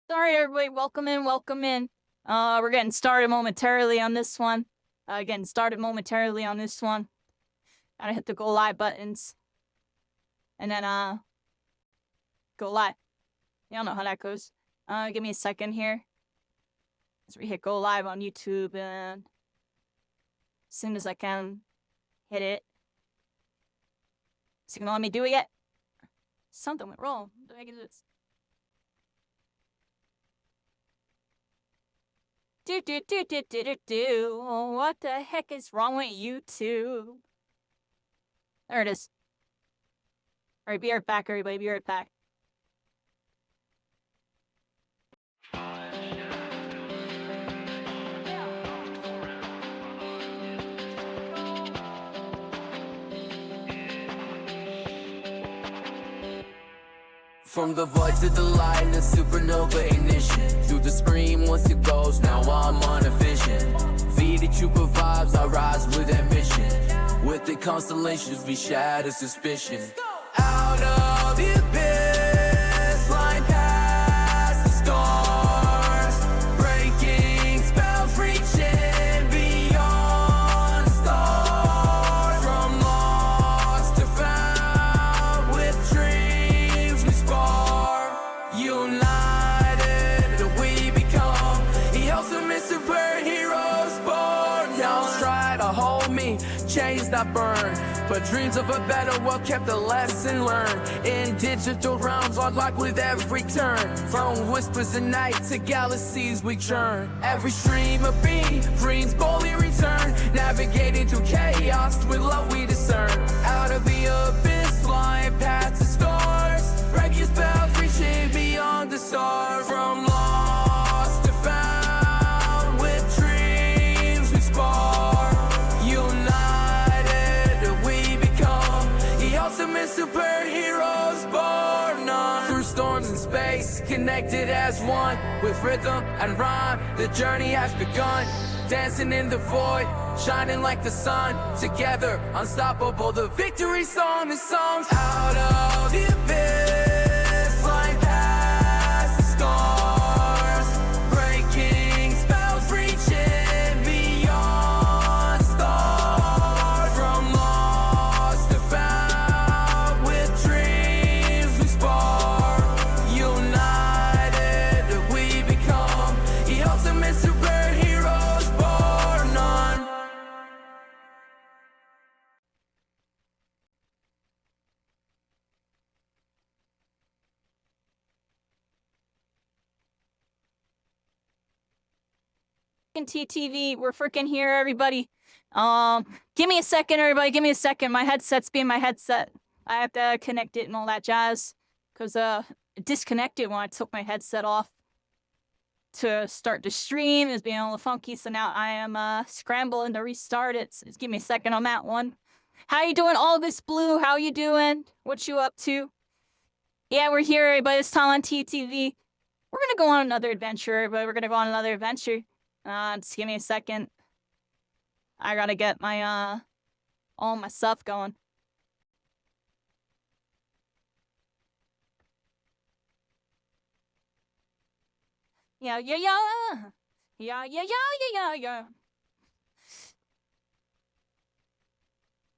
Sorry, everybody. Welcome in. Welcome in. We're getting started momentarily on this one. Gotta hit the go live buttons. And then, go live. Y'all know how that goes. Give me a second here. As we hit go live on YouTube, and as soon as I can hit it. Is it gonna let me do it yet? Something went wrong. What the heck is this? What the heck is wrong with YouTube? There it is. Alright, be right back, everybody. Be right back. From the void to the light, the supernova ignition. Through the screen once it goes, now I'm on a vision. V the trooper vibes, I rise with ambition. With the constellations we shatter suspicion. Out of the abyss, flying past the stars. Breaking spells, reaching beyond the stars. From lost to found, with dreams we spark. United we become the ultimate superheroes born. Now try to hold me, chains that burn, but dreams of a better world kept a lesson learned. In digital realms unlocked with every turn. From whispers at night to galaxies we churn. Every stream of beam, dreams boldly return. Navigating through chaos, with love we discern. Out of the abyss, flying past the stars. Breaking spells, reaching beyond the stars. From lost to found, with dreams we spark. United we become the ultimate superheroes born on. Through storms in space, connected as one. With rhythm and rhyme, the journey has begun. Dancing in the void, shining like the sun. Together, unstoppable, the victory song. This song's out of the abyss, flying past the stars. Breaking spells, reaching beyond the stars. From lost to found, with dreams we spark. United we become the ultimate superheroes born on. TTV, we're freaking here, everybody. Give me a second, everybody. Give me a second. My headset's being my headset. I have to connect it and all that jazz. Because, it disconnected when I took my headset off to start the stream. It was being a little funky, so now I am, scrambling to restart it. So just give me a second on that one. How you doing, All This Blue? How you doing? What you up to? Yeah, we're here, everybody. This time on TTV. We're gonna go on another adventure, everybody. We're gonna go on another adventure. Just give me a second. I gotta get my, all my stuff going. Yeah.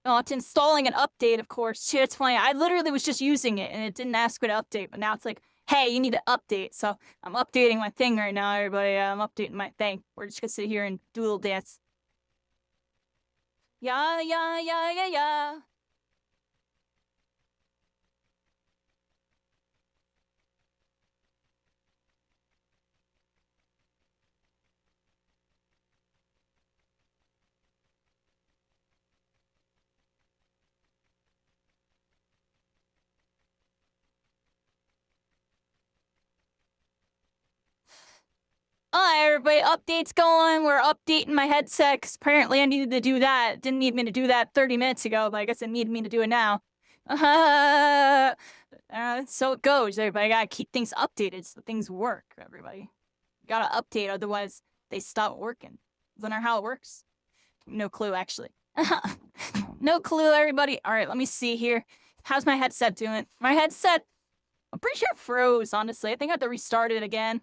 Oh, it's installing an update, of course. Shit, it's funny. I literally was just using it, and it didn't ask me to update, but now it's like, hey, you need to update. So I'm updating my thing right now, everybody. I'm updating my thing. We're just gonna sit here and do a little dance. Yeah. Alright, everybody, update's going. We're updating my headset, 'cause apparently I needed to do that. It didn't need me to do that 30 minutes ago, but I guess it needed me to do it now. So it goes, everybody. Gotta keep things updated so things work, everybody. Gotta update, otherwise they stop working. Isn't that how it works? No clue, actually. No clue, everybody. Alright, let me see here. How's my headset doing? My headset, I'm pretty sure it froze, honestly. I think I have to restart it again.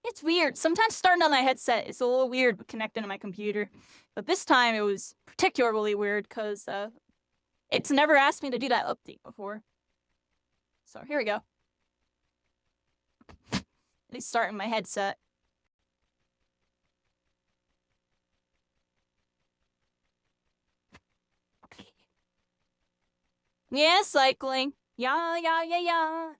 It's weird. Sometimes starting on my headset is a little weird but connecting to my computer. But this time it was particularly weird because it's never asked me to do that update before. So here we go. At least starting my headset. Yeah, cycling. Yeah. Yeah.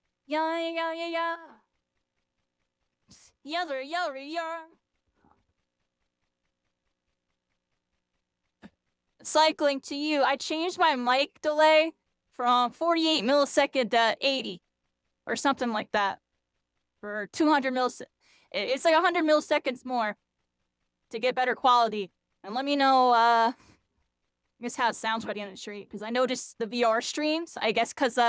Cycling to you. I changed my mic delay from 48 millisecond to 80 or something like that for 200 milliseconds. It's like 100 milliseconds more to get better quality. And let me know, I guess how it sounds by the end of the stream, because I noticed the VR streams, I guess because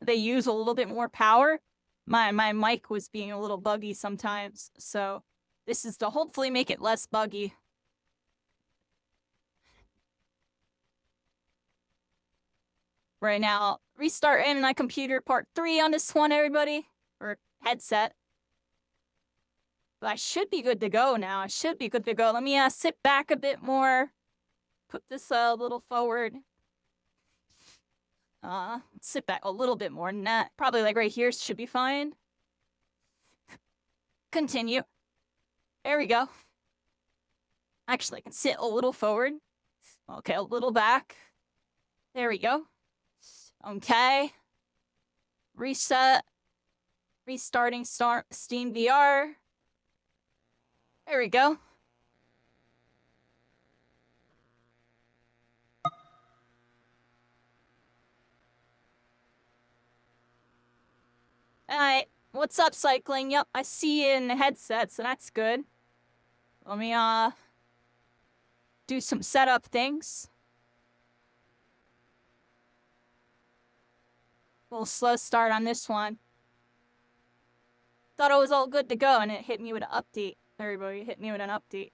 they use a little bit more power, my mic was being a little buggy sometimes, so this is to hopefully make it less buggy. Right now, restarting my computer part 3 on this one, everybody, or headset. But I should be good to go now. I should be good to go. Let me sit back a bit more. Put this a little forward. Sit back a little bit more than that. Probably like right here should be fine. Continue. There we go. Actually, I can sit a little forward. Okay, a little back. There we go. Okay. Reset. Restarting Steam VR. There we go. Alright, what's up, cycling? Yep, I see you in the headset, so that's good. Let me, do some setup things. A little slow start on this one. Thought it was all good to go, and it hit me with an update. Everybody hit me with an update.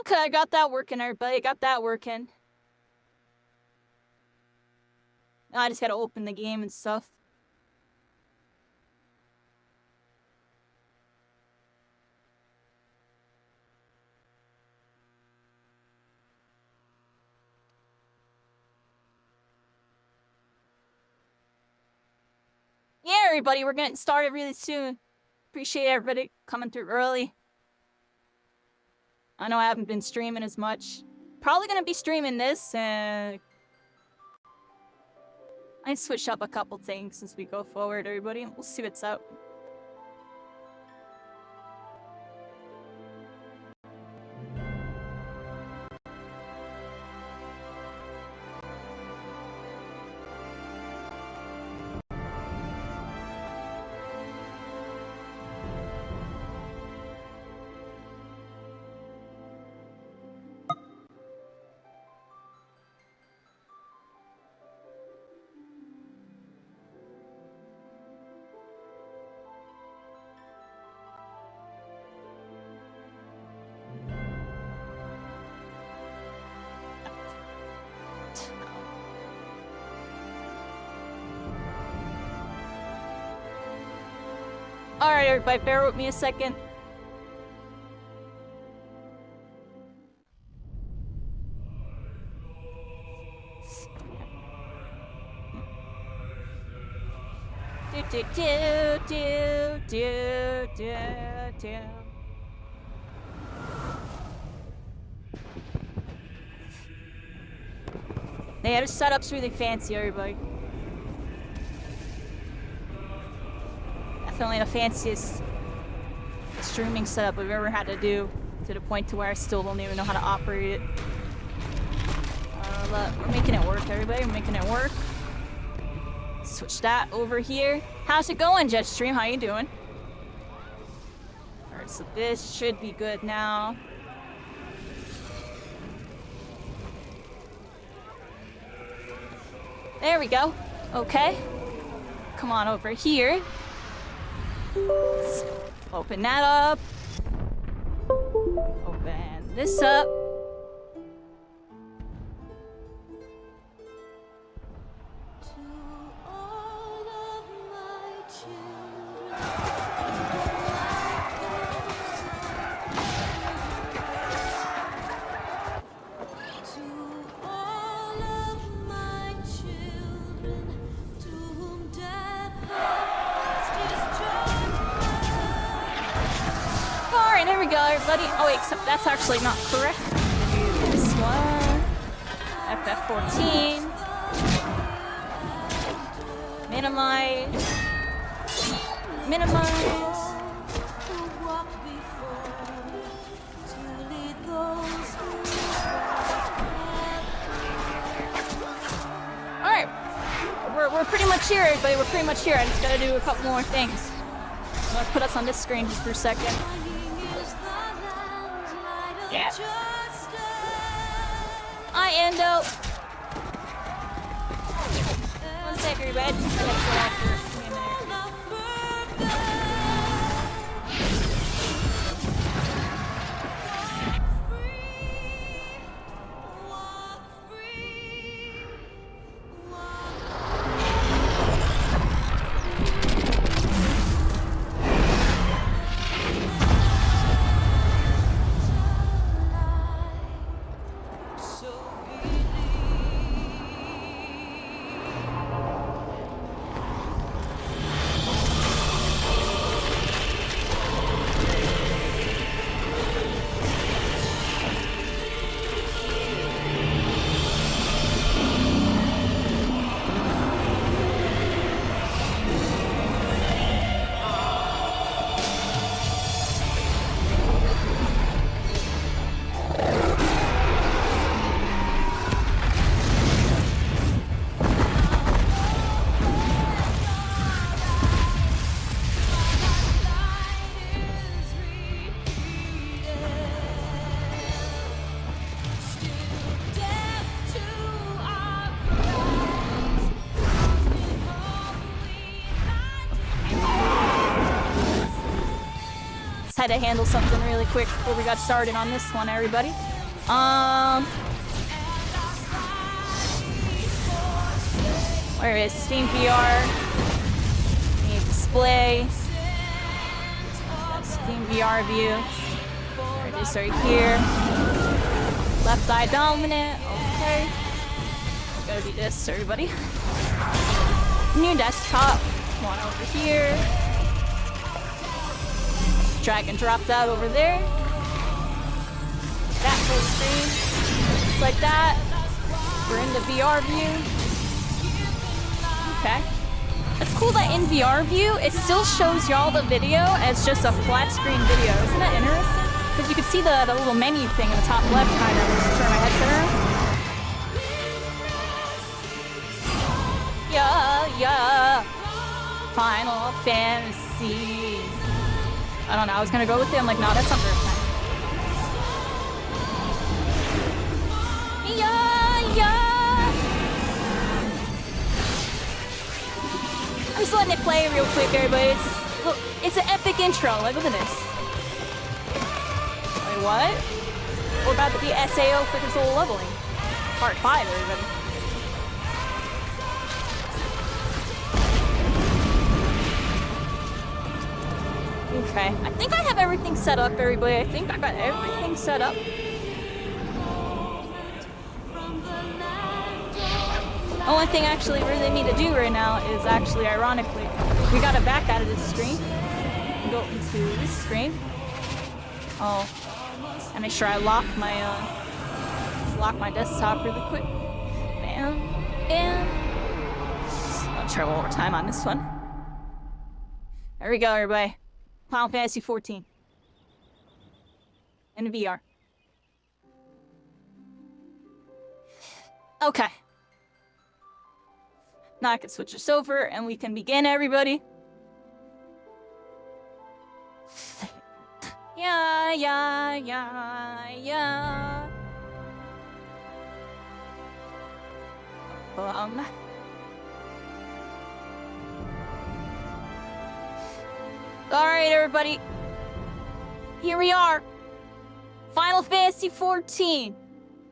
Okay, I got that working, everybody. Got that working. I just gotta open the game and stuff. Yeah, everybody, we're getting started really soon. Appreciate everybody coming through early. I know I haven't been streaming as much. Probably gonna be streaming this, and I switch up a couple things as we go forward, everybody. We'll see what's up. Alright, everybody, bear with me a second. Do. Yeah, the setup's really fancy, everybody. Definitely the fanciest streaming setup I've ever had to do, to the point to where I still don't even know how to operate it. We're making it work, everybody. We're making it work. Switch that over here. How's it going, Jetstream? How you doing? Alright, so this should be good now. There we go. Okay. Come on over here. Let's open that up. Open this up. Alright, there we go, everybody. Oh wait, except that's actually not correct. This one. FF14. Minimize. Minimize. Alright. We're pretty much here, everybody. We're pretty much here. I just gotta do a couple more things. I'm gonna put us on this screen just for a second. Yeah. Hi, Endo. One sec, everybody. Give me a had to handle something really quick before we got started on this one, everybody. Where is Steam VR? Need display. Steam VR view. There it is right here. Left eye dominant. Okay. Gotta be this, everybody. New desktop. One over here. Drag and drop that over there. That full screen. Just like that. We're in the VR view. Okay. It's cool that in VR view, it still shows y'all the video as just a flat screen video. Isn't that interesting? Because you can see the little menu thing in the top left, kind of, when you turn my headset around. Yeah. Final Fantasy. I don't know, I was gonna go with it. I'm like, no, that's not very fun. Yeah. I'm just letting it play real quick, everybody. Look, it's an epic intro. Like, look at this. Wait, what? We're about to be SAO for this whole leveling. Part 5, everybody. Okay, I think I have everything set up, everybody. I think I got everything set up. Only thing actually really need to do right now is actually, ironically, we gotta back out of this screen and go into this screen. Oh, and make sure I lock my desktop really quick. Bam, bam. I'll try one more time on this one. There we go, everybody. Final Fantasy 14. In VR. Okay. Now I can switch this over and we can begin, everybody. yeah, yeah, yeah. Alright, everybody. Here we are. Final Fantasy 14.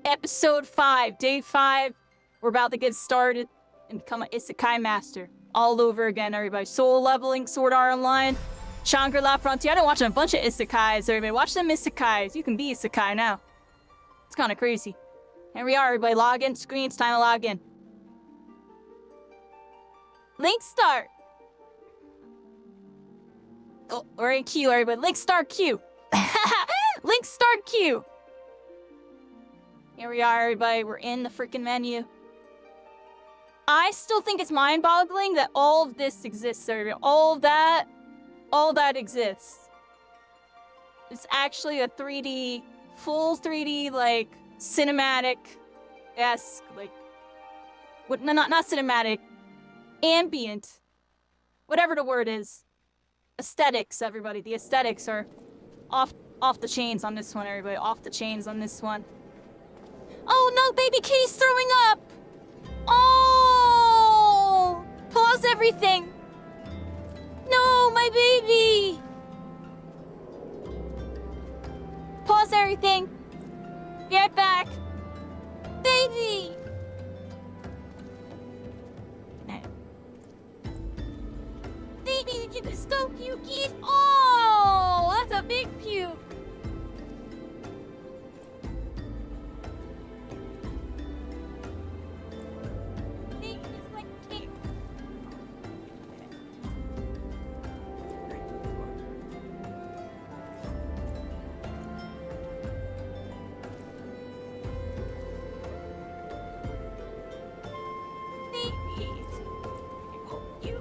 Episode 5. Day 5. We're about to get started and become an Isekai Master. All over again, everybody. Soul leveling, Sword Art Online, Shangri-La Frontier. I've been watching a bunch of Isekais, everybody. Watch them Isekais. You can be Isekai now. It's kind of crazy. Here we are, everybody. Log in screen. It's time to log in. Link start. Oh, we're in queue, everybody. Link start queue. Link start queue. Here we are, everybody. We're in the freaking menu. I still think it's mind-boggling that all of this exists, everybody. All that exists. It's actually a 3D, full 3D, like, cinematic-esque, like, what? No, not cinematic. Ambient. Whatever the word is. Aesthetics, everybody. The aesthetics are off the chains on this one, everybody. Off the chains on this one. Oh no, baby kitty's throwing up! Oh! Pause everything! No, my baby! Pause everything. Be right back. Baby! Baby, did you so puke? Oh, that's a big puke. Baby is like cake. Baby. Oh, you.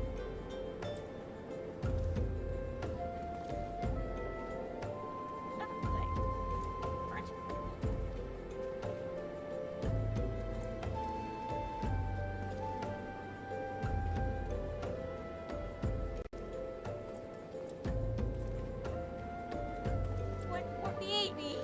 What baby?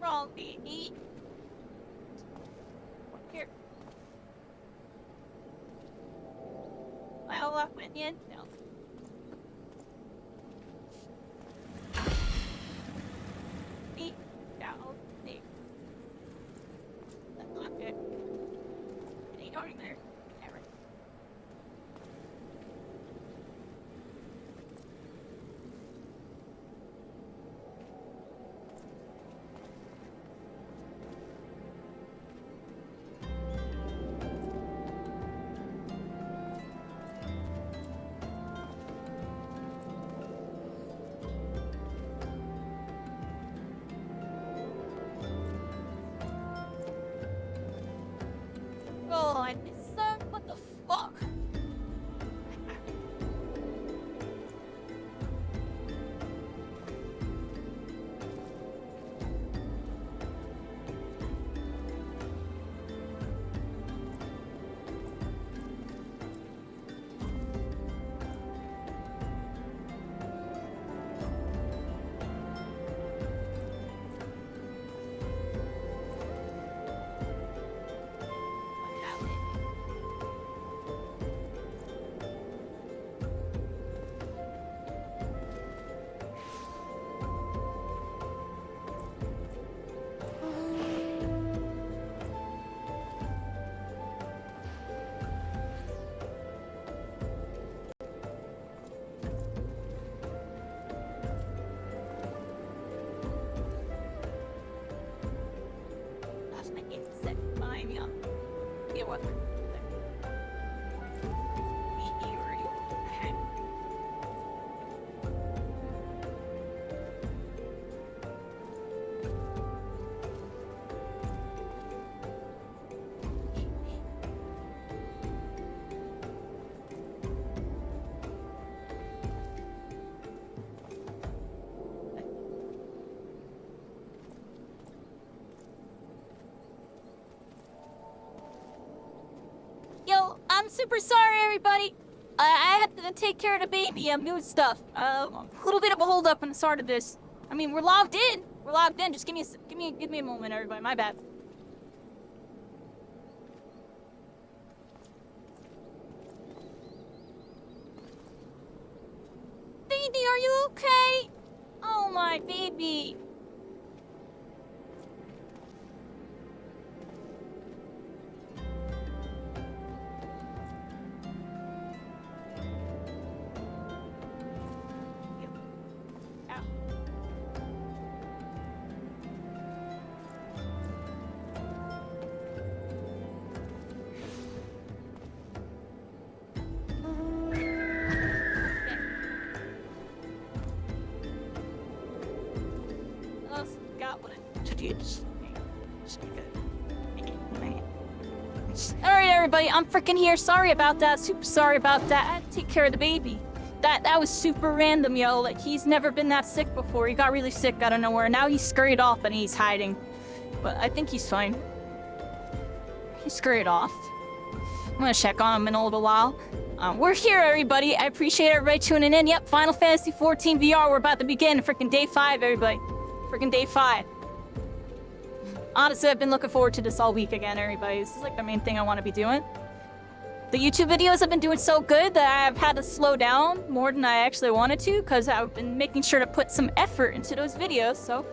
Wrong baby. Here. Well, went in. No. Eat. Down. Eat. That's not good. It ain't going there. Never. super sorry, everybody. I had to take care of the baby. I'm doing stuff. A little bit of a hold up on the start of this. I mean, we're logged in. We're logged in. Just give me a moment, everybody. My bad. Baby, are you okay? Oh, my baby. Alright, everybody, I'm freaking here. Sorry about that. Super sorry about that. I had to take care of the baby. That was super random, yo. Like, he's never been that sick before. He got really sick out of nowhere. Now he's scurried off and he's hiding. But I think he's fine. He scurried off. I'm gonna check on him in a little while. We're here, everybody. I appreciate everybody tuning in. Yep, Final Fantasy 14 VR. We're about to begin. Freaking day 5, everybody. Freaking day 5. Honestly, I've been looking forward to this all week again, everybody. This is like the main thing I want to be doing. The YouTube videos have been doing so good that I've had to slow down more than I actually wanted to, because I've been making sure to put some effort into those videos, so...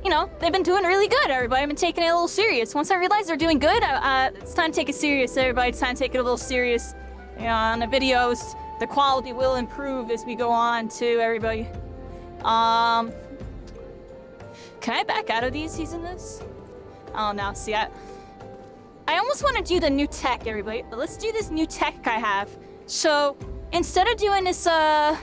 You know, they've been doing really good, everybody. I've been taking it a little serious. Once I realized they're doing good, it's time to take it serious, everybody. It's time to take it a little serious. You know, on the videos, the quality will improve as we go on, too, everybody. Can I back out of these using this? Oh, no, see, I almost want to do the new tech, everybody. But let's do this new tech I have. So, instead of doing this, I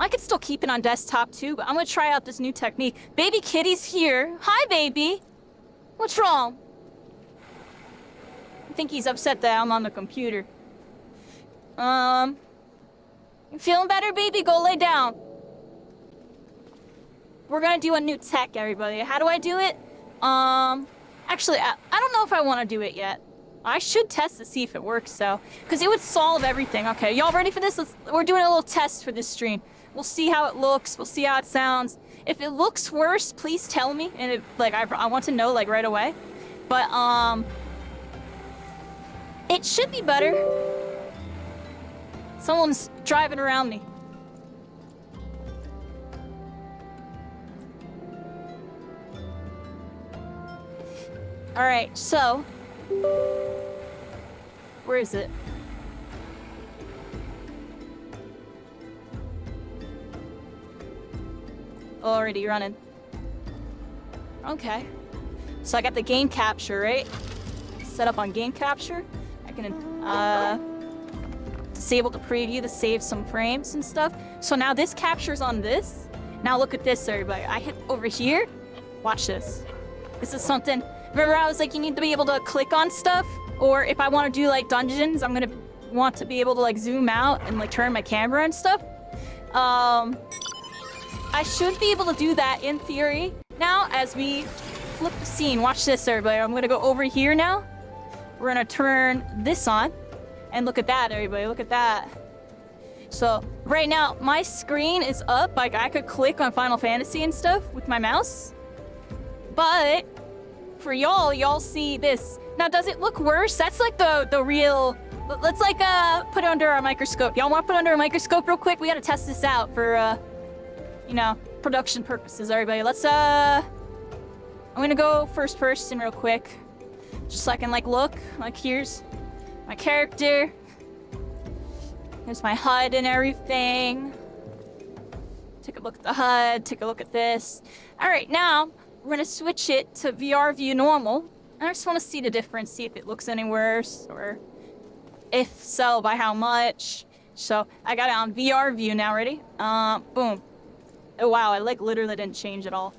could still keep it on desktop, too, but I'm gonna try out this new technique. Baby Kitty's here. Hi, baby. What's wrong? I think he's upset that I'm on the computer. You feeling better, baby? Go lay down. We're gonna do a new tech, everybody. How do I do it? Actually, I don't know if I want to do it yet. I should test to see if it works, though. Because it would solve everything. Okay, y'all ready for this? We're doing a little test for this stream. We'll see how it looks. We'll see how it sounds. If it looks worse, please tell me. And I want to know, like, right away. But, it should be better. Someone's driving around me. Alright, so... Where is it? Already running. Okay. So I got the game capture, right? Set up on game capture. I can, disable the preview to save some frames and stuff. So now this captures on this. Now look at this, everybody. I hit over here. Watch this. This is something... Remember I was like, you need to be able to click on stuff? Or if I want to do, like, dungeons, I'm gonna want to be able to, like, zoom out and, like, turn my camera and stuff. I should be able to do that in theory. Now, as we flip the scene, watch this, everybody. I'm gonna go over here now. We're gonna turn this on. And look at that, everybody. Look at that. So, right now, my screen is up. Like, I could click on Final Fantasy and stuff with my mouse. But... for y'all see this. Now, does it look worse? That's like the real... Let's like put it under our microscope. Y'all want to put it under a microscope real quick? We gotta test this out for you know, production purposes, everybody. Let's I'm gonna go first person real quick. Just so I can like look. Like here's my character. Here's my HUD and everything. Take a look at the HUD, take a look at this. Alright, now we're gonna switch it to VR view normal. I just wanna see the difference, see if it looks any worse, or if so, by how much. So I got it on VR view now, ready? Boom. Oh wow, I like literally didn't change at all.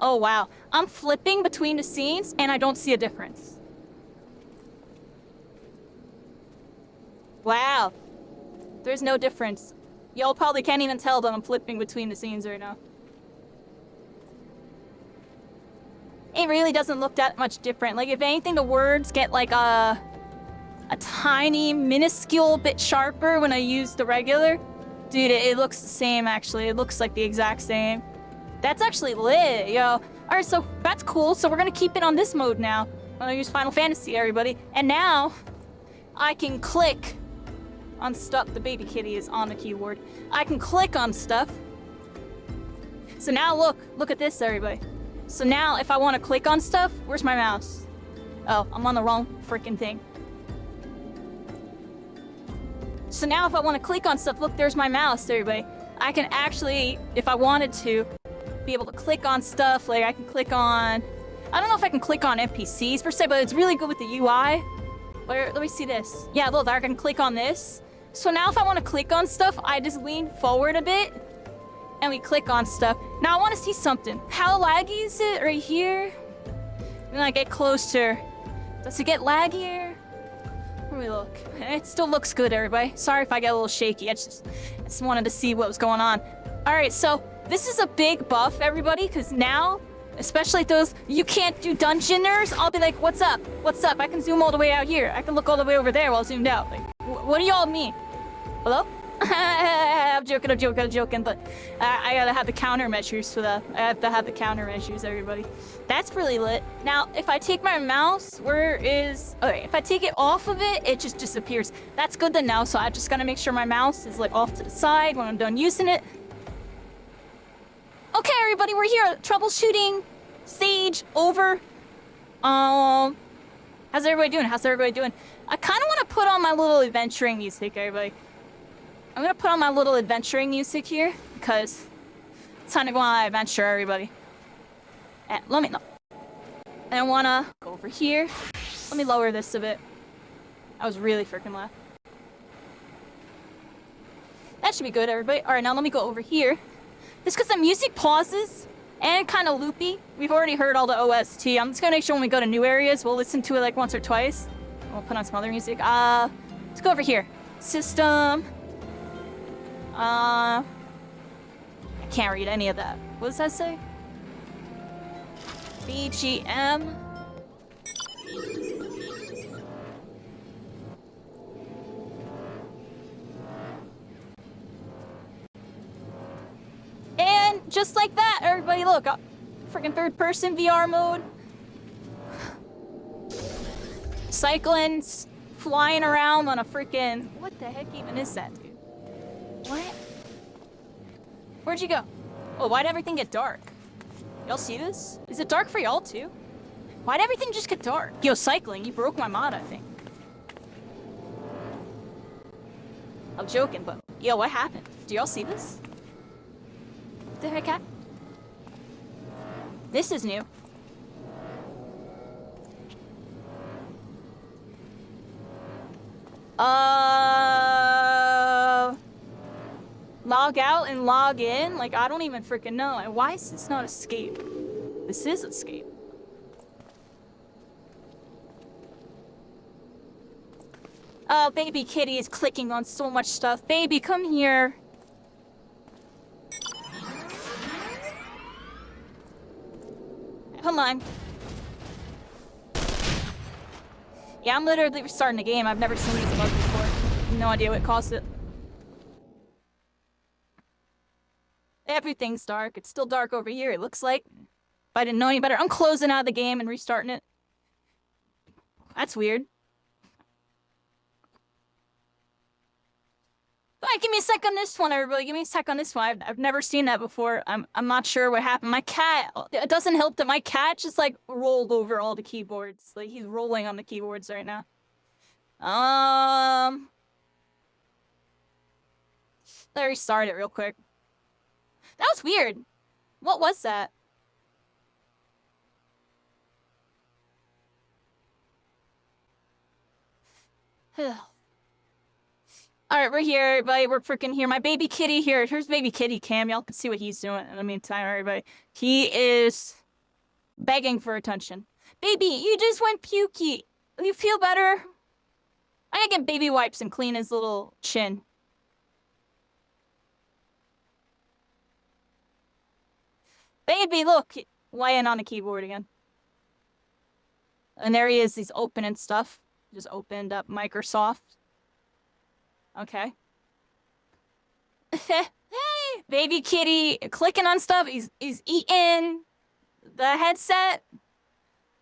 Oh wow, I'm flipping between the scenes and I don't see a difference. Wow, there's no difference. Y'all probably can't even tell that I'm flipping between the scenes right now. it really doesn't look that much different. Like, if anything, the words get like a tiny, minuscule bit sharper when I use the regular. Dude, it looks the same, actually. It looks like the exact same. That's actually lit, yo. Alright, so that's cool. So we're gonna keep it on this mode now. I'm gonna use Final Fantasy, everybody. And now, I can click on stuff. The baby kitty is on the keyboard. I can click on stuff. So now look at this, everybody. So now if I want to click on stuff, where's my mouse? Oh, I'm on the wrong freaking thing. So now if I want to click on stuff, look, there's my mouse, everybody. I can actually, if I wanted to, be able to click on stuff. Like, I can click on, I don't know if I can click on NPCs per se, but it's really good with the UI. Let me see this. Yeah, look, I can click on this. So now if I want to click on stuff, I just lean forward a bit and we click on stuff. Now I want to see something. How laggy is it right here? When I get closer, does it get laggier? Let me look. It still looks good, everybody. Sorry if I get a little shaky. I just wanted to see what was going on. All right, so this is a big buff, everybody, because now, especially those you can't do dungeoners, I'll be like, what's up? What's up? I can zoom all the way out here. I can look all the way over there while zoomed out. Like, what do y'all mean? Hello? I'm joking, but I gotta have the countermeasures for that. I have to have the countermeasures, everybody. That's really lit. Now, if I take my mouse, okay, if I take it off of it, it just disappears. That's good to know, so I just gotta make sure my mouse is like off to the side when I'm done using it. Okay, everybody, we're here. Troubleshooting stage over. How's everybody doing? I kind of want to put on my little adventuring music, everybody. I'm gonna put on my little adventuring music here because it's time to go on an adventure, everybody. And let me know. And I wanna go over here. Let me lower this a bit. I was really freaking loud. That should be good, everybody. All right, now let me go over here. Just because the music pauses and kind of loopy. We've already heard all the OST. I'm just gonna make sure when we go to new areas, we'll listen to it like once or twice. We'll put on some other music. Let's go over here. System. I can't read any of that. What does that say? BGM. And just like that, everybody look, freaking third-person VR mode. Cycling, flying around on a freaking... What the heck even is that, dude? What? Where'd you go? Oh, why'd everything get dark? Y'all see this? Is it dark for y'all too? Why'd everything just get dark? Yo, cycling, you broke my mod, I think. I'm joking, but yo, what happened? Do y'all see this? What the heck happened? This is new. Log out and log in? Like, I don't even freaking know. And why is this not escape? This is escape. Oh, baby kitty is clicking on so much stuff. Baby, come here. Come on. Yeah, I'm literally restarting the game. I've never seen these bugs before. No idea what caused it. Everything's dark. It's still dark over here, it looks like. If I didn't know any better, I'm closing out the game and restarting it. That's weird. Alright, give me a sec on this one, everybody. Give me a sec on this one. I've never seen that before. I'm not sure what happened. My cat, it doesn't help that my cat just like rolled over all the keyboards. Like he's rolling on the keyboards right now. Let me restart it real quick. That was weird. What was that? Alright, we're here, everybody. We're freaking here. My baby kitty here. Here's baby kitty Cam. Y'all can see what he's doing in the meantime, everybody. He is begging for attention. Baby, you just went pukey. You feel better? I gotta get baby wipes and clean his little chin. Baby, look. Laying on the keyboard again. And there he is, he's opening stuff. Just opened up Microsoft. Okay. Hey, baby kitty clicking on stuff. He's eating the headset.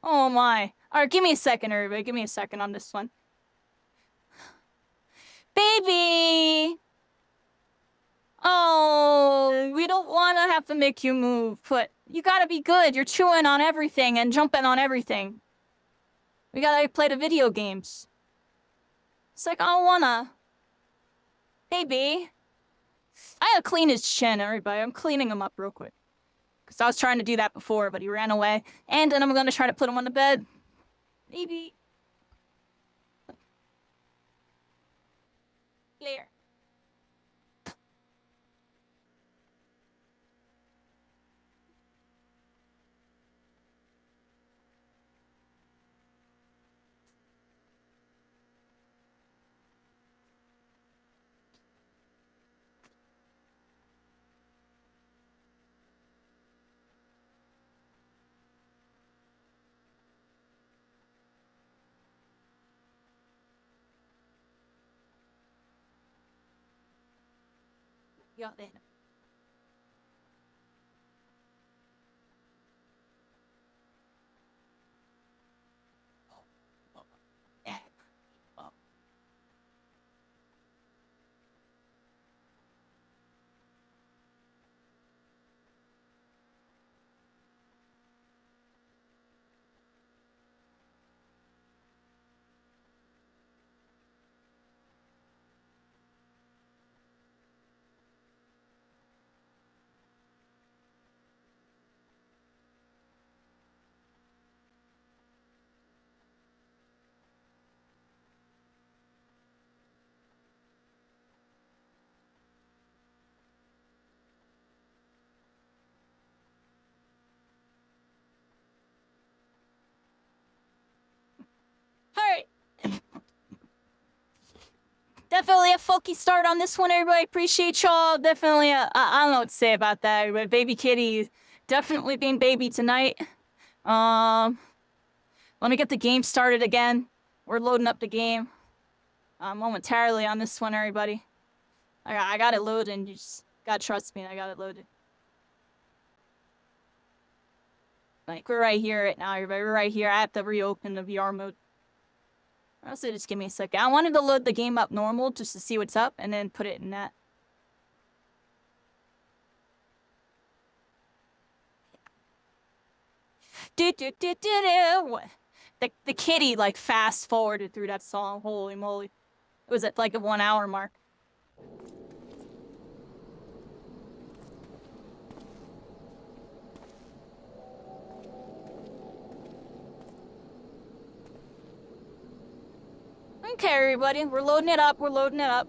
Oh my. Alright, give me a second, everybody. Give me a second on this one. Baby! Oh, we don't want to have to make you move, but you gotta be good. You're chewing on everything and jumping on everything. We gotta play the video games. It's like, I don't wanna. Baby. I gotta clean his chin, everybody. I'm cleaning him up real quick. Because I was trying to do that before, but he ran away. And then I'm gonna try to put him on the bed. Baby. There. Got it. Alright. Definitely a folky start on this one, everybody. Appreciate y'all. Definitely, I don't know what to say about that, but Baby Kitty definitely being baby tonight. Let me get the game started again. We're loading up the game momentarily on this one, everybody. I got it loaded, and you just gotta trust me. I got it loaded. Like, we're right here right now, everybody. We're right here. I have to reopen the VR mode. Also, just give me a second. I wanted to load the game up normal just to see what's up and then put it in that. What? The kitty like fast forwarded through that song. Holy moly. It was at like a 1 hour mark. Okay, everybody, we're loading it up. We're loading it up.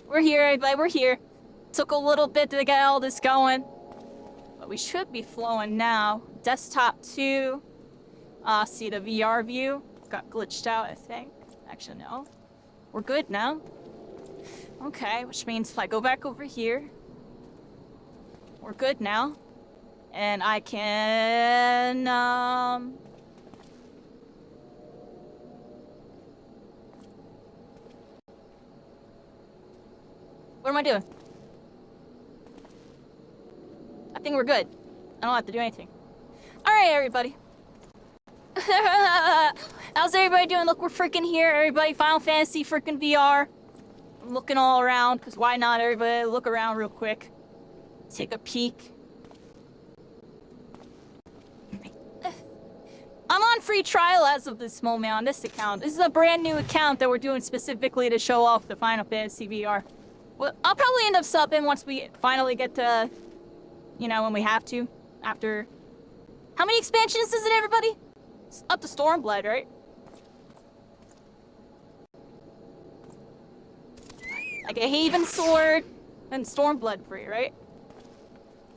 We're here, everybody. We're here. Took a little bit to get all this going, but we should be flowing now. Desktop 2. See the VR view got glitched out, I think. Actually, no. We're good now. Okay, which means if I go back over here, we're good now. And I can, what am I doing? I think we're good. I don't have to do anything. Alright, everybody. How's everybody doing? Look, we're freaking here, everybody. Final Fantasy freaking VR. I'm looking all around, because why not, everybody? Look around real quick. Take a peek. I'm on free trial as of this moment on this account. This is a brand new account that we're doing specifically to show off the Final Fantasy VR. Well, I'll probably end up subbing once we finally get to, you know, when we have to. After... How many expansions is it, everybody? It's up to Stormblood, right? Like a Haven Sword and Stormblood free, right?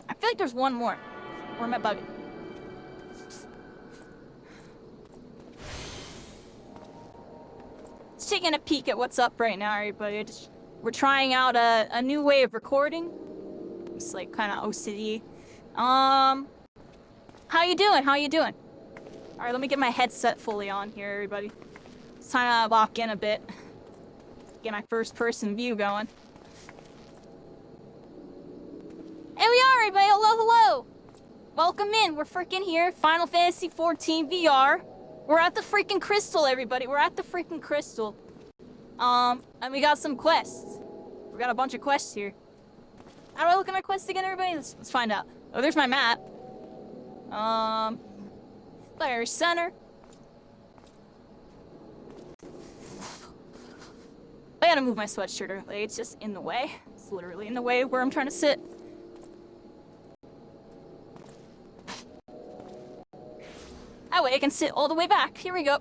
I feel like there's one more. Or am I bugging? Just taking a peek at what's up right now, everybody. We're trying out a new way of recording. It's like kind of OCD. How you doing? How you doing? All right, let me get my headset fully on here, everybody. It's time to lock in a bit. Get my first-person view going. Here we are, everybody. Hello, hello. Welcome in. We're freaking here. Final Fantasy 14 VR. We're at the freaking crystal, everybody. We're at the freaking crystal. And we got some quests. We got a bunch of quests here. How do I look at my quests again, everybody? Let's find out. Oh, there's my map. Player center. I gotta move my sweatshirt early. It's just in the way. It's literally in the way of where I'm trying to sit. That way I can sit all the way back. Here we go.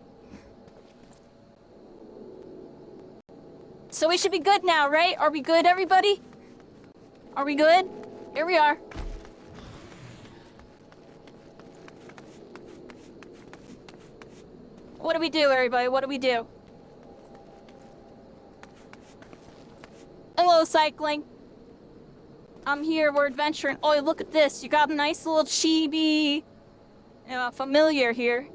So we should be good now, right? Are we good, everybody? Are we good? Here we are. What do we do, everybody? What do we do? Hello, cycling. I'm here. We're adventuring. Oh, look at this. You got a nice little chibi familiar here.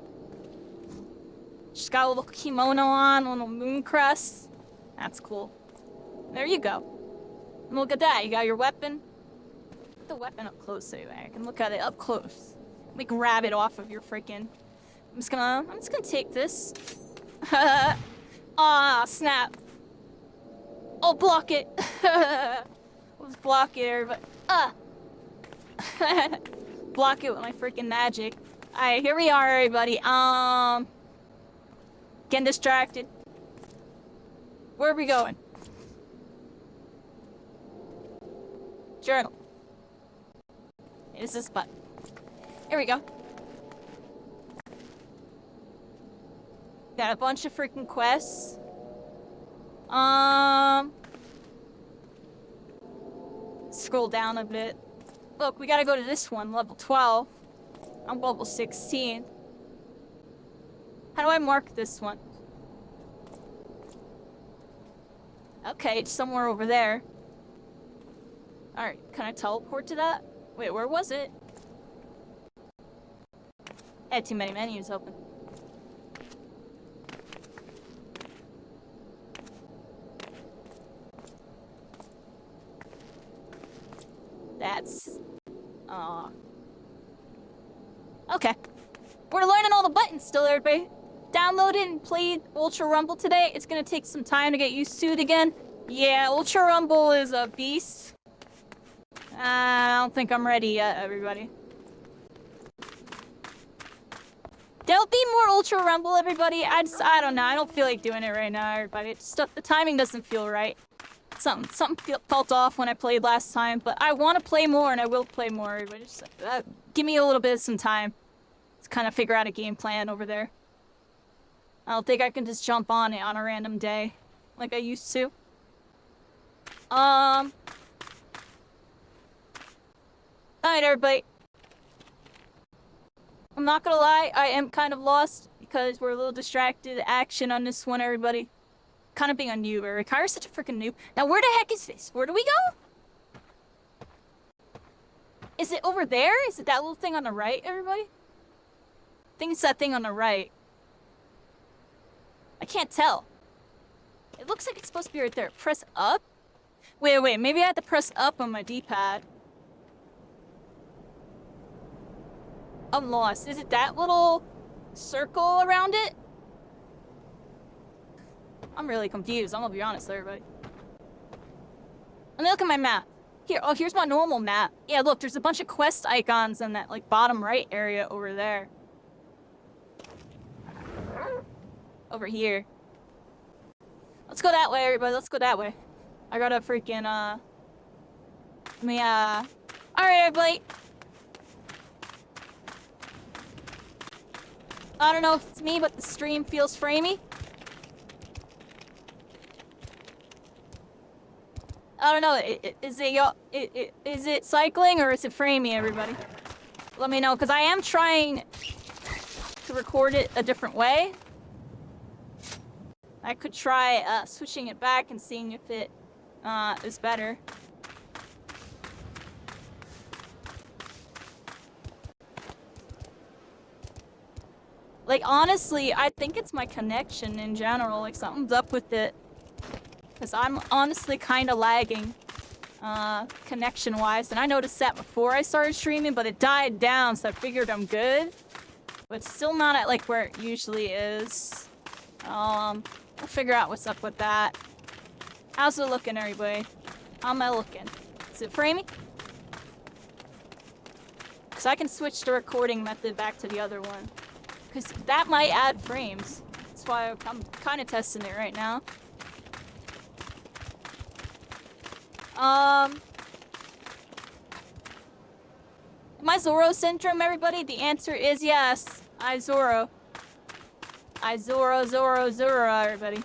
She's got a little kimono on, a little moon crest. That's cool. There you go. And look at that. You got your weapon. Put the weapon up close anyway. I can look at it up close. Let me grab it off of your freaking... I'm just gonna take this. Ah, snap. Oh, block it. Let's block it, everybody. Block it with my freaking magic. Alright, here we are, everybody. Getting distracted. Where are we going? Journal. It is this button. Here we go. Got a bunch of freaking quests. Scroll down a bit. Look, we gotta go to this one, level 12. I'm level 16. How do I mark this one? Okay, it's somewhere over there. Alright, can I teleport to that? Wait, where was it? I had too many menus open. That's... Okay. We're learning all the buttons still, everybody. Downloaded and played Ultra Rumble today. It's gonna take some time to get used to it again. Yeah, Ultra Rumble is a beast. I don't think I'm ready yet, everybody. There'll be more Ultra Rumble, everybody. I don't know. I don't feel like doing it right now, everybody. It's just, the timing doesn't feel right. Something felt off when I played last time, but I want to play more, and I will play more, everybody. Just give me a little bit of some time to kind of figure out a game plan over there. I don't think I can just jump on it on a random day like I used to. Alright, everybody. I'm not gonna lie, I am kind of lost because we're a little distracted. Action on this one, everybody. Kind of being a noob, Eric. Kyra's such a freaking noob. Now, where the heck is this? Where do we go? Is it over there? Is it that little thing on the right, everybody? I think it's that thing on the right. I can't tell. It looks like it's supposed to be right there. Press up? Wait, maybe I have to press up on my D-pad. I'm lost. Is it that little circle around it? I'm really confused. I'm gonna be honest, everybody. Let me look at my map. Here, oh, here's my normal map. Yeah, look, there's a bunch of quest icons in that, like, bottom right area over there. Over here. Let's go that way, everybody. Let's go that way. I gotta freaking, Alright, everybody. I don't know if it's me, but the stream feels framey. I don't know. Is it cycling or is it framey, everybody? Let me know, because I am trying to record it a different way. I could try switching it back and seeing if it is better. Like, honestly, I think it's my connection in general. Like, something's up with it. Because I'm honestly kind of lagging, connection-wise. And I noticed that before I started streaming, but it died down, so I figured I'm good. But it's still not at, like, where it usually is. We'll figure out what's up with that. How's it looking, everybody? How am I looking? Is it framing? Because I can switch the recording method back to the other one. Because that might add frames. That's why I'm kind of testing it right now. Am I Zoro syndrome, everybody? The answer is yes. I Zoro. I Zoro, everybody.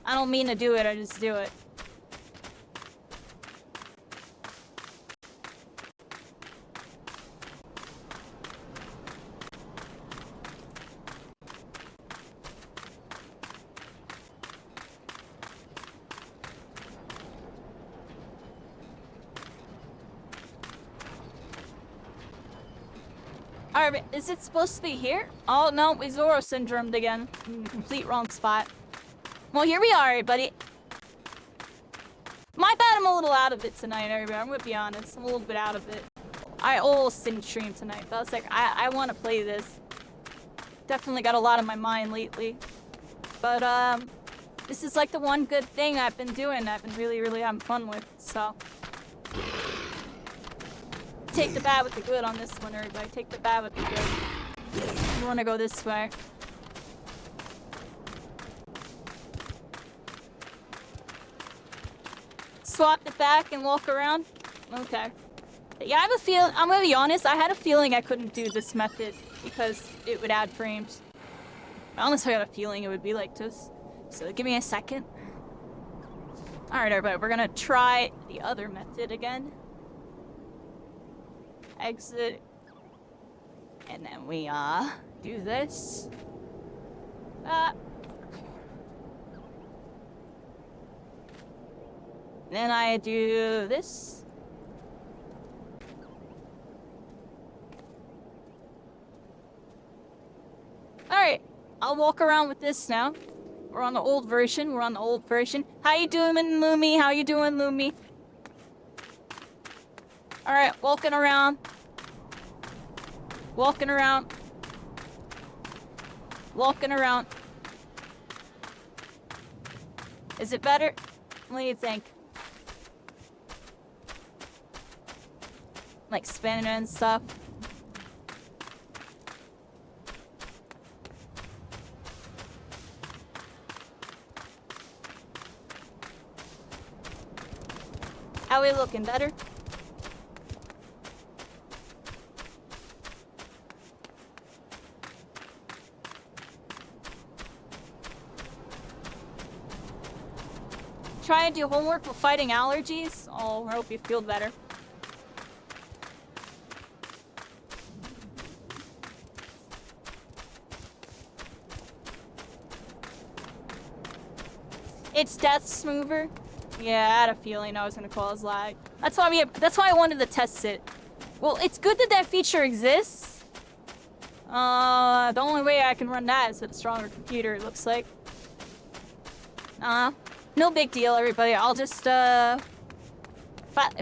I don't mean to do it, I just do it. Alright, is it supposed to be here? Oh no, we Zoro syndromed again. Complete wrong spot. Well, here we are, everybody. My bad, I'm a little out of it tonight, everybody. I'm gonna be honest. I'm a little bit out of it. I almost didn't stream tonight, but I was like, I want to play this. Definitely got a lot on my mind lately. But, this is like the one good thing I've been doing. I've been really, really having fun with, so. Take the bad with the good on this one, everybody. Take the bad with the good. You want to go this way. Swap it back and walk around? Okay. Yeah, I have a feeling, I'm gonna be honest, I had a feeling I couldn't do this method because it would add frames. I honestly had a feeling it would be like this. So give me a second. Alright, everybody, we're gonna try the other method again. Exit. And then we, do this. Then I do this. Alright, I'll walk around with this now. We're on the old version, How you doing, Lumi? How you doing, Lumi? Alright, walking around. Walking around. Walking around. Is it better? What do you think? Like spinning and stuff. How we looking? Better? Try and do homework with fighting allergies? Oh, I hope you feel better. It's Death Smoother. Yeah, I had a feeling I was gonna cause lag. That's why I wanted to test it. Well, it's good that that feature exists. The only way I can run that is with a stronger computer, it looks like. No big deal, everybody. I'll just, if I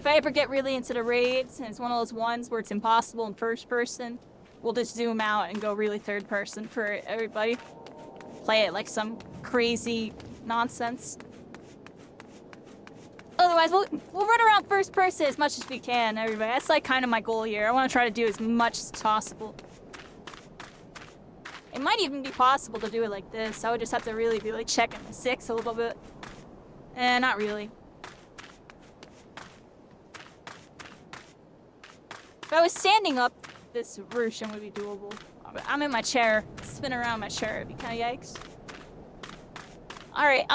ever get really into the raids, and it's one of those ones where it's impossible in first person, we'll just zoom out and go really third person for everybody. Play it like some crazy nonsense. Otherwise, we'll run around first person as much as we can, everybody. That's like kind of my goal here. I want to try to do as much as possible. It might even be possible to do it like this. I would just have to really be like checking the 6 a little bit. Not really. If I was standing up, this version would be doable. I'm in my chair. Spin around my chair. It'd be kind of yikes. Alright,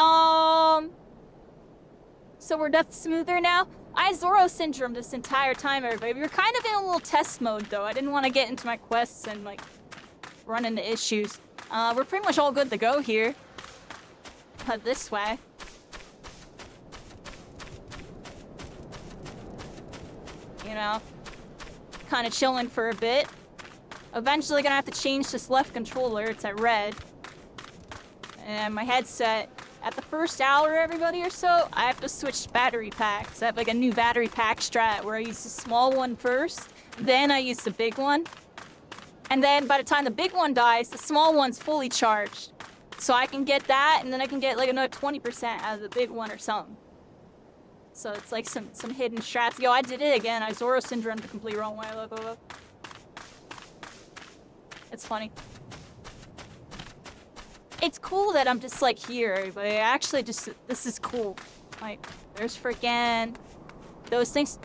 so we're Death Smoother now. I had Zoro syndrome this entire time, everybody. We were kind of in a little test mode, though. I didn't want to get into my quests and, like, run into issues. We're pretty much all good to go here. Head this way. You know, kind of chilling for a bit. Eventually gonna have to change this left controller. It's at red. And my headset, at the first hour, everybody, or so, I have to switch battery packs. I have like a new battery pack strat where I use the small one first, then I use the big one. And then by the time the big one dies, the small one's fully charged. So I can get that, and then I can get like another 20% out of the big one or something. So it's like some hidden strats. Yo, I did it again. I Zoro Syndrome the complete wrong way. Look. It's funny. It's cool that I'm just like here, but I actually just, this is cool. Like, there's freaking those things.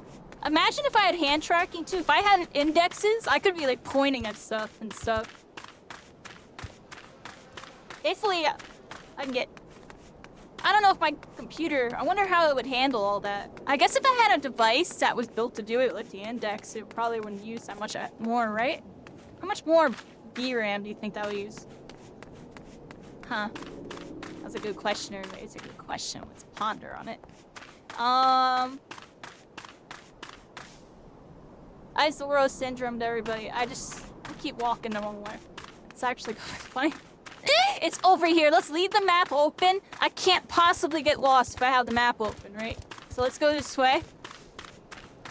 Imagine if I had hand tracking too. If I had indexes, I could be like pointing at stuff and stuff. Basically, I can get, I don't know if my computer, I wonder how it would handle all that. I guess if I had a device that was built to do it, like the index, it probably wouldn't use that much more, right? How much more VRAM do you think that would use? Huh. That's a good question, everybody. It's a good question. Let's ponder on it. I Zoro Syndrome to everybody. I keep walking the wrong way. It's actually funny. It's over here. Let's leave the map open. I can't possibly get lost if I have the map open, right? So let's go this way.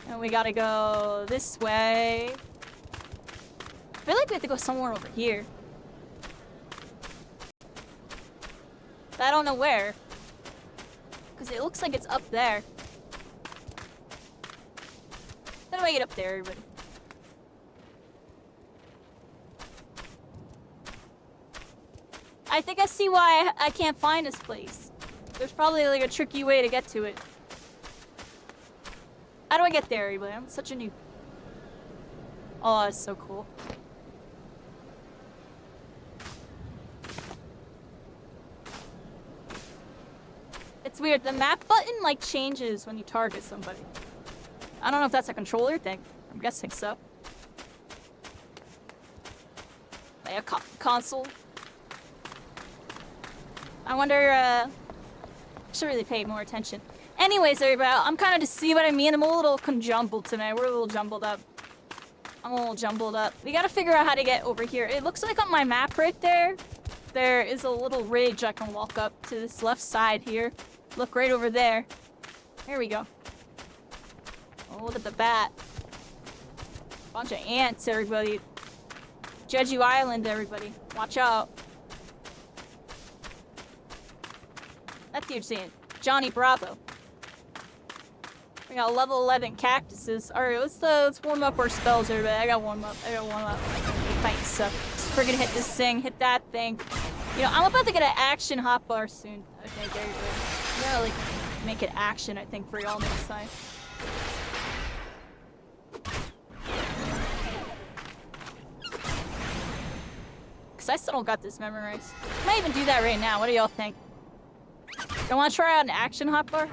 And we gotta go this way. I feel like we have to go somewhere over here. But I don't know where. Because it looks like it's up there. How do I get up there, everybody? I think I see why I can't find this place. There's probably like a tricky way to get to it. How do I get there, everybody? I'm such a noob. Oh, that's so cool. It's weird. The map button like changes when you target somebody. I don't know if that's a controller thing. I'm guessing so. Like a console. I wonder, I should really pay more attention. Anyways, everybody, I'm kind of to see what I mean. I'm a little conjumbled tonight. We're a little jumbled up. I'm a little jumbled up. We gotta figure out how to get over here. It looks like on my map right there, there is a little ridge I can walk up to this left side here. Look right over there. There we go. Oh, look at the bat. Bunch of ants, everybody. Jeju Island, everybody. Watch out. That dude's saying Johnny Bravo. We got level 11 cactuses. Alright, let's warm up our spells, everybody. I gotta warm up. Fight stuff. We're gonna hit this thing, hit that thing. You know, I'm about to get an action hotbar soon. I think, everybody. I'm gonna like make it action, I think, for y'all next time. Cause I still don't got this memorized. I might even do that right now. What do y'all think? I want to try out an action hotbar?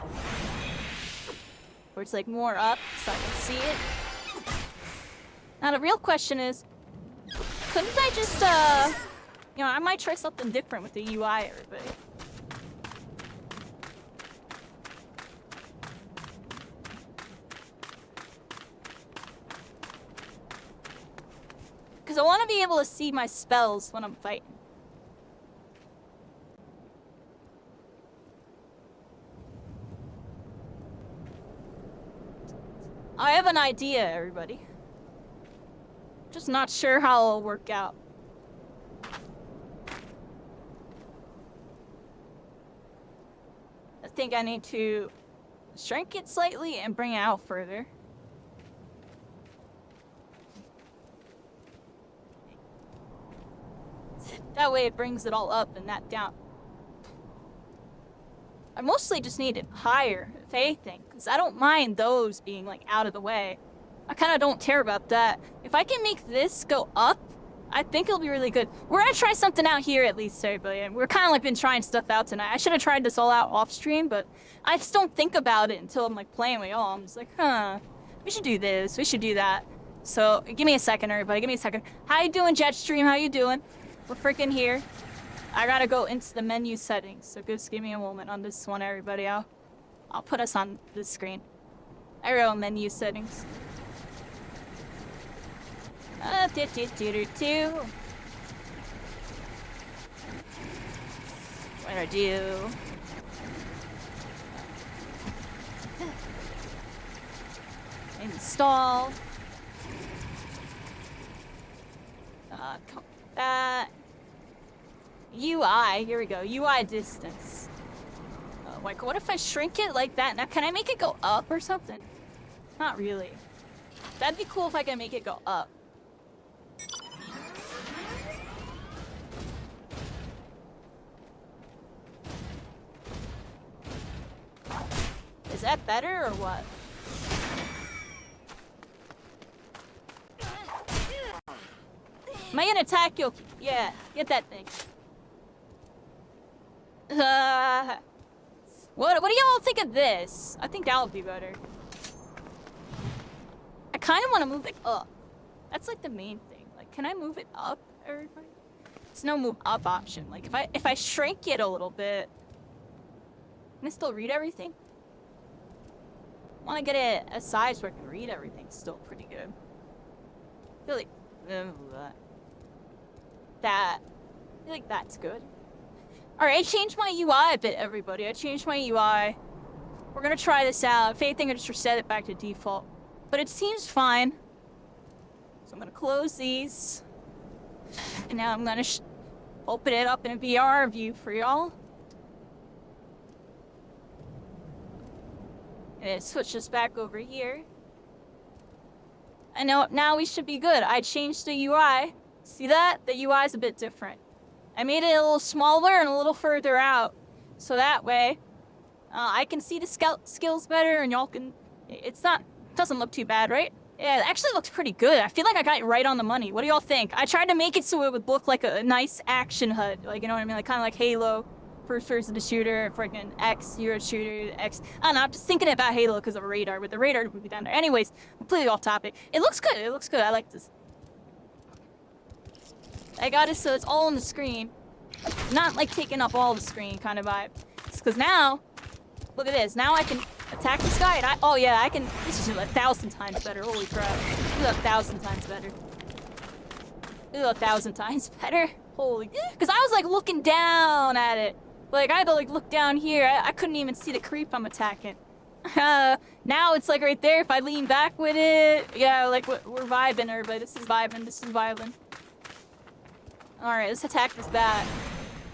Where it's like more up so I can see it. Now the real question is, couldn't I just, you know, I might try something different with the UI, everybody. Because I want to be able to see my spells when I'm fighting. I have an idea, everybody. Just not sure how it'll work out. I think I need to shrink it slightly and bring it out further. That way it brings it all up and not down. I mostly just need it higher, if anything, because I don't mind those being like out of the way. I kind of don't care about that. If I can make this go up, I think it'll be really good. We're gonna try something out here at least, everybody. And we're kind of like been trying stuff out tonight. I should have tried this all out off stream, but I just don't think about it until I'm like playing with y'all. I'm just like, huh, we should do this, we should do that. So give me a second, everybody. Give me a second. How you doing, Jetstream? How you doing? We're freaking here. I gotta go into the menu settings, so just give me a moment on this one, everybody. I'll put us on the screen. I go menu settings. What do I do? Install. That. UI, here we go. UI distance. Like, what if I shrink it like that? Now, can I make it go up or something? Not really. That'd be cool if I can make it go up. Is that better or what? Am I gonna attack you? Yeah, get that thing. What do y'all think of this? I think that would be better. I kind of want to move it up. That's like the main thing. Like, can I move it up, everybody? There's no move up option. Like, if I shrink it a little bit, can I still read everything? I want to get it a size where I can read everything. Still pretty good. I feel like I feel like that's good. Alright, I changed my UI a bit, everybody. I changed my UI. We're gonna try this out. If anything, I just reset it back to default. But it seems fine. So I'm gonna close these. And now I'm gonna open it up in a VR view for y'all. And it switches back over here. I know, now we should be good. I changed the UI. See that? The UI is a bit different. I made it a little smaller and a little further out. So that way, I can see the skills better and y'all can... It doesn't look too bad, right? Yeah, it actually looks pretty good. I feel like I got it right on the money. What do y'all think? I tried to make it so it would look like a nice action HUD. Like, you know what I mean? Like, kind of like Halo. First person shooter, freaking X, Euro shooter, X. I don't know, I'm just thinking about Halo because of a radar, but the radar would be down there. Anyways, completely off topic. It looks good, it looks good. I like this. I got it so it's all on the screen. Not like taking up all the screen kind of vibe. It's because now, look at this. Now I can attack this guy and oh yeah, I can, this is 1,000 times better. Holy crap. This is 1,000 times better. This is 1,000 times better. Holy, because I was like looking down at it. Like, I had to, like, look down here. I couldn't even see the creep I'm attacking. Now it's, like, right there. If I lean back with it... Yeah, like, we're vibing, everybody. This is vibing. This is vibing. Alright, let's attack this bat.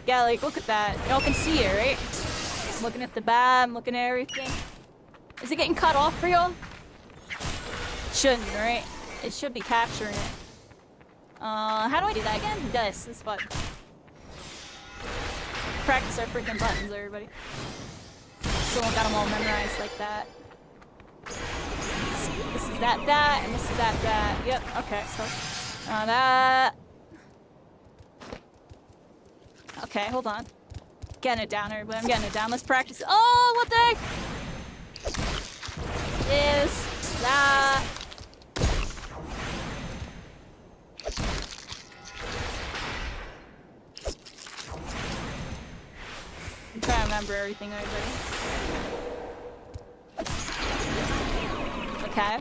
Yeah, like, look at that. Y'all can see it, right? I'm looking at the bat. I'm looking at everything. Is it getting cut off for y'all? Shouldn't, right? It should be capturing it. How do I do that again? This button. Practice our freaking buttons, everybody. Someone got them all memorized like that. This is that, and this is that. Yep, okay, so... that... Okay, hold on. Getting it down, everybody. I'm getting it down. Let's practice. Oh, what the heck? This, that... I'm trying to remember everything, everybody. Okay.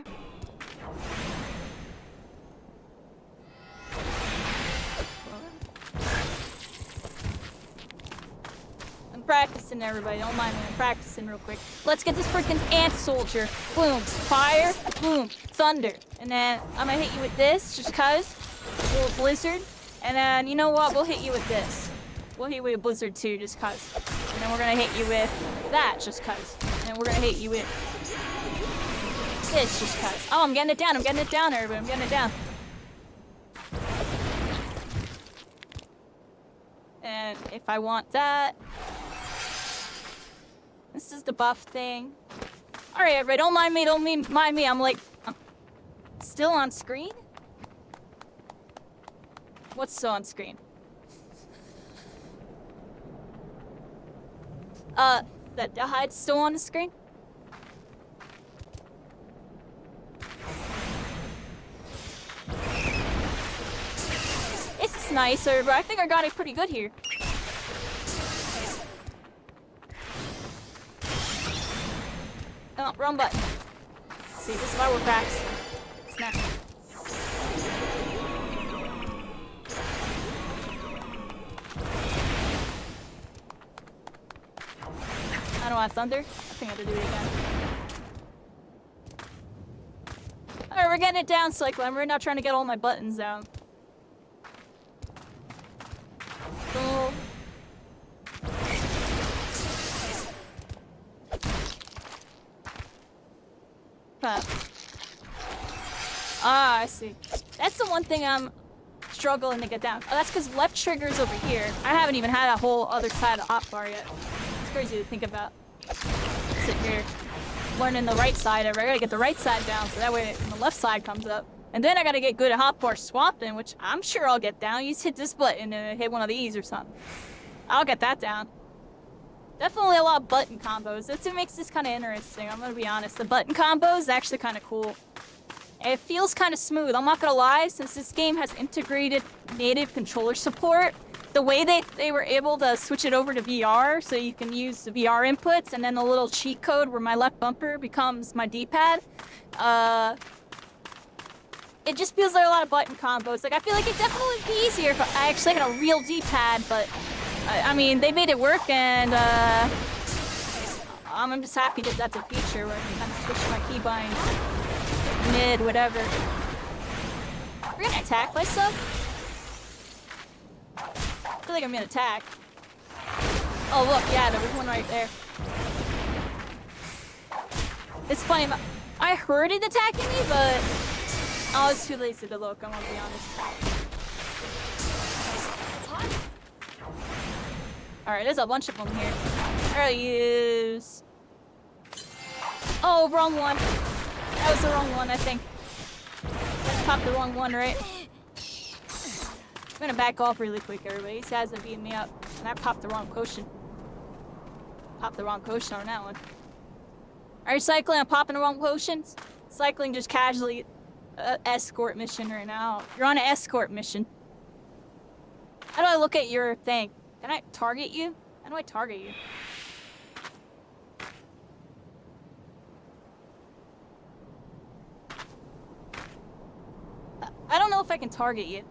I'm practicing, everybody. Don't mind me. I'm practicing real quick. Let's get this freaking ant soldier. Boom. Fire. Boom. Thunder. And then I'm gonna hit you with this, just cuz. A little blizzard. And then, you know what? We'll hit you with this. We'll hit you with a blizzard too, just cuz. And then we're gonna hit you with that, just cuz. And then we're gonna hit you with this, just cuz. Oh, I'm getting it down, everybody. I'm getting it down. And if I want that... This is the buff thing. Alright, everybody, don't mind me. I'm like... I'm still on screen? What's still on screen? The hide's still on the screen? It's That's nicer, but I think I got it pretty good here. Oh, wrong button. See, this is why we're cracks. Snap. I don't want thunder. I think I have to do it again. Alright, we're getting it down, Cyclone. We're now trying to get all my buttons down. Cool. Huh. Ah, I see. That's the one thing I'm struggling to get down. Oh, that's because left trigger's over here. I haven't even had a whole other side of hotbar yet. It's crazy to think about. Sit here, learning the right side of it. I gotta get the right side down so that way when the left side comes up. And then I gotta get good at hotbar swapping, which I'm sure I'll get down. You just hit this button and hit one of these or something. I'll get that down. Definitely a lot of button combos. That's what makes this kind of interesting. I'm gonna be honest. The button combos is actually kind of cool. It feels kind of smooth. I'm not gonna lie, since this game has integrated native controller support, the way they were able to switch it over to VR, so you can use the VR inputs, and then the little cheat code where my left bumper becomes my D-pad, it just feels like a lot of button combos. Like, I feel like it definitely would be easier if I actually had a real D-pad, but I mean, they made it work, and I'm just happy that that's a feature where I can kind of switch my keybind, mid, whatever. We're gonna attack myself. I feel like I'm gonna attack. Oh look, yeah, there was one right there. It's funny, I heard it attacking me, but I was too lazy to look, I'm gonna be honest. Alright, there's a bunch of them here. I gotta use... Oh, wrong one. That was the wrong one, I think. Let's pop the wrong one, right? I'm gonna back off really quick, everybody. These guys are beating me up. And I popped the wrong potion. Popped the wrong potion on that one. Alright, Cycling, I'm popping the wrong potions. Cycling just casually... escort mission right now. You're on an escort mission. How do I look at your thing? Can I target you? How do I target you? I don't know if I can target you.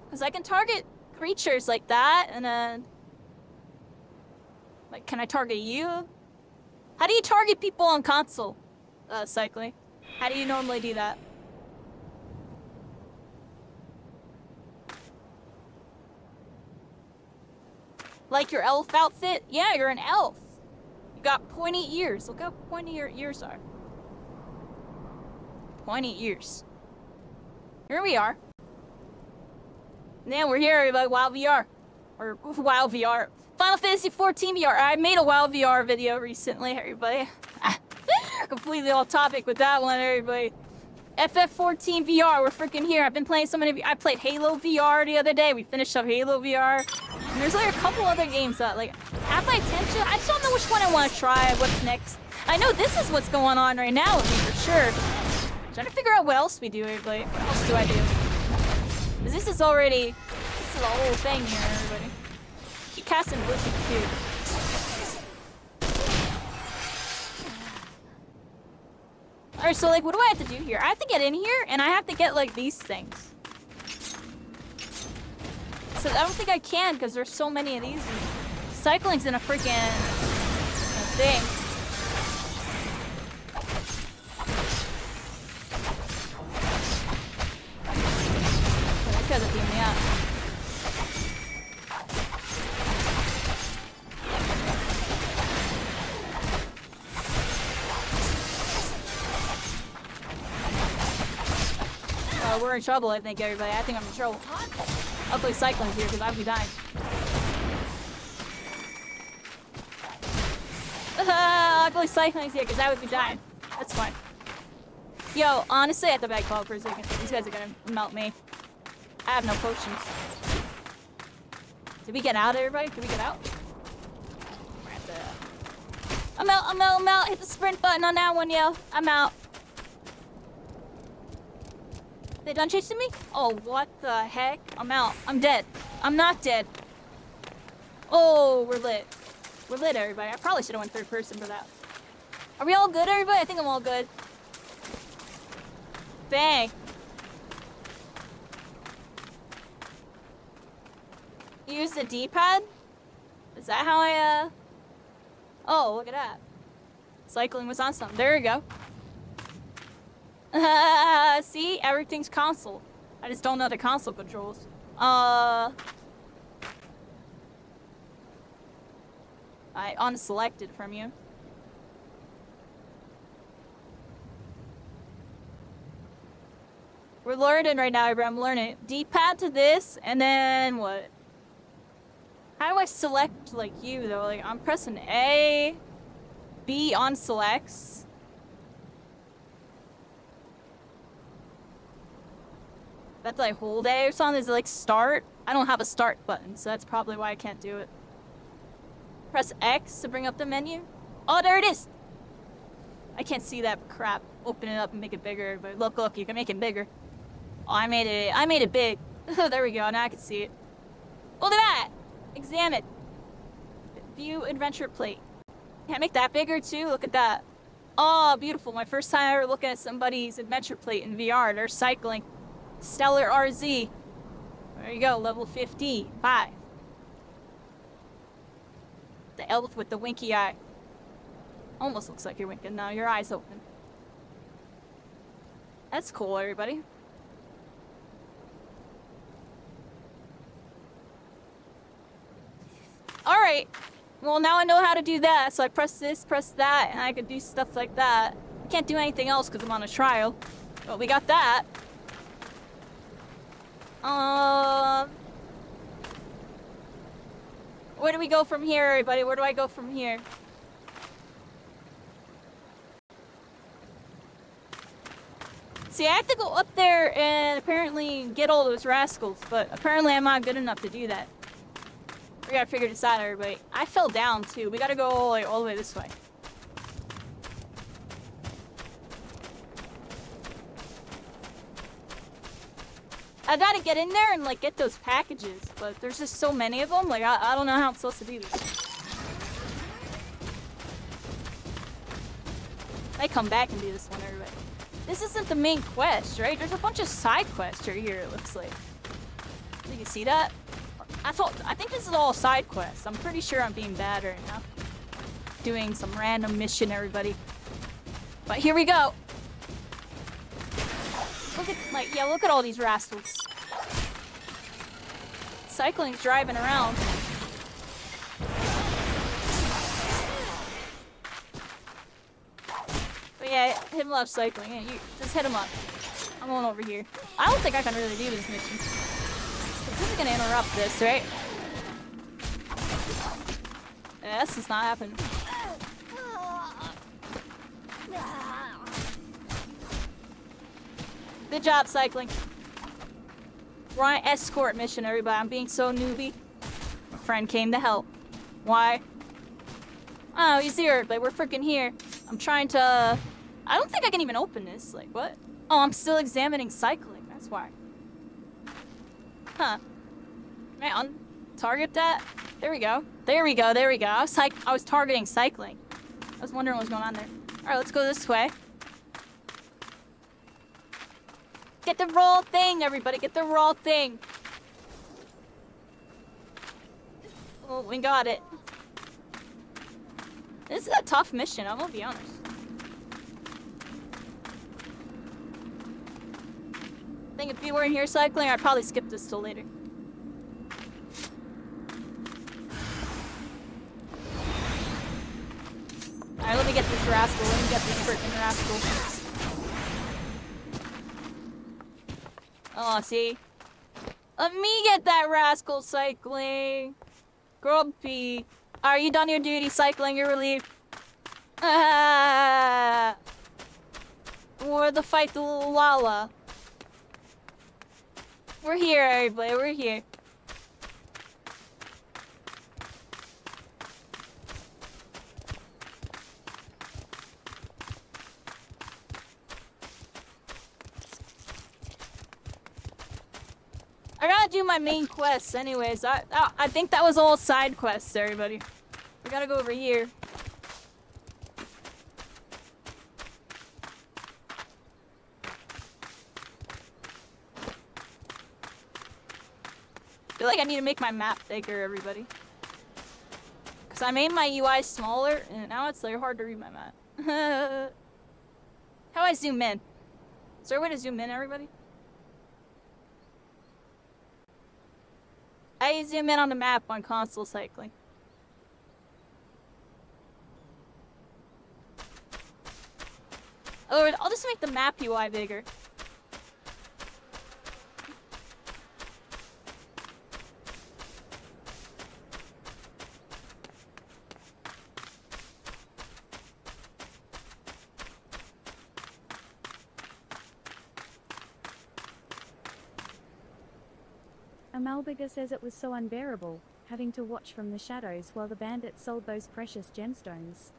Because I can target creatures like that, and then... Like, can I target you? How do you target people on console, Cycling? How do you normally do that? Like your elf outfit? Yeah, you're an elf. You got pointy ears. Look how pointy your ears are. Pointy ears. Here we are. Now we're here, everybody. WoW VR. Or WoW VR. Final Fantasy 14 VR. I made a WoW VR video recently, everybody. Completely off topic with that one, everybody. FF14 VR, we're freaking here. I've been playing so many. I played Halo VR the other day. We finished up Halo VR. And there's like a couple other games that like have my attention. I just don't know which one I want to try. What's next? I know this is what's going on right now with me for sure. Trying to figure out what else we do, everybody. What else do I do? Because this is already. This is a whole thing here, everybody. Keep casting Blizzard too. Alright, so like, what do I have to do here? I have to get in here, and I have to get like these things. So I don't think I can, because there's so many of these. Cycling's in a freaking thing. Oh, these guys are beating me up. We're in trouble, I think, everybody. I think I'm in trouble. Hopefully Cycling's here, because I'll be dying. Luckily Cycling's here, because I would be dying. That's fine. Yo, honestly, I have to back off for a second. These guys are gonna melt me. I have no potions. Did we get out, everybody? Did we get out? We're at the... I'm out. Hit the sprint button on that one, yo. I'm out. They done chasing me? Oh, what the heck? I'm out. I'm dead. I'm not dead. Oh, we're lit. We're lit, everybody. I probably should have went third person for that. Are we all good, everybody? I think I'm all good. Dang. Use the D-pad? Is that how I, Oh, look at that. Cycling was on something. There we go. See? Everything's console. I just don't know the console controls. I unselected from you. We're learning right now, I'm learning. D-pad to this, and then what? How do I select, like, you, though? Like, I'm pressing A, B on selects. That's like hold A or something? Is it like start? I don't have a start button, so that's probably why I can't do it. Press X to bring up the menu. Oh, there it is! I can't see that crap. Open it up and make it bigger, but look, you can make it bigger. Oh, I made it big. There we go, now I can see it. Look at that! Examine. View adventure plate. Can I make that bigger too? Look at that. Oh, beautiful. My first time ever looking at somebody's adventure plate in VR. They're cycling. Stellar RZ. There you go, level 15. 5. The elf with the winky eye. Almost looks like you're winking now. Your eye's open. That's cool, everybody. Alright. Well, now I know how to do that. So I press this, press that, and I can do stuff like that. I can't do anything else because I'm on a trial. But we got that. Where do we go from here, everybody? Where do I go from here? See, I have to go up there and apparently get all those rascals, but apparently I'm not good enough to do that. We gotta figure this out, everybody. I fell down, too. We gotta go all the way this way. I gotta get in there and, like, get those packages, but there's just so many of them. Like, I don't know how I'm supposed to do this. I come back and do this one, everybody. This isn't the main quest, right? There's a bunch of side quests right here, it looks like. You can see that? I think this is all side quests. I'm pretty sure I'm being bad right now. Doing some random mission, everybody. But here we go. Look at, like, yeah, look at all these rascals. Cycling's driving around. But yeah, hit him up cycling. Yeah, you just hit him up. I'm going over here. I don't think I can really do this mission. This is gonna interrupt this, right? Yeah, this is not happening. Good job, cycling. We're on an escort mission, everybody. I'm being so newbie. My friend came to help. Why? Oh, he's here, but we're freaking here. I'm trying to... I don't think I can even open this. Like, what? Oh, I'm still examining cycling. That's why. Huh. Can I target that? There we go. There we go. There we go. I was targeting cycling. I was wondering what was going on there. Alright, let's go this way. Get the raw thing, everybody. Get the raw thing. Oh, we got it. This is a tough mission, I'm gonna be honest. I think if you weren't here cycling, I'd probably skip this till later. Alright, let me get this rascal. Let me get this freaking rascal. Oh, see? Let me get that rascal cycling. Grumpy. Are you done your duty cycling? You're relieved. Or the fight the little Lala. We're here, everybody. We're here. I gotta do my main quests anyways. I think that was all side quests, everybody. We gotta go over here. I feel like I need to make my map bigger, everybody. Because I made my UI smaller, and now it's like hard to read my map. How do I zoom in? Is there a way to zoom in, everybody? I zoom in on the map on console cycling. Or I'll just make the map UI bigger. Amalbiga says it was so unbearable, having to watch from the shadows while the bandits sold those precious gemstones.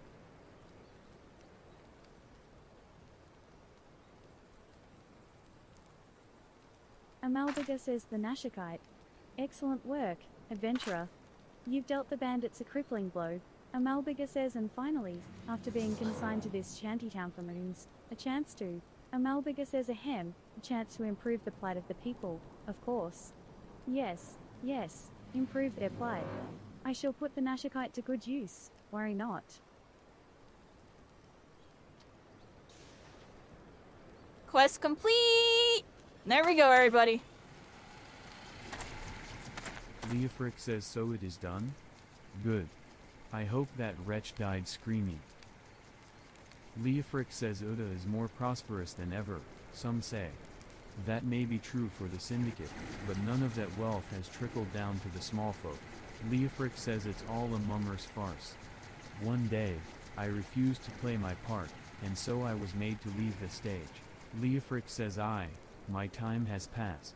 Amalbiga says the Nashikite. Excellent work, adventurer. You've dealt the bandits a crippling blow. Amalbiga says, and finally, after being consigned to this shantytown for moons, a chance to. Amalbiga says ahem, a chance to improve the plight of the people, of course. Yes, yes, improve their plight. I shall put the Nashikite to good use, worry not. Quest complete! There we go, everybody. Leofric says so it is done? Good. I hope that wretch died screaming. Leofric says Uda is more prosperous than ever, some say. That may be true for the syndicate, but none of that wealth has trickled down to the small folk. Leofric says it's all a mummer's farce. One day, I refused to play my part, and so I was made to leave the stage. Leofric says my time has passed.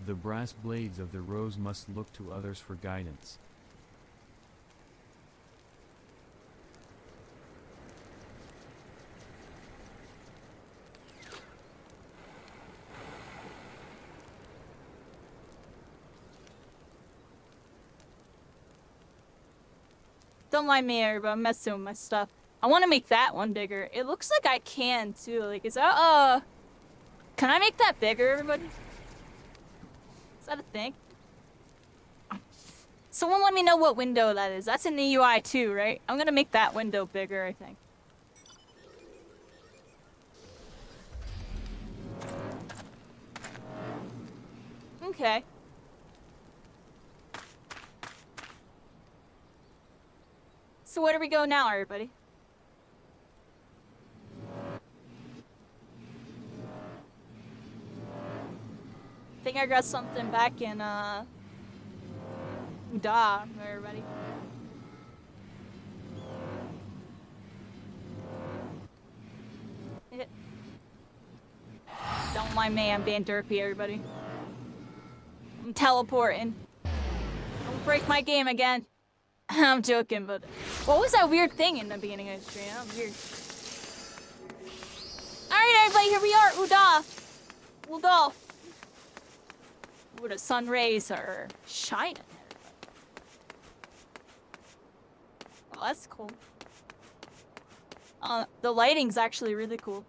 The brass blades of the rose must look to others for guidance. Don't mind me, everybody. I'm messing with my stuff. I want to make that one bigger. It looks like I can, too. Like, is that, can I make that bigger, everybody? Is that a thing? Someone let me know what window that is. That's in the UI, too, right? I'm gonna make that window bigger, I think. Okay. So where do we go now, everybody? I think I got something back in, Uda, everybody. Don't mind me, I'm being derpy, everybody. I'm teleporting. Don't break my game again. I'm joking, but what was that weird thing in the beginning of the stream? That was weird. Alright, everybody, here we are, Uda. Uda. Where the sun rays are shining. Oh, that's cool. The lighting's actually really cool.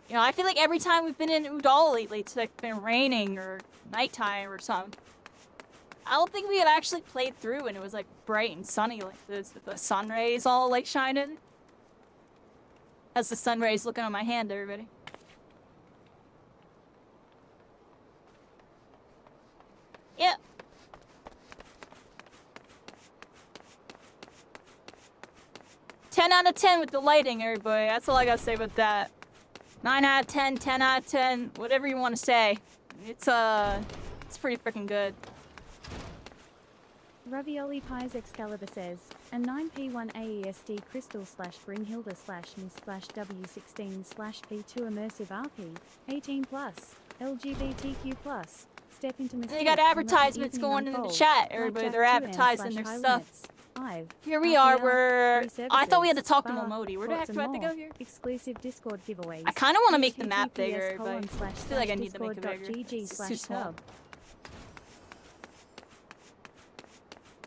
You know, I feel like every time we've been in Udall lately, it's like been raining or nighttime or something. I don't think we had actually played through and it was like bright and sunny like this. The sun rays all like shining. That's the sun rays looking on my hand, everybody. Yep. Out of 10 with the lighting, everybody. That's all I gotta say about that. 9 out of 10, 10 out of 10, whatever you want to say. It's pretty freaking good. Ravioli Pies Excalibur says, and 9P1 AESD Crystal / Brynhilda / Miss / W16 / P2 Immersive RP, 18 plus, LGBTQ plus, step into Miss. They got advertisements going in the chat, everybody. They're advertising their stuff. Hive. Here we Happy are. hour, We're. free I thought we had to services, talk to bar, Momodi. Where the thoughts heck do I and have to go more. here? Exclusive Discord giveaways. I kind of want to make the map bigger, https but I colon feel like I need to make it bigger. discord.gg It's too small. /sub.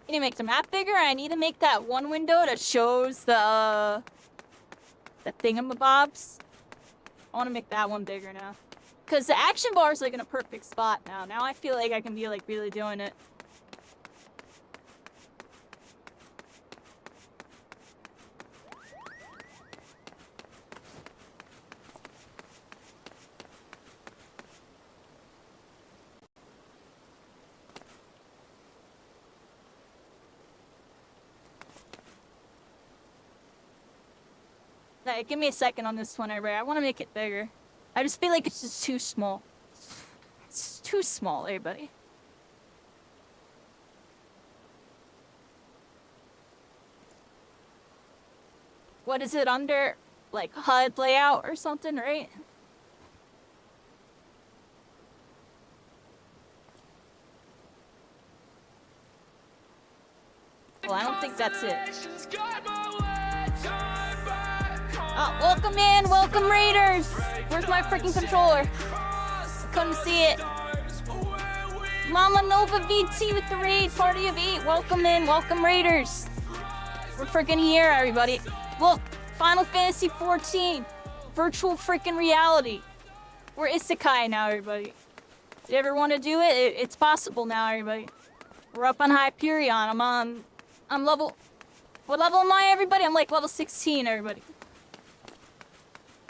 I need to make the map bigger. I need to make that one window that shows the thingamabobs. I want to make that one bigger now. Because the action bar is like in a perfect spot now. Now I feel like I can be like really doing it. Like, give me a second on this one, everybody. I want to make it bigger. I just feel like it's just too small. It's too small, everybody. What is it under? Like HUD layout or something, right? Well, I don't think that's it. Oh, welcome in, welcome Raiders! Where's my freaking controller? I couldn't see it. Mama Nova VT with the raid, party of 8. Welcome in, welcome Raiders. We're freaking here, everybody. Look, Final Fantasy 14, virtual freaking reality. We're isekai now, everybody. If you ever want to do it, it's possible now, everybody. We're up on Hyperion. I'm level. What level am I, everybody? I'm like level 16, everybody.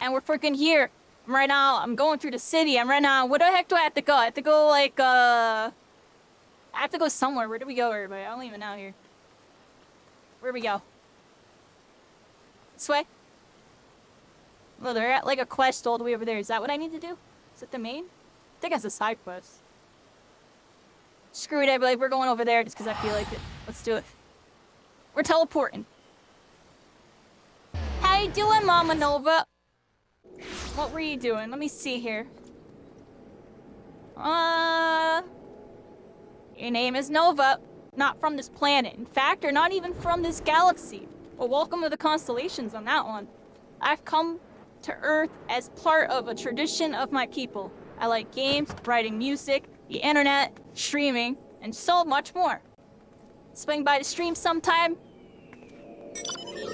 And we're freaking here. Right now, I'm going through the city. I'm right now. Where the heck do I have to go? I have to go, like, I have to go somewhere. Where do we go, everybody? I don't even know here. Where do we go? This way? Well, they're at, like, a quest all the way over there. Is that what I need to do? Is it the main? I think that's a side quest. Screw it, everybody. We're going over there just because I feel like it. Let's do it. We're teleporting. How you doing, Mama Nova? What were you doing? Let me see here. Your name is Nova. Not from this planet. In fact, or not even from this galaxy. Well, welcome to the constellations on that one. I've come to Earth as part of a tradition of my people. I like games, writing music, the internet, streaming, and so much more. Swing by the stream sometime.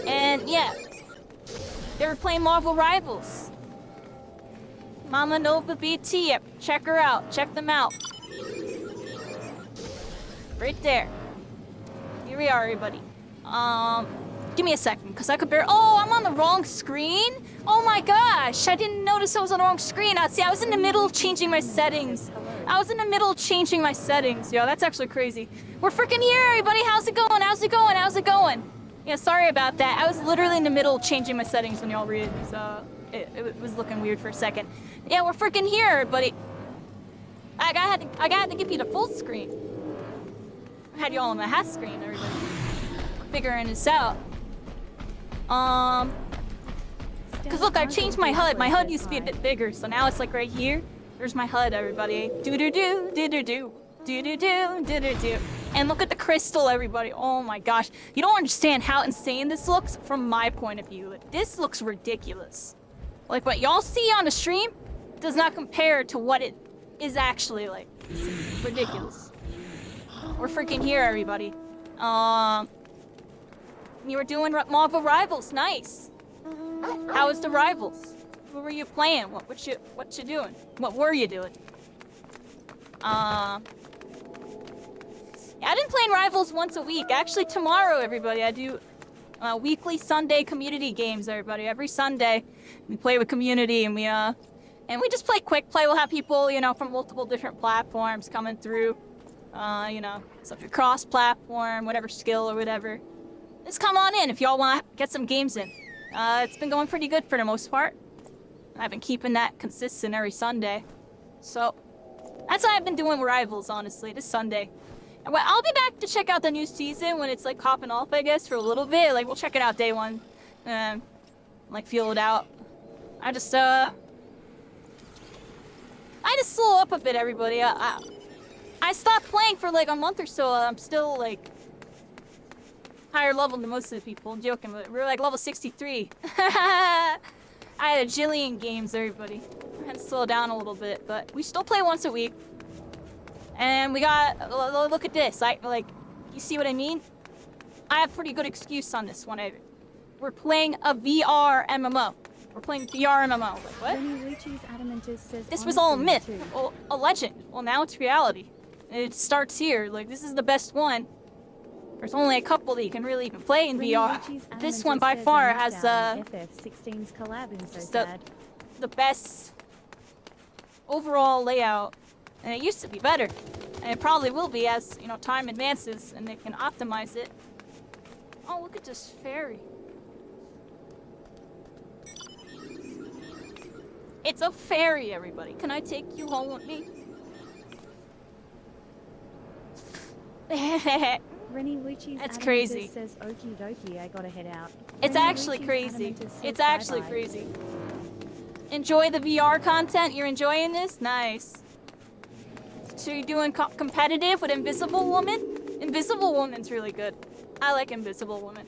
And yeah. They were playing MarvelRivals. Mama Nova BT, yep. Check her out. Check them out. Right there. Here we are, everybody. Give me a second, because I could bear. Oh, I'm on the wrong screen? Oh my gosh, I didn't notice I was on the wrong screen. See, I was in the middle of changing my settings. Yo, that's actually crazy. We're freaking here, everybody. How's it going? How's it going? How's it going? Yeah, sorry about that. I was literally in the middle of changing my settings when y'all read it, so it was looking weird for a second. Yeah, we're freaking here, everybody. I had to give you the full screen. I had you all on the half screen, everybody. Figuring this out. Cause look, I changed my HUD. My HUD used to be a bit bigger, so now it's like right here. There's my HUD, everybody. Do-do-do, do-do-do, do-do-do, do-do-do. And look at the crystal, everybody. Oh my gosh. You don't understand how insane this looks from my point of view. This looks ridiculous. Like what y'all see on the stream does not compare to what it is actually like. It's ridiculous. We're freaking here, everybody. You were doing MarvelRivals, nice. How was the Rivals? What were you playing? What you doing? What were you doing? Yeah, I've been playing Rivals once a week. Actually, tomorrow, everybody, I do weekly Sunday community games. Everybody, every Sunday, we play with community, and we just play quick play. We'll have people, you know, from multiple different platforms coming through. You know, so if you're cross-platform, whatever skill or whatever, just come on in if y'all want to get some games in. It's been going pretty good for the most part. I've been keeping that consistent every Sunday. So, that's what I've been doing with Rivals, honestly, this Sunday. And well, I'll be back to check out the new season when it's, like, hopping off, I guess, for a little bit. Like, we'll check it out day one. Like, feel it out. I just slow up a bit, everybody. I stopped playing for, like, a month or so. I'm still, like... higher level than most of the people. I'm joking, but we're like level 63. I had a jillion games, everybody. I had to slow down a little bit, but we still play once a week. And we got, look at this. You see what I mean? I have a pretty good excuse on this one. We're playing a VR MMO. We're playing VR MMO. Like, what? Rennie Lucci's Adamantis says This was all a myth, too. a legend. Well, now it's reality. And it starts here. Like, this is the best one. There's only a couple that you can really even play in Rennie VR. Lucci's This Adamantis one by says, far "I missed has out on FF14's collab in so the- sad." the best overall layout. And it used to be better. And it probably will be as, you know, time advances and they can optimize it. Oh, look at this fairy. It's a fairy, everybody. Can I take you home with me? Rennie Lucci's That's Adamantis crazy. says, "Okie dokie, I gotta head out." It's Rennie actually Lucci's crazy. Adamantis says, It's actually "Bye-bye." crazy. Enjoy the VR content? You're enjoying this? Nice. So you're doing competitive with Invisible Woman? Invisible Woman's really good. I like Invisible Woman.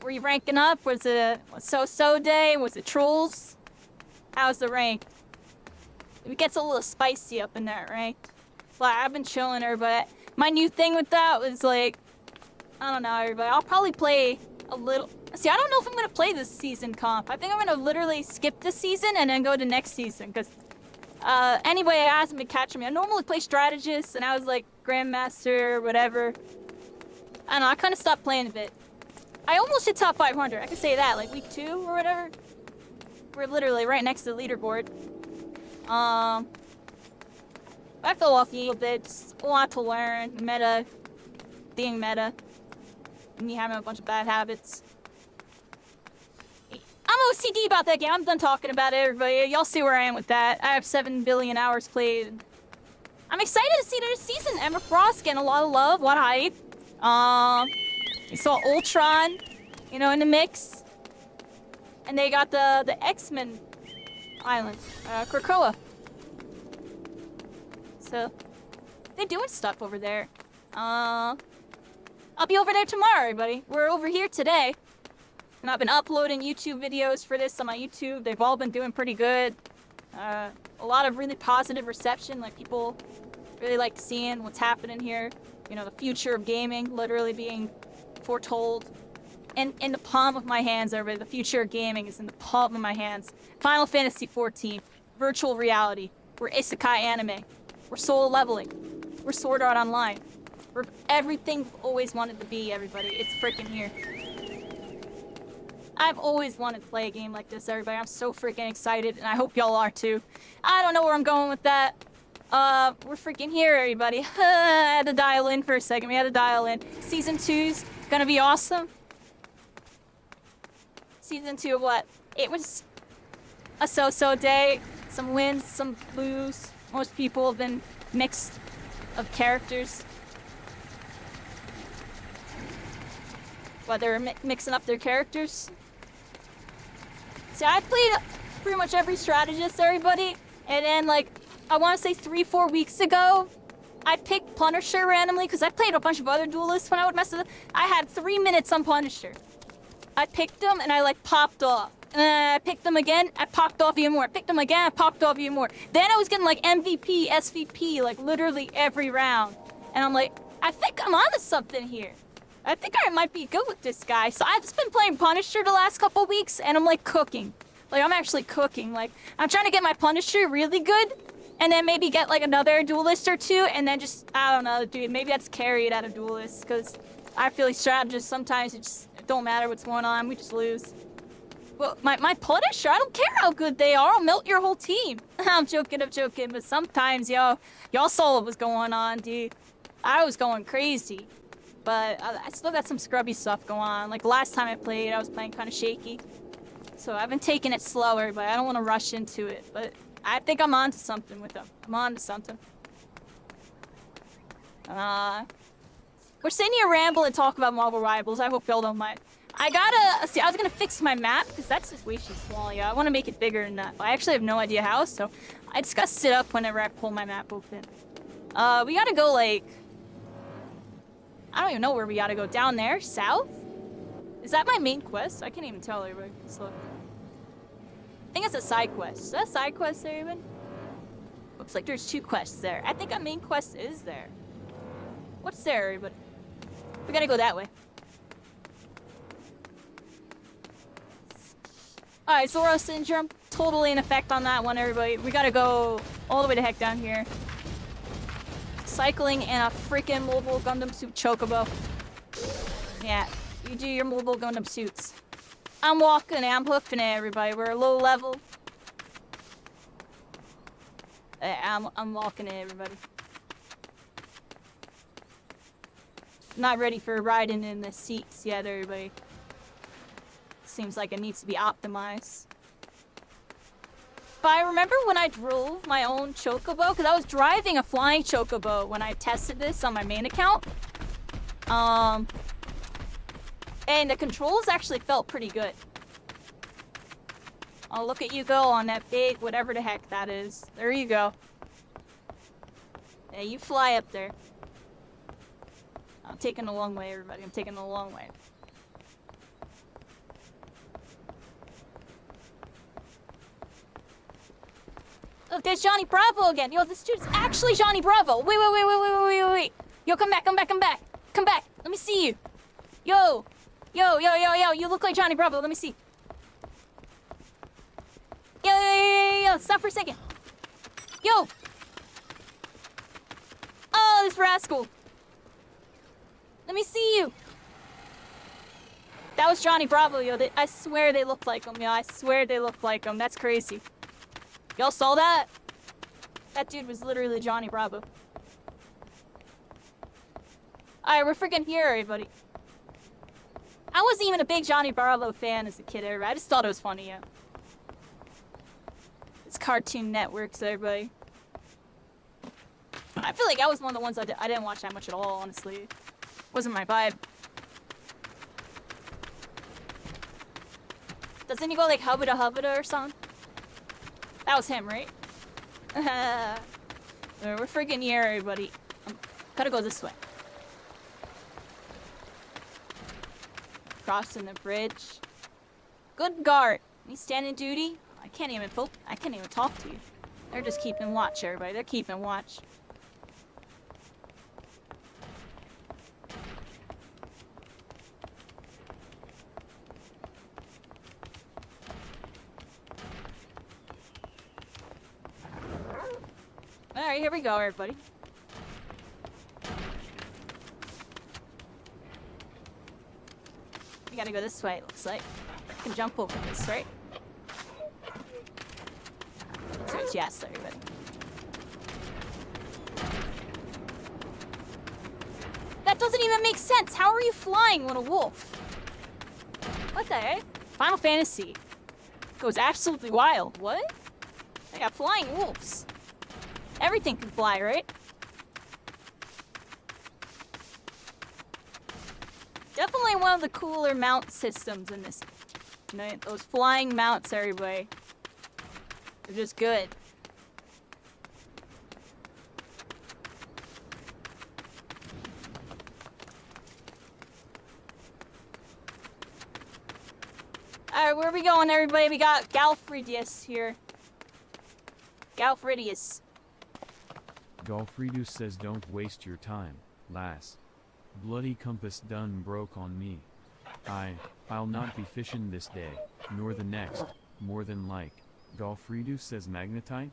Were you ranking up? Was it a so-so day? Was it trolls? How's the rank? It gets a little spicy up in there, right? Like, I've been chilling her, but my new thing with that was like, I don't know, everybody. I'll probably play a little. See, I don't know if I'm gonna play this season comp. I think I'm gonna literally skip this season and then go to next season, because anybody that hasn't been catching me, I normally play strategist, and I was like grandmaster or whatever. I don't know, I kind of stopped playing a bit. I almost hit top 500. I can say that, like week 2 or whatever. We're literally right next to the leaderboard. I fell off a little bit. Just a lot to learn. Meta. Being meta. Me having a bunch of bad habits. I'm OCD about that game. I'm done talking about it, everybody. Y'all see where I am with that. I have 7 billion hours played. I'm excited to see this season. Emma Frost getting a lot of love, a lot of hype. We saw Ultron, you know, in the mix. And they got the X-Men island, Krakoa. So, they're doing stuff over there. I'll be over there tomorrow, everybody. We're over here today. And I've been uploading YouTube videos for this on my YouTube. They've all been doing pretty good. A lot of really positive reception. Like, people really like seeing what's happening here. You know, the future of gaming literally being foretold. And in the palm of my hands, everybody. The future of gaming is in the palm of my hands. Final Fantasy 14. Virtual reality. We're isekai anime. We're solo leveling. We're Sword Art Online. We're everything we've always wanted to be, everybody. It's freaking here. I've always wanted to play a game like this, everybody. I'm so freaking excited, and I hope y'all are too. I don't know where I'm going with that. We're freaking here, everybody. I had to dial in for a second. We had to dial in. Season 2's gonna be awesome. Season 2 of what? It was a so-so day. Some wins, some lose. Most people have been mixed of characters. Well, they're mixing up their characters. See, I played pretty much every strategist, everybody. And then, like, I want to say 3-4 weeks ago, I picked Punisher randomly because I played a bunch of other duelists when I would mess with them. I had 3 minutes on Punisher. I picked him and I, like, popped off. And then I picked them again, I popped off even more. I picked them again, I popped off even more. Then I was getting, like, MVP, SVP, like, literally every round. And I'm like, I think I'm onto something here. I think I might be good with this guy. So I've just been playing Punisher the last couple weeks, and I'm, like, cooking. Like, I'm actually cooking. Like, I'm trying to get my Punisher really good, and then maybe get, like, another duelist or two, and then just, I don't know, dude, maybe that's carried out of duelists, because I feel like strategists, sometimes it don't matter what's going on, we just lose. Well, my Punisher, I don't care how good they are, I'll melt your whole team. I'm joking, but sometimes, y'all saw what was going on, dude. I was going crazy. But I still got some scrubby stuff going on. Like, last time I played, I was playing kind of shaky. So I've been taking it slower, but I don't want to rush into it. But I think I'm onto something with them. I'm onto something. We're sitting here ramble and talk about MarvelRivals. I hope y'all don't mind. I was gonna fix my map, because that's just way too small, yeah. I want to make it bigger than that. But I actually have no idea how, so I just gotta sit up whenever I pull my map open. We gotta go, like... I don't even know where we gotta go. Down there? South? Is that my main quest? I can't even tell everybody. Let's look. I think it's a side quest. Is that a side quest there even? Looks like there's 2 quests there. I think a main quest is there. What's there, everybody? We gotta go that way. Alright, Zoro Syndrome. Totally in effect on that one, everybody. We gotta go all the way the heck down here. Cycling in a freaking mobile Gundam suit chocobo. Yeah, you do your mobile Gundam suits. I'm walking it, I'm hoofing it, everybody. We're low level. I'm walking it, everybody. Not ready for riding in the seats yet, everybody. Seems like it needs to be optimized. But I remember when I drove my own chocobo, because I was driving a flying chocobo when I tested this on my main account. And the controls actually felt pretty good. Oh, look at you go on that big, whatever the heck that is. There you go. Yeah, you fly up there. I'm taking the long way, everybody. I'm taking the long way. Look, there's Johnny Bravo again. Yo, this dude's actually Johnny Bravo. Wait. Yo, come back. Come back. Let me see you. Yo. You look like Johnny Bravo. Let me see. Yo. Stop for a second. Yo. Oh, this rascal. Let me see you. That was Johnny Bravo, yo. I swear they look like him, yo. I swear they look like him. That's crazy. Y'all saw that? That dude was literally Johnny Bravo. Alright, we're freaking here, everybody. I wasn't even a big Johnny Bravo fan as a kid, everybody. I just thought it was funny, yeah. It's Cartoon Networks, everybody. I feel like I was one of the ones I didn't watch that much at all, honestly. Wasn't my vibe. Doesn't he go like Hubba Hubba or something? That was him, right? We're freaking here, everybody. Gotta go this way. Crossing the bridge. Good guard. He's standing duty. I can't even talk to you. They're just keeping watch, everybody. They're keeping watch. Alright, here we go, everybody. We gotta go this way, it looks like. I can jump over this, right? So it's yes, everybody. That doesn't even make sense! How are you flying with a wolf? What the heck? Final Fantasy goes absolutely wild. What? They got flying wolves. Everything can fly, right? Definitely one of the cooler mount systems in this. You know, those flying mounts, everybody. They're just good. Alright, where are we going, everybody? We got Galfridius here. Galfridius. Golfridus says don't waste your time, lass. Bloody compass done broke on me. I'll not be fishing this day, nor the next, more than like. Golfridus says magnetite?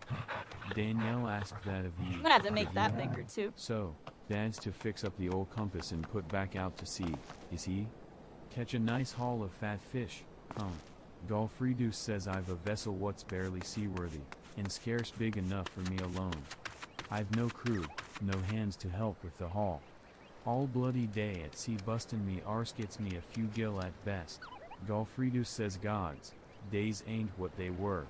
Danielle asked that of you. I'm gonna have to make that bigger too. So, Dad's to fix up the old compass and put back out to sea, is he? Catch a nice haul of fat fish, huh? Golfridus says I've a vessel what's barely seaworthy, and scarce big enough for me alone. I've no crew, no hands to help with the haul. All bloody day at sea bustin' me arse gets me a few gill at best. Golfridus says gods, days ain't what they were.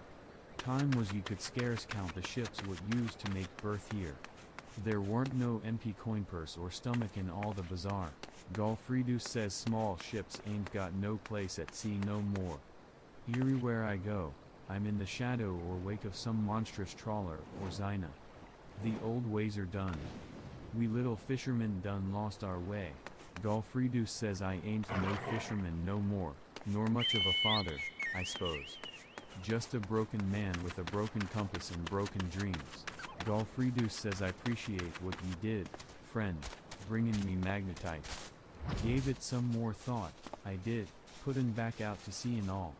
Time was you could scarce count the ships what used to make berth here. There weren't no empty coin purse or stomach in all the bazaar. Golfridus says small ships ain't got no place at sea no more. Everywhere I go, I'm in the shadow or wake of some monstrous trawler or zyna. The old ways are done. We little fishermen done lost our way. Golfredo says I ain't no fisherman no more, nor much of a father, I suppose. Just a broken man with a broken compass and broken dreams. Golfredo says I appreciate what you did, friend, bringing me magnetite. Gave it some more thought, I did, putting back out to sea and all.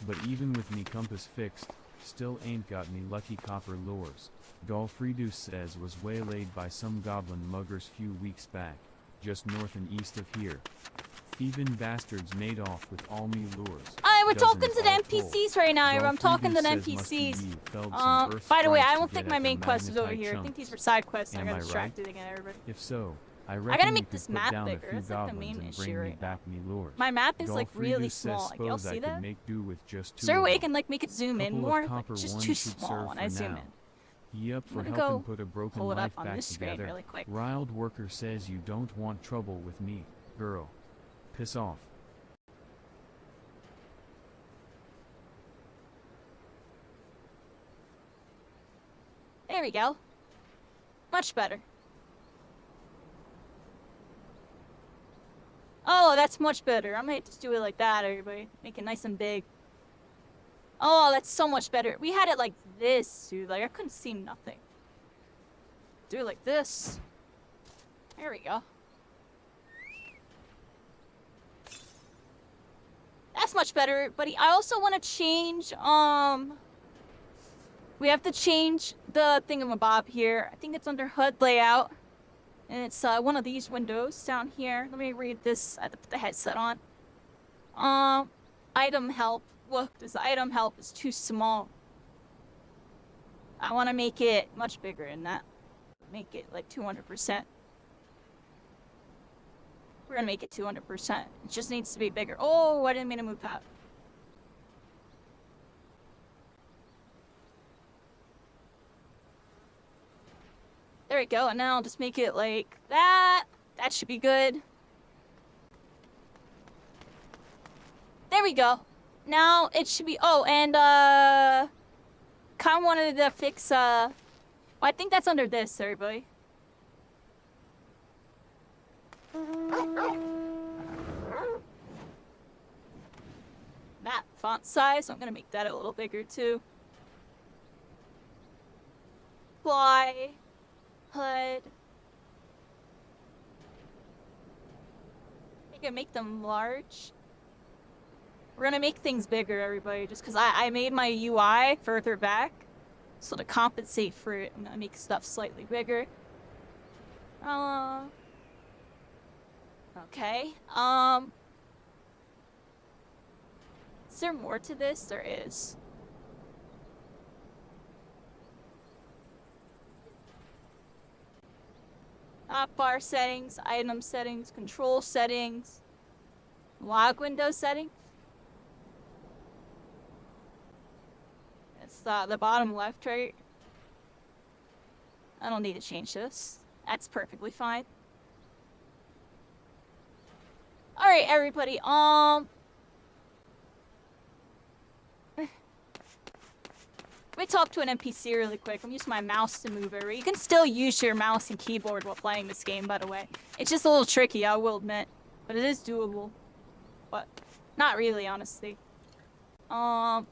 But even with me compass fixed, still ain't got me lucky copper lures. Golfredo says was waylaid by some goblin muggers few weeks back, just north and east of here. Thieving bastards made off with all me lures. We're talking Dozens to the all NPCs told. right now. I'm talking to the Golfredo says must be NPCs. ye felled some earth By the way, sprites I to don't get think at my the main quest is over magnetite here. I think chunks. these were side quests. I Am got I distracted right? again, everybody. If so, I gotta reckon make you this could map put down bigger. a few It's like the goblins main and issue bring me right now. back me lures. My map is like really Golfredo small. says Like, y'all suppose see I that? could make do with just two Is there a of way I them. can like make it zoom in Couple of more? Like, copper it's just ones too should small serve when for I zoom now. in. Yep, for I'm gonna helping go put a broken pull it up life on back this screen together. really quick. Riled Worker says you don't want trouble with me, girl. Piss off. There we go. Much better. Oh, that's much better. I might just do it like that, everybody. Make it nice and big. Oh, that's so much better. We had it like this, dude. Like, I couldn't see nothing. Do it like this. There we go. That's much better, buddy. I also want to change, we have to change the thingamabob here. I think it's under HUD layout. And it's one of these windows down here. Let me read this. I have to put the headset on. Item help. Look, this item help is too small. I want to make it much bigger than that. Make it like 200%. We're gonna make it 200%. It just needs to be bigger. Oh, I didn't mean to move that. There we go, and now I'll just make it like that. That should be good. There we go. Now it should be, oh, and kinda wanted to fix, well, I think that's under this, everybody. That font size, so I'm gonna make that a little bigger too. Fly. HUD. I can make them large. We're gonna make things bigger, everybody, just because I made my UI further back. So to compensate for it, I'm gonna make stuff slightly bigger. Okay. Is there more to this? There is. Bar settings, item settings, control settings, log window settings. It's the bottom left, right? I don't need to change this. That's perfectly fine. Alright, everybody, let me talk to an NPC really quick. I'm using my mouse to move over. You can still use your mouse and keyboard while playing this game, by the way. It's just a little tricky, I will admit. But it is doable. But not really, honestly. But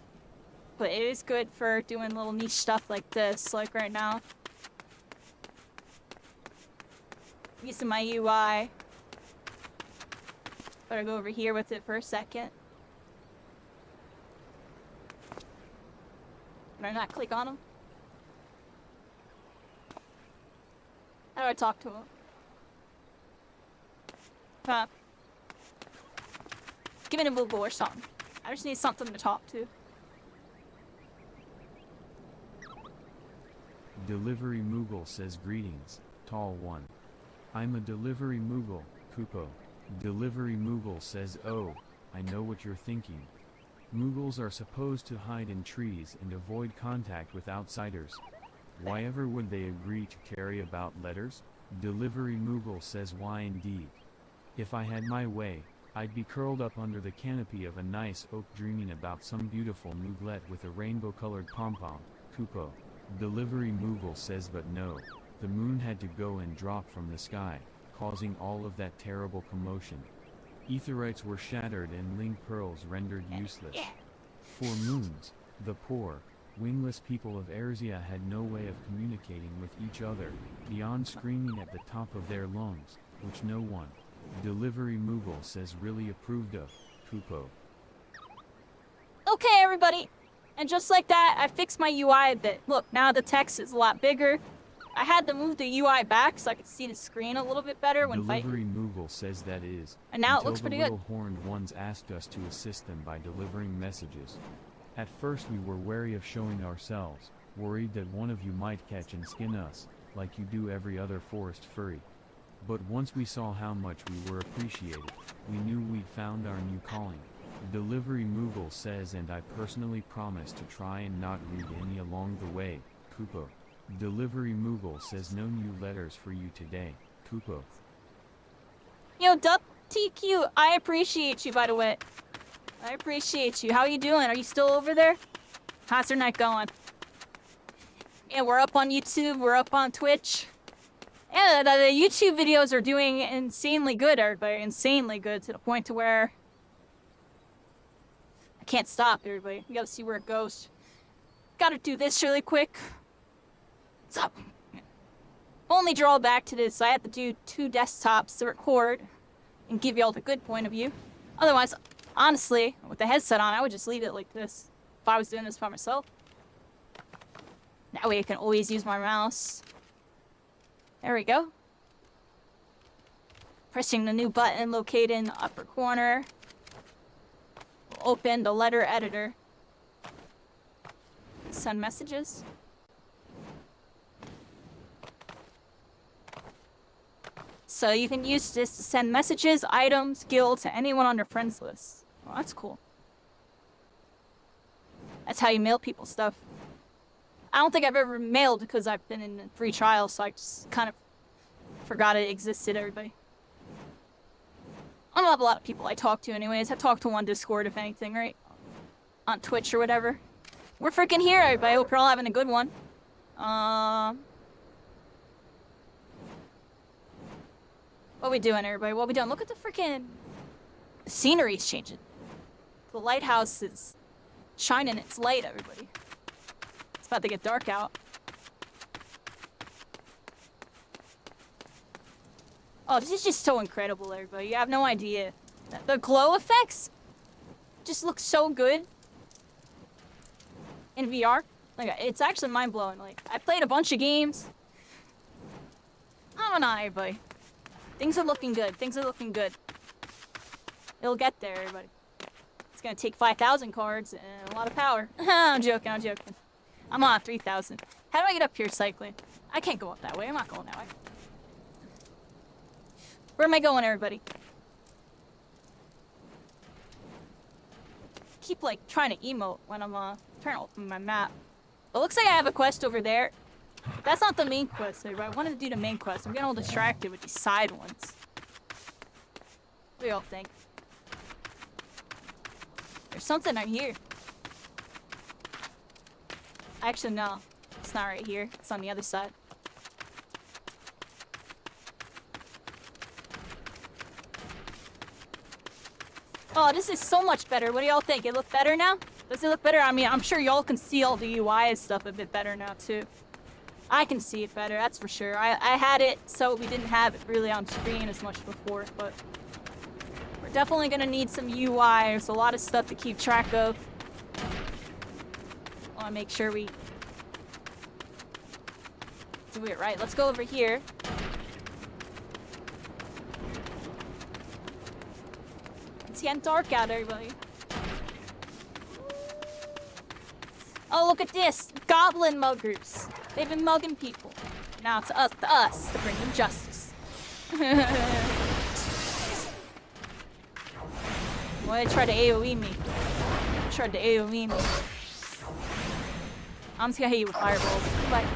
it is good for doing little niche stuff like this, like right now. Using my UI. Better go over here with it for a second. Can I not click on him? How do I talk to him? Huh? Give me a Google or something. I just need something to talk to. Delivery Moogle says greetings, tall one. I'm a delivery Moogle, Kupo. Delivery Moogle says oh, I know what you're thinking. Moogles are supposed to hide in trees and avoid contact with outsiders. Why ever would they agree to carry about letters? Delivery Moogle says why indeed. If I had my way, I'd be curled up under the canopy of a nice oak dreaming about some beautiful mooglet with a rainbow-colored pom-pom, Kupo. Delivery Moogle says but no, the moon had to go and drop from the sky, causing all of that terrible commotion. Aetherites were shattered and link pearls rendered useless. For moons, the poor, wingless people of Erzia had no way of communicating with each other, beyond screaming at the top of their lungs, which no one, Delivery Moogle says, really approved of. Kupo. Okay, everybody. And just like that, I fixed my UI a bit. Look, now the text is a lot bigger. I had to move the UI back so I could see the screen a little bit better when fighting. Delivery Moogle says that is. And now it until looks pretty the good. little horned ones asked us to assist them by delivering messages. At first we were wary of showing ourselves, worried that one of you might catch and skin us, like you do every other forest furry. But once we saw how much we were appreciated, we knew we'd found our new calling. Delivery Moogle says, and I personally promise to try and not read any along the way, Kupo. Delivery Moogle says no new letters for you today, Kupo. Yo, Duck TQ, I appreciate you, by the way. I appreciate you. How are you doing? Are you still over there? How's your night going? Yeah, we're up on YouTube. We're up on Twitch. Yeah, the YouTube videos are doing insanely good, everybody. Insanely good, to the point to where I can't stop, everybody. We gotta see where it goes. Gotta do this really quick. What's up? Only drawback to this, I have to do 2 desktops to record and give you all the good point of view. Otherwise, honestly, with the headset on, I would just leave it like this if I was doing this by myself. That way I can always use my mouse. There we go. Pressing the new button located in the upper corner will open the letter editor. Send messages. So you can use this to send messages, items, guild to anyone on your friends list. Oh, that's cool. That's how you mail people stuff. I don't think I've ever mailed because I've been in a free trial, so I just kind of forgot it existed, everybody. I don't have a lot of people I talk to anyways. I talk to one Discord, if anything, right? On Twitch or whatever. We're freaking here, everybody. I hope you're all having a good one. What we doing, everybody? What we doing? Look at the freaking scenery's changing. The lighthouse is shining its light, everybody. It's about to get dark out. Oh, this is just so incredible, everybody. You have no idea. The glow effects just look so good in VR. Like, it's actually mind-blowing. Like, I played a bunch of games. I don't know, everybody. Things are looking good. Things are looking good. It'll get there, everybody. It's gonna take 5,000 cards and a lot of power. I'm joking, I'm joking. I'm on 3,000. How do I get up here cycling? I can't go up that way. I'm not going that way. Where am I going, everybody? Keep, like, trying to emote when I'm, trying to open my map. It looks like I have a quest over there. That's not the main quest, everybody. I wanted to do the main quest. I'm getting all distracted with these side ones. What do y'all think? There's something right here. Actually, no. It's not right here. It's on the other side. Oh, this is so much better. What do y'all think? It look better now? Does it look better? I mean, I'm sure y'all can see all the UI and stuff a bit better now, too. I can see it better, that's for sure. I had it so we didn't have it really on screen as much before, but we're definitely gonna need some UI. There's a lot of stuff to keep track of. I wanna make sure we do it right. Let's go over here. It's getting dark out, everybody. Oh, look at this! Goblin muggers! They've been mugging people. Now it's up to us to bring them justice. Boy, they tried to AoE me. They tried to AoE me. I'm just gonna hit you with fireballs. Bye.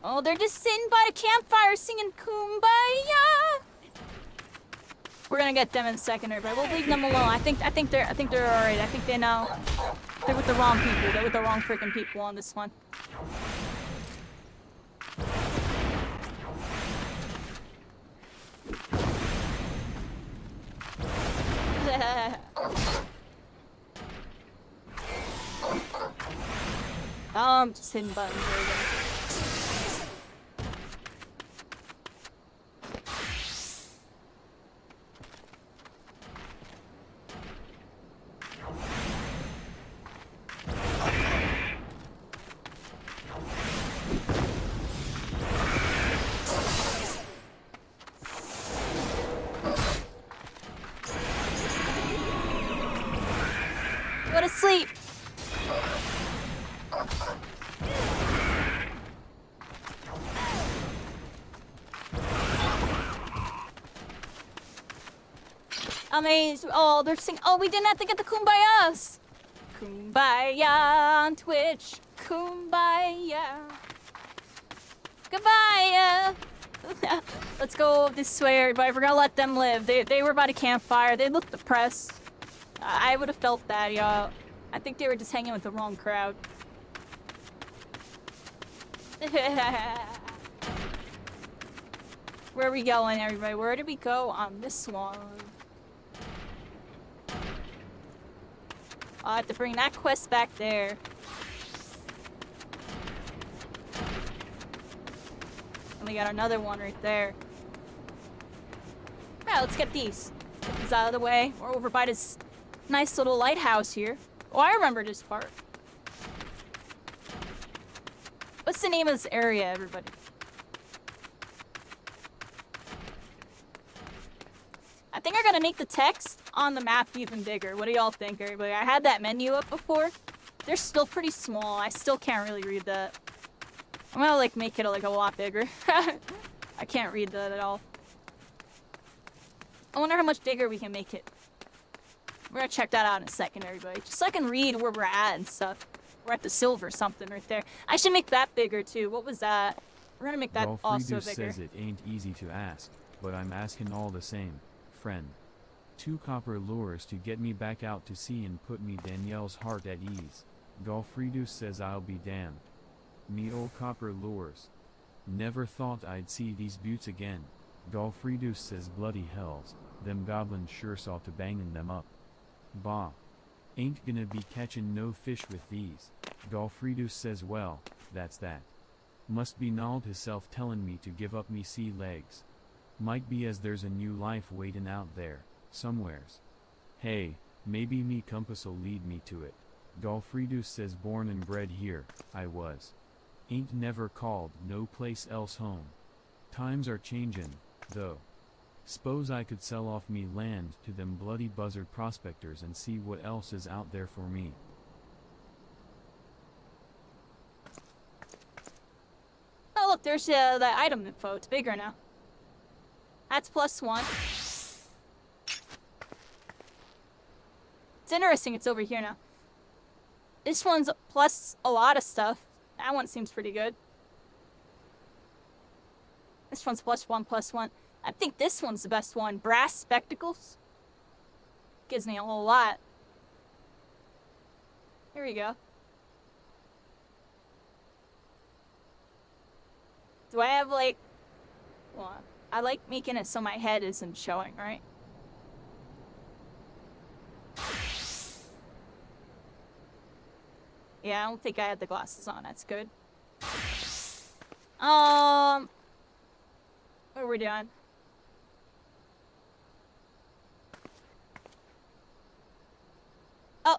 Oh, they're just sitting by the campfire singing Kumbaya! We're gonna get them in a second, everybody. We'll leave them alone. I think they're alright. I think they know. They're with the wrong people. They're with the wrong freaking people on this one. I'm just hitting buttons. Go to sleep. Amazed. Oh, they're singing. Oh, we didn't have to get the Kumbayas. Kumbaya on Twitch. Kumbaya. Goodbye. Let's go this way, everybody. We're gonna let them live. They were by the campfire. They looked depressed. I would have felt that, y'all. I think they were just hanging with the wrong crowd. Where are we going, everybody? Where did we go on this one? I have to bring that quest back there. And we got another one right there. Yeah, let's get these. Get these out of the way. We're over by this nice little lighthouse here. Oh, I remember this part. What's the name of this area, everybody? I think I'm gonna make the text on the map even bigger. What do y'all think, everybody? I had that menu up before. They're still pretty small. I still can't really read that. I'm gonna like make it like a lot bigger. I can't read that at all. I wonder how much bigger we can make it. We're gonna check that out in a second, everybody. Just so I can read where we're at and stuff. We're at the silver something right there. I should make that bigger too. What was that? We're gonna make that also bigger. says it ain't easy to ask, but I'm asking all the same, friend. 2 copper lures to get me back out to sea and put me Danielle's heart at ease. Golfridus says I'll be damned. Me old copper lures. Never thought I'd see these buttes again. Golfridus says bloody hells, them goblins sure saw to bangin' them up. Bah. Ain't gonna be catchin' no fish with these. Golfridus says well, that's that. Must be Nald hisself tellin' me to give up me sea legs. Might be as there's a new life waitin' out there, somewheres. Hey, maybe me compass'll lead me to it. Golfridus says born and bred here, I was. Ain't never called no place else home. Times are changin', though. S'pose I could sell off me land to them bloody buzzard prospectors and see what else is out there for me. Oh look, there's the item info. It's bigger now. That's +1. It's interesting it's over here now. This one's plus a lot of stuff. That one seems pretty good. This one's +1. I think this one's the best one. Brass spectacles. Gives me a whole lot. Here we go. Do I have like... Well, I like making it so my head isn't showing, right? Yeah, I don't think I had the glasses on. That's good. What are we doing? Oh,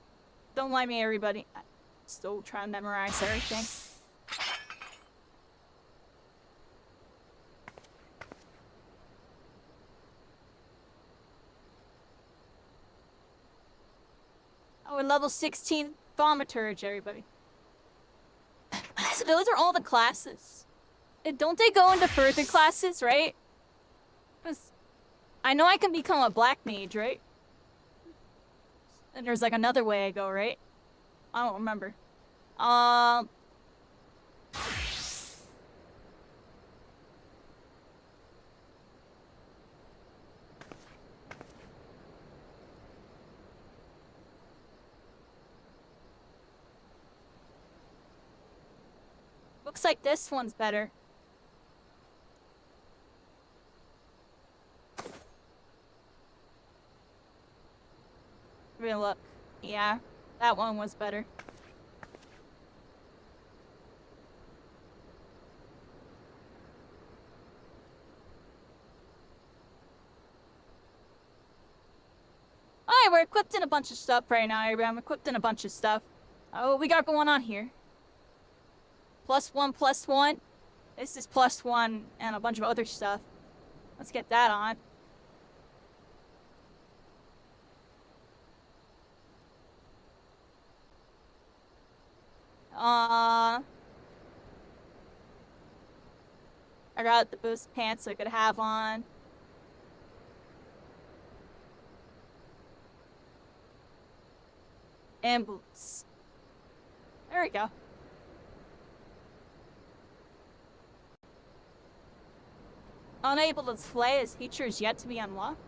don't mind me, everybody. I'm still trying to memorize everything. Oh, we're level 16 thaumaturge, everybody. Those are all the classes. Don't they go into further classes, right? 'Cause I know I can become a black mage, right? And there's like another way I go, right? I don't remember. Looks like this one's better. Real look. Yeah, that one was better. Alright, we're equipped in a bunch of stuff right now. I'm equipped in a bunch of stuff. Oh, what we got going on here? +1, +1. This is +1 and a bunch of other stuff. Let's get that on. I got the boost pants I could have on. And boots. There we go. Unable to display as features yet to be unlocked?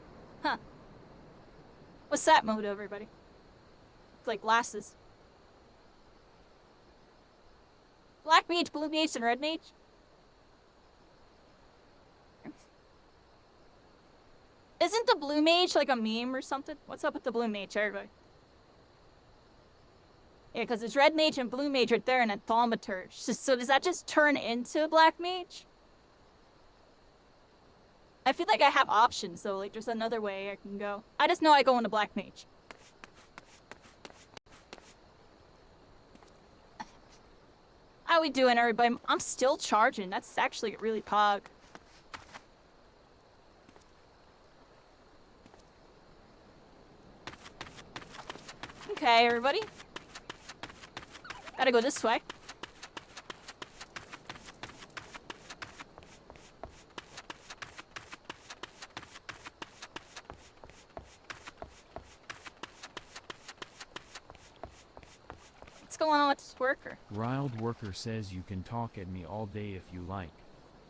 Huh. What's that mode, everybody? It's like glasses. Black mage, blue mage, and red mage? Isn't the blue mage like a meme or something? What's up with the blue mage, everybody? Yeah, because it's red mage and blue mage right there in a thaumaturge. So does that just turn into a black mage? I feel like I have options, though. Like, there's another way I can go. I just know I go into black mage. How we doing, everybody? I'm still charging. That's actually really pog. Okay, everybody. Gotta go this way. What's going on with this worker? Riled Worker says you can talk at me all day if you like.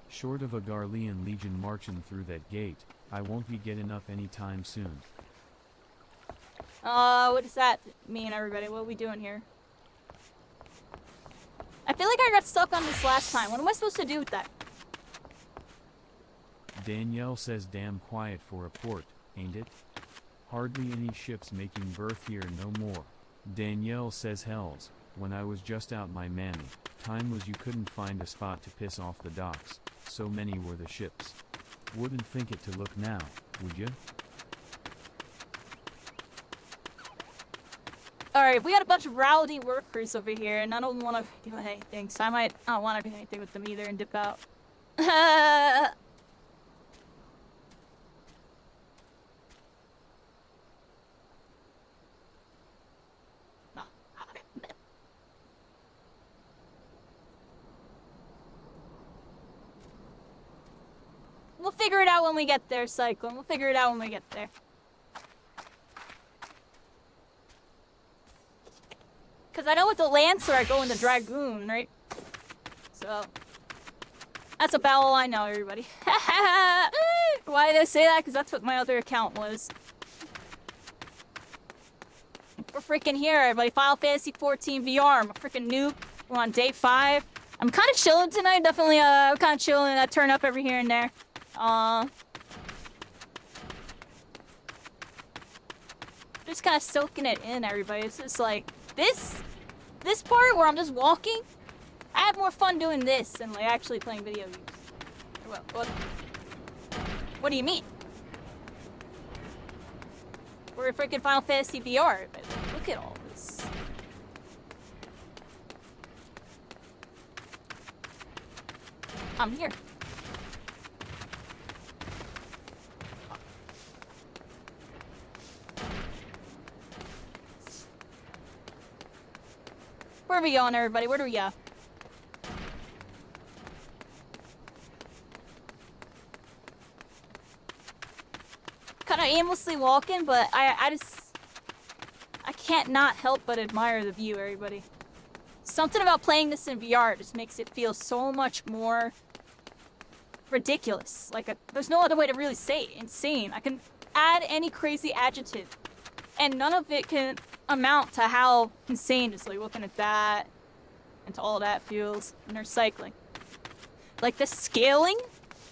Short of a Garlean legion marching through that gate, I won't be getting up anytime soon. What does that mean, everybody? What are we doing here? I feel like I got stuck on this last time. What am I supposed to do with that? Danielle says damn quiet for a port, ain't it? Hardly any ships making berth here no more. Danielle says hells, when I was just out my manny, time was you couldn't find a spot to piss off the docks, so many were the ships. Wouldn't think it to look now, would ya? Alright, we got a bunch of rowdy workers over here, and I don't want to do anything, so I don't want to do anything with them either and dip out. We'll figure it out when we get there, Cyclone. We'll figure it out when we get there. Because I know with the Lancer, I go into Dragoon, right? So, that's about all I know, everybody. Why did I say that? Because that's what my other account was. We're freaking here, everybody. Final Fantasy 14 VR. I'm a freaking noob. We're on day 5. I'm kind of chilling tonight. Definitely, kind of chilling. I turn up every here and there. Just kind of soaking it in, everybody. It's just like this part where I'm just walking. I have more fun doing this than like actually playing video games. What do you mean? We're in freaking Final Fantasy VR, but look at all this. I'm here. Where are we going, everybody? Where do we go? Kind of aimlessly walking, but I can't not help but admire the view, everybody. Something about playing this in VR just makes it feel so much more ridiculous. Like, there's no other way to really say it. Insane. I can add any crazy adjective, and none of it can amount to how insane. Just like looking at that, into all that fuels and they're cycling. Like, the scaling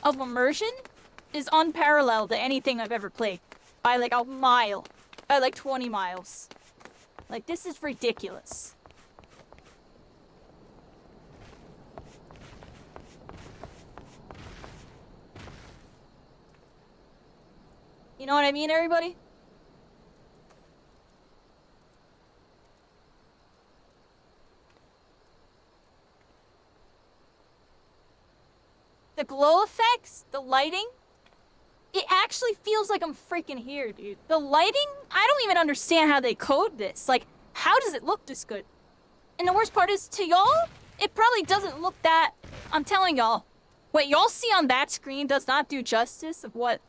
of immersion is unparalleled to anything I've ever played. By like a mile. By like 20 miles. Like, this is ridiculous. You know what I mean, everybody? The glow effects, the lighting, it actually feels like I'm freaking here, dude. The lighting, I don't even understand how they code this. Like, how does it look this good? And the worst part is, to y'all, it probably doesn't look that... I'm telling y'all, what y'all see on that screen does not do justice of what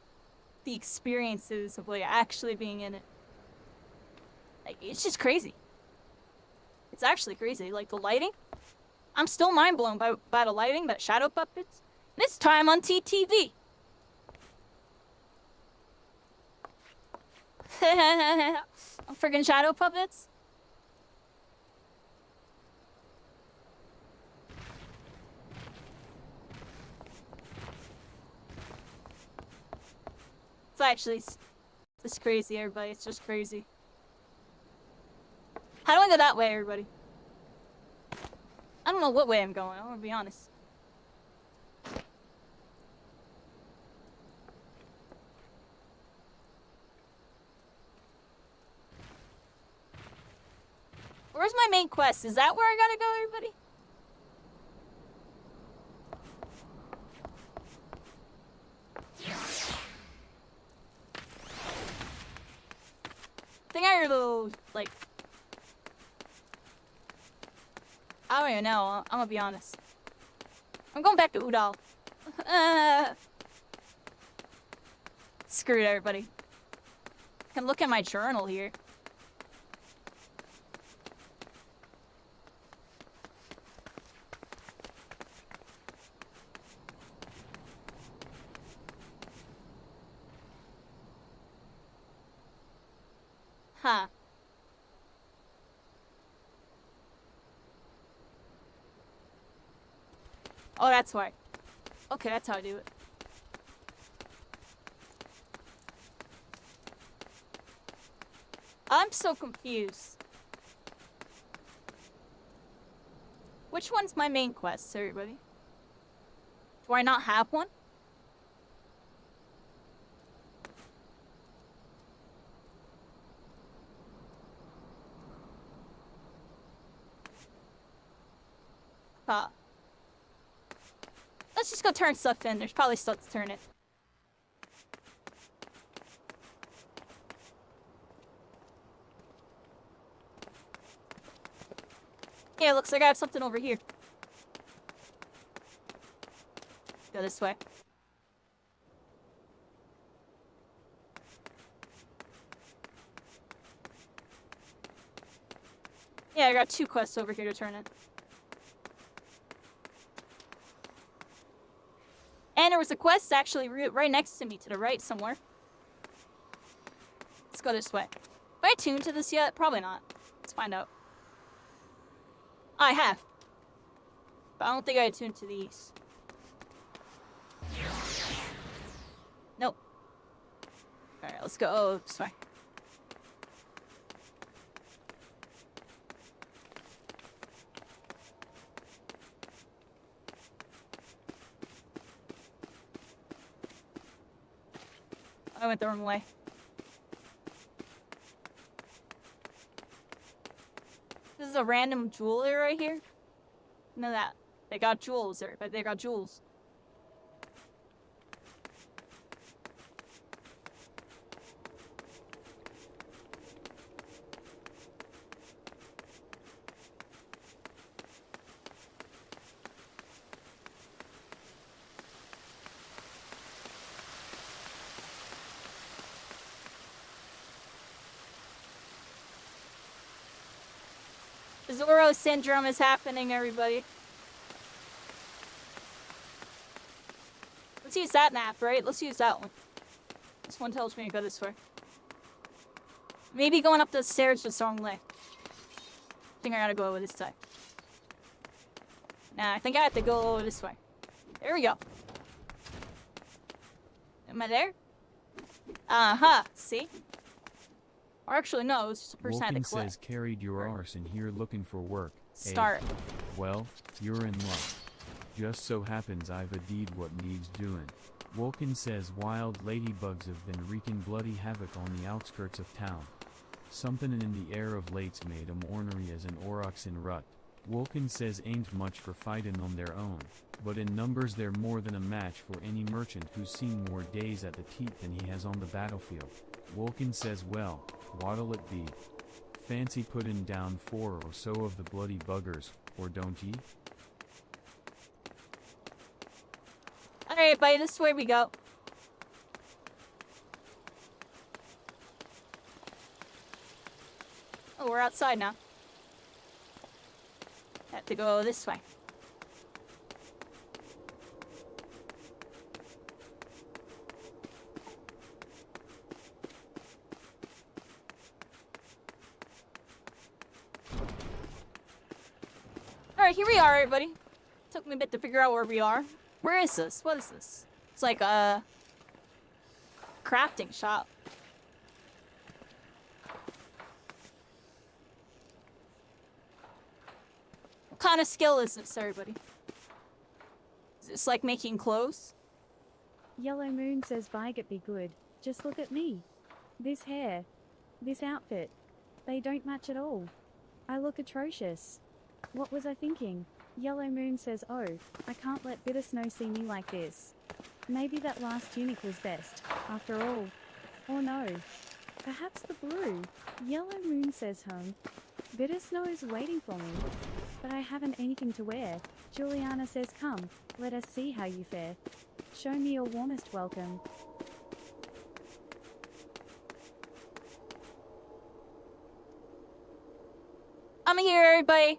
the experience is of like actually being in it. Like, it's just crazy. It's actually crazy. Like, the lighting, I'm still mind blown by the lighting, that shadow puppets. This time on TTV. Friggin' shadow puppets. It's actually it's crazy, everybody. It's just crazy. How do I go that way, everybody? I don't know what way I'm going, I'm gonna be honest. Where's my main quest? Is that where I gotta go, everybody? I think I heard a little, like... I don't even know, I'm gonna be honest. I'm going back to Udall. Screw it, everybody. I can look at my journal here. Huh. Oh, that's why. Okay, that's how I do it. I'm so confused. Which one's my main quest, everybody? Do I not have one? Let's just go turn stuff in. There's probably stuff to turn it. Yeah, looks like I have something over here. Go this way. Yeah, I got 2 quests over here to turn in. And there was a quest actually right next to me, to the right somewhere. Let's go this way. Have I tuned to this yet? Probably not. Let's find out. I have. But I don't think I tuned to these. Nope. Alright, let's go. Oh, this way. I went the wrong way. This is a random jeweler right here. Know that. They got jewels there, but they got jewels. Zoro syndrome is happening, everybody. Let's use that map, right? Let's use that one. This one tells me to go this way. Maybe going up the stairs was the wrong way. I think I gotta go with this side. Nah, I think I have to go this way. There we go. Am I there? Uh-huh. See? Or actually, no, it's just a person I had to Wolken collect. says carried your arse in here looking for work. Start. Well, you're in luck. Just so happens I've a deed what needs doing. Wolken says wild ladybugs have been wreaking bloody havoc on the outskirts of town. Something in the air of late's made 'em ornery as an aurochs in rut. Wolken says ain't much for fighting on their own, but in numbers they're more than a match for any merchant who's seen more days at the teat than he has on the battlefield. Wolken says well, what'll it be? Fancy putting down 4 or so of the bloody buggers, or don't ye? Alright, buddy, this way we go. Oh, we're outside now. Have to go this way. Alright, here we are, everybody. Took me a bit to figure out where we are. Where is this? What is this? It's like a crafting shop. What kind of skill is this, everybody? Is this like making clothes? Yellow Moon says Bygit be good. Just look at me. This hair. This outfit. They don't match at all. I look atrocious. What was I thinking? Yellow Moon says, oh, I can't let Bitter Snow see me like this. Maybe that last tunic was best, after all. Or no. Perhaps the blue. Yellow Moon says, Bitter Snow is waiting for me. But I haven't anything to wear. Juliana says, come, let us see how you fare. Show me your warmest welcome. I'm here, everybody.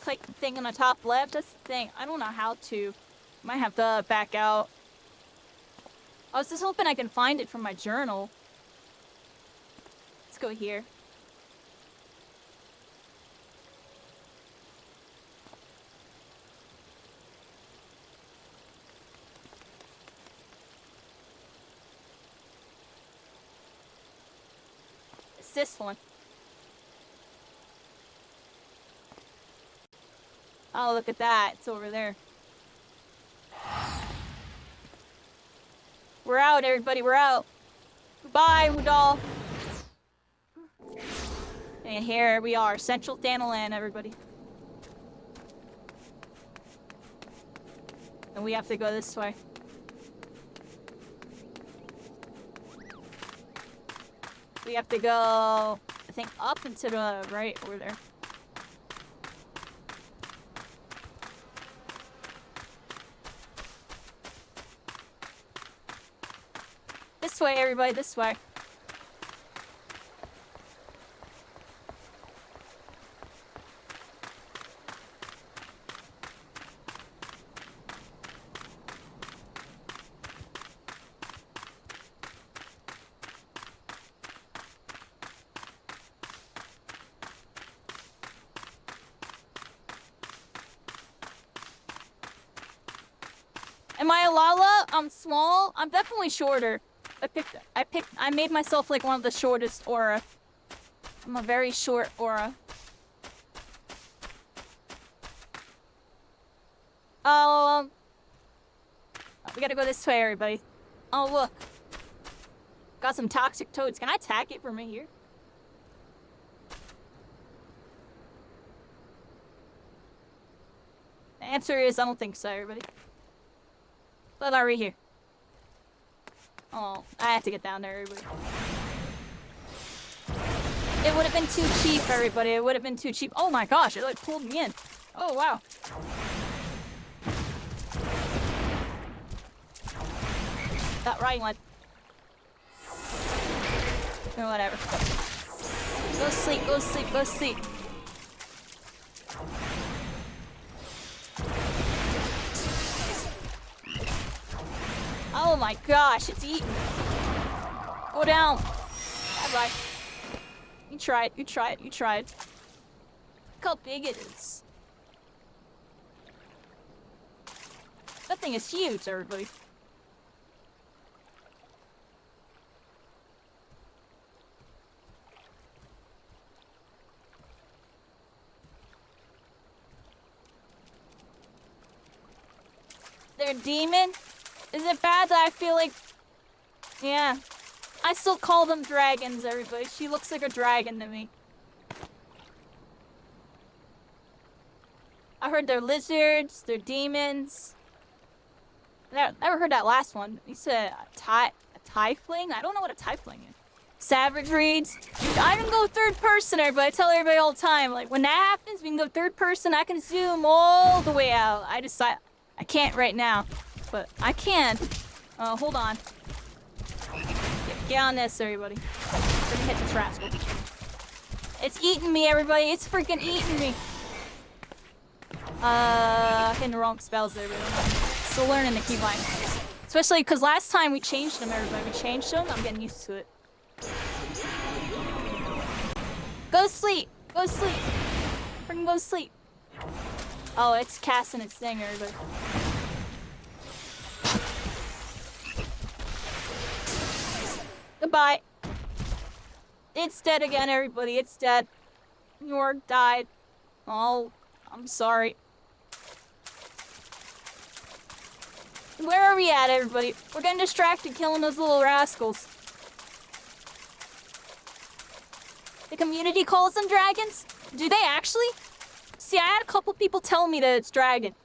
Click the thing on the top left. That's the thing. I don't know how to. Might have to back out. I was just hoping I can find it from my journal. Let's go here. It's this one. Oh, look at that. It's over there. We're out, everybody. We're out. Goodbye, Udall. And here we are. Central Thanalan, everybody. And we have to go this way. We have to go, I think, up and to the right over there. This way, everybody, this way. Am I a Lala? I'm small. I'm definitely shorter. I made myself like one of the shortest aura. I'm a very short aura. We gotta go this way, everybody. Oh, look. Got some toxic toads. Can I attack it from here? The answer is I don't think so, everybody. But are we here? Oh, I have to get down there, everybody. It would have been too cheap, everybody. It would have been too cheap. Oh my gosh, it like pulled me in. Oh wow. That right one. Or whatever. Go sleep, go sleep, go sleep. Oh my gosh, it's eating. Go down. Bye-bye. You tried, you tried, you tried. Look how big it is. That thing is huge, everybody. They're demon? Is it bad that I feel like... Yeah. I still call them dragons, everybody. She looks like a dragon to me. I heard they're lizards, they're demons. Never heard that last one. You said a tiefling? I don't know what a tiefling is. Savage reads. I can go third person, everybody. I tell everybody all the time. Like, when that happens, we can go third person. I can zoom all the way out. I can't right now, but I can. Hold on. Get on this, everybody. We're gonna hit this rascal. It's eating me, everybody. It's freaking eating me. Hitting the wrong spells there, everybody. Still learning the keybind. Especially because last time we changed them, everybody. We changed them. I'm getting used to it. Go to sleep. Go to sleep. Freaking go to sleep. Oh, it's casting its thing, everybody. Goodbye. It's dead again, everybody. It's dead. York died. Oh, I'm sorry. Where are we at, everybody? We're getting distracted killing those little rascals. The community calls them dragons? Do they actually? See, I had a couple people tell me that it's dragon.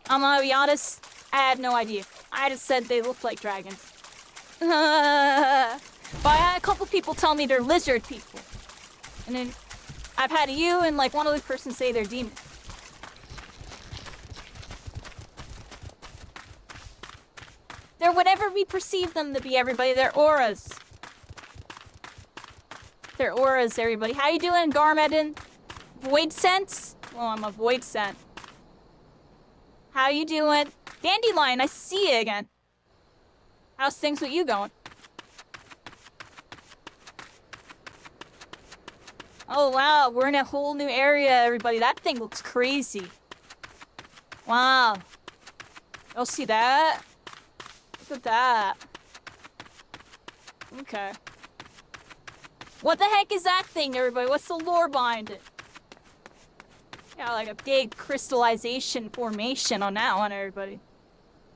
I'm gonna be honest, I had no idea. I just said they look like dragons. But I had a couple people tell me they're lizard people. And then I've had you and like one other person say they're demons. They're whatever we perceive them to be, everybody. They're auras. They're auras, everybody. How you doing, Garmadon? Void sense? Oh, I'm a void scent. How you doing? Dandelion, I see you again. How's things with you going? Oh, wow. We're in a whole new area, everybody. That thing looks crazy. Wow. Y'all see that? Look at that. Okay. What the heck is that thing, everybody? What's the lore behind it? Got like a big crystallization formation on that one, everybody.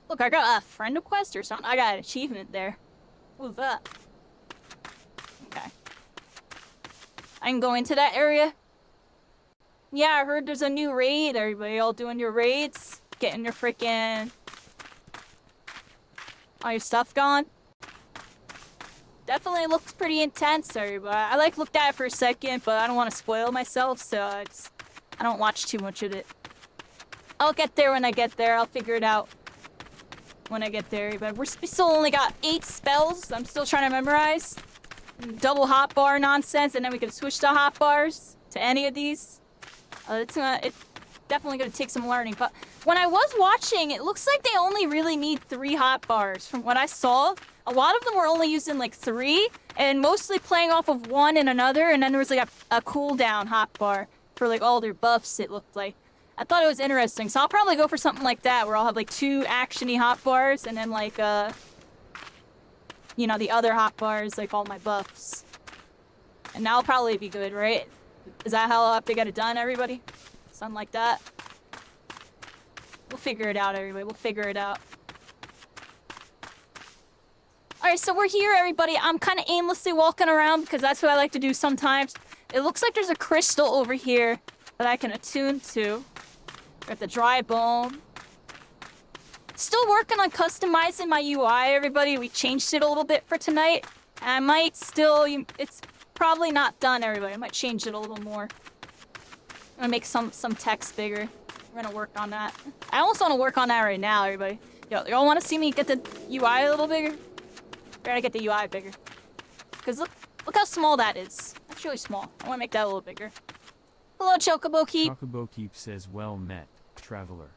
Look, I got a friend request or something. I got an achievement there. What was that? Okay. I can go into that area. Yeah, I heard there's a new raid. Everybody all doing your raids? Getting your freaking... all your stuff gone? Definitely looks pretty intense, everybody. I like looked at it for a second, but I don't want to spoil myself, so I don't watch too much of it. I'll get there when I get there. I'll figure it out when I get there. But we still only got 8 spells. I'm still trying to memorize. Double hotbar nonsense, and then we can switch to hotbars to any of these. It's definitely going to take some learning. But when I was watching, it looks like they only really need 3 hotbars. From what I saw, a lot of them were only using like 3, and mostly playing off of one and another, and then there was like a cooldown hotbar for like all their buffs, it looked like. I thought it was interesting, so I'll probably go for something like that, where I'll have like 2 actiony hotbars, and then like, you know, the other hotbars, like all my buffs. And that'll probably be good, right? Is that how I'll have to get it done, everybody? Something like that? We'll figure it out, everybody. We'll figure it out. Alright, so we're here, everybody. I'm kind of aimlessly walking around because that's what I like to do sometimes. It looks like there's a crystal over here that I can attune to. Got the dry bone. Still working on customizing my UI, everybody. We changed it a little bit for tonight. And I might still... it's probably not done, everybody. I might change it a little more. I'm gonna make some text bigger. We're gonna work on that. I almost want to work on that right now, everybody. Y'all want to see me get the UI a little bigger? We're gonna get the UI bigger. Because look how small that is. That's really small. I want to make that a little bigger. Hello, Chocobo Keep. Chocobo Keep says, well met, traveler.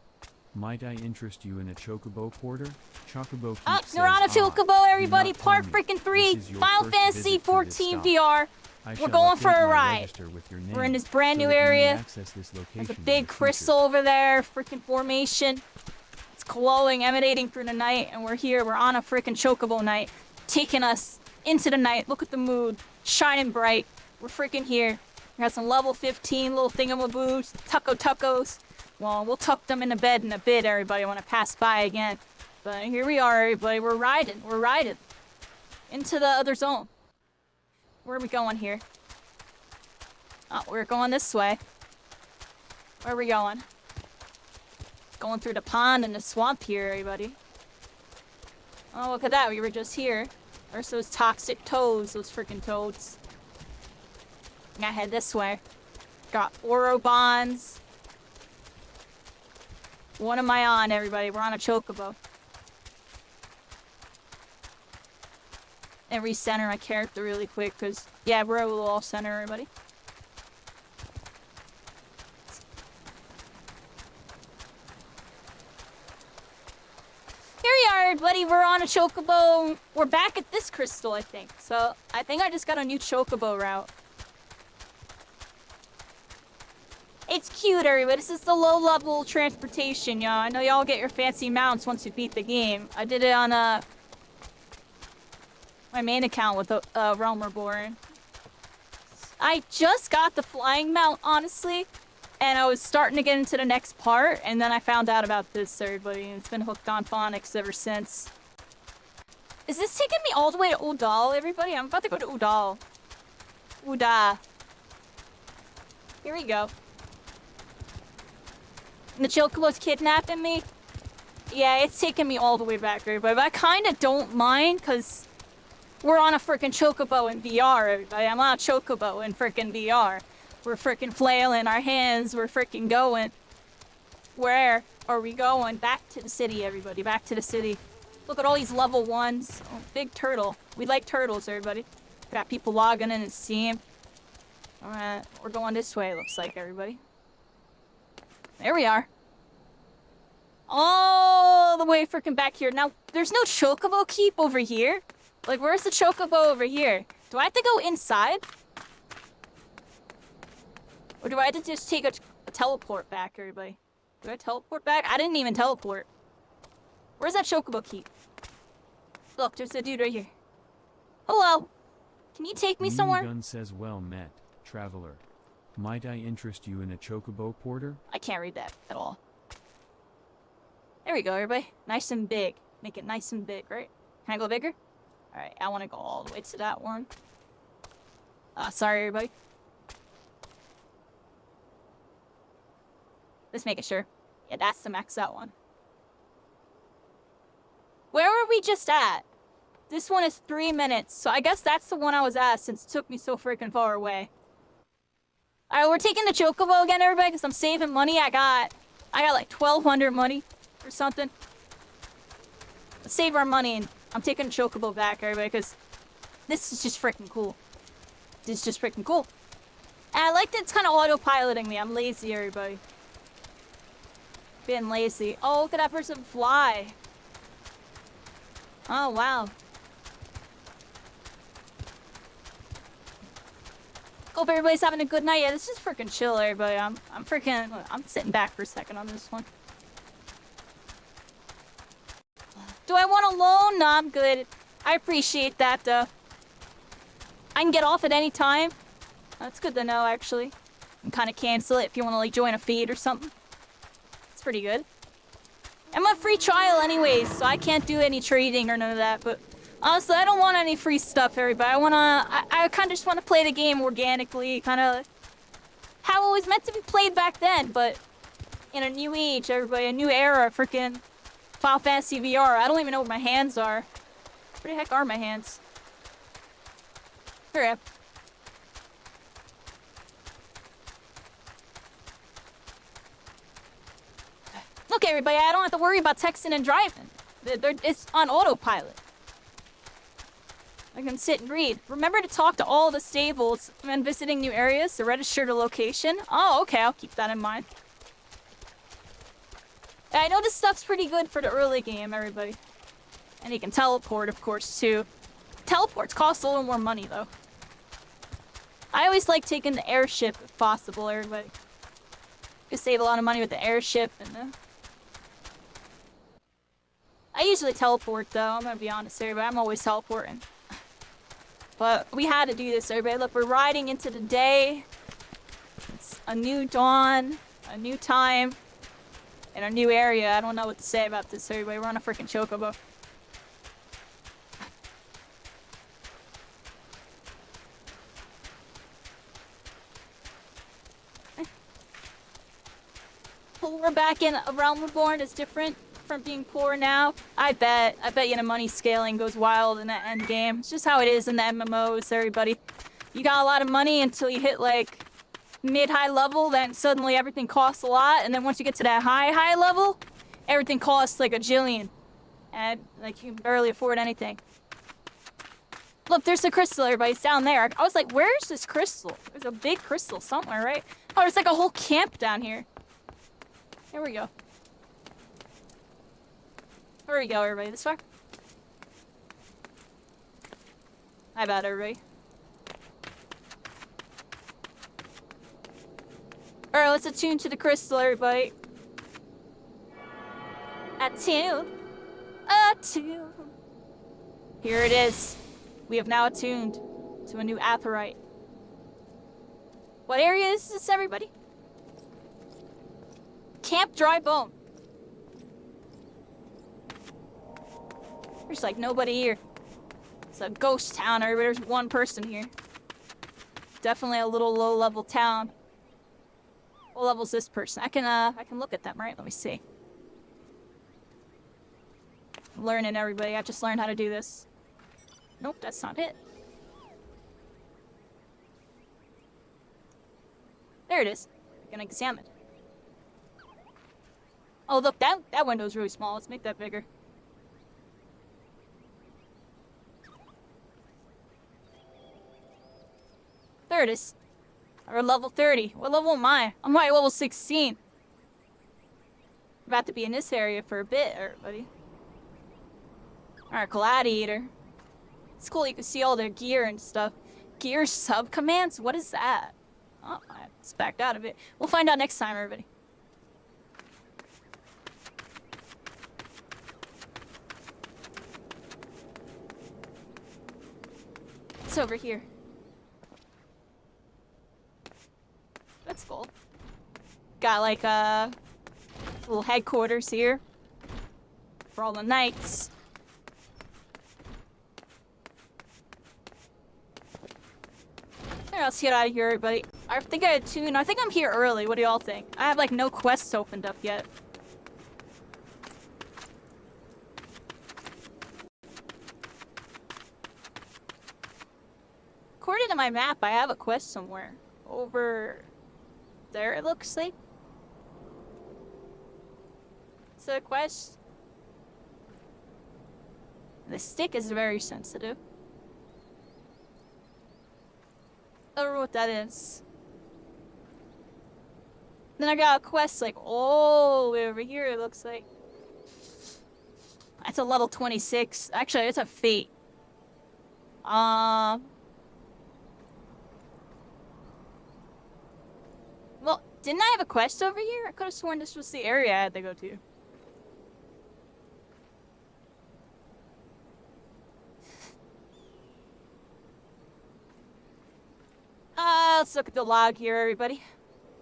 Might I interest you in a chocobo porter? Chocobo Oh, Keep you're on a says, chocobo, do everybody. not tell Part me. freaking 3. This is your Final first Fantasy visit to this 14 stop. VR. I We're shall going for update a my ride. register with your We're in name this brand so new that you may area. access this location There's a in big the future. crystal over there, freaking formation. It's glowing, emanating through the night, and we're here. We're on a freaking chocobo night, taking us into the night. Look at the mood, shining bright. We're freaking here. We got some level 15 little thingamaboos, tuckos. Well, we'll tuck them in the bed in a bit, everybody. I want to pass by again. But here we are, everybody. We're riding. We're riding into the other zone. Where are we going here? Oh, we're going this way. Where are we going? Going through the pond and the swamp here, everybody. Oh, look at that. We were just here. There's those toxic toads, those freaking toads. I gotta head this way. Got Oro bonds. What am I on, everybody? We're on a chocobo. And recenter my character really quick, because, yeah, we're will all center everybody. Here we are, everybody. We're on a chocobo. We're back at this crystal, I think. So, I think I just got a new chocobo route. It's cute, everybody. This is the low-level transportation, y'all. I know y'all get your fancy mounts once you beat the game. I did it on, my main account with the, Realm Reborn. I just got the flying mount, honestly. And I was starting to get into the next part, and then I found out about this, everybody. And it's been hooked on phonics ever since. Is this taking me all the way to Udall, everybody? I'm about to go to Udall. Uda. Here we go. And the chocobo's kidnapping me? Yeah, it's taking me all the way back, everybody. But I kind of don't mind, because we're on a freaking chocobo in VR, everybody. I'm on a chocobo in freaking VR. We're freaking flailing our hands. We're freaking going. Where are we going? Back to the city, everybody. Back to the city. Look at all these level 1s. Oh, big turtle. We like turtles, everybody. Got people logging in and Steam. Alright, we're going this way, it looks like, everybody. There we are. All the way freaking back here. Now, there's no chocobo keep over here. Like, where's the chocobo over here? Do I have to go inside? Or do I have to just take a teleport back, everybody? Do I teleport back? I didn't even teleport. Where's that chocobo keep? Look, there's a dude right here. Hello. Can you take me somewhere? Gun says, well met, traveler. Might I interest you in a chocobo porter? I can't read that at all. There we go, everybody. Nice and big. Make it nice and big, right? Can I go bigger? Alright, I want to go all the way to that one. Sorry, everybody. Let's make it sure. Yeah, that's the max out one. Where were we just at? This one is 3 minutes, so I guess that's the one I was at since it took me so freaking far away. Alright, we're taking the chocobo again, everybody, because I'm saving money. I got like 1,200 money or something. Let's save our money, and I'm taking the chocobo back, everybody, because this is just freaking cool. This is just freaking cool. And I like that it's kind of autopiloting me. I'm lazy, everybody. Being lazy. Oh, look at that person fly. Oh, wow. Hope everybody's having a good night. Yeah, this is freaking chill, everybody. I'm sitting back for a second on this one. Do I want a loan? No, I'm good. I appreciate that, though. I can get off at any time. That's good to know, actually. You can kind of cancel it if you want to, like, join a feed or something. It's pretty good. I'm a free trial anyways, so I can't do any trading or none of that, but honestly, I don't want any free stuff, everybody. I kind of just want to play the game organically, kind of how it was meant to be played back then, but in a new age, everybody, a new era, freaking Final Fantasy VR. I don't even know where my hands are. Where the heck are my hands? Here I am. Look, everybody, I don't have to worry about texting and driving. It's on autopilot. I can sit and read. Remember to talk to all the stables when visiting new areas to register the location. Oh, okay, I'll keep that in mind. I know this stuff's pretty good for the early game, everybody. And you can teleport, of course, too. Teleports cost a little more money, though. I always like taking the airship if possible, everybody. You save a lot of money with the airship and I usually teleport, though. I'm gonna be honest, everybody. I'm always teleporting. But we had to do this, everybody. Look, we're riding into the day. It's a new dawn, a new time, and a new area. I don't know what to say about this, everybody. We're on a freaking chocobo. We're back in A Realm Reborn is different from being poor now. I bet you the money scaling goes wild in that end game. It's just how it is in the MMOs, everybody. You got a lot of money until you hit like mid-high level, then suddenly everything costs a lot, and then once you get to that high level, everything costs like a jillion. And like you can barely afford anything. Look, there's the crystal, everybody. It's down there. I was like, where's this crystal? There's a big crystal somewhere, right? Oh, there's like a whole camp down here. Here we go. Where we go, everybody? This far? How about everybody? Alright, let's attune to the crystal, everybody. Attune. Attune. Here it is. We have now attuned to a new aetheryte. What area is this, everybody? Camp Dry Bone. There's like nobody here. It's a ghost town, everybody. There's one person here. Definitely a little low-level town. What level's this person? I can look at them, right? Let me see. I'm learning, everybody. I just learned how to do this. Nope, that's not it. There it is. I'm gonna examine. Oh, look, that window's really small. Let's make that bigger. There it is. We're level 30. What level am I? I'm like level 16. About to be in this area for a bit, everybody. Alright, Gladiator. It's cool, you can see all their gear and stuff. Gear sub-commands? What is that? Oh, I just backed out of it. We'll find out next time, everybody. It's over here. That's cool. Got like a little headquarters here for all the knights. Alright, let's get out of here, everybody. I think I attuned. I think I'm here early. What do y'all think? I have like no quests opened up yet. According to my map, I have a quest somewhere. Over there, it looks like. It's a quest. The stick is very sensitive. I don't know what that is. Then I got a quest like all the way over here, it looks like. That's a level 26. Actually, it's a fate. Well, didn't I have a quest over here? I could have sworn this was the area I had to go to. Let's look at the log here, everybody.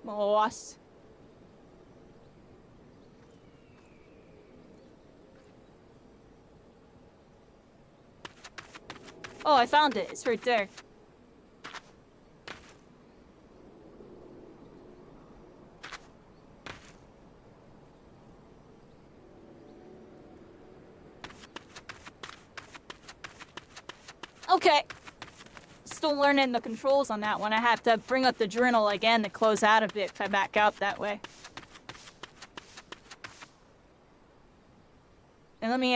I'm lost. Oh, I found it. It's right there. Okay. Still learning the controls on that one. I have to bring up the journal again to close out of it if I back out that way. And let me,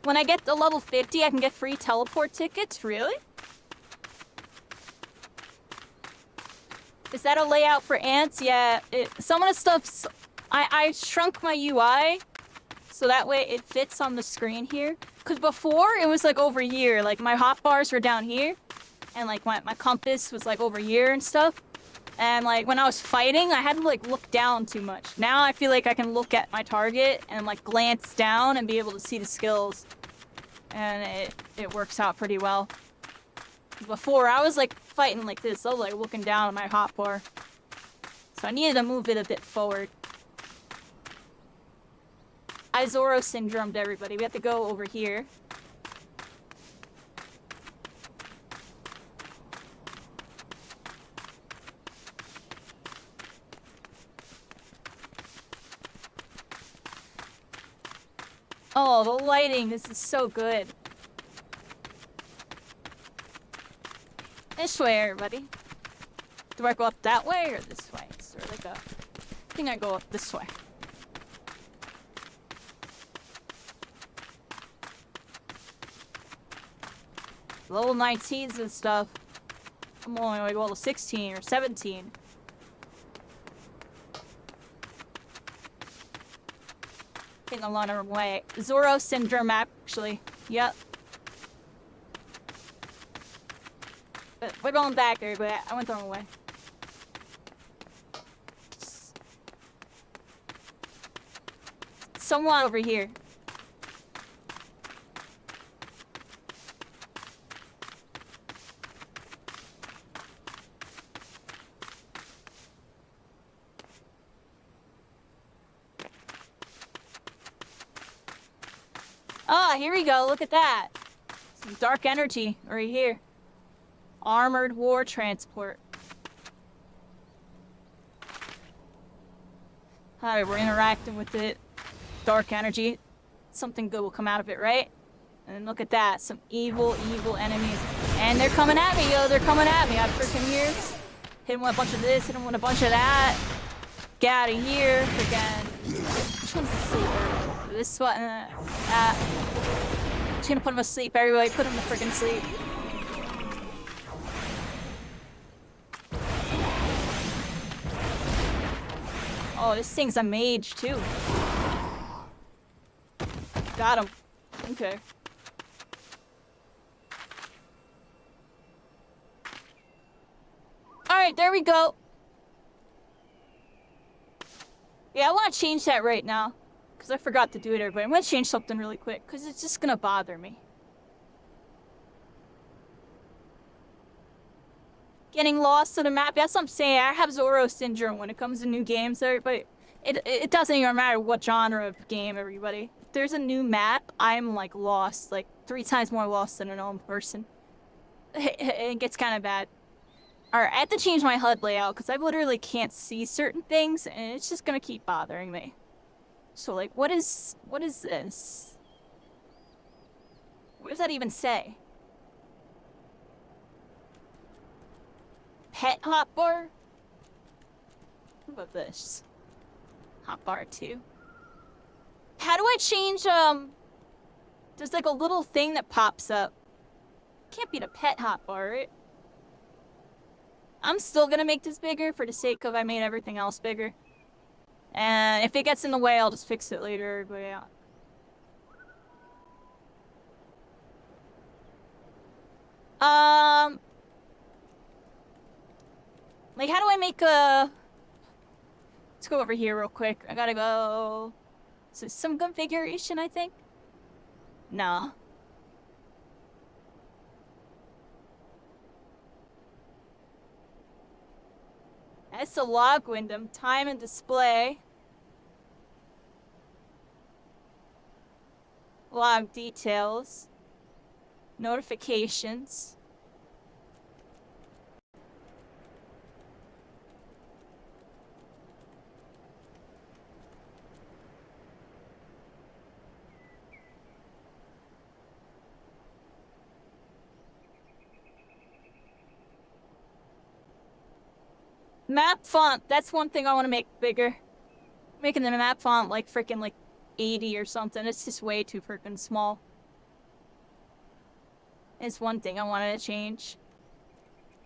when I get to level 50, I can get free teleport tickets? Really? Is that a layout for ants? Yeah, some of the stuff's... I shrunk my UI so that way it fits on the screen here. Because before, it was like over here. Like, my hotbars were down here. And like, my compass was like over here and stuff. And like, when I was fighting, I had to like look down too much. Now I feel like I can look at my target and like glance down and be able to see the skills. And it works out pretty well. Before, I was like fighting like this. I was like looking down at my hotbar. So I needed to move it a bit forward. I Zoro syndromed everybody. We have to go over here. Oh, the lighting. This is so good. This way, everybody. Do I go up that way or this way? Is there like a... I think I go up this way. Level 19s and stuff. I'm only like level 16 or 17. I think I'm on our way. Zoro syndrome, actually. Yep. But we're going back, everybody. I went the wrong way. Someone over here. Ah, here we go. Look at that. Some dark energy right here. Armored war transport. Alright, we're interacting with it. Dark energy. Something good will come out of it, right? And look at that. Some evil, evil enemies. And they're coming at me, yo. They're coming at me. I'm freaking here. Hit him with a bunch of this. Hit him with a bunch of that. Get out of here. Freaking. Which one's asleep? This one. Just gonna put him asleep, everybody. Put him to freaking sleep. Oh, this thing's a mage, too. Got him. Okay. Alright, there we go. Yeah, I want to change that right now. Because I forgot to do it, everybody. I'm going to change something really quick. Because it's just going to bother me. Getting lost in the map. That's what I'm saying. I have Zoro syndrome when it comes to new games, everybody. It doesn't even matter what genre of game, everybody. If there's a new map, I'm like lost. Like 3 times more lost than a normal person. It gets kind of bad. Alright, I have to change my HUD layout because I literally can't see certain things and it's just gonna keep bothering me. So like, what is this? What does that even say? Pet hotbar? What about this? Hotbar 2. How do I change, there's like a little thing that pops up. Can't be the pet hotbar, right? I'm still gonna make this bigger for the sake of I made everything else bigger. And if it gets in the way, I'll just fix it later, but yeah. Like, how do I make a... Let's go over here real quick. I gotta go... So some configuration, I think? No. That's the log window. Time and display. Log details. Notifications. Map font. That's one thing I want to make bigger. Making the map font like freaking like 80 or something. It's just way too freaking small. It's one thing I wanted to change.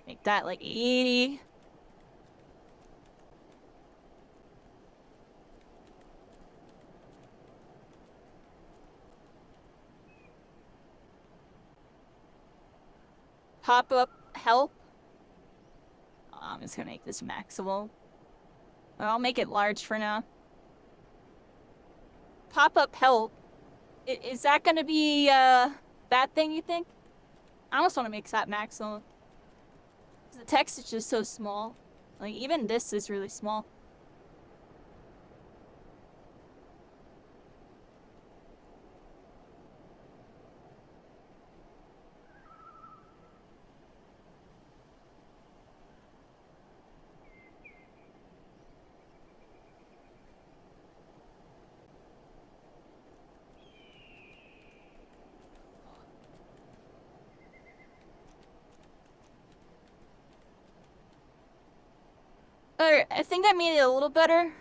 Make that like 80. pop-up help. I'm just gonna make this maximal. I'll make it large for now. Pop-up help. Is that gonna be that thing, you think? I almost want to make that maximal. The text is just so small. Like, even this is really small. Alright, I think I made it a little better.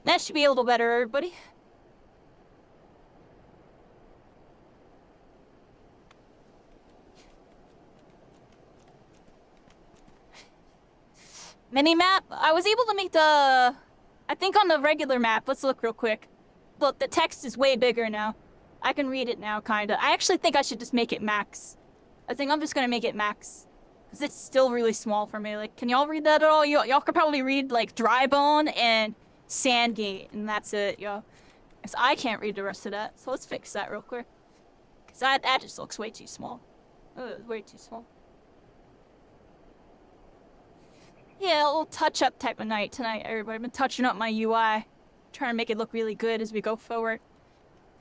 That should be a little better, everybody. Mini-map? I was able to make the... I think on the regular map, let's look real quick. Look, the text is way bigger now. I can read it now, kinda. I actually think I should just make it max. I think I'm just gonna make it max. Because it's still really small for me. Like, can y'all read that at all? Y'all could probably read, like, Drybone and Sandgate, and that's it, yo. Because I can't read the rest of that, so let's fix that real quick. Because that just looks way too small. Way too small. Yeah, a little touch-up type of night tonight, everybody. I've been touching up my UI. Trying to make it look really good as we go forward.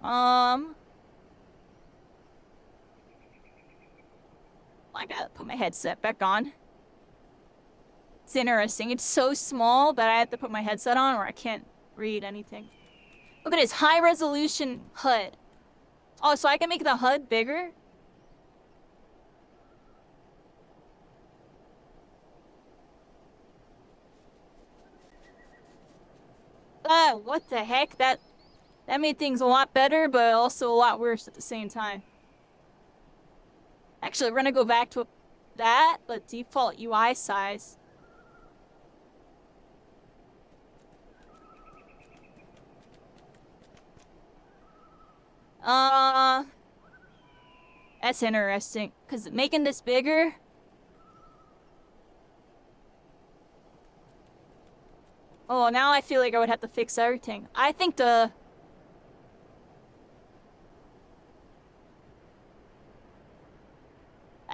I gotta put my headset back on. It's interesting. It's so small that I have to put my headset on or I can't read anything. Look at this high-resolution HUD. Oh, so I can make the HUD bigger? What the heck? That made things a lot better, but also a lot worse at the same time. Actually, we're gonna go back to that, but default UI size. That's interesting, because making this bigger... Oh, now I feel like I would have to fix everything. I think I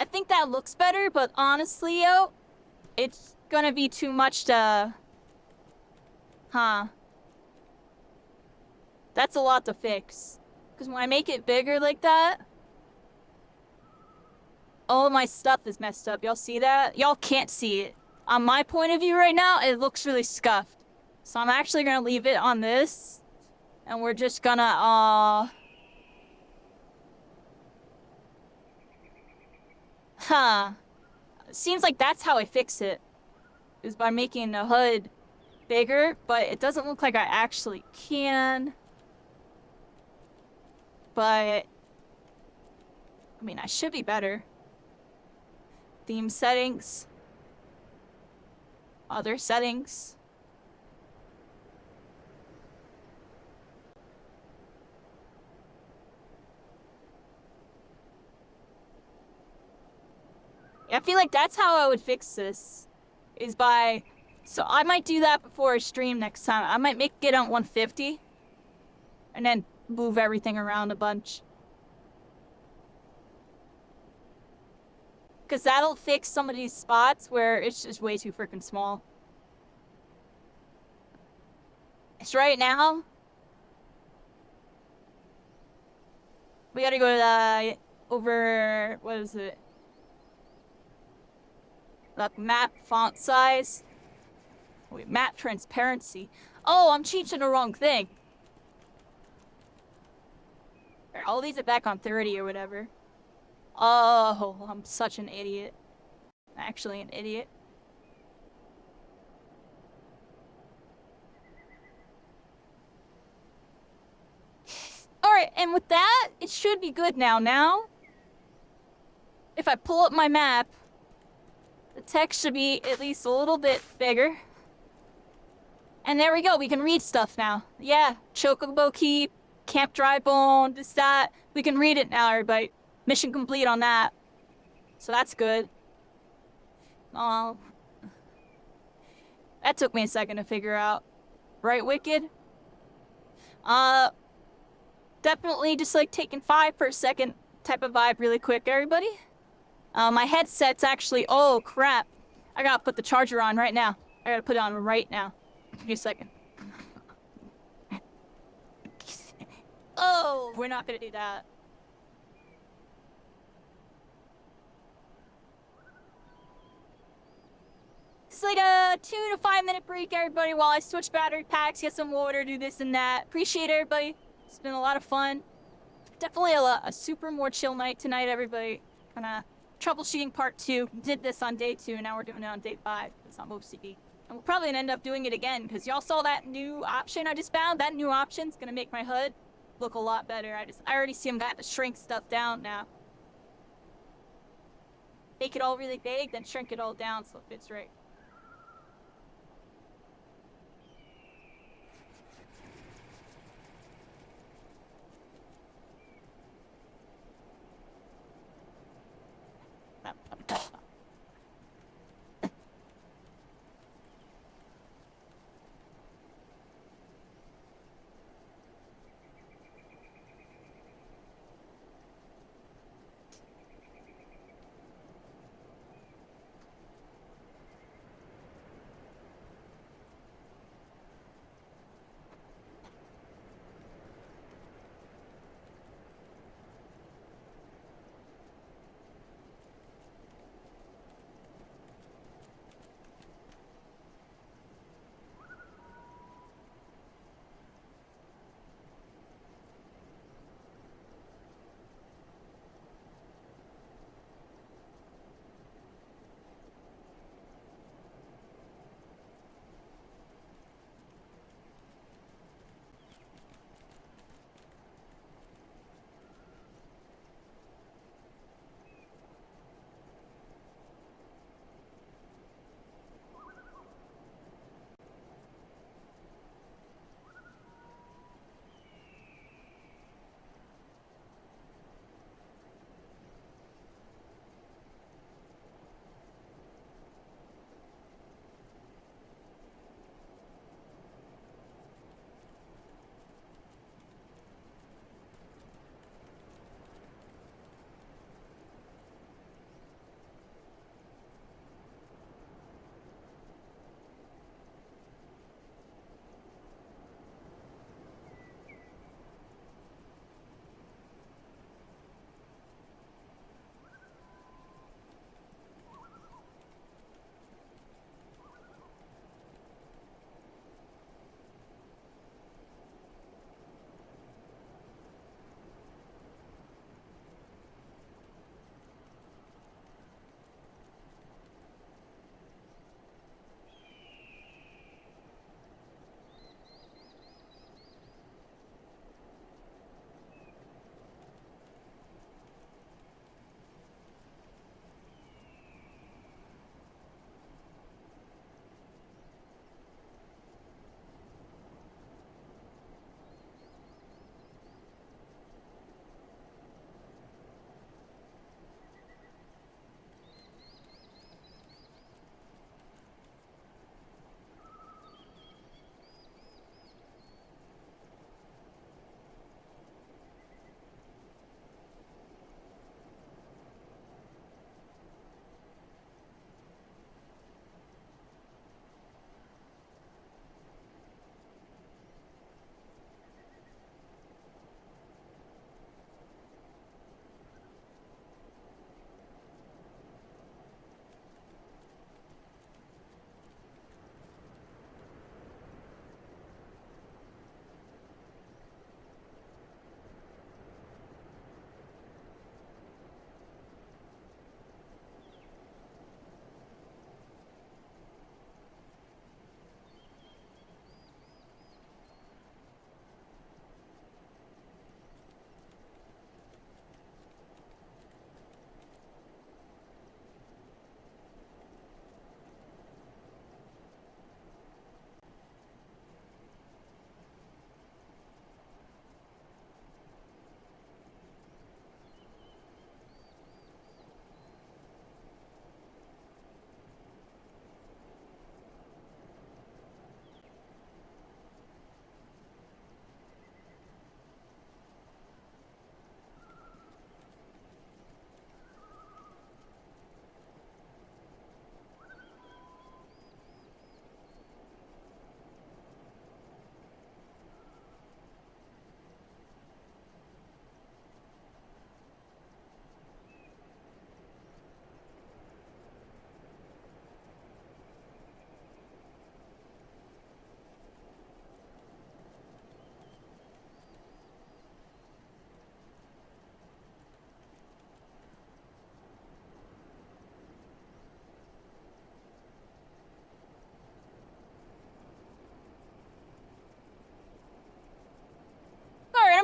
think that looks better, but honestly, yo, it's gonna be too much to... Huh. That's a lot to fix. Because when I make it bigger like that... all of my stuff is messed up. Y'all see that? Y'all can't see it. On my point of view right now, it looks really scuffed. So I'm actually gonna leave it on this. And we're just gonna, Huh. Seems like that's how I fix it. Is by making the HUD bigger, but it doesn't look like I actually can. But... I mean, I should be better. Theme settings. Other settings. I feel like that's how I would fix this. Is by... So I might do that before I stream next time. I might make it on 150. And then move everything around a bunch. Because that'll fix some of these spots where it's just way too freaking small. It's right now. We gotta go to the... over... what is it? Like map font size. Wait, map transparency. Oh, I'm changing the wrong thing. I'll leave it back on 30 or whatever. Oh, I'm such an idiot. Actually an idiot. Alright, and with that, it should be good now. Now, if I pull up my map, the text should be at least a little bit bigger. And there we go, we can read stuff now. Yeah, Chocobo Keep, Camp Drybone, this, that. We can read it now, everybody. Mission complete on that. So that's good. Oh. That took me a second to figure out. Right, Wicked? Definitely just like taking 5 per second type of vibe really quick, everybody. My headset's actually, oh crap. I gotta put the charger on right now. I gotta put it on right now. Give me a second. Oh, we're not gonna do that. It's like a 2 to 5 minute break, everybody, while I switch battery packs, get some water, do this and that. Appreciate everybody. It's been a lot of fun. Definitely a super more chill night tonight, everybody. Kinda troubleshooting part 2. Did this on day 2, and now we're doing it on day 5. It's on OCD. And we'll probably end up doing it again, because y'all saw that new option I just found? That new option's gonna make my HUD look a lot better. I already see I'm gonna have to shrink stuff down now. Make it all really big, then shrink it all down so it fits right.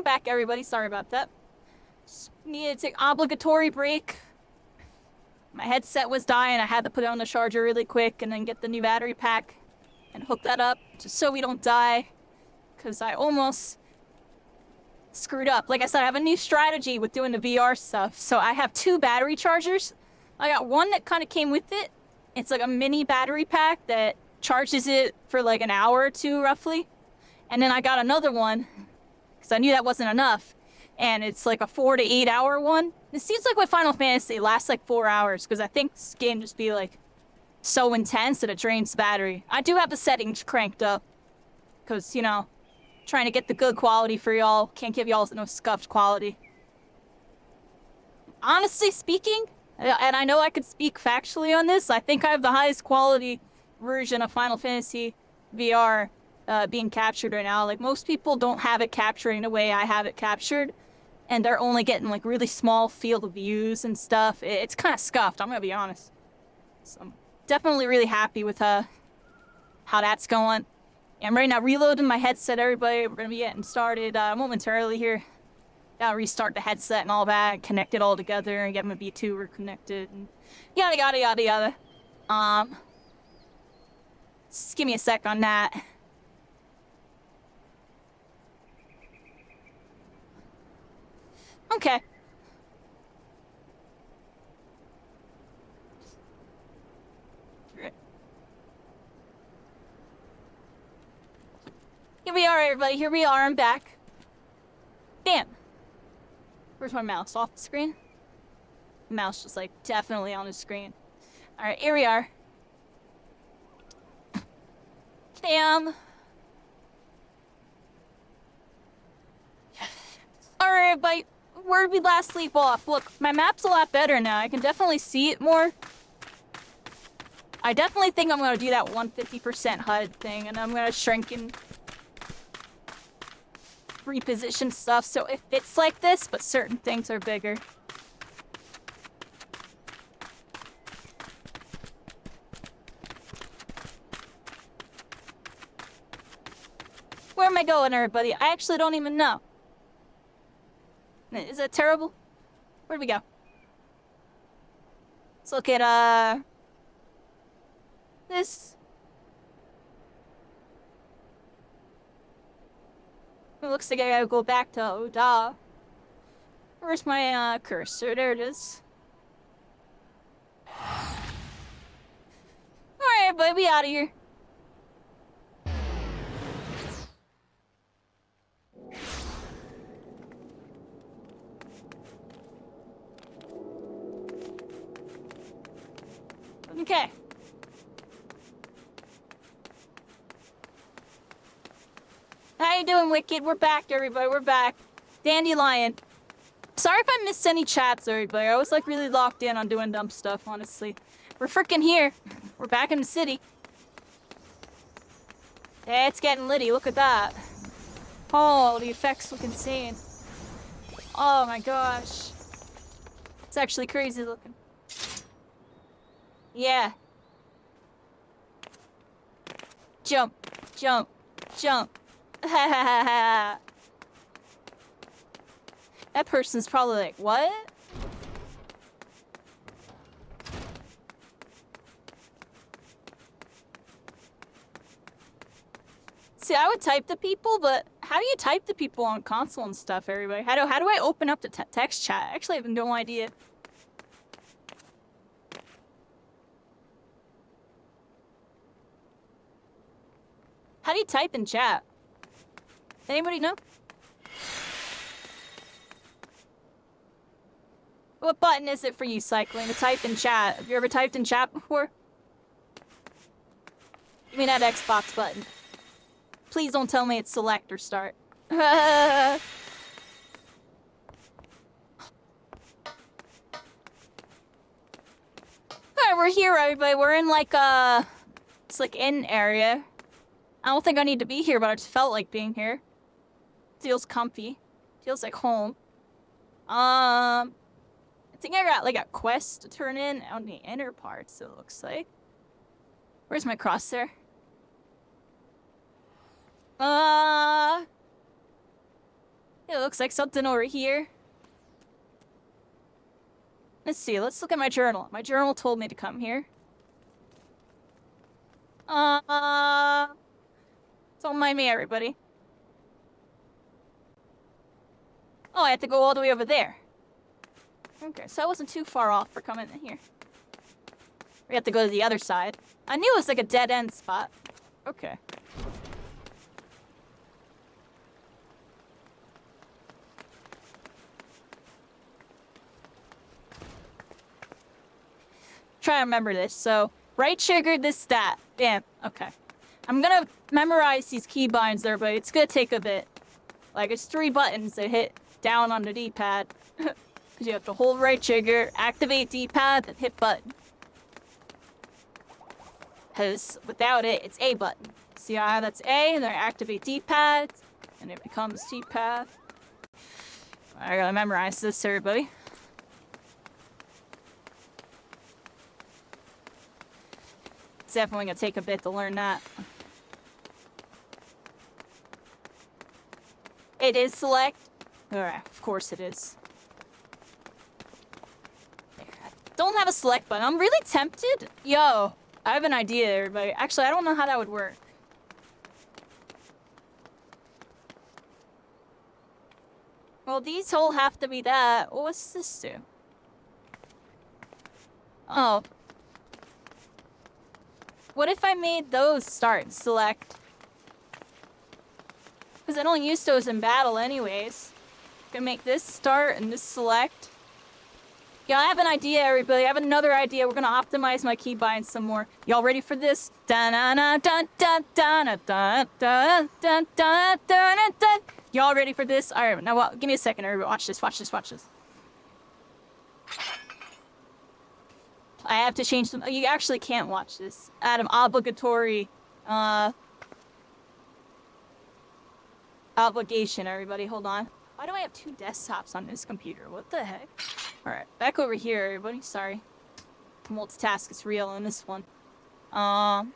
back, everybody. Sorry about that. Just needed to take obligatory break. My headset was dying. I had to put it on the charger really quick and then get the new battery pack and hook that up just so we don't die. Because I almost screwed up. Like I said, I have a new strategy with doing the VR stuff. So I have 2 battery chargers. I got one that kind of came with it. It's like a mini battery pack that charges it for like an hour or 2 roughly. And then I got another one because I knew that wasn't enough. And it's like a 4 to 8 hour one. It seems like with Final Fantasy it lasts like 4 hours because I think this game just be like so intense that it drains the battery. I do have the settings cranked up because, you know, trying to get the good quality for y'all. Can't give y'all no scuffed quality. Honestly speaking, and I know I could speak factually on this, I think I have the highest quality version of Final Fantasy VR being captured right now. Like, most people don't have it capturing the way I have it captured, and they're only getting, like, really small field of views and stuff. It's kind of scuffed, I'm gonna be honest. So I'm definitely really happy with how that's going. I'm right now reloading my headset, everybody. We're gonna be getting started momentarily here. Gotta restart the headset and all that, connect it all together, and get my B2 reconnected, and yada yada yada yada. Just give me a sec on that. Okay. Here we are, everybody. Here we are. I'm back. Damn. Where's my mouse? Off the screen? Mouse just like definitely on the screen. Alright, here we are. Damn. Alright, everybody. Where did we last leave off? Look, my map's a lot better now. I can definitely see it more. I definitely think I'm gonna do that 150% HUD thing, and I'm gonna shrink and reposition stuff so it fits like this, but certain things are bigger. Where am I going, everybody? I actually don't even know. Is that terrible? Where'd we go? Let's look at, this. It looks like I gotta go back to Oda. Where's my, cursor? There it is. Alright, everybody, we out of here. Okay. How you doing, Wicked? We're back, everybody. We're back. Dandelion. Sorry if I missed any chats, everybody. I was, like, really locked in on doing dumb stuff, honestly. We're freaking here. We're back in the city. Yeah, it's getting litty. Look at that. Oh, the effects look insane. Oh, my gosh. It's actually crazy looking. Yeah. Jump. Jump. Jump. That person's probably like, what? See, I would type to people, but how do you type to people on console and stuff, everybody? How do I open up the text chat? I actually have no idea. How do you type in chat? Anybody know? What button is it for you, Cycling, to type in chat? Have you ever typed in chat before? Give me that Xbox button. Please don't tell me it's select or start. Alright, we're here, everybody. We're in like it's like in area. I don't think I need to be here, but I just felt like being here. Feels comfy. Feels like home. I think I got like a quest to turn in on the inner parts, it looks like. Where's my crosshair? It looks like something over here. Let's see, let's look at my journal. My journal told me to come here. Don't mind me, everybody. Oh, I have to go all the way over there. Okay, so I wasn't too far off for coming in here. We have to go to the other side. I knew it was like a dead-end spot. Okay. Try to remember this. So, right trigger, this, that. Bam. Okay. I'm gonna memorize these keybinds there, but it's gonna take a bit. Like, it's 3 buttons that hit down on the D-pad. Because you have to hold right trigger, activate D-pad, then hit button. Because without it, it's A button. See how that's A, and then I activate D-pad, and it becomes D-pad. I gotta memorize this, everybody. It's definitely gonna take a bit to learn that. It is select. Alright, of course it is. There. I don't have a select button. I'm really tempted. Yo, I have an idea, everybody. Actually, I don't know how that would work. Well, these all have to be that. What's this do? Oh. What if I made those start and select? Because I don't use those in battle anyways. Gonna make this start and this select. Yeah, I have an idea, everybody. I have another idea. We're gonna optimize my keybind some more. Y'all ready for this? Dun dun dun dun dun dun dun dun dun dun dun dun. Y'all ready for this? Alright, now well, give me a second, everybody. Watch this, watch this, watch this. I have to change them. You actually can't watch this. Add an obligatory, obligation, everybody. Hold on. Why do I have 2 desktops on this computer? What the heck? Alright, back over here, everybody. Sorry. Multitask is real in this one. Alright,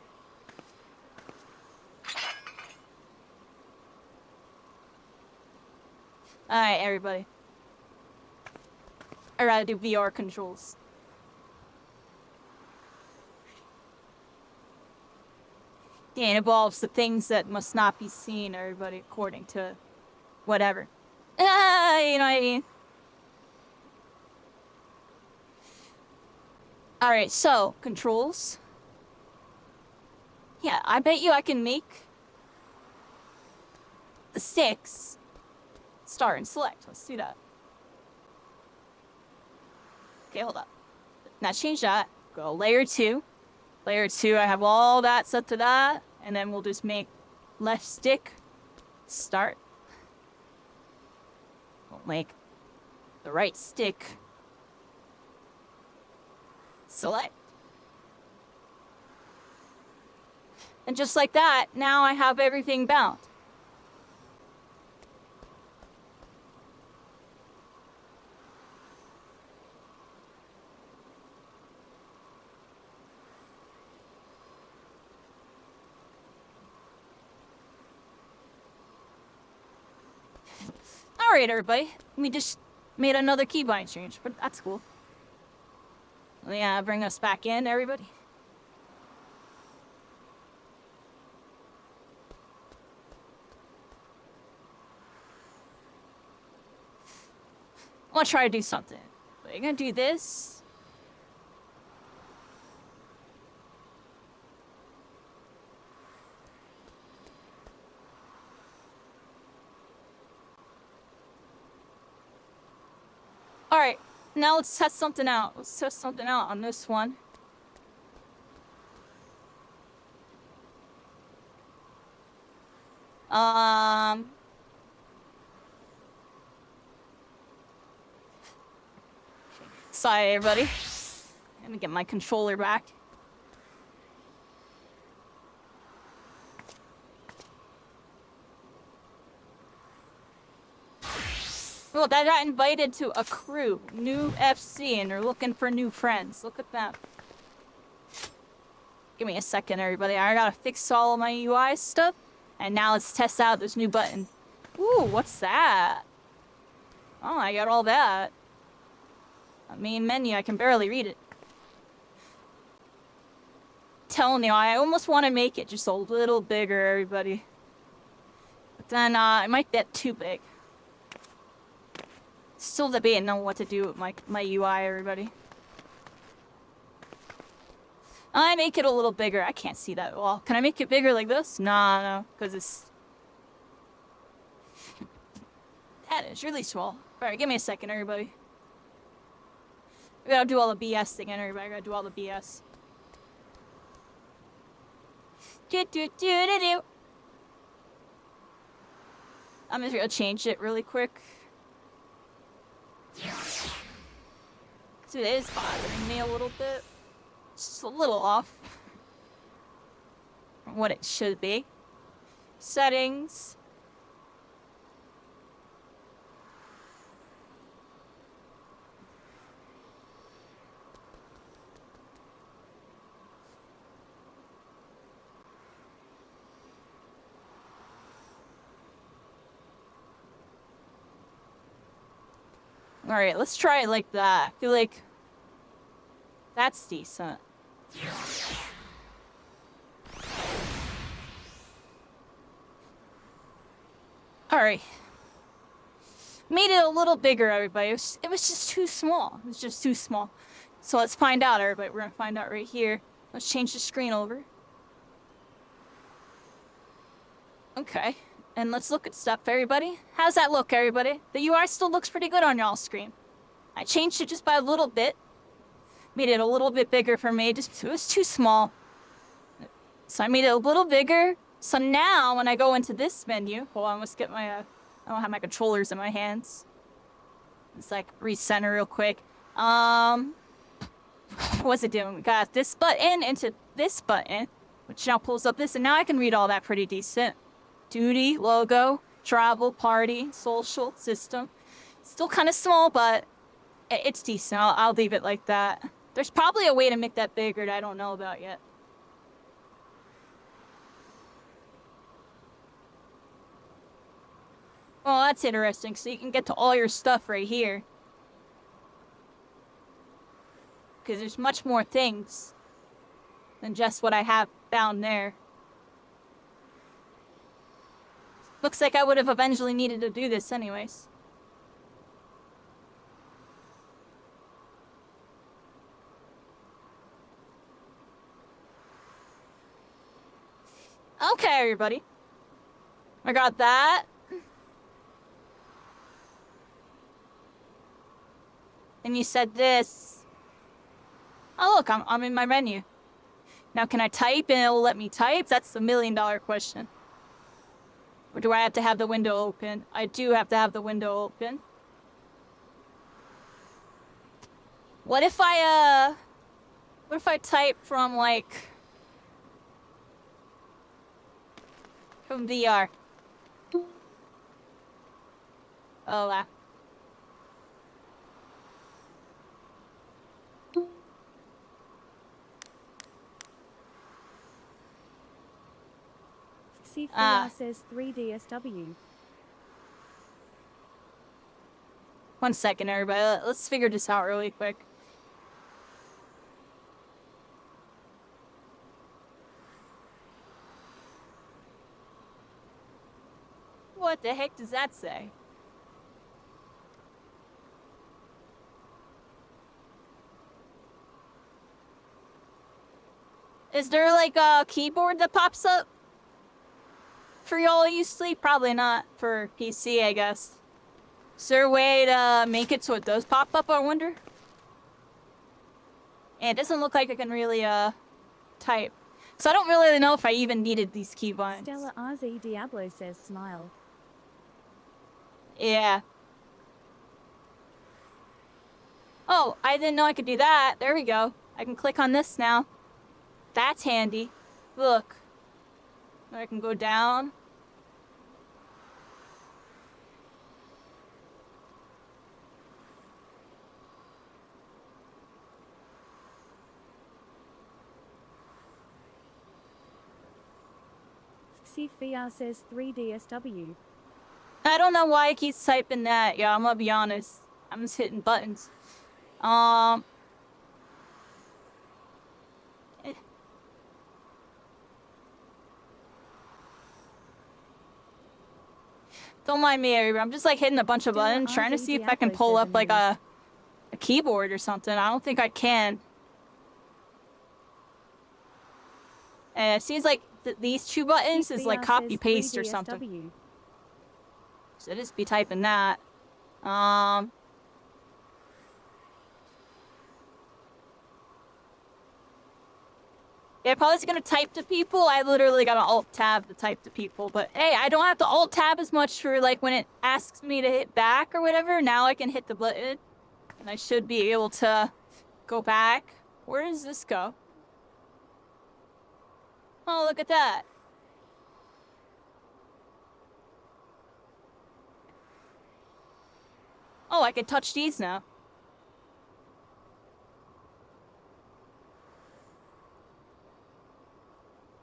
everybody. I gotta do VR controls. Yeah, it involves the things that must not be seen, everybody, according to whatever. You know what I mean? Alright, so, controls. Yeah, I bet you I can make the 6 start and select. Let's do that. Okay, hold up. Now change that. Go layer 2. Layer 2, I have all that set to that. And then we'll just make left stick start. We'll make the right stick select. And just like that, now I have everything bound. Alright, everybody. We just made another keybind change, but that's cool. Yeah, bring us back in, everybody. I want to try to do something. We're gonna do this. Alright, now let's test something out. Let's test something out on this one. Sorry, everybody. Let me get my controller back. Well, I got invited to a crew, new FC, and they're looking for new friends. Look at that. Give me a second, everybody. I gotta fix all of my UI stuff. And now let's test out this new button. Ooh, what's that? Oh, I got all that. Main menu, I can barely read it. Telling you, I almost want to make it just a little bigger, everybody. But then, it might get too big. Still debating on what to do with my UI, everybody. I make it a little bigger. I can't see that well. Can I make it bigger like this? Nah, no, because it's... That is really small. Alright, give me a second, everybody. We gotta do all the BS again, everybody. I gotta do all the BS. Do. I'm just gonna change it really quick. Cause it is bothering me a little bit. It's just a little off from what it should be. Settings. Alright, let's try it like that. I feel like that's decent. Alright. Made it a little bigger, everybody. It was just too small. It was just too small. So let's find out, everybody. We're gonna find out right here. Let's change the screen over. Okay. And let's look at stuff, everybody. How's that look, everybody? The UI still looks pretty good on y'all's screen. I changed it just by a little bit. Made it a little bit bigger for me. It was too small. So I made it a little bigger. So now when I go into this menu, hold on, let's get my, I don't have my controllers in my hands. Let's like recenter real quick. What's it doing? We got this button into this button, which now pulls up this, and now I can read all that pretty decent. Duty, logo, travel, party, social, system. Still kind of small, but it's decent. I'll leave it like that. There's probably a way to make that bigger that I don't know about yet. Oh, that's interesting. So you can get to all your stuff right here. Because there's much more things than just what I have down there. Looks like I would have eventually needed to do this anyways. Okay, everybody. I got that. And you said this. Oh, look, I'm in my menu. Now, can I type and it'll let me type? That's the $1,000,000 question. Or do I have to have the window open? I do have to have the window open. What if I type from, like... From VR? Oh, wow. C4 says 3DSW. 1 second, everybody. Let's figure this out really quick. What the heck does that say? Is there like a keyboard that pops up? For y'all usually? Probably not for PC, I guess. Is there a way to make it so it does pop up, I wonder? And it doesn't look like I can really, type. So I don't really know if I even needed these key buttons. Stella RZ Diablo says smile. Yeah. Oh, I didn't know I could do that. There we go. I can click on this now. That's handy. Look. I can go down. CVR says 3DSW. I don't know why he keeps typing that. Yeah, I'm gonna be honest. I'm just hitting buttons. eh. Don't mind me, everybody. I'm just like hitting a bunch of Stella buttons, trying to see if I RZ can pull says up like a keyboard or something. I don't think I can. And it seems like these two buttons is like copy paste or something. So just be typing that. Yeah, probably just gonna type to people. I literally got an alt tab to type to people, but hey, I don't have to alt tab as much for like when it asks me to hit back or whatever. Now I can hit the button, and I should be able to go back. Where does this go? Oh, look at that. Oh, I can touch these now.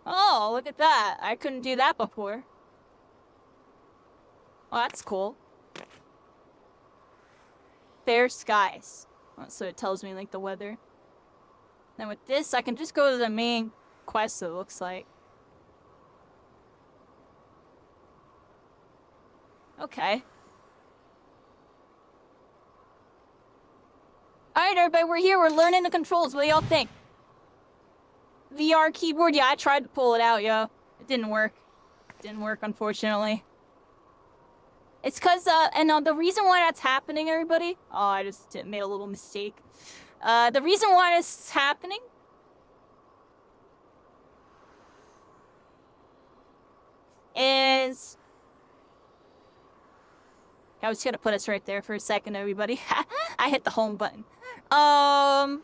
Oh, look at that. I couldn't do that before. Well, that's cool. Fair skies. Oh, so it tells me, like, the weather. Then with this, I can just go to the main quest, it looks like. Okay. Alright, everybody, we're here. We're learning the controls. What do y'all think? VR keyboard? Yeah, I tried to pull it out, yo. It didn't work. It didn't work, unfortunately. It's because, and the reason why that's happening, everybody... Oh, I just made a little mistake. The reason why this is happening... is... I was gonna put us right there for a second, everybody. I hit the home button. I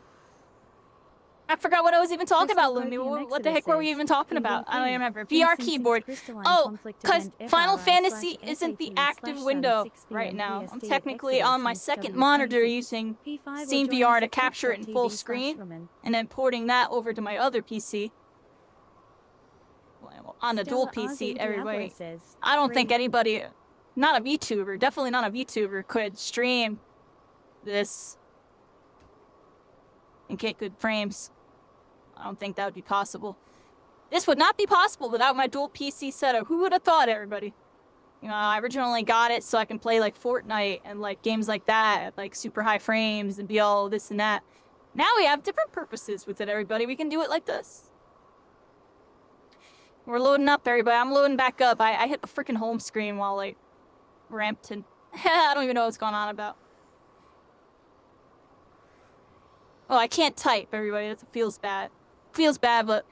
forgot what I was even talking about, Lumi. What the heck were we even talking about? I don't even remember. VR keyboard. Oh, because Final Fantasy isn't the active window right now. I'm technically on my second monitor using Steam VR to capture it in full screen, and then porting that over to my other PC. Well, on a dual PC, everybody. I don't think anybody, not a VTuber, definitely not a VTuber, could stream this and get good frames. I don't think that would be possible. This would not be possible without my dual PC setup. Who would have thought, everybody? You know, I originally got it so I can play like Fortnite and like games like that at like super high frames and be all this and that. Now we have different purposes with it, everybody. We can do it like this. We're loading up, everybody. I'm loading back up. I hit the freaking home screen while like ramped and I don't even know what's going on about. Oh, I can't type, everybody. That feels bad. Feels bad, but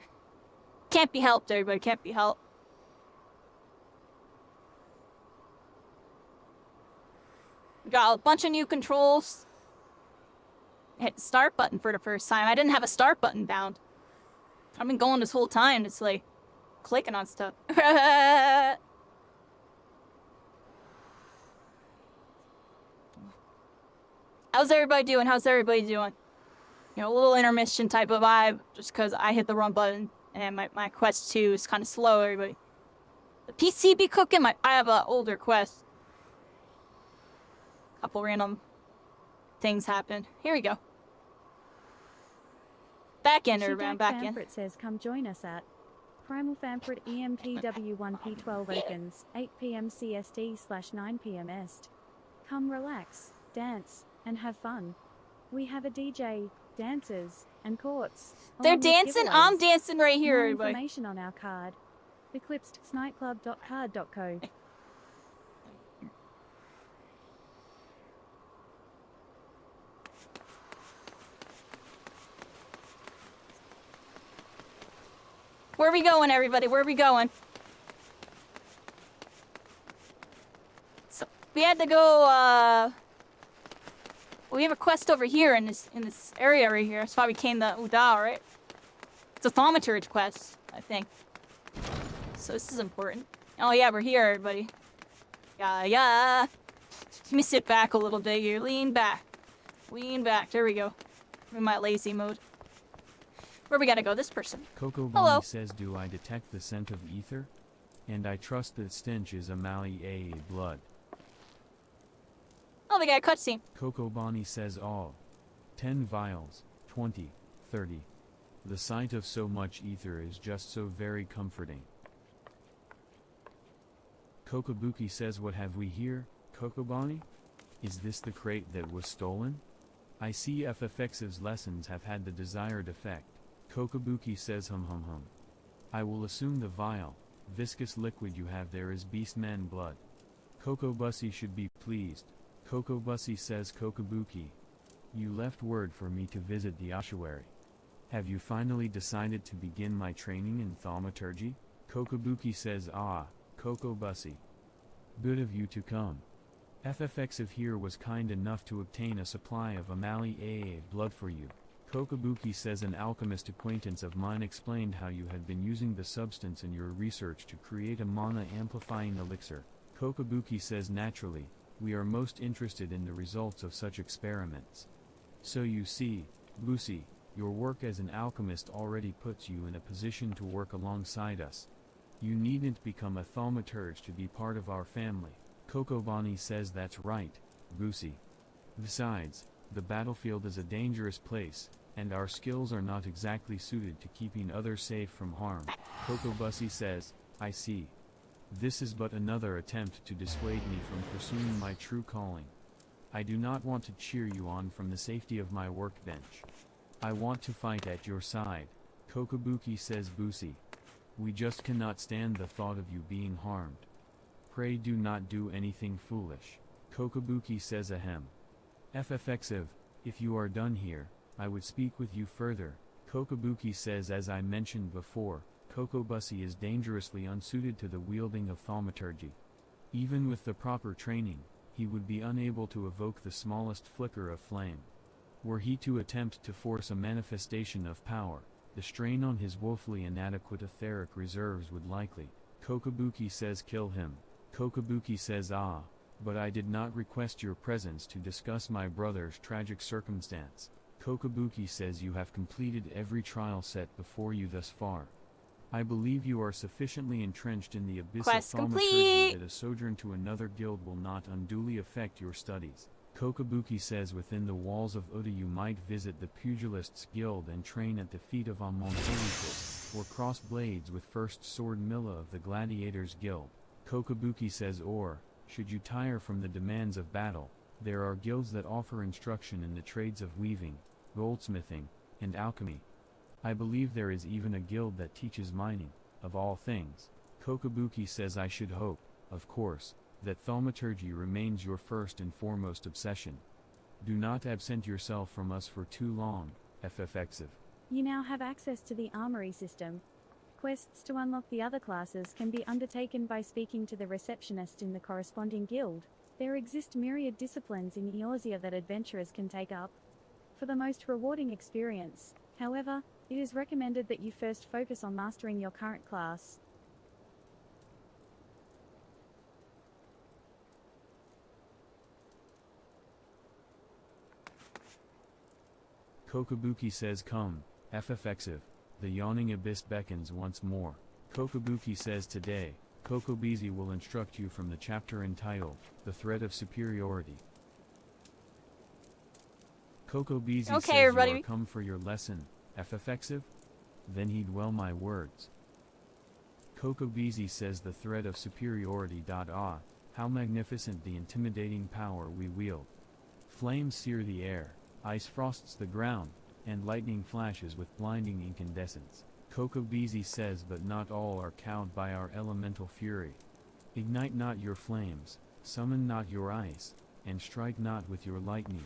can't be helped, everybody. Can't be helped. We got a bunch of new controls. I hit the start button for the first time. I didn't have a start button down. I've been going this whole time. It's like clicking on stuff. How's everybody doing? How's everybody doing? You know, a little intermission type of vibe, just because I hit the wrong button, and my Quest 2 is kind of slow, everybody. The PC be cooking, I have an older Quest. Couple random things happened. Here we go. Back in, everybody, back in. Fanfrit says, come join us at Primal Fanfrit EMPW1P12 Opens, 8 PM CST/9 PM Est. Come relax, dance, and have fun. We have a DJ, dancers, and courts. They're dancing? I'm dancing right here, More everybody. information on our card. Eclipsednightclub.card.co. Where are we going, everybody? Where are we going? So, we had to go, we have a quest over here in this area right here. That's why we came to Udall, right? It's a thaumaturge quest, I think. So this is important. Oh yeah, we're here, everybody. Yeah. Let me sit back a little bit here. Lean back. Lean back. There we go. I'm in my lazy mode. Where we gotta go? This person. Coco Hello. Bonnie says, do I detect the scent of ether? And I trust that stench is a Mali AA blood. Oh, they got a cutscene. Coco Bonnie says all. 10 vials, 20, 30. The sight of so much ether is just so very comforting. Kokobuki says, what have we here, Coco Bonnie? Is this the crate that was stolen? I see FFX's lessons have had the desired effect. Kokobuki says, hum. I will assume the vile, viscous liquid you have there is beastman blood. Kokobusi should be pleased. Kokobusi says, Kokobuki, you left word for me to visit the ossuary. Have you finally decided to begin my training in thaumaturgy? Kokobuki says, ah, Kokobusi. Good of you to come. FFX of here was kind enough to obtain a supply of Amali AA blood for you. Kokobuki says, an alchemist acquaintance of mine explained how you had been using the substance in your research to create a mana-amplifying elixir. Kokobuki says, naturally, we are most interested in the results of such experiments. So you see, Busi, your work as an alchemist already puts you in a position to work alongside us. You needn't become a thaumaturge to be part of our family. Kokobani says, that's right, Busi. Besides, the battlefield is a dangerous place, and our skills are not exactly suited to keeping others safe from harm. Kokobusi says, I see. This is but another attempt to dissuade me from pursuing my true calling. I do not want to cheer you on from the safety of my workbench. I want to fight at your side. Kokobuki says, Busi. We just cannot stand the thought of you being harmed. Pray do not do anything foolish. Kokobuki says, ahem. FFXiv, if you are done here, I would speak with you further. Kokobuki says, as I mentioned before, Kokobusi is dangerously unsuited to the wielding of thaumaturgy. Even with the proper training, he would be unable to evoke the smallest flicker of flame. Were he to attempt to force a manifestation of power, the strain on his woefully inadequate etheric reserves would likely. Kokobuki says, kill him. Kokobuki says, ah, but I did not request your presence to discuss my brother's tragic circumstance. Kokobuki says, you have completed every trial set before you thus far. I believe you are sufficiently entrenched in the abyss Quest of thaumaturgy complete. that a sojourn to another guild will not unduly affect your studies. Kokobuki says, within the walls of Oda you might visit the Pugilists Guild and train at the feet of Amontelito, or cross blades with First Sword Milla of the Gladiators Guild. Kokobuki says, or, should you tire from the demands of battle, there are guilds that offer instruction in the trades of weaving, goldsmithing, and alchemy. I believe there is even a guild that teaches mining, of all things. Kokobuki says, I should hope, of course, that thaumaturgy remains your first and foremost obsession. Do not absent yourself from us for too long, FFXiv. You now have access to the armory system. Quests to unlock the other classes can be undertaken by speaking to the receptionist in the corresponding guild. There exist myriad disciplines in Eorzea that adventurers can take up. For the most rewarding experience, however, it is recommended that you first focus on mastering your current class. Kokobuki says, come, FFXiv. The yawning abyss beckons once more. Kokobuki says, today, Kokobizi will instruct you from the chapter entitled, The Thread of Superiority. Kokobizi says, everybody. you are come for your lesson, FFXiv? Then heed well my words. Kokobizi says, the thread of superiority. Ah, how magnificent the intimidating power we wield. Flames sear the air, ice frosts the ground, and lightning flashes with blinding incandescence. Kokobizi says, but not all are cowed by our elemental fury. Ignite not your flames, summon not your ice, and strike not with your lightning.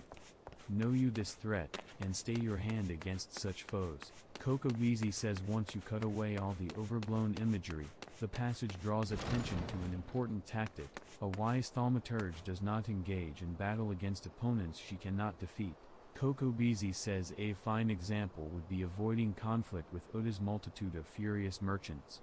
Know you this threat, and stay your hand against such foes. Kokobizi says, once you cut away all the overblown imagery, the passage draws attention to an important tactic. A wise thaumaturge does not engage in battle against opponents she cannot defeat. Kokobizi says, a fine example would be avoiding conflict with Oda's multitude of furious merchants.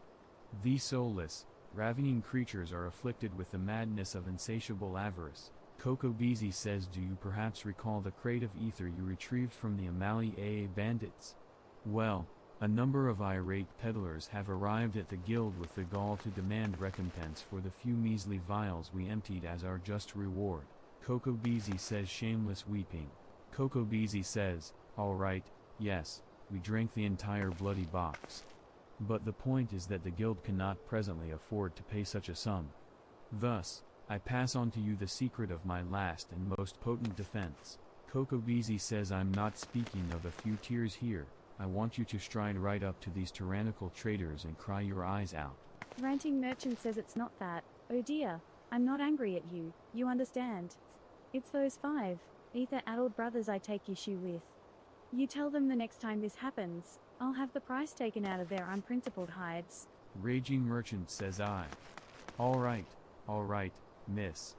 These soulless, ravening creatures are afflicted with the madness of insatiable avarice. Kokobizi says, do you perhaps recall the crate of ether you retrieved from the Amali AA bandits? Well, a number of irate peddlers have arrived at the guild with the gall to demand recompense for the few measly vials we emptied as our just reward. Coco Beezy says, shameless weeping. Coco Beezy says, alright, yes, we drank the entire bloody box. But the point is that the guild cannot presently afford to pay such a sum. Thus, I pass on to you the secret of my last and most potent defense. Coco Beezy says, I'm not speaking of a few tears here. I want you to stride right up to these tyrannical traitors and cry your eyes out. Ranting Merchant says it's not that. Oh dear, I'm not angry at you, you understand. It's those 5 ether-addled brothers I take issue with. You tell them the next time this happens, I'll have the price taken out of their unprincipled hides. Raging Merchant says, alright, miss.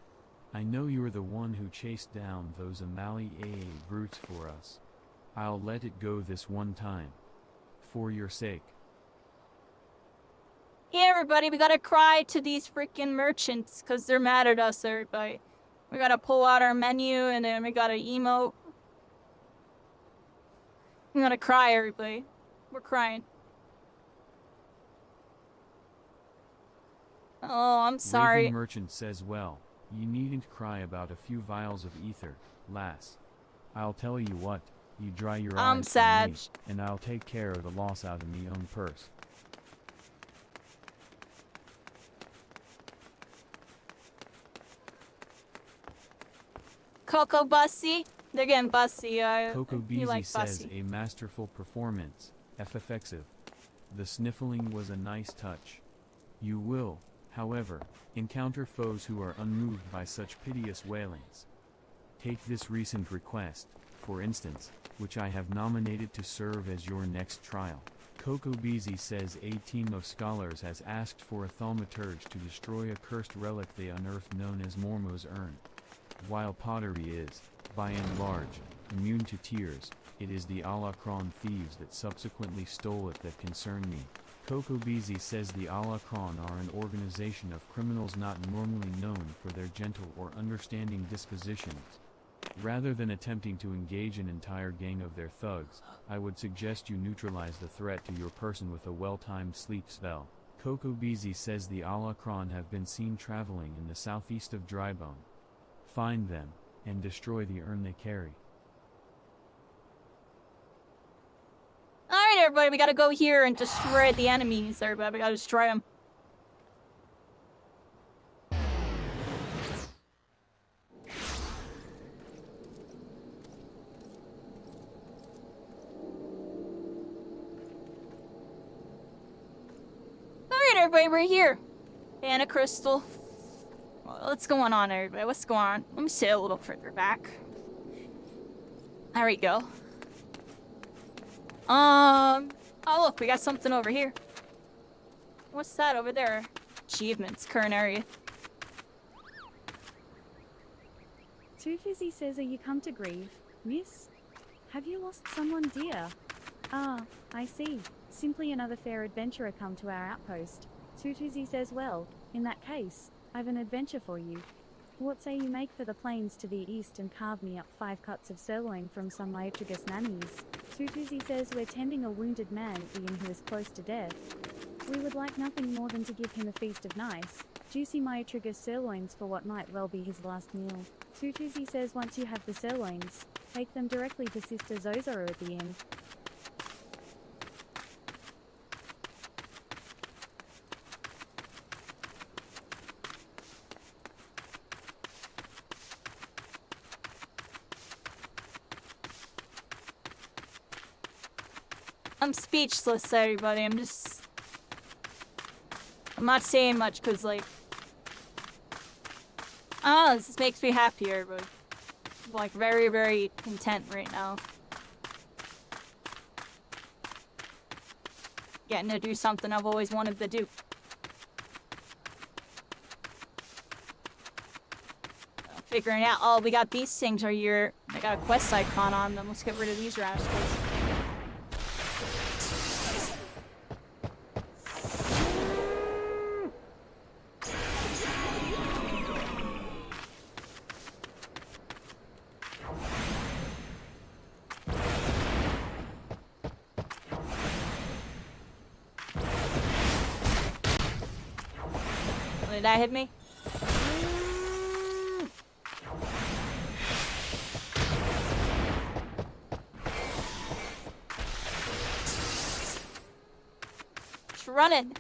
I know you're the one who chased down those Amali AA brutes for us. I'll let it go this one time. For your sake. Yeah, everybody, we gotta cry to these freaking merchants, cause they're mad at us, everybody. We gotta pull out our menu, and then we gotta emote. We gotta cry, everybody. We're crying. Oh, I'm sorry. Raving Merchant says, well, you needn't cry about a few vials of ether, lass. I'll tell you what, you dry your I'm eyes for sad. me, and I'll take care of the loss out of me own purse. Coco Bussy. They're getting bussy. Coco you Beezy like says, bussy. a masterful performance, FF14. The sniffling was a nice touch. You will, however, encounter foes who are unmoved by such piteous wailings. Take this recent request, for instance, which I have nominated to serve as your next trial. Coco Beezy says a team of scholars has asked for a thaumaturge to destroy a cursed relic they unearthed known as Mormo's urn. While pottery is, by and large, immune to tears, it is the Alakron thieves that subsequently stole it that concern me. Coco Beezy says the Alakron are an organization of criminals not normally known for their gentle or understanding dispositions. Rather than attempting to engage an entire gang of their thugs, I would suggest you neutralize the threat to your person with a well-timed sleep spell. Coco Beezy says the Alakron have been seen traveling in the southeast of Drybone. Find them, and destroy the urn they carry. Alright, everybody, we gotta go here and destroy the enemies, everybody. We gotta destroy them. Alright, everybody, we're here. Anna Crystal. What's going on, everybody? What's going on? Let me sit a little further back. There we go. Oh look, we got something over here. What's that over there? Achievements, current area. Too Fizzy says, are you come to grieve, miss? Have you lost someone dear? Ah, I see. Simply another fair adventurer come to our outpost. Tutuzi says, well, in that case, I've an adventure for you. What say you make for the plains to the east and carve me up 5 cuts of sirloin from some Myotrigus nannies? Tutuzi says, we're tending a wounded man at the inn who is close to death. We would like nothing more than to give him a feast of nice, juicy Myotrigus sirloins for what might well be his last meal. Tutuzi says, once you have the sirloins, take them directly to Sister Zozora at the inn. I'm speechless, everybody. I'm not saying much because, like, this makes me happier, but I'm, like, very, very content right now. Getting to do something I've always wanted to do. Figuring out, oh, we got these things right here. I got a quest icon on them. Let's get rid of these rascals. Did that hit me? running.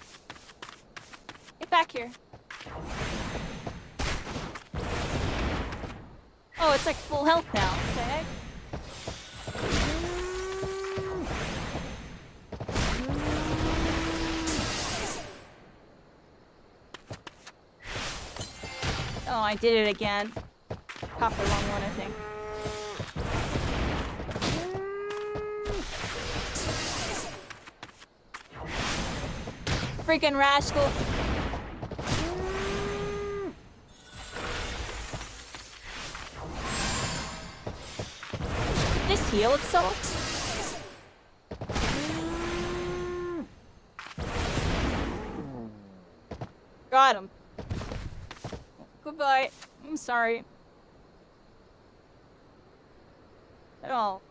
Get back here. Oh, it's like full health now. What the heck? Oh, I did it again. Popped the wrong one, I think. Freaking rascal. Just heal itself? Got him. Goodbye. I'm sorry. At all.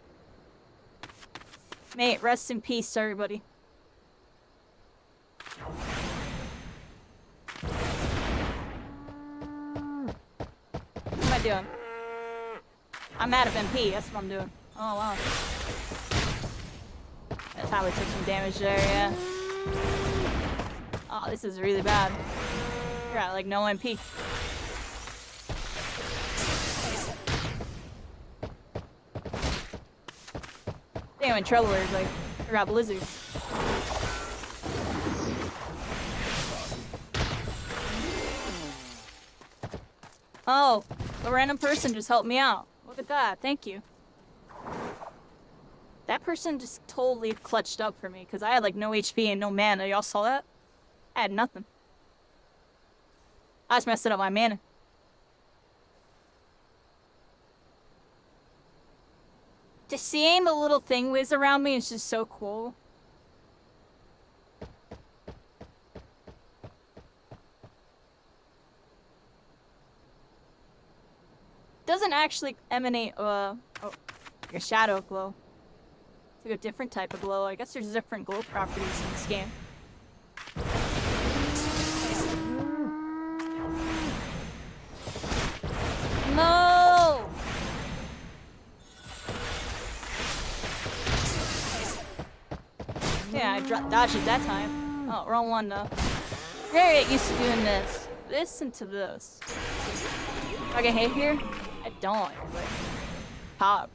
Mate, rest in peace, everybody. What am I doing? I'm out of MP, that's what I'm doing. Oh, wow. That's how we took some damage there, yeah. Oh, this is really bad. You're at, like, no MP. I think I'm in trouble here, like, I got blizzards. Oh, a random person just helped me out. Look at that, thank you. That person just totally clutched up for me, because I had like no HP and no mana. Y'all saw that? I had nothing. I just messed up my mana. Just seeing the little thing whiz around me is just so cool. Doesn't actually emanate like a shadow glow. It's like a different type of glow. I guess there's different glow properties in this game. No! Yeah, I dodged it that time. Oh, wrong one though. Very get used to doing this. Listen to this. Do I get hit here? I don't. But pog.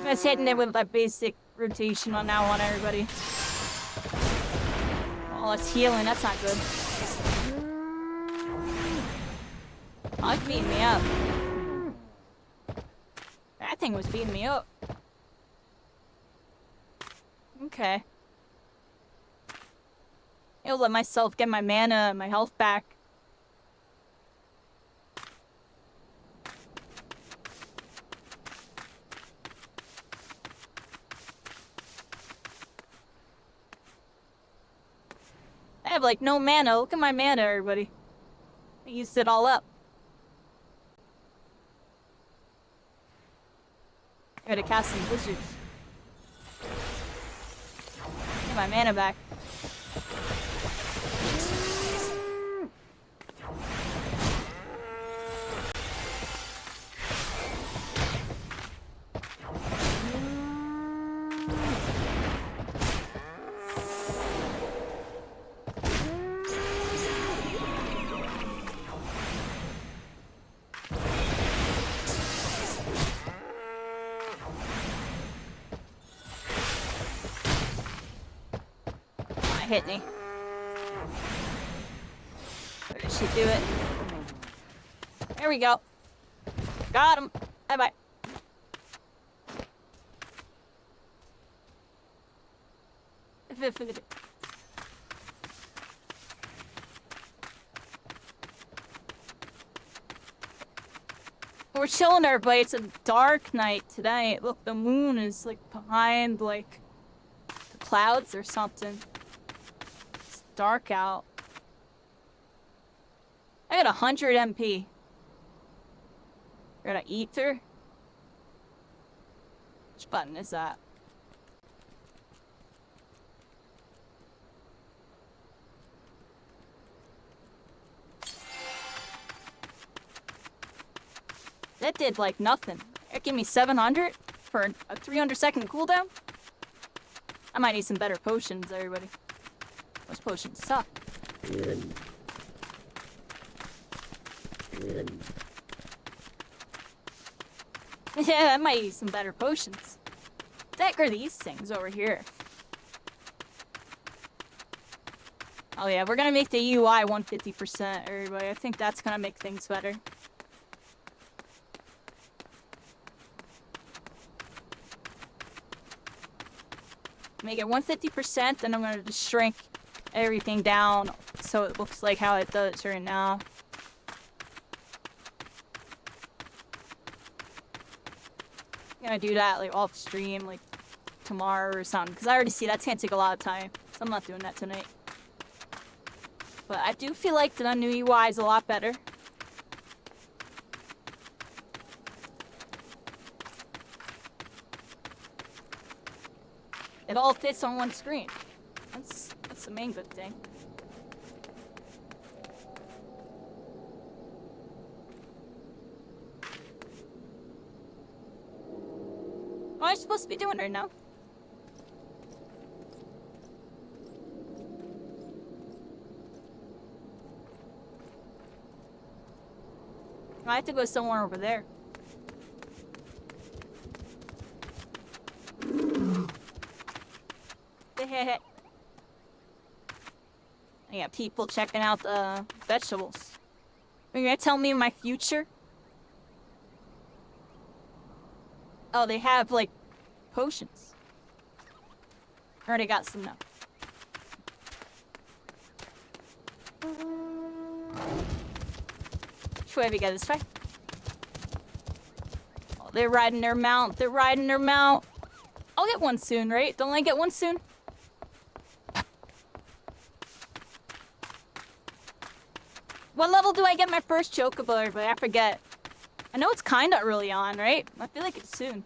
I'm just hitting it with that basic rotation on now on everybody. Oh, it's healing. That's not good. Oh, it's beating me up. That thing was beating me up. Okay. I'll let myself get my mana and my health back. I have like no mana. Look at my mana, everybody. I used it all up. I gotta cast some blizzards. Get my mana back. Hit me. Where did she do it? There we go. Got him. Bye-bye. We're chilling, everybody. It's a dark night tonight. Look, the moon is like behind like the clouds or something. It's dark out. I got 100 MP. Got an ether. Which button is that? That did like nothing. It gave me 700 for a 300-second cooldown. I might need some better potions, everybody. Those potions suck. Yeah, I might need some better potions. What the heck are these things over here? Oh yeah, we're gonna make the UI 150%, everybody. I think that's gonna make things better. Make it 150%, then I'm gonna just shrink everything down so it looks like how it does right now. I'm gonna do that like off stream, like tomorrow or something, because I already see that's gonna take a lot of time, so I'm not doing that tonight. But I do feel like the new UI is a lot better. It all fits on one screen. That's the main good thing. What am I supposed to be doing right now? I have to go somewhere over there. I got people checking out the vegetables. Are you gonna tell me my future? Oh, they have like potions. I already got some now. Which way we go? This way? Oh, they're riding their mount. They're riding their mount. I'll get one soon, right? Don't I get one soon? What level do I get my first chocobo, everybody? I forget. I know it's kinda early on, right? I feel like it's soon.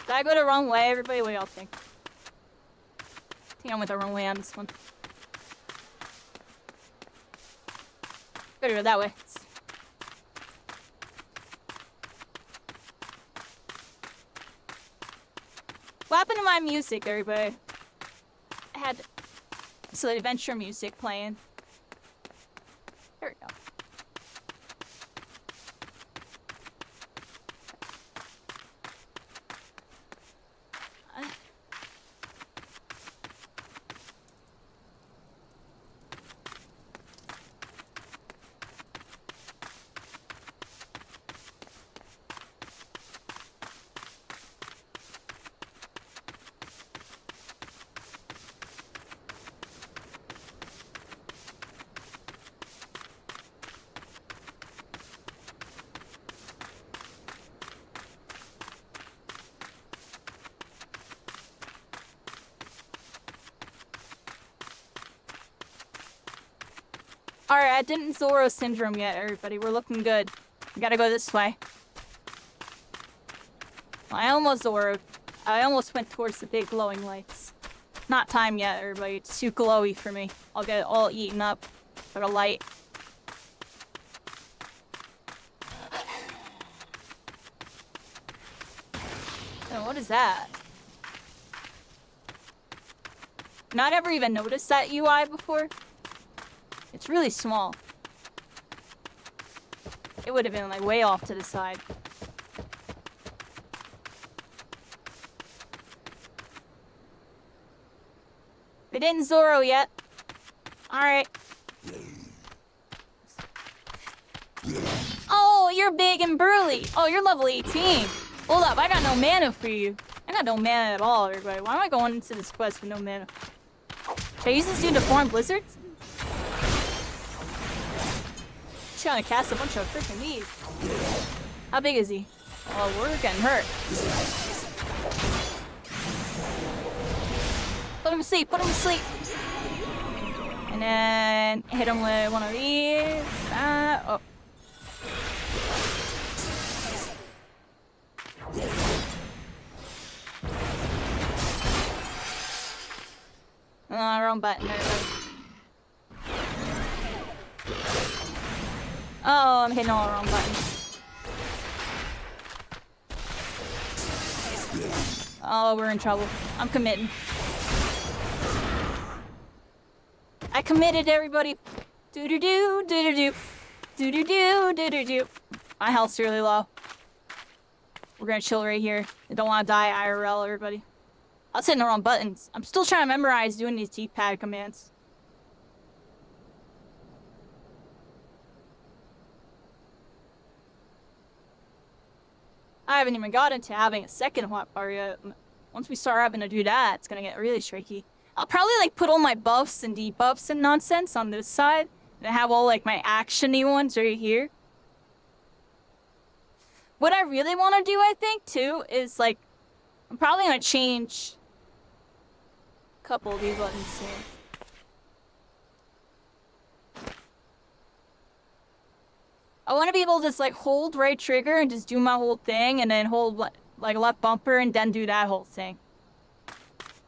Did I go the wrong way, everybody? What do y'all think? I think I went the wrong way on this one. Gotta go that way. What happened to my music, everybody? I had some adventure music playing. There we go. Alright, I didn't Zoro syndrome yet, everybody. We're looking good. We gotta go this way. I almost Zoro'd. I almost went towards the big glowing lights. Not time yet, everybody. It's too glowy for me. I'll get it all eaten up for the light. Oh, what is that? Not ever even noticed that UI before. It's really small. It would have been like way off to the side. We didn't Zoro yet. Alright. Oh, you're big and burly. Oh, you're level 18. Hold up, I got no mana for you. I got no mana at all, everybody. Why am I going into this quest with no mana? Should I use this dude to form blizzards? He's trying to cast a bunch of freaking leaves. How big is he? Oh, we're getting hurt. Put him to sleep, put him to sleep. And then hit him with one of these. Oh. Wrong button. Oh, I'm hitting all the wrong buttons. Oh, we're in trouble. I'm committing. I committed, everybody. Do-do-do, do-do-do. Do-do-do, do-do-do. My health's really low. We're gonna chill right here. I don't want to die IRL, everybody. I was hitting the wrong buttons. I'm still trying to memorize doing these D-pad commands. I haven't even got into having a second hotbar yet. Once we start having to do that, it's gonna get really tricky. I'll probably like put all my buffs and debuffs and nonsense on this side, and have all like my actiony ones right here. What I really want to do, I think, too, is like, I'm probably gonna change a couple of these buttons here. I want to be able to just like hold right trigger and just do my whole thing, and then hold like left bumper and then do that whole thing.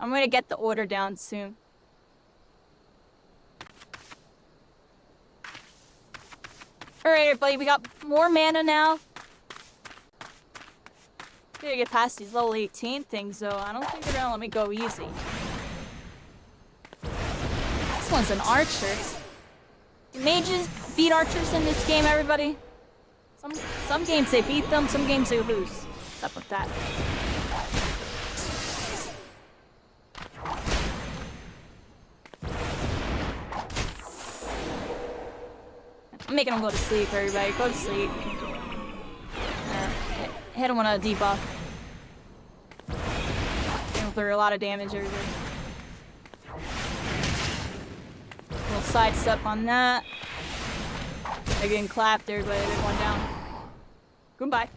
I'm gonna get the order down soon. Alright, everybody, we got more mana now. Gotta get past these level 18 things, though. I don't think they're gonna let me go easy. This one's an archer. Do mages beat archers in this game, everybody? Some games they beat them, some games they lose. What's up with that? I'm making them go to sleep, everybody. Go to sleep. Hit him with a debuff. He'll do a lot of damage, everybody. Little sidestep on that. They're getting clapped, everybody. They're going down. Goodbye.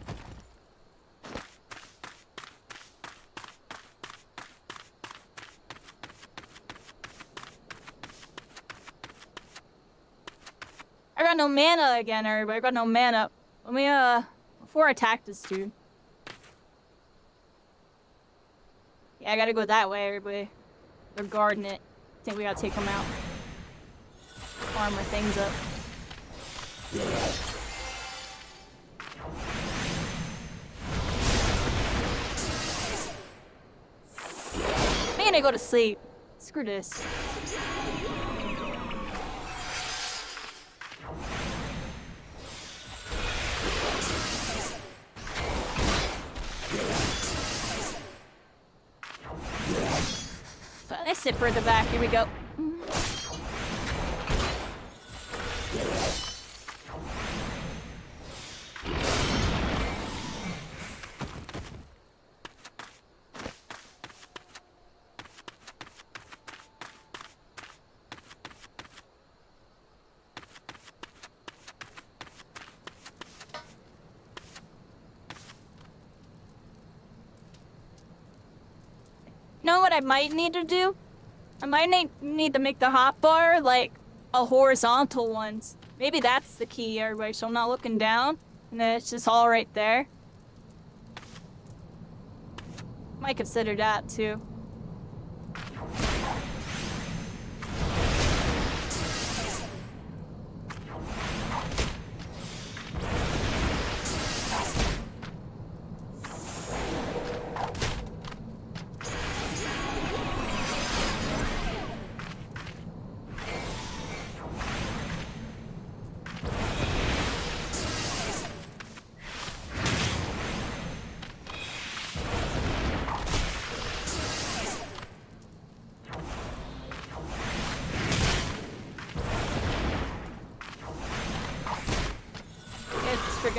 I got no mana again, everybody. I got no mana. Let me, before I attack this dude. Yeah, I gotta go that way, everybody. They're guarding it. I think we gotta take them out. Armor things up. I'm gonna go to sleep. Screw this. Let's sit further back. Here we go. Know what I might need to do? I might need to make the hotbar like a horizontal ones. Maybe that's the key, everybody, so I'm not looking down and then it's just all right there. Might consider that too.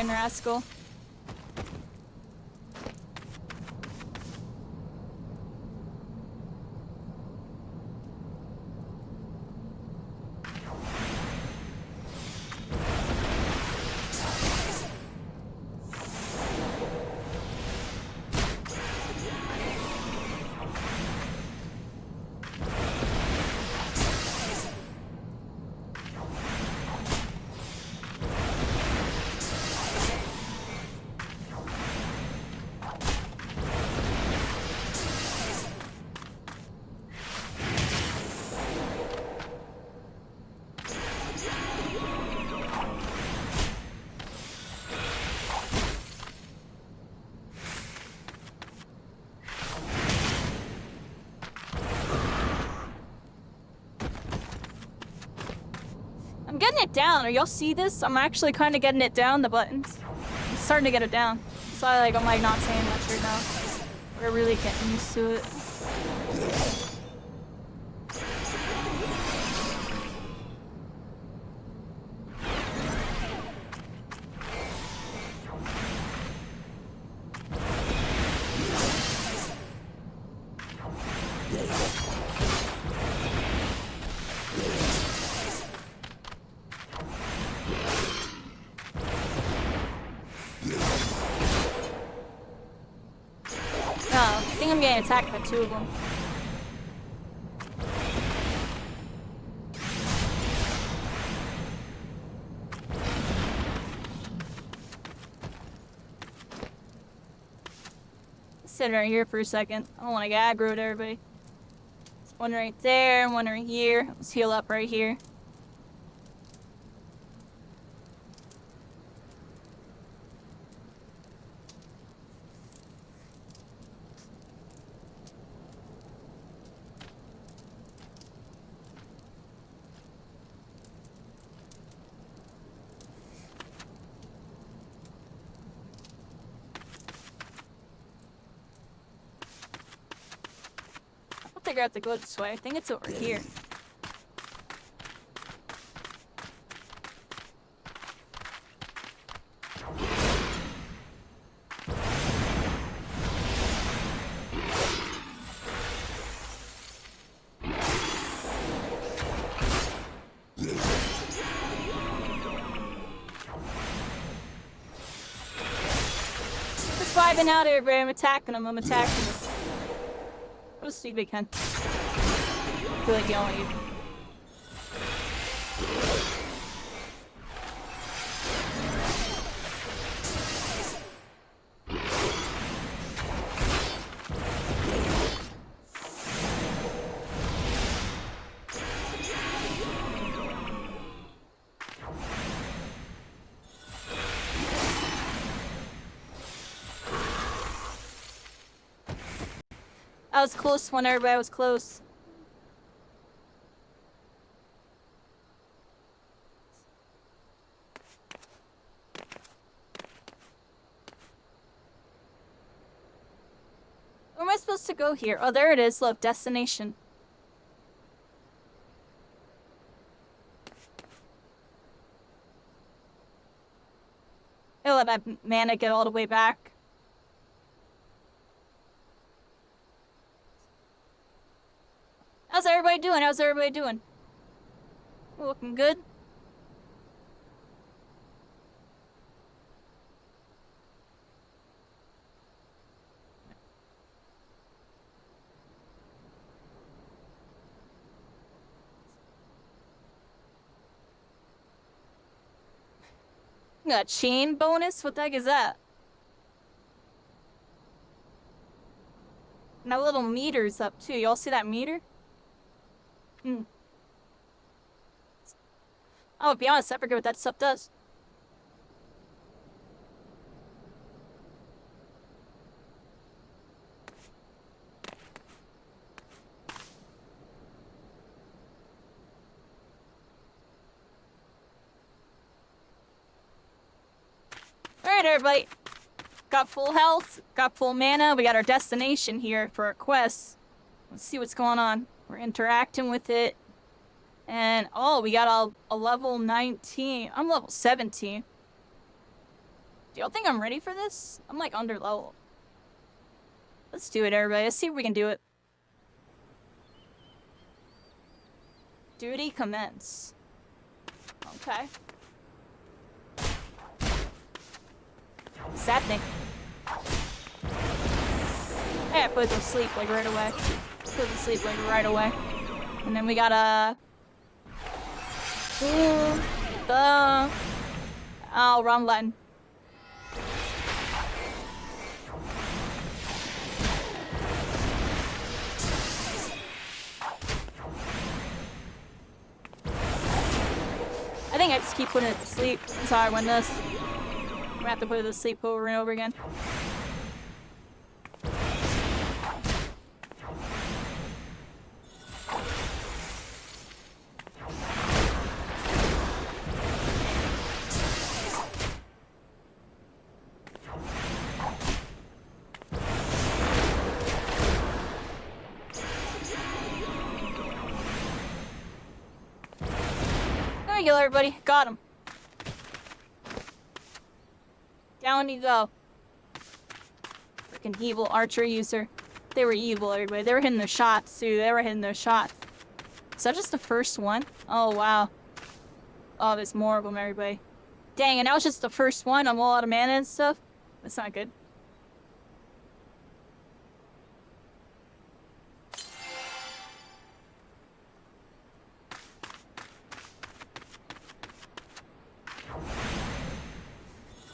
frickin' rascal. I'm getting it down. Are y'all see this? I'm actually kind of getting it down, the buttons. I'm starting to get it down. So like, I'm like not saying much right now. We're really getting used to it. Oh, I think I'm getting attacked by 2 of them. Sit right here for a second. I don't want to get aggro to everybody. There's one right there, one right here. Let's heal up right here. I think I have to go this way. I think it's over here. Just vibing out, everybody. I'm attacking them. I'm attacking them. What a stupid cunt. I feel like yelling at you. I was close when everybody was close. Where am I supposed to go here? Oh, there it is. Look, destination. I'll let my mana get all the way back. How's everybody doing? How's everybody doing? Looking good? Got a chain bonus? What the heck is that? And that little meter's up too. Y'all see that meter? I'll be honest, I forget what that stuff does. Alright, everybody. Got full health, got full mana. We got our destination here for our quests. Let's see what's going on. We're interacting with it. And, oh, we got a level 19. I'm level 17. Do y'all think I'm ready for this? I'm like under level. Let's do it, everybody. Let's see if we can do it. Duty commence. Okay. Sad thing. Hey, I put it to sleep like right away. Put it to sleep like right away. And then we gotta... Oh, wrong button. I think I just keep putting it to sleep. That's how I win this. I'm gonna have to put it to sleep over and over again. There we go, everybody. Got him. Down you go. Freaking evil archer user. They were evil, everybody. They were hitting their shots, too. They were hitting their shots. Is that just the first one? Oh, wow. Oh, there's more of them, everybody. Dang, and that was just the first one. I'm all out of mana and stuff. That's not good.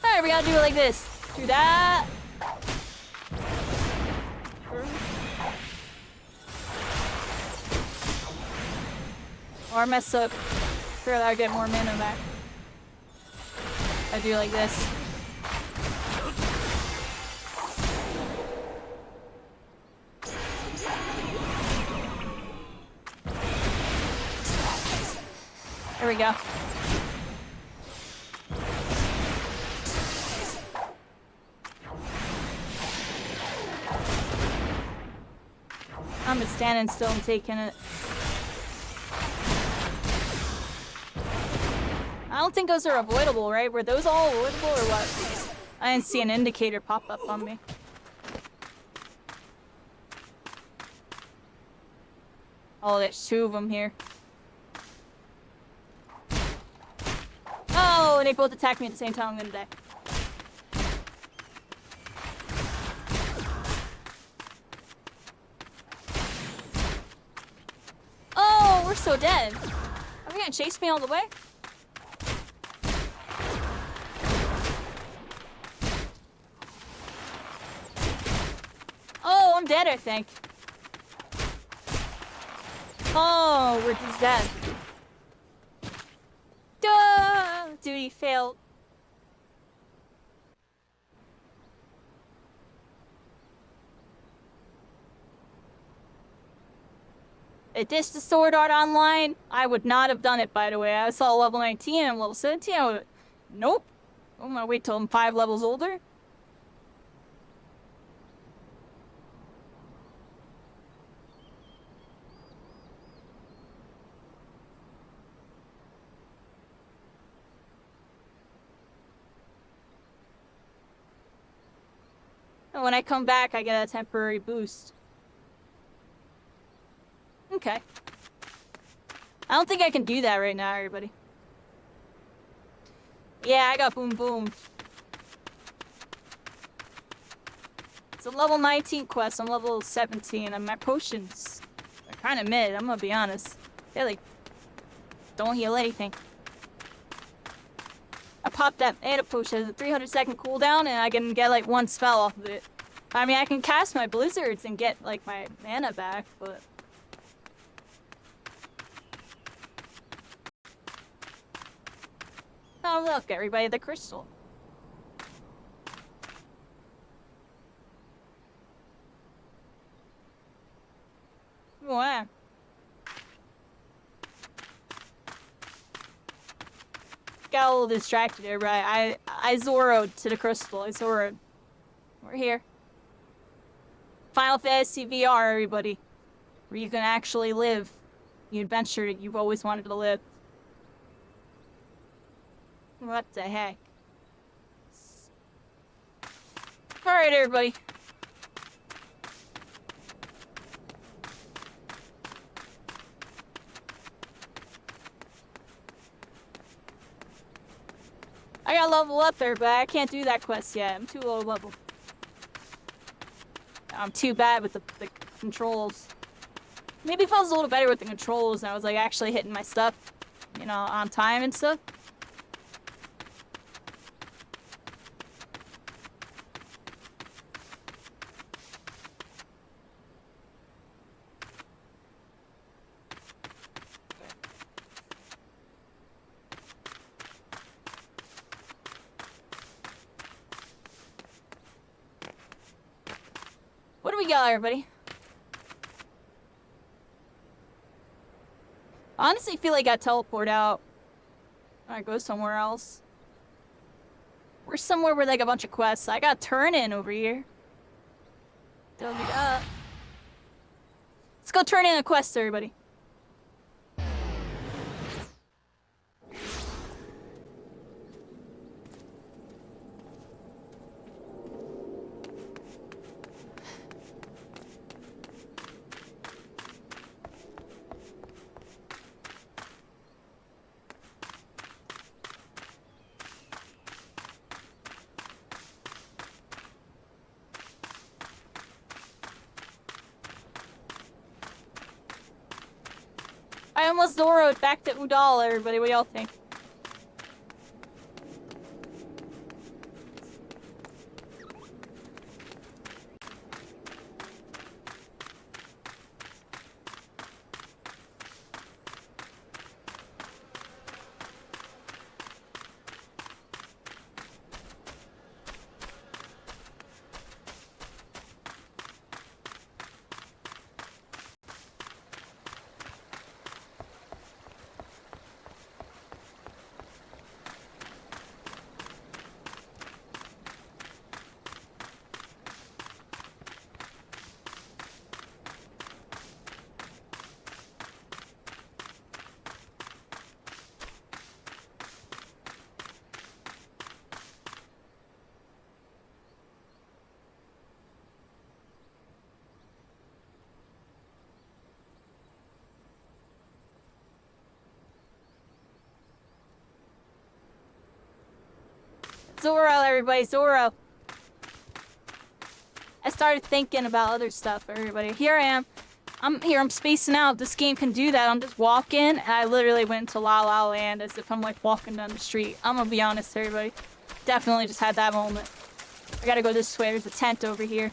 Alright, we gotta do it like this. Do that. Or mess up. Sure that I get more mana back. I do it like this. There we go. I'm just standing still and taking it. I don't think those are avoidable, right? Were those all avoidable or what? I didn't see an indicator pop up on me. Oh, there's two of them here. Oh, and they both attacked me at the same time. I'm gonna die. Oh, we're so dead. Are we gonna chase me all the way? Oh, I'm dead, I think. Oh, we're just dead. Duh! Duty failed. It dished the sword art online. I would not have done it, by the way. I saw level 19 and level 17. I would... Nope. I'm gonna wait till I'm 5 levels older. And when I come back, I get a temporary boost. Okay. I don't think I can do that right now, everybody. Yeah, I got boom boom. It's a level 19 quest. I'm level 17, and my potions are kind of mid, I'm gonna be honest. They like don't heal anything. I popped that mana potion, a 300-second cooldown, and I can get like one spell off of it. I mean, I can cast my blizzards and get like my mana back, but... Oh look, everybody, the crystal. Wow. Got a little distracted there, right? I Zoro'd to the crystal. I Zoro'd. We're here. Final Fantasy VR, everybody. Where you can actually live the adventure that you've always wanted to live. What the heck? Alright, everybody. I gotta level up there, but I can't do that quest yet. I'm too low level. I'm too bad with the controls. Maybe if I was a little better with the controls and I was like actually hitting my stuff, you know, on time and stuff. What do we got, everybody? I honestly feel like I teleport out. I go somewhere else. We're somewhere with like a bunch of quests. I got turn in over here. Don't get up. Let's go turn in a quest, everybody. I almost Zoro'd back to Udall, everybody. What do y'all think? Zoro, everybody, Zoro. I started thinking about other stuff, everybody. Here I am. I'm spacing out. This game can do that. I'm just walking, and I literally went to La La Land as if I'm like walking down the street. I'm gonna be honest, everybody. Definitely just had that moment. I gotta go this way. There's a tent over here.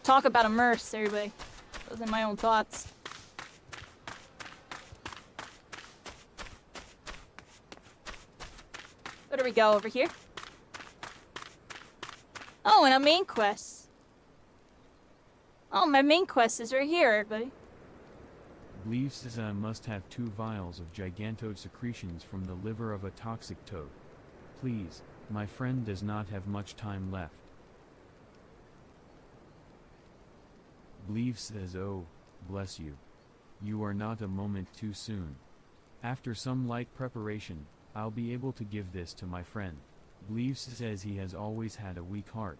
Talk about immerse, everybody. Those are my own thoughts. Where do we go over here? Oh, and a main quest. Oh, my main quest is right here, everybody. Gleave says I must have 2 vials of gigantode secretions from the liver of a toxic toad. Please, my friend does not have much time left. Gleave says, oh, bless you. You are not a moment too soon. After some light preparation, I'll be able to give this to my friend. Gleave says he has always had a weak heart.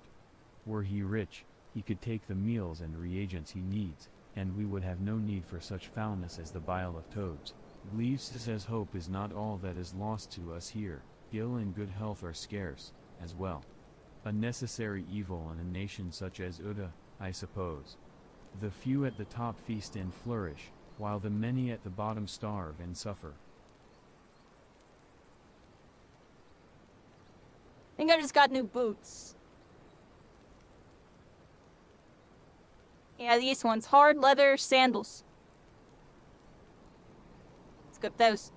Were he rich, he could take the meals and reagents he needs, and we would have no need for such foulness as the bile of toads. Gleave says hope is not all that is lost to us here. Skill and good health are scarce, as well. A necessary evil in a nation such as Uda, I suppose. The few at the top feast and flourish, while the many at the bottom starve and suffer. I think I just got new boots. Yeah, these ones. Hard leather sandals. Let's go with those.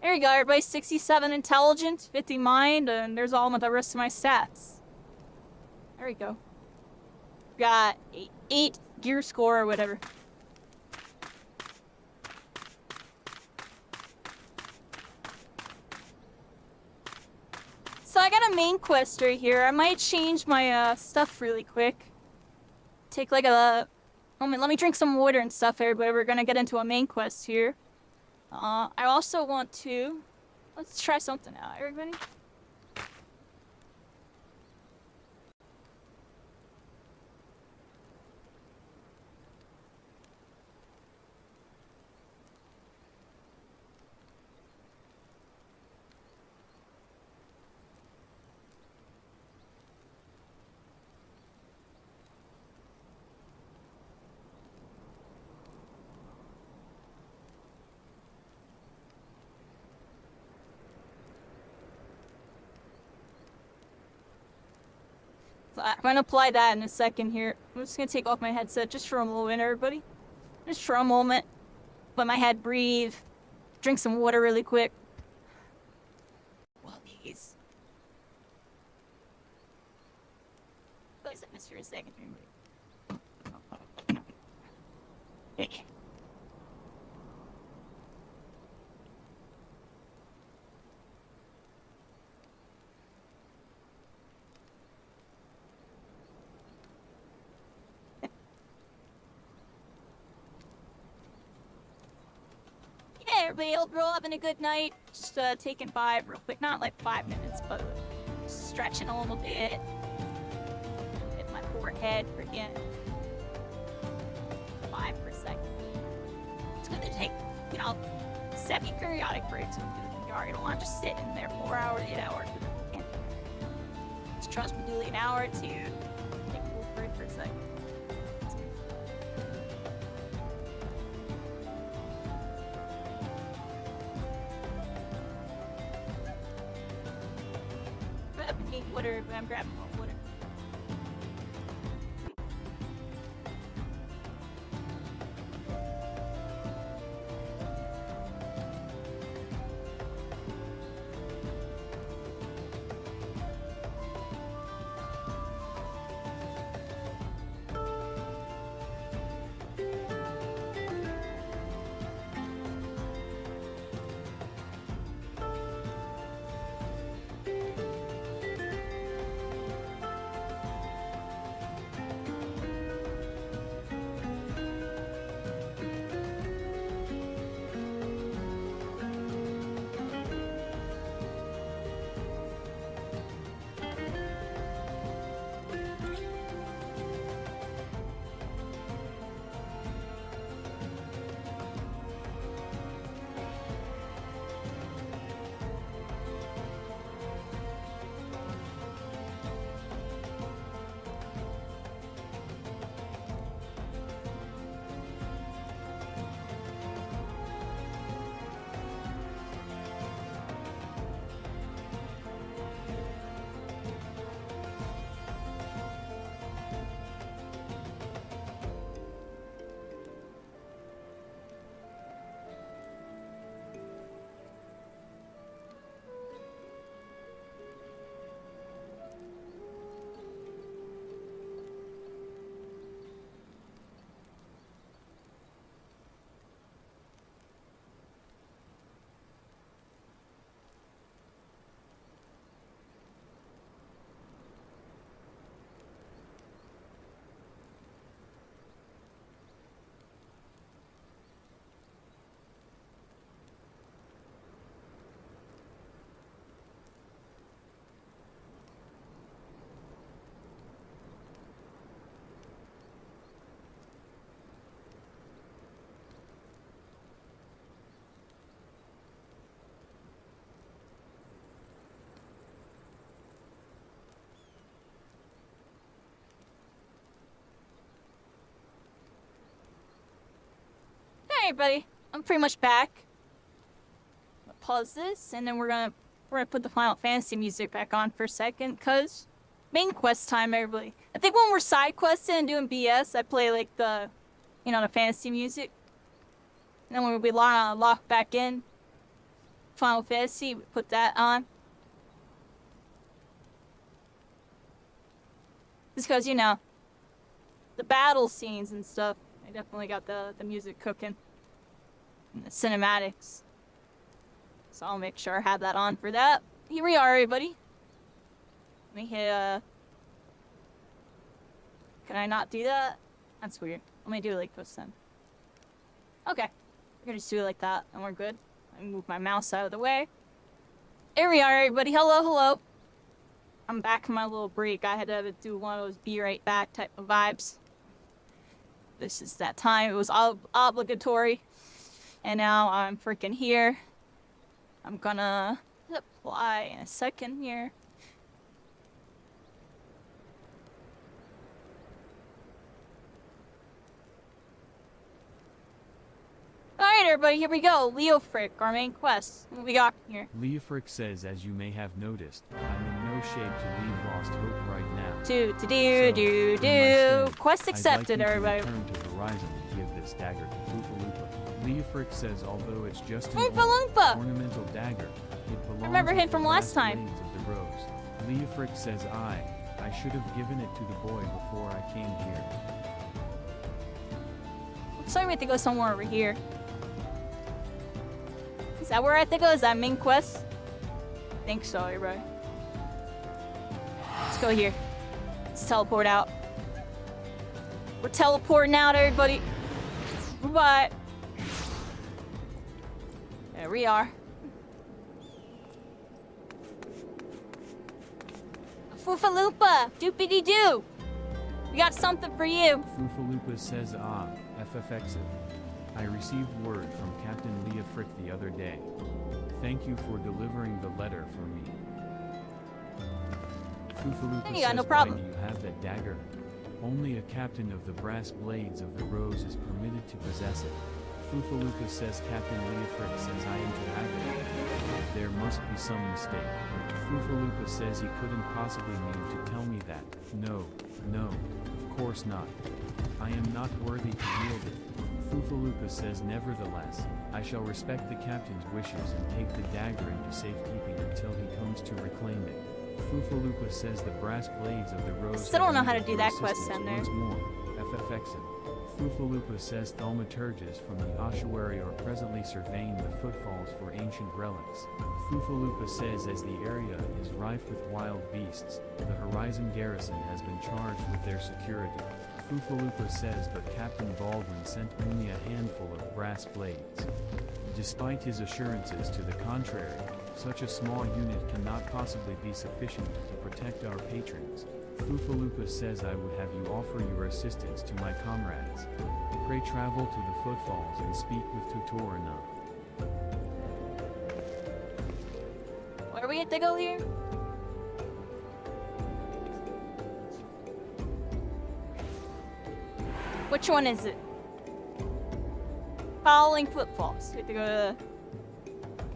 There you go, everybody. 67 intelligence, 50 mind, and there's all of the rest of my stats. There we go. Got 8 gear score or whatever. So I got a main quest right here. I might change my stuff really quick. Take like a moment. Let me drink some water and stuff, everybody. We're gonna get into a main quest here. I also want to... Let's try something out, everybody. I'm gonna apply that in a second here. I'm just gonna take off my headset just for a moment, everybody. Just for a moment. Let my head breathe. Drink some water really quick. Well, please. Guys, I missed for a second. Hey. Yeah, everybody, hope you're all having a good night. Just taking 5 real quick. Not like 5 minutes, but stretching a little bit. Hit my forehead again. 5 for a second. It's gonna take, you know, semi-periodic breaks with the VR. You don't want to just sit in there 4 hours, 8 hours. Just trust me, do like an hour or 2. Take a little break for a second. Water, I'm grabbing more water. Hey everybody, I'm pretty much back. I'll pause this, and then we're gonna put the Final Fantasy music back on for a second, cause main quest time, everybody. I think when we're side questing and doing BS, I play like the, you know, the fantasy music. And then when we lock back in Final Fantasy, we put that on. Just cause, you know, the battle scenes and stuff, I definitely got the music cooking. And the cinematics. So I'll make sure I have that on for that. Here we are, everybody. Let me hit, Can I not do that? That's weird. Let me do it like this then. Okay. We're gonna just do it like that, and we're good. I move my mouse out of the way. Here we are, everybody. Hello, hello. I'm back from my little break. I had to do one of those be right back type of vibes. This is that time. It was obligatory. And now I'm freaking here. I'm gonna apply in a second here. Alright, everybody, here we go. Leo Frick, our main quest. What we got here? Leofric says, as you may have noticed, I'm in no shape to leave Lost Hope right now. Do. So, in my stead, Quest accepted, I'd like everybody. you to return to Horizon and give this dagger to Foofaloopa. Leofric says, although it's just an Foofaloopa! ornamental dagger, it belongs remember him with the from last brass time. blades of the rose. Leofric says, I should have given it to the boy before I came here. Sorry, we have to go somewhere over here. Is that where I have to go? Is that main quest? I think so, everybody. Let's go here. Let's teleport out. We're teleporting out, everybody. Bye. There we are. Foofaloopa! Doopity-doo! We got something for you. Foofaloopa says, FFX. I received word from Captain Leofric the other day. Thank you for delivering the letter for me. Foofaloopa Yeah, says, no problem. why do you have that dagger? Only a captain of the brass blades of the rose is permitted to possess it. Foofaloopa says Captain Leofric says I am to have it. There must be some mistake. Foofaloopa says he couldn't possibly mean to tell me that. No, of course not. I am not worthy to wield it. Foofaloopa says nevertheless, I shall respect the captain's wishes and take the dagger into safekeeping until he comes to reclaim it. Foofaloopa says the brass blades of the rose Still don't know have how to needed do your that quest assistance down there. once more. FFX. Foofaloopa says thaumaturges from the ossuary are presently surveying the footfalls for ancient relics. Foofaloopa says as the area is rife with wild beasts, the Horizon garrison has been charged with their security. Foofaloopa says but Captain Baldwin sent only a handful of brass blades. Despite his assurances to the contrary, such a small unit cannot possibly be sufficient to protect our patrons. Foofaloopa says I would have you offer your assistance to my comrades. Pray travel to the footfalls and speak with Tutorina. Where we have to go here? Which one is it? Following footfalls. We have to go to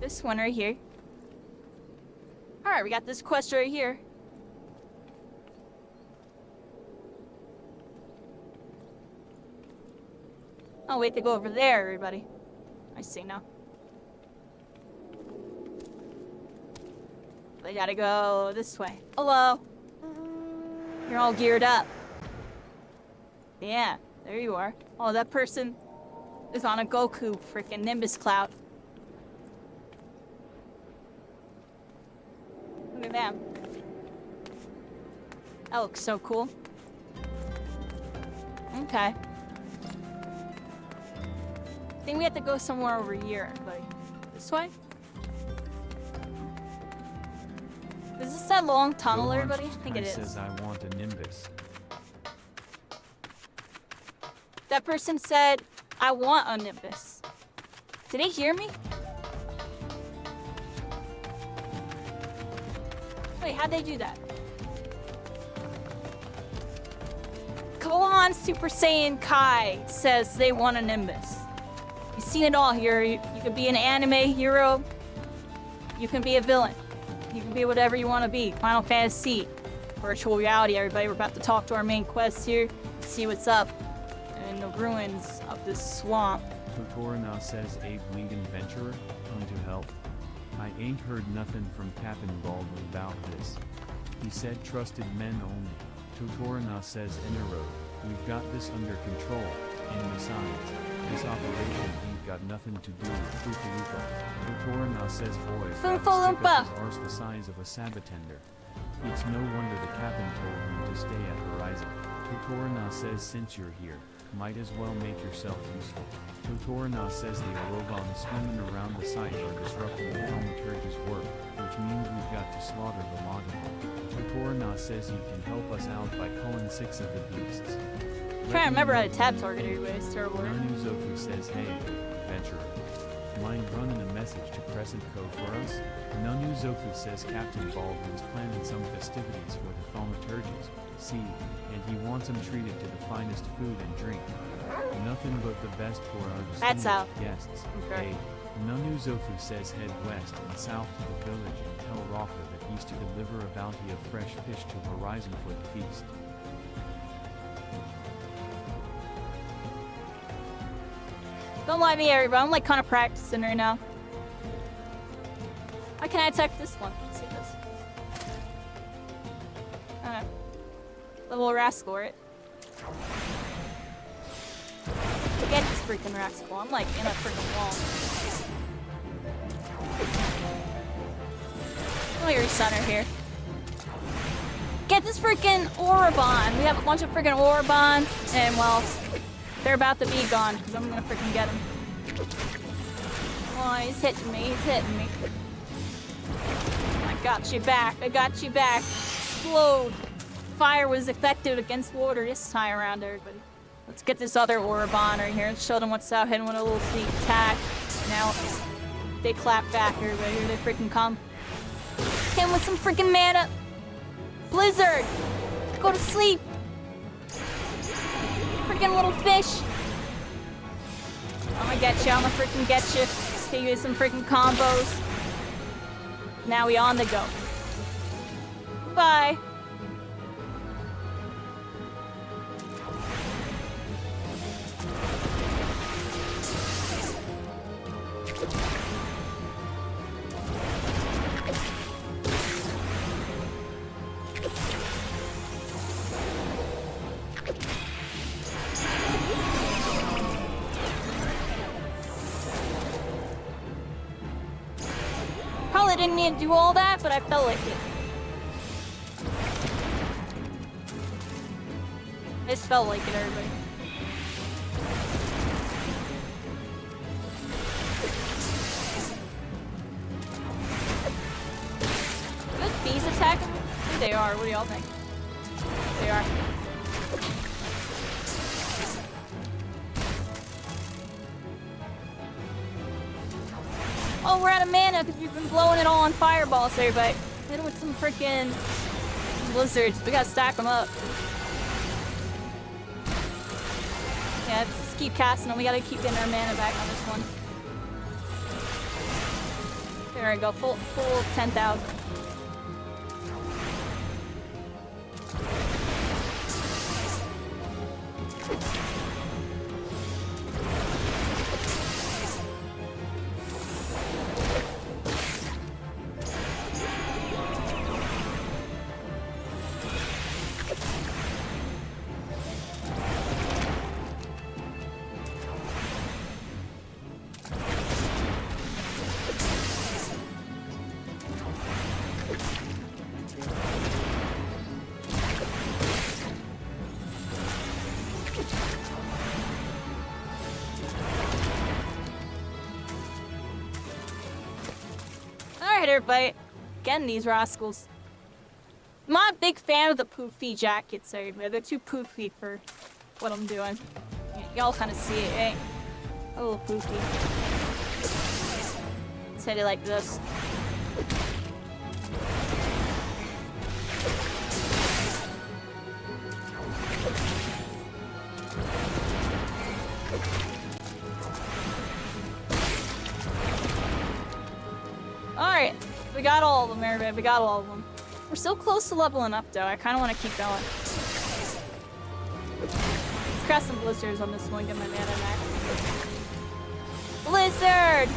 this one right here. Alright, we got this quest right here. Oh, we have to go over there, everybody. I see now. We gotta go this way. Hello. You're all geared up. Yeah, there you are. Oh, that person is on a Goku freaking Nimbus cloud. Look at them. That looks so cool. Okay. I think we have to go somewhere over here, like this way. Is this that long tunnel, Gohan everybody? I think it says is. I want a Nimbus. That person said, I want a Nimbus. Did they hear me? Wait, how'd they do that? Gohan Super Saiyan Kai says they want a Nimbus. You've seen it all here. You could be an anime hero. You can be a villain. You can be whatever you want to be. Final Fantasy. Virtual reality, everybody. We're about to talk to our main quest here. See what's up in the ruins of this swamp. Tutorina says a bleeding venturer, come to help. I ain't heard nothing from Captain Baldwin about this. He said trusted men only. Tutorina says Enero, we've got this under control, and besides, this operation ain't got nothing to do with Foofaloopa. Tutorina says boys Foofaloopa! his arse the size of a sabatender. It's no wonder the captain told him to stay at Horizon. Tutorina says since you're here, might as well make yourself useful. Totorna says the Orogon swimming around the site are disrupting the thaumaturge's work, which means we've got to slaughter the Logothon. Totorna says you can help us out by culling 6 of the beasts. I'm trying to remember how to tab target everybody. It's terrible. Nanu Zofu says, hey, adventurer. Mind running a message to Crescent Cove for us? Nanu Zofu says Captain Baldwin's planning some festivities for the thaumaturges, see, and he wants them treated to the finest food and drink. Nothing but the best for our That's distinguished out. guests. Okay. Hey, Nanu Zofu says head west and south to the village and tell Rafa that he's to deliver a bounty of fresh fish to Horizon for the feast. Don't lie to me, everybody. I'm like kind of practicing right now. How can I attack this one? Let's see this. Level rascal, right? Get this freaking rascal. I'm like in a freaking wall. Let me recenter here. Get this freaking Orobon. We have a bunch of freaking Orobons, and well, they're about to be gone because I'm gonna freaking get him. Oh, he's hitting me. He's hitting me. I got you back. I got you back. Explode. Fire was effective against water this time around, everybody. Let's get this other Orobon right here. Let's show them what's out. Hit him with a little sneak attack. Now they clap back, everybody. Here they freaking come. Hit him with some freaking mana. Blizzard! Go to sleep! Freaking little fish! I'm gonna get you. I'm gonna freaking get you. Hit you with some freaking combos. Now we on the go. Bye. Probably didn't need to do all that, but I felt like it. I just felt like it, everybody. Are those bees attacking me? Here they are. What do y'all think? They are. Oh, we're out of mana because we've been blowing it all on fireballs, everybody. Hit 'em with some freaking blizzards. We gotta stack them up. Yeah, let's just keep casting them. We gotta keep getting our mana back on this one. There we go, full 10,000. Alright, everybody. Getting these rascals. I'm not a big fan of the poofy jackets, everybody. They're too poofy for what I'm doing. Y'all kind of see it, eh? A little poofy. Let's hit it like this. Alright, we got all of them, everybody. We got all of them. We're so close to leveling up, though. I kind of want to keep going. Let's cast some blizzards on this one, get my mana back. Blizzard!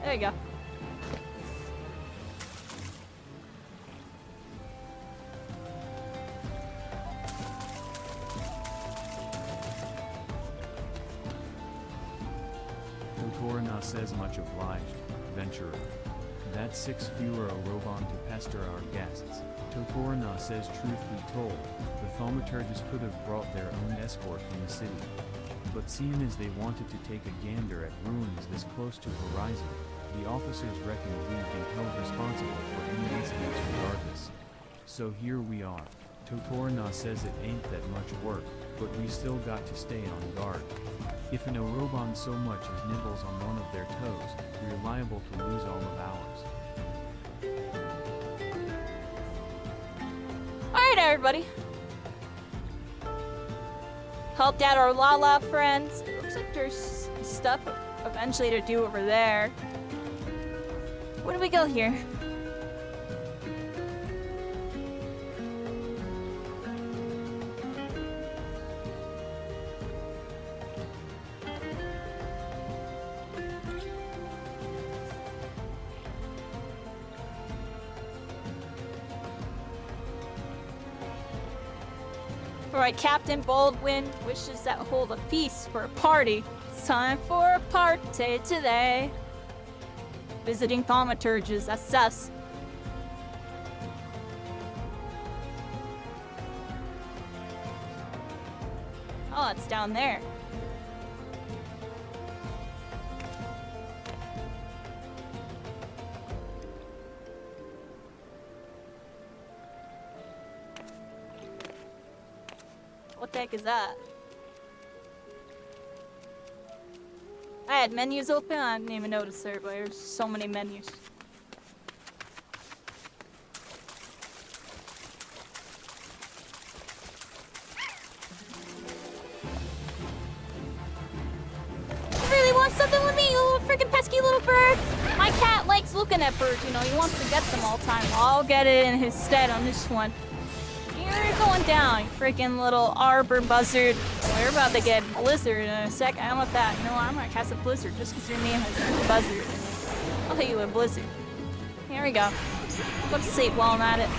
There you go. Totorna says much obliged. adventurer. That's 6 fewer a Robon to pester our guests. Totorna says, truth be told, the thaumaturges could have brought their own escort from the city. But seeing as they wanted to take a gander at ruins this close to Horizon, the officers reckoned we'd be held responsible for any incidents regardless. So here we are. Totorna says it ain't that much work, but we still got to stay on guard. If an Orobon so much as nibbles on one of their toes, we're liable to lose all of ours. Alright, everybody. Helped out our Lala friends. It looks like there's stuff eventually to do over there. Where do we go here? Alright, Captain Baldwin wishes that hold a feast for a party. It's time for a party today. Visiting thaumaturges, that's us. Oh, it's down there. What the heck is that? I had menus open, I didn't even notice there, but there's so many menus. You really want something with me, you little freaking pesky little bird? My cat likes looking at birds, you know, he wants to get them all the time. I'll get it in his stead on this one. You're going down, you freaking little arbor buzzard. Well, you're about to get blizzard in a sec. I don't want that. You know what? I'm gonna cast a blizzard just because your name is Buzzard. I'll hit you with blizzard. Here we go. Go to sleep while I'm at it.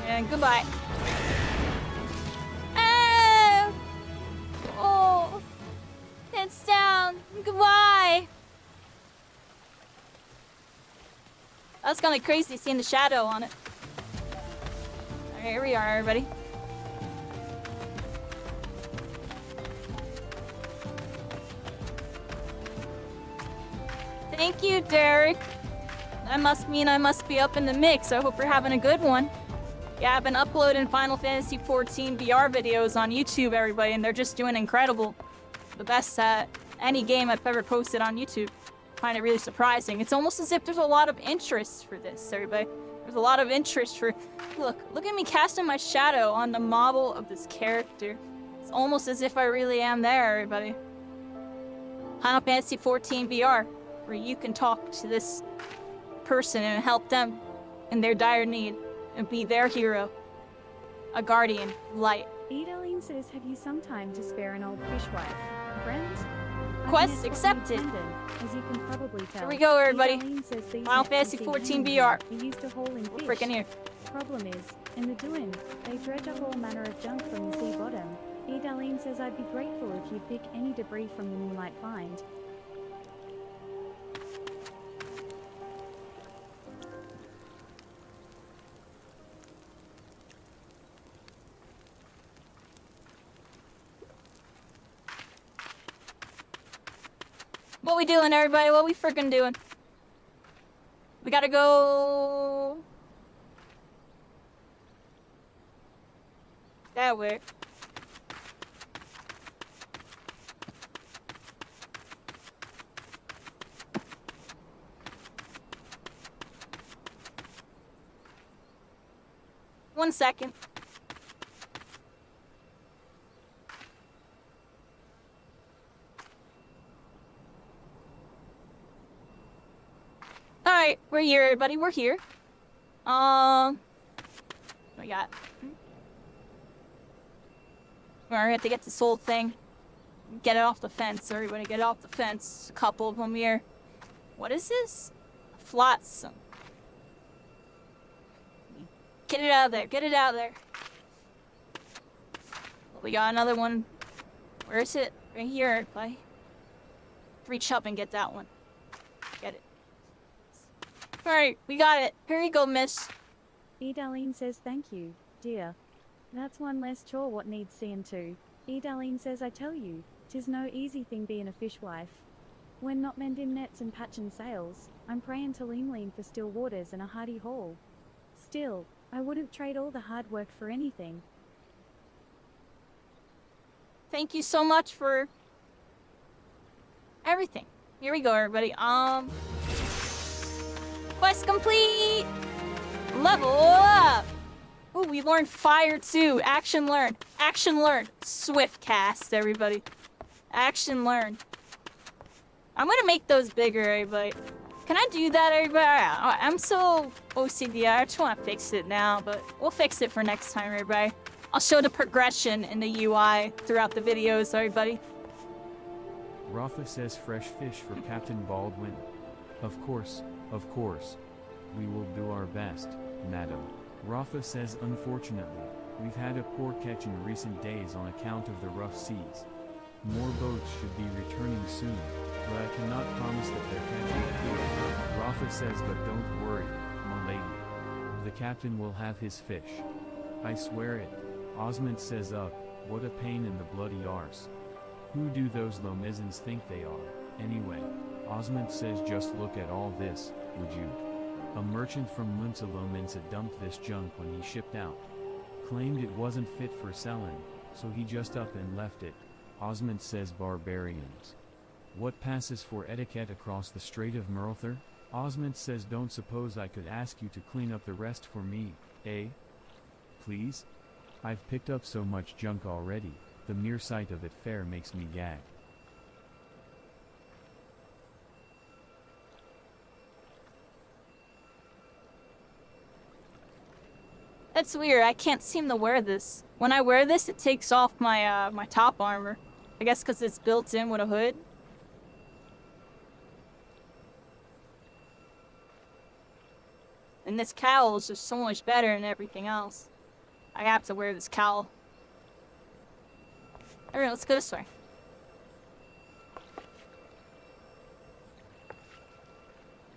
And goodbye. Ah! Oh, it's down. Goodbye. That's kind of crazy seeing the shadow on it. Here we are, everybody. Thank you, Derek. That must mean I must be up in the mix. I hope you're having a good one. Yeah, I've been uploading Final Fantasy 14 VR videos on YouTube, everybody, and they're just doing incredible. The best at any game I've ever posted on YouTube. I find it really surprising. It's almost as if there's a lot of interest for this, everybody. There's a lot of interest for... Look at me casting my shadow on the model of this character. It's almost as if I really am there, everybody. Final Fantasy 14 VR, where you can talk to this person and help them in their dire need and be their hero. A guardian of light. Edaline says, have you some time to spare an old fishwife? Friend? Quest accepted. As you can probably tell. Here we go, everybody. Final Final Fantasy 14 VR. Used to haul in We're fish. freaking here. Problem is, in the doing, they dredge up all manner of junk from the sea bottom. Edaline says I'd be grateful if you'd pick any debris from them you might find. What we doing, everybody? What we freaking doing? We gotta go... that way. One second. Alright, we're here, everybody. We're here. What we got? We're gonna have to get this whole thing. Get it off the fence. Everybody get it off the fence. A couple of them here. What is this? Flotsam. Get it out of there. Get it out of there. We got another one. Where is it? Right here, everybody. Reach up and get that one. Get it. Alright, we got it. Here you go, miss. Darlene says thank you, dear. That's one less chore what needs seeing to. Darlene says I tell you, 'tis no easy thing being a fishwife. When not mending nets and patching sails, I'm praying to lean for still waters and a hearty haul. Still, I wouldn't trade all the hard work for anything. Thank you so much for everything. Here we go, everybody. Quest complete! Level up! Ooh, we learned fire too. Action learned. Action learned. Swift cast, everybody. Action learned. I'm gonna make those bigger, everybody. Can I do that, everybody? I'm so OCD. I just want to fix it now, but we'll fix it for next time, everybody. I'll show the progression in the UI throughout the videos, everybody. Rafa says fresh fish for Captain Baldwin. Of course, of course. We will do our best, madam. Rafa says unfortunately, we've had a poor catch in recent days on account of the rough seas. More boats should be returning soon, but I cannot promise that they're catching good. Rafa says but don't worry, my lady. The captain will have his fish. I swear it. Osmond says what a pain in the bloody arse. Who do those Lomizans think they are, anyway? Osmond says just look at all this, would you? A merchant from Munza Lominsa dumped this junk when he shipped out. Claimed it wasn't fit for selling, so he just up and left it. Osmond says barbarians. What passes for etiquette across the Strait of Merlther? Osmond says don't suppose I could ask you to clean up the rest for me, eh? Please? I've picked up so much junk already, the mere sight of it fair makes me gag. That's weird. I can't seem to wear this. When I wear this, it takes off my my top armor. I guess because it's built in with a hood. And this cowl is just so much better than everything else. I have to wear this cowl. Alright, let's go this way.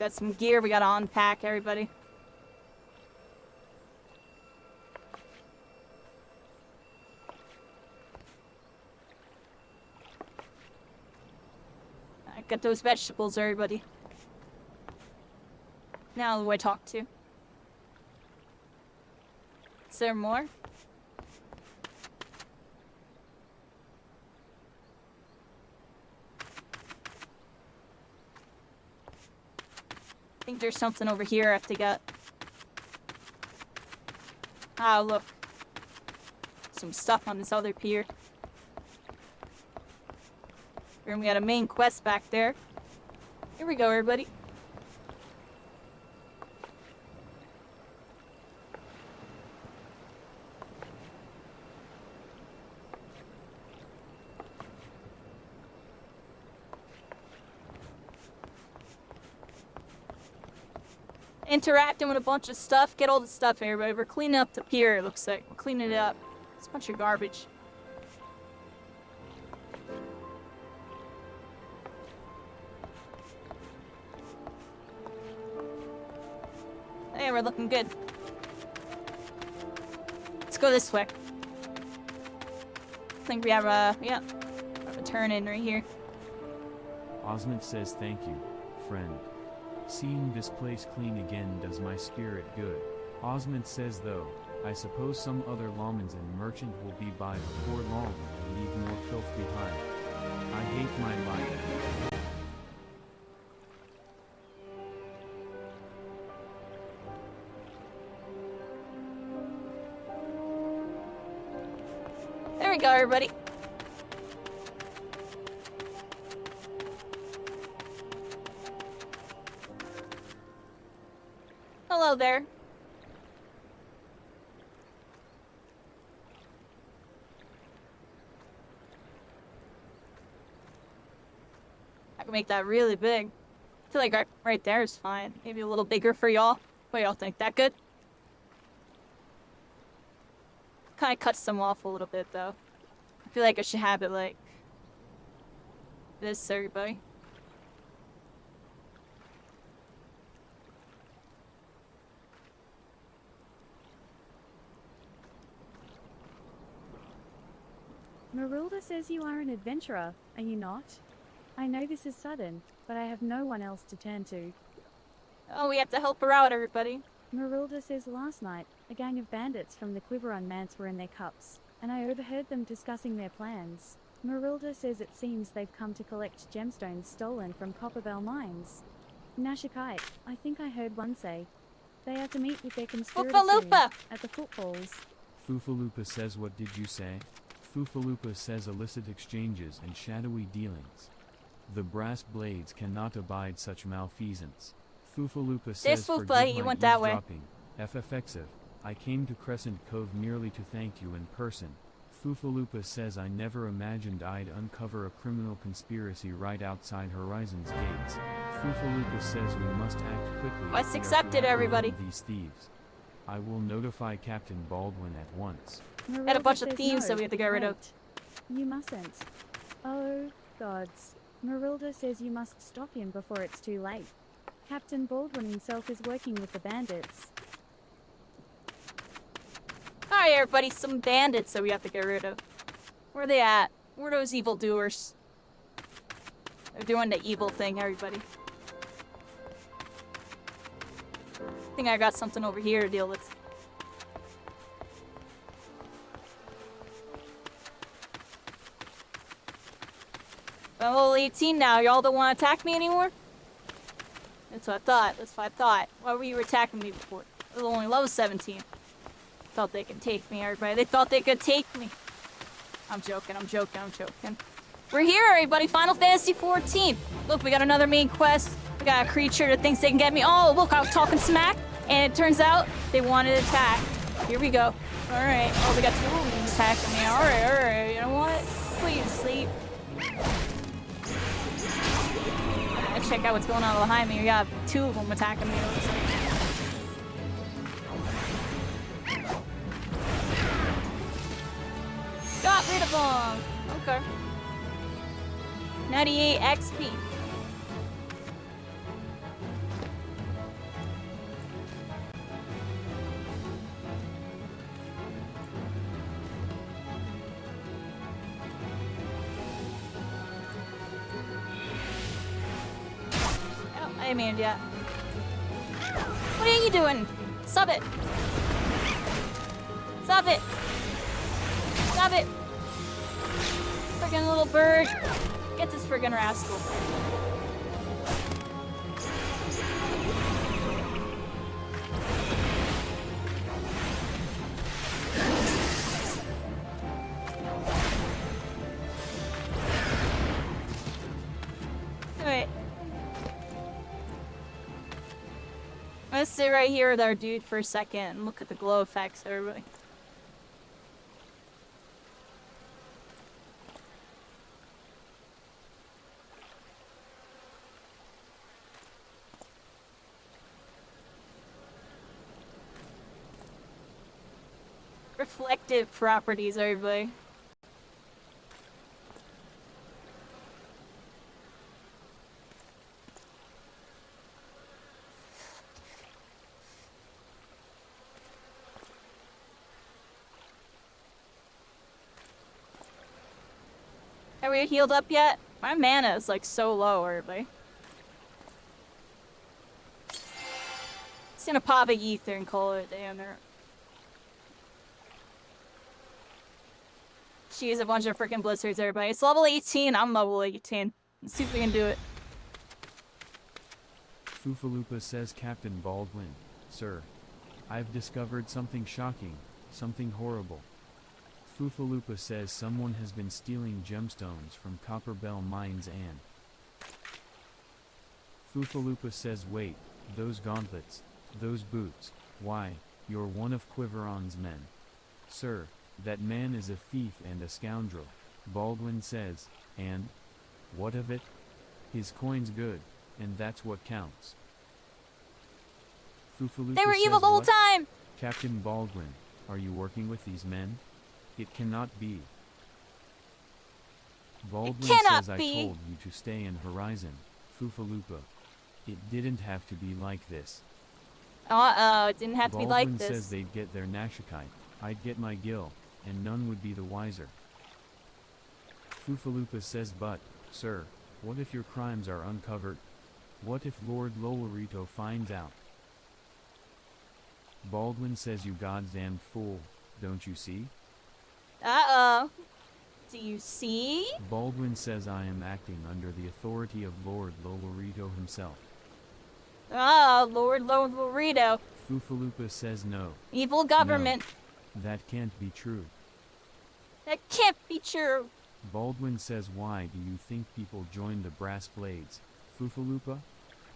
Got some gear we gotta unpack, everybody. I got those vegetables, everybody. Now who I talk to. Is there more? I think there's something over here I have to get. Ah, look. Some stuff on this other pier. And we got a main quest back there. Here we go, everybody. Interacting with a bunch of stuff. Get all the stuff, everybody. We're cleaning up the pier, it looks like. We're cleaning it up. It's a bunch of garbage. Hey, we're looking good. Let's go this way. I think we have a, yeah, we have a turn in right here. Osmond says thank you, friend. Seeing this place clean again does my spirit good. Osmond says though, I suppose some other lawmans and merchant will be by before long and leave more filth behind. I hate my life. There we go, everybody. Hello there. I can make that really big. I feel like right there is fine. Maybe a little bigger for y'all. What y'all think? That good? Kind of cuts them off a little bit though. I feel like I should have it like this, everybody. Marilda says you are an adventurer, are you not? I know this is sudden, but I have no one else to turn to. Oh, we have to help her out, everybody. Marilda says last night, a gang of bandits from the Quiveron Manse were in their cups, and I overheard them discussing their plans. Marilda says it seems they've come to collect gemstones stolen from Copperbell mines. Nashikite, I think I heard one say. They are to meet with their conspirators soon, Oofaloopa! at the footfalls. Foofaloopa says what did you say? Foofaloopa says illicit exchanges and shadowy dealings. The brass blades cannot abide such malfeasance. Foofaloopa says Foofa, forgive you my went that way. eavesdropping. FFxiv, I came to Crescent Cove merely to thank you in person. Foofaloopa says I never imagined I'd uncover a criminal conspiracy right outside Horizon's gates. Foofaloopa says we must act quickly. Quest if we are to accepted, everybody. apprehend these thieves. I will notify Captain Baldwin at once. Had a bunch of Marilda thieves says that we have to get rid of. wait. You mustn't. Oh, gods. Marilda says you must stop him before it's too late. Captain Baldwin himself is working with the bandits. Alright, everybody, some bandits that we have to get rid of. Where are they at? Where are those evildoers? They're doing the evil thing, everybody. I think I got something over here to deal with. I'm level 18 now. Y'all don't want to attack me anymore? That's what I thought. That's what I thought. Why were you attacking me before? I was only level 17. Thought they could take me, everybody. They thought they could take me. I'm joking, I'm joking, I'm joking. We're here, everybody. Final Fantasy 14. Look, we got another main quest. We got a creature that thinks they can get me. Oh, look, I was talking smack. And it turns out they wanted to attack. Here we go. Alright. Oh, we got two of them attacking me. Alright, alright. You know what? Put you to sleep. Check out what's going on behind me. We got two of them attacking me. It looks like. Got rid of them. Okay. 98 XP. I mean, yeah. What are you doing? Stop it! Stop it! Stop it! Friggin' little bird! Get this friggin' rascal. Alright. Let's sit right here with our dude for a second and look at the glow effects, everybody. Reflective properties, everybody. Are we healed up yet? My mana is like so low, everybody. Just gonna pop a ether and call it a day on there. Jeez, a bunch of freaking blizzards, everybody. It's level 18. I'm level 18. Let's see if we can do it. Foofaloopa says Captain Baldwin, sir. I've discovered something shocking, something horrible. Foofaloopa says someone has been stealing gemstones from Copperbell mines and... Foofaloopa says wait, those gauntlets, those boots, why, you're one of Quiveron's men. Sir, that man is a thief and a scoundrel, Baldwin says, and... what of it? His coin's good, and that's what counts. Foofaloopa They were evil says the whole what? time! Captain Baldwin, are you working with these men? It cannot be. Baldwin cannot says be. I told you to stay in Horizon, Foofaloopa. It didn't have to be like this. It didn't have to be like Baldwin this. says they'd get their Nashikite, I'd get my Gil, and none would be the wiser. Fufalupa says, but, sir, what if your crimes are uncovered? What if Lord Lolorito finds out? Baldwin says, you goddamn fool, don't you see? Uh-oh. Do you see? Baldwin says, I am acting under the authority of Lord Lolorito himself. Oh, Lord Lorito. Fufalupa says, no. Evil government. No, that can't be true. That can't be true. Baldwin says, why do you think people join the Brass Blades, Fufalupa?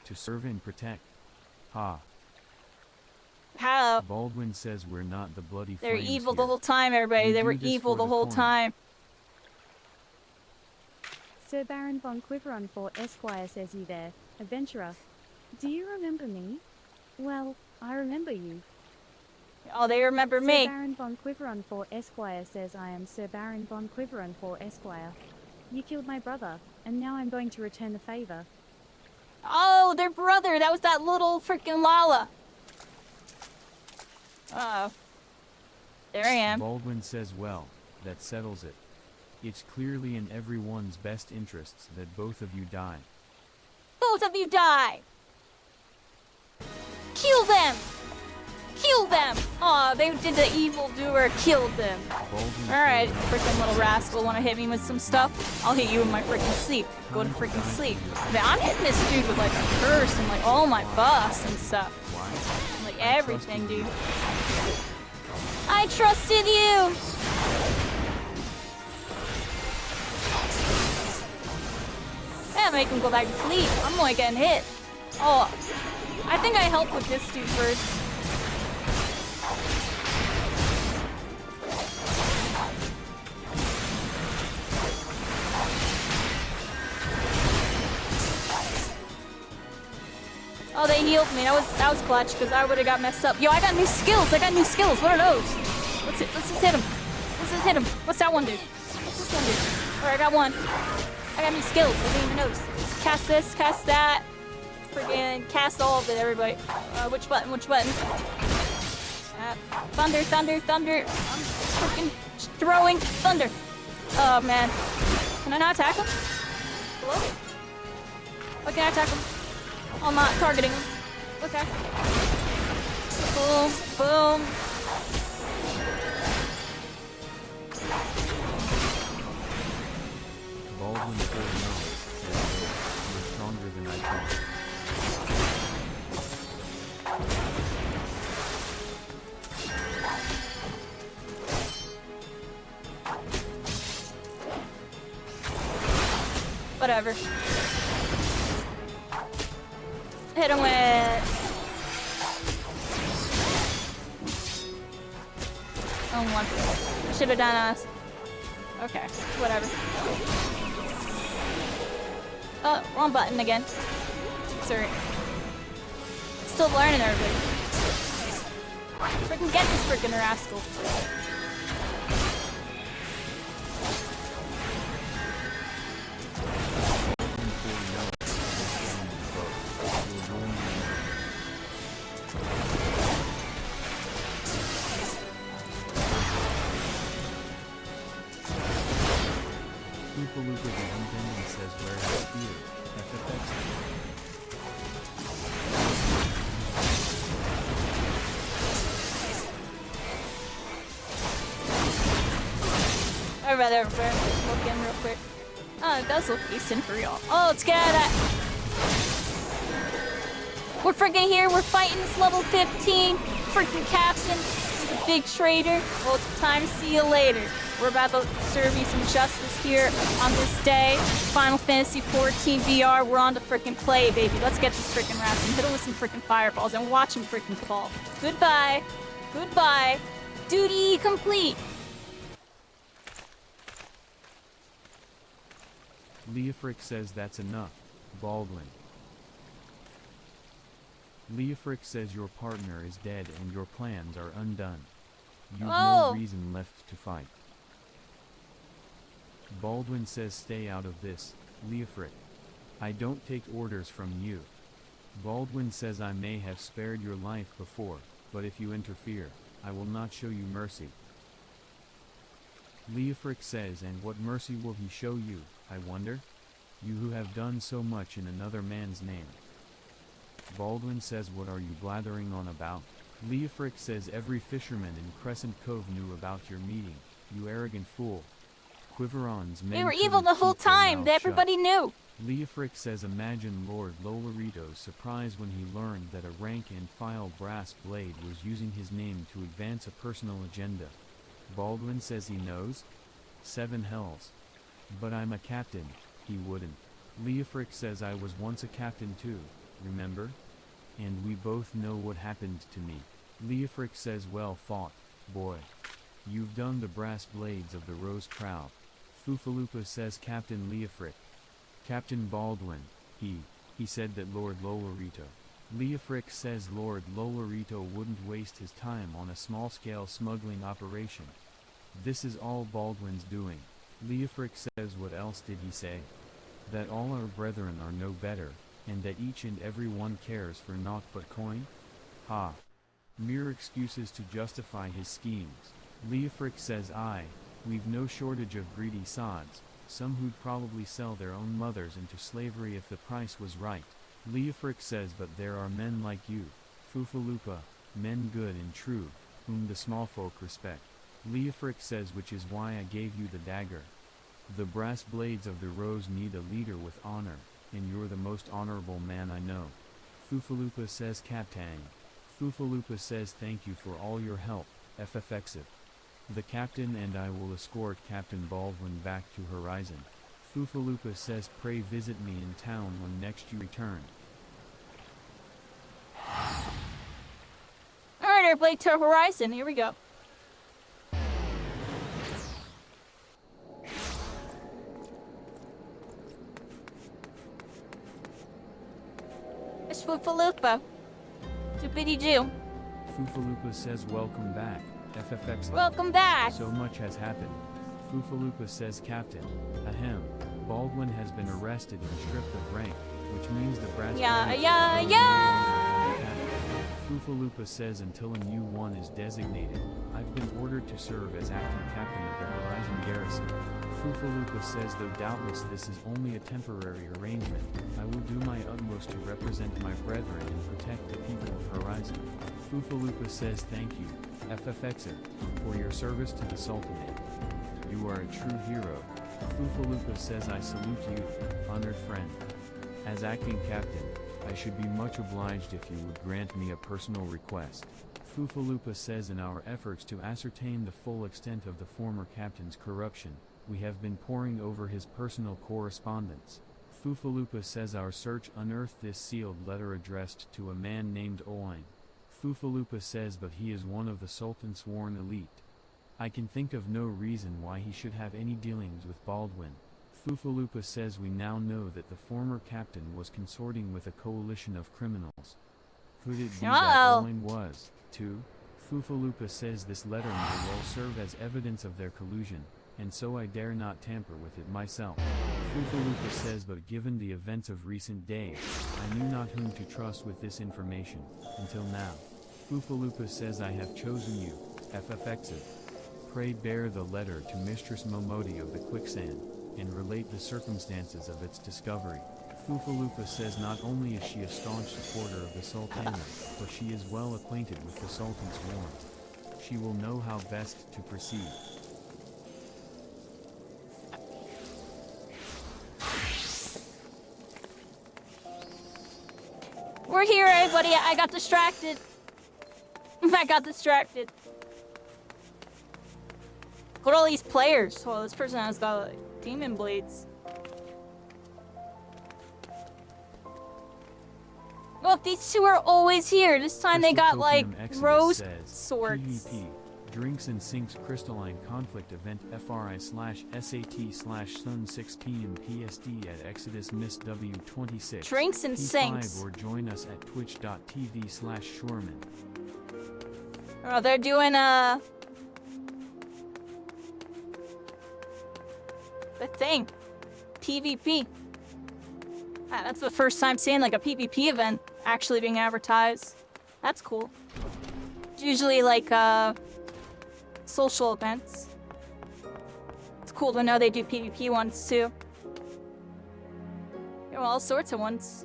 To serve and protect. Ha. How? Baldwin says, we're not the bloody They're flames evil here. the whole time, everybody. We They do were this evil for the whole coin. time. Sir Baron von Quiveron for Esquire says, you there, adventurer. Do you remember me? Well, I remember you. Oh, they remember Sir me. Baron von Quiveron for Esquire says, I am Sir Baron von Quiveron for Esquire. You killed my brother, and now I'm going to return the favor. Oh, their brother. That was that little freaking Lala. Uh-oh. There I am. Baldwin says, well, that settles it. It's clearly in everyone's best interests that both of you die. Both of you die. Kill them. Kill them. Oh, they did the evil doer. Killed them. Baldwin Alright, says, freaking little rascal. Wanna hit me with some stuff? I'll hit you in my freaking sleep. Go to freaking sleep. Man, I'm hitting this dude with like a curse and like all my buffs and stuff. why? Like everything, dude. I trusted you! Yeah, make him go back to sleep. I'm only getting hit. Oh, I think I helped with this dude first. Oh, they healed me. That was clutch because I would have got messed up. Yo, I got new skills. What are those? Let's just hit him. Let's just hit him. What's that one do? What's this one do? Alright, I got one. I got new skills. I didn't even notice. Cast this, cast that. Friggin' cast all of it, everybody. Which button? Which button? Thunder, thunder, thunder. I'm freaking throwing thunder. Oh, man. Can I not attack him? Hello? Why can't I attack him? I'm not targeting him. Okay. Boom, boom. Baldwin fully knows that you're stronger than I thought. Whatever. Hit him with... Oh, one. Should have done us. Okay, whatever. Oh, wrong button again. Sorry. Still learning, everybody. Freaking get this freaking rascal. Fufaluka the Unbending says, where is spear? FF14. I'd rather look in real quick. Oh, it does look decent for y'all. Oh, let's get out of that. We're freaking here. We're fighting this level 15 freaking captain. He's a big traitor. Well, it's time to see you later. We're about to serve you some justice here on this day. Final Fantasy 14 VR. We're on to freaking play, baby. Let's get this freaking rascal and hit him with some freaking fireballs and watch him freaking fall. Goodbye. Goodbye. Duty complete. Leofric says that's enough, Baldwin. Leofric says your partner is dead and your plans are undone. You've no reason left to fight. Baldwin says stay out of this, Leofric. I don't take orders from you. Baldwin says I may have spared your life before, but if you interfere, I will not show you mercy. Leofric says, and what mercy will he show you, I wonder? You who have done so much in another man's name. Baldwin says, what are you blathering on about? Leofric says, every fisherman in Crescent Cove knew about your meeting, you arrogant fool. Quiveron's men They were couldn't evil the whole keep their time. mouths That everybody knew. Leofric says, imagine Lord Lolorito's surprise when he learned that a rank-and-file brass blade was using his name to advance a personal agenda. Baldwin says he knows? 7 hells. But I'm a captain, he wouldn't. Leofric says, I was once a captain too, remember? And we both know what happened to me. Leofric says, well fought, boy. You've done the brass blades of the Rose proud. Fufaloopa says, Captain Leofric. Captain Baldwin, he said that Lord Lolorito. Leofric says Lord Lolorito wouldn't waste his time on a small-scale smuggling operation. This is all Baldwin's doing. Leofric says, what else did he say? That all our brethren are no better, and that each and every one cares for naught but coin? Ha! Mere excuses to justify his schemes. Leofric says, we've no shortage of greedy sods, some who'd probably sell their own mothers into slavery if the price was right. Leofric says, but there are men like you, Fufaloopa, men good and true, whom the small folk respect. Leofric says, which is why I gave you the dagger. The brass blades of the Rose need a leader with honor, and you're the most honorable man I know. Fufaloopa says, Captain. Fufaloopa says, thank you for all your help, FF14. The captain and I will escort Captain Baldwin back to Horizon. Fufaloopa says, pray visit me in town when next you return. Alright, everybody, to Horizon. Here we go. It's Fufaloopa. Doopity-doo. Fufaloopa says, welcome back, FF14. Welcome back. So much has happened. Fufaloopa says, Captain. Ahem. Baldwin has been arrested and stripped of rank, which means the brass Yeah, blades yeah, of the yeah. Fufaloopa says, until a new one is designated, I've been ordered to serve as acting captain of the Horizon Garrison. Fufaloopa says, though doubtless this is only a temporary arrangement, I will do my utmost to represent my brethren and protect the people of Horizon. Fufaloopa says, thank you, FF14, for your service to the Sultanate. You are a true hero. Fufaloopa says, I salute you, honored friend. As acting captain, I should be much obliged if you would grant me a personal request. Fufaloopa says, in our efforts to ascertain the full extent of the former captain's corruption, we have been poring over his personal correspondence. Fufaloopa says our search unearthed this sealed letter addressed to a man named Owain. Fufaloopa says, but he is one of the Sultan's sworn elite. I can think of no reason why he should have any dealings with Baldwin. Fufaloopa says, we now know that the former captain was consorting with a coalition of criminals. Could it be that Owain was, too? Fufaloopa says this letter may well serve as evidence of their collusion, and so I dare not tamper with it myself. Fufaloopa says, but given the events of recent days, I knew not whom to trust with this information, until now. Fufaloopa says, I have chosen you, FF14. Pray bear the letter to Mistress Momodi of the Quicksand, and relate the circumstances of its discovery. Fufaloopa says not only is she a staunch supporter of the Sultana, but she is well acquainted with the Sultan's warrant. She will know how best to proceed. We're here, everybody. I got distracted. I got distracted. Look at all these players. Oh, this person has got like demon blades. Well, these two are always here. This time they got like rose swords. PvP, drinks and sinks crystalline conflict event FRI/SAT/Sun 6 PM PSD at Exodus Miss W26. Drinks and P5 sinks. or join us at twitch.tv/Shorman. Oh, they're doing the thing. PvP. Ah, that's the first time seeing like a PvP event actually being advertised. That's cool. It's usually like social events. cool to know they do PvP ones too. There are all sorts of ones.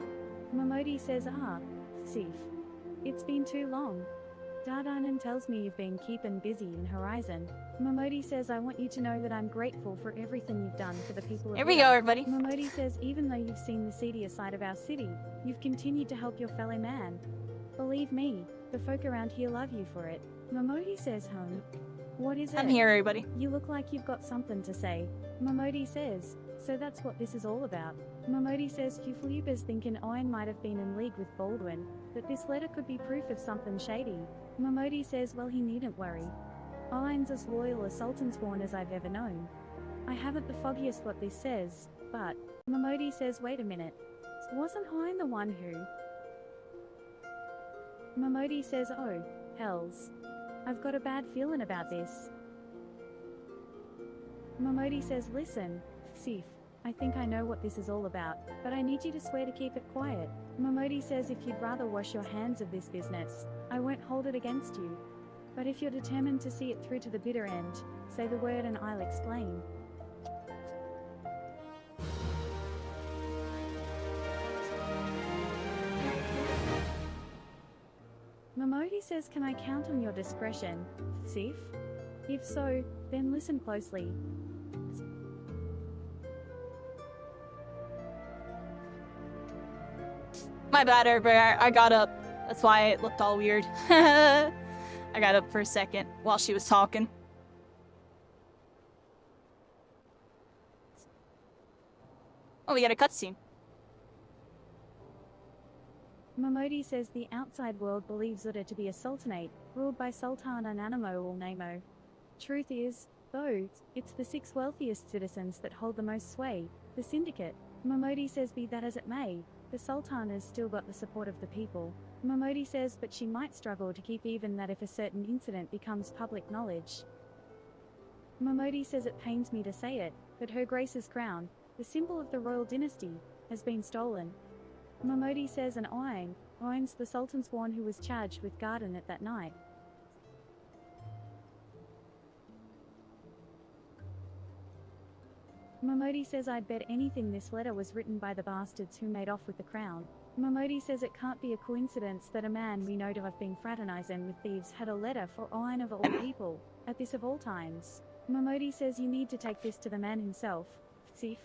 Momodi says, Sif. It's been too long. Dardanan tells me you've been keeping busy in Horizon. Momodi says, I want you to know that I'm grateful for everything you've done for the people of Here we Riyadh." go, everybody. Momodi says, even though you've seen the seedier side of our city, you've continued to help your fellow man. Believe me, the folk around here love you for it. Momodi says, what is it? I'm here, everybody. You look like you've got something to say. Momodi says, so that's what this is all about. Momodi says Fuflubers thinking Owen might have been in league with Baldwin, that this letter could be proof of something shady. Momodi says, well, he needn't worry. Owen's as loyal a Sultansworn as I've ever known. I haven't the foggiest what this says, but Momodi says, wait a minute. Wasn't Owen the one who? Momodi says, oh, hells. I've got a bad feeling about this. Momodi says, listen, Sif, I think I know what this is all about, but I need you to swear to keep it quiet. Momodi says if you'd rather wash your hands of this business, I won't hold it against you. But if you're determined to see it through to the bitter end, say the word and I'll explain. Momodi says, can I count on your discretion, Sif? If so, then listen closely. My bad, everybody. I got up. That's why it looked all weird. I got up for a second while she was talking. Oh, we got a cutscene. Momodi says the outside world believes Uda to be a sultanate, ruled by Sultan Ananamo or Namo. Truth is, though, it's the 6 wealthiest citizens that hold the most sway, the syndicate. Momodi says be that as it may, the Sultan has still got the support of the people. Momodi says but she might struggle to keep even that if a certain incident becomes public knowledge. Momodi says it pains me to say it, but Her Grace's crown, the symbol of the royal dynasty, has been stolen. Momodi says an Owen's the Sultansworn who was charged with guarding it that night. Momodi says I'd bet anything this letter was written by the bastards who made off with the crown. Momodi says it can't be a coincidence that a man we know to have been fraternizing with thieves had a letter for Owen of all people, at this of all times. Momodi says you need to take this to the man himself, Sif.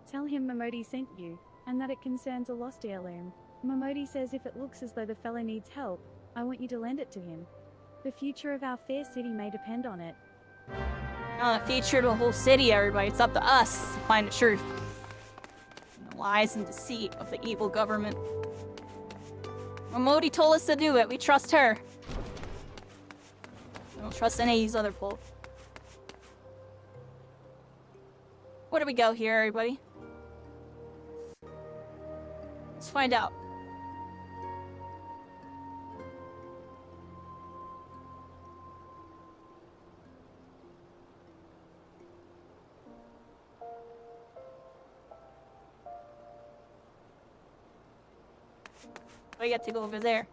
Tell him Momodi sent you, and that it concerns a lost heirloom. Momodi says if it looks as though the fellow needs help, I want you to lend it to him. The future of our fair city may depend on it. The future of the whole city, everybody. It's up to us to find the truth. And the lies and deceit of the evil government. Momodi told us to do it. We trust her. We don't trust any of these other folk. Where do we go here, everybody? Let's find out. We get to go over there.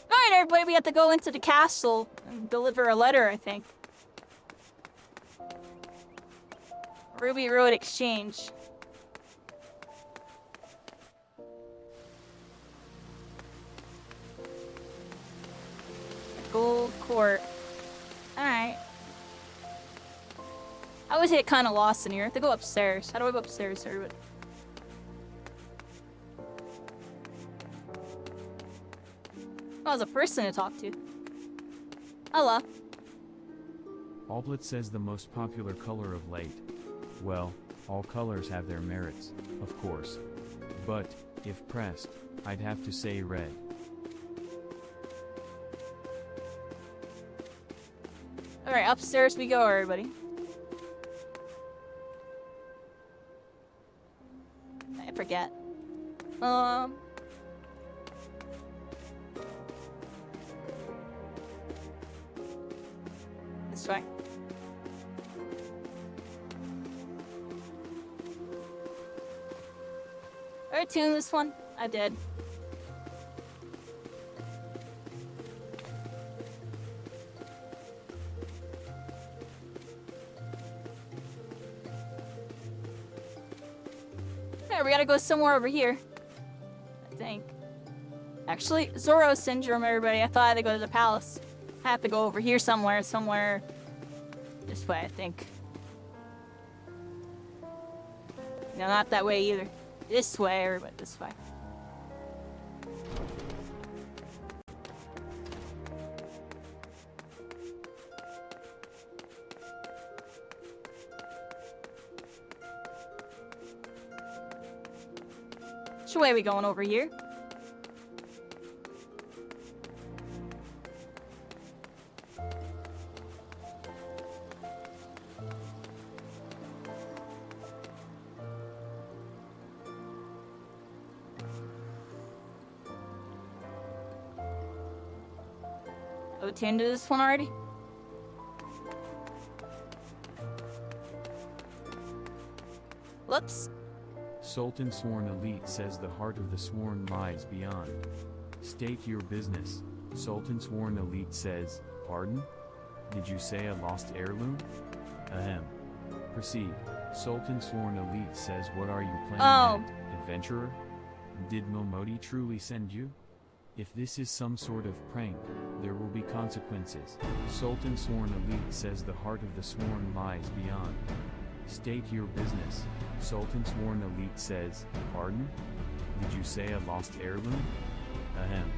Alright, everybody, we have to go into the castle and deliver a letter, I think. Ruby Road Exchange. Gold Court. Alright. I always get kind of lost in here. I have to go upstairs. How do I go upstairs, everybody? Oh, there's a person to talk to. Hello. Alblet says the most popular color of late. Well, all colors have their merits, of course. But, if pressed, I'd have to say red. Alright, upstairs we go, everybody. I forget. This way. Did I tune this one? I did. Yeah, we gotta go somewhere over here. I think. Actually, Zoro syndrome, everybody. I thought I had to go to the palace. I have to go over here somewhere, this way, I think. No, not that way either. This way, everybody, this way. Which way are we going over here? Oh, tuned to this one already? Whoops. Sultan Sworn Elite says the heart of the sworn lies beyond. State your business. Sultan Sworn Elite says, pardon? Did you say a lost heirloom? Ahem. Proceed. Sultan Sworn Elite says, what are you planning at, adventurer? Did Momodi truly send you? If this is some sort of prank, there will be consequences. Sultan Sworn Elite says the heart of the sworn lies beyond. State your business. Sultan Sworn Elite says, pardon? Did you say a lost heirloom? Ahem.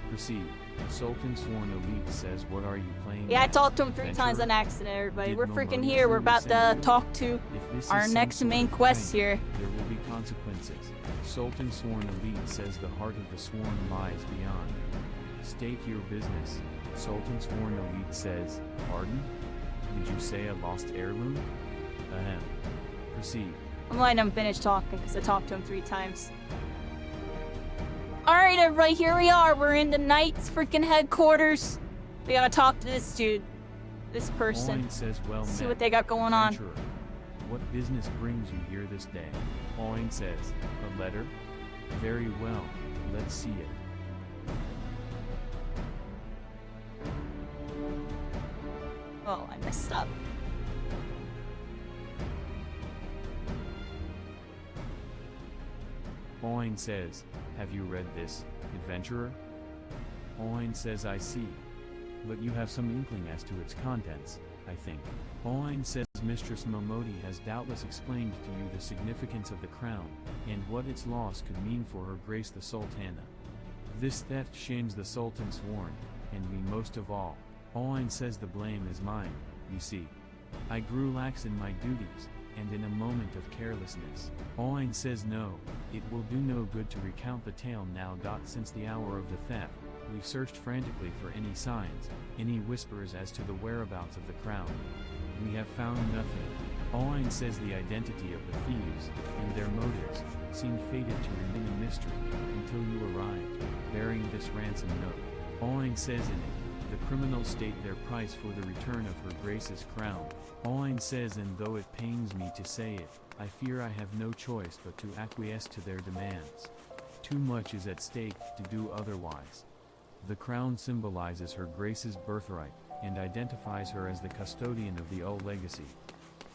Proceed. Sultan Sworn Elite says, what are you playing? Yeah, I at, talked to him 3 adventurer? times on accident, everybody. Did We're freaking Momodi here. We're truly about to send you? talk to If this is our some next sort main of quest prank, here. there will be consequences. Sultan Sworn Elite says the heart of the sworn lies beyond. State your business. Sultan Sworn Elite says, pardon? Did you say a lost heirloom? Ahem. Proceed. I'm letting him finish talking because I talked to him 3 times. Alright, everybody, here we are. We're in the Knight's freaking headquarters. We gotta talk to this dude. This person. Oin says, well See met, what they got going on. adventurer. What business brings you here this day? Oin says, a letter? Very well, let's see it. Oh, I messed up. Oin says, have you read this, adventurer? Oin says, I see. But you have some inkling as to its contents, I think. Oin says, Mistress Momodi has doubtless explained to you the significance of the crown, and what its loss could mean for her grace the Sultana. This theft shames the Sultan Sworn, and me most of all. Oin says the blame is mine, you see. I grew lax in my duties, and in a moment of carelessness. Oin says no, it will do no good to recount the tale now. Since the hour of the theft, we've searched frantically for any signs, any whispers as to the whereabouts of the crown. We have found nothing. Oin says the identity of the thieves, and their motives, seemed fated to remain a mystery, until you arrived, bearing this ransom note. Oin says in it, the criminals state their price for the return of her grace's crown. Oin says, and though it pains me to say it, I fear I have no choice but to acquiesce to their demands. Too much is at stake to do otherwise. The crown symbolizes her grace's birthright, and identifies her as the custodian of the old legacy.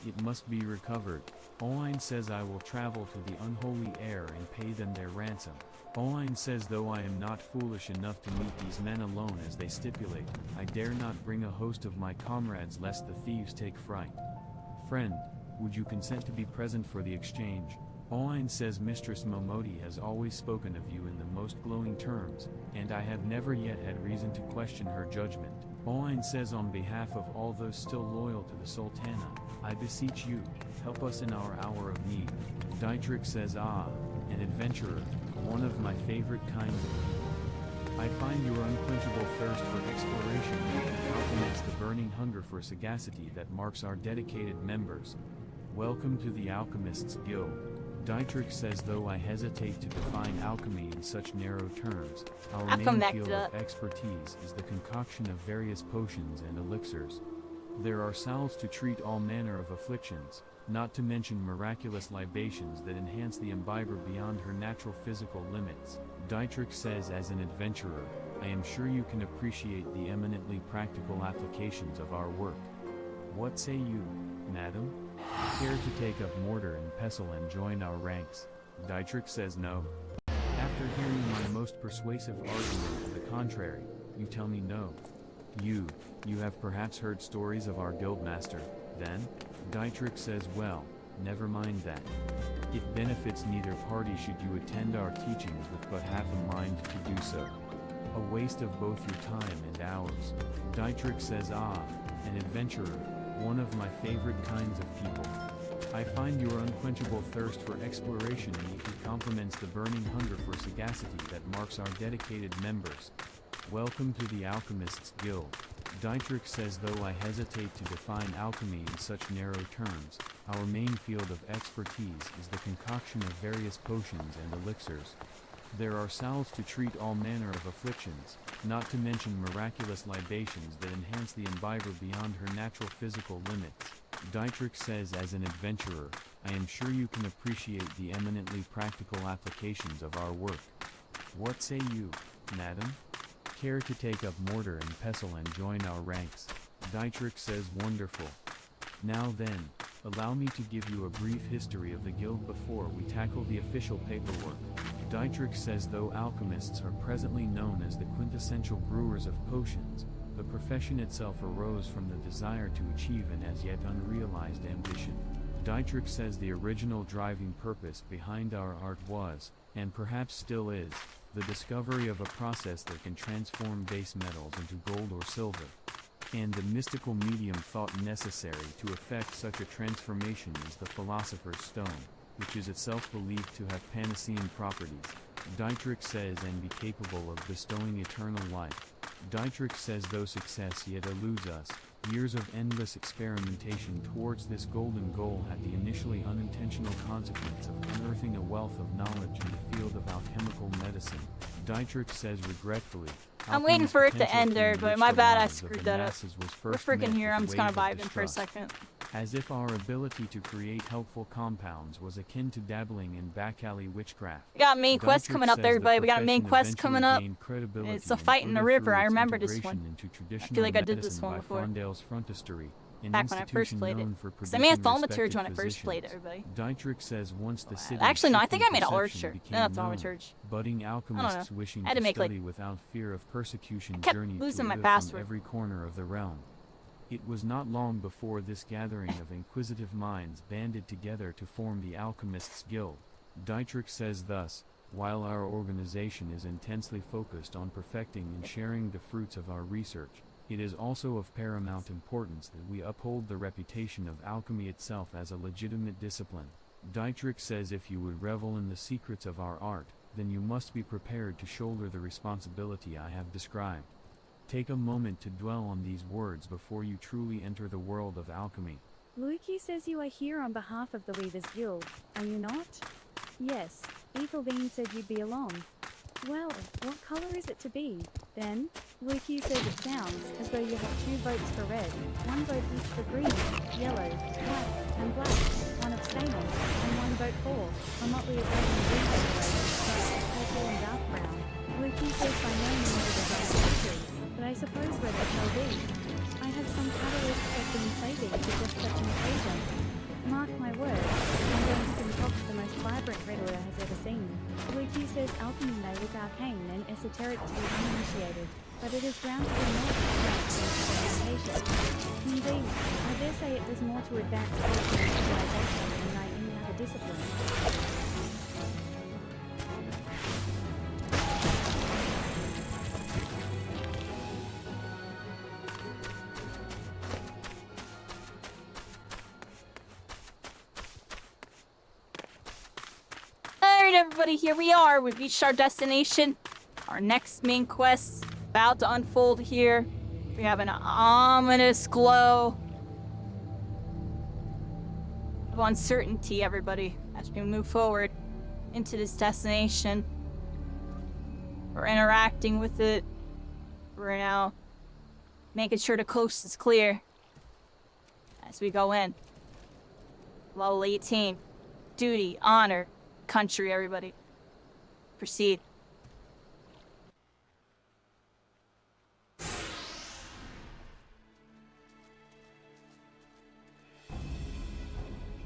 It must be recovered. Oin says I will travel to the unholy heir and pay them their ransom. Oin says though I am not foolish enough to meet these men alone as they stipulate, I dare not bring a host of my comrades lest the thieves take fright. Friend, would you consent to be present for the exchange? Oin says Mistress Momodi has always spoken of you in the most glowing terms, and I have never yet had reason to question her judgment. Oin says on behalf of all those still loyal to the Sultana, I beseech you, help us in our hour of need. Dietrich says an adventurer, one of my favorite kinds of people. I find your unquenchable thirst for exploration complements the burning hunger for sagacity that marks our dedicated members. Welcome to the Alchemists Guild. Dietrich says though I hesitate to define alchemy in such narrow terms, our I'll come main back field to of expertise is the concoction of various potions and elixirs. There are salves to treat all manner of afflictions, not to mention miraculous libations that enhance the imbiber beyond her natural physical limits. Dietrich says, as an adventurer, I am sure you can appreciate the eminently practical applications of our work. What say you, madam? Care to take up mortar and pestle and join our ranks? Dietrich says no. After hearing my most persuasive argument to the contrary, you tell me no. You have perhaps heard stories of our guildmaster, then? Dietrich says, well, never mind that. It benefits neither party should you attend our teachings with but half a mind to do so. A waste of both your time and ours. Dietrich says, ah, an adventurer, one of my favorite kinds of people. I find your unquenchable thirst for exploration neatly complements the burning hunger for sagacity that marks our dedicated members. Welcome to the Alchemists Guild. Dietrich says, though I hesitate to define alchemy in such narrow terms, our main field of expertise is the concoction of various potions and elixirs. There are salves to treat all manner of afflictions, not to mention miraculous libations that enhance the imbiber beyond her natural physical limits. Dietrich says, as an adventurer, I am sure you can appreciate the eminently practical applications of our work. What say you, madam? Care to take up mortar and pestle and join our ranks? Dietrich says, wonderful. Now then, allow me to give you a brief history of the guild before we tackle the official paperwork. Dietrich says, though alchemists are presently known as the quintessential brewers of potions, the profession itself arose from the desire to achieve an as yet unrealized ambition. Dietrich says the original driving purpose behind our art was, and perhaps still is, the discovery of a process that can transform base metals into gold or silver. And the mystical medium thought necessary to effect such a transformation is the philosopher's stone, which is itself believed to have Panacean properties. Dietrich says, and be capable of bestowing eternal life. Dietrich says, though success yet eludes us, years of endless experimentation towards this golden goal had the initially unintentional consequence of unearthing a wealth of knowledge in the field of alchemical medicine. Dietrich says regretfully, I'm waiting for it to end there, but my bad, I screwed that up. We're freaking met here, with I'm a just gonna wave of vibe in for a distrust. second. As if our ability to create helpful compounds was akin to dabbling in back-alley witchcraft. We got main quest Dietrich coming up says there, the everybody. We got a main profession quest coming eventually up. gained credibility It's a and fight in the further river. through I its remember this integration one. into traditional feel like I did this medicine one by before. Fondale's Frontistery, an Back when I first institution played it. known for Because I made a producing thaumaturge when I respected first played it, physicians. everybody. Dietrich says once the city Actually, no, I think I made an orchard. No, became thaumaturge. budding alchemists wishing I had to to make, like- study without fear of persecution I kept journeyed losing to my live password. from every corner of the realm. It was not long before this gathering of inquisitive minds banded together to form the Alchemists Guild. Dietrich says thus, while our organization is intensely focused on perfecting and sharing the fruits of our research, it is also of paramount importance that we uphold the reputation of alchemy itself as a legitimate discipline. Dietrich says if you would revel in the secrets of our art, then you must be prepared to shoulder the responsibility I have described. Take a moment to dwell on these words before you truly enter the world of alchemy. Luki says you are here on behalf of the Weavers Guild, are you not? Yes, Ethelvine said you'd be along. Well, what color is it to be, then? Luki says it sounds as though you have 2 votes for red, 1 vote each for green, yellow, white, and black, 1 abstaining, and 1 vote for a motley of red and green decorations, purple and dark brown. Luki says by no means a design victory, but I suppose red it shall be. I have some catalysts I've been saving for just such an occasion. Mark my words, I'm going to concoct the most vibrant red oil has ever seen. Luki says alchemy may look arcane and esoteric to the uninitiated, but it is grounded in knowledge and experimentation. Indeed, I dare say it does more to advance culture and civilization than any other discipline. Alright, everybody, here we are. We've reached our destination. Our next main quest about to unfold here. We have an ominous glow of uncertainty, everybody, as we move forward into this destination. We're interacting with it. We're now making sure the coast is clear. as we go in. Level 18. Duty, honor, country, everybody. Proceed.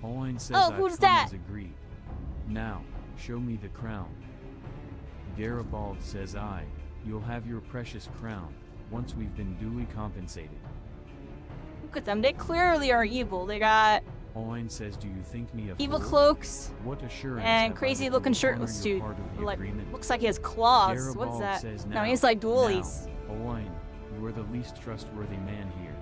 Owen says Oh, I've who's come that? as agreed. Now, show me the crown. Garibald says you'll have your precious crown, once we've been duly compensated. Look at them. They clearly are evil. They got Owen says, do you think me a evil fool? cloaks What assurance and have I crazy that you looking will shirtless honor your dude. part of the Like, agreement? looks like he has claws. What is Garibald that? says No, he's like dualies. Now, Owen, you are the least trustworthy man here.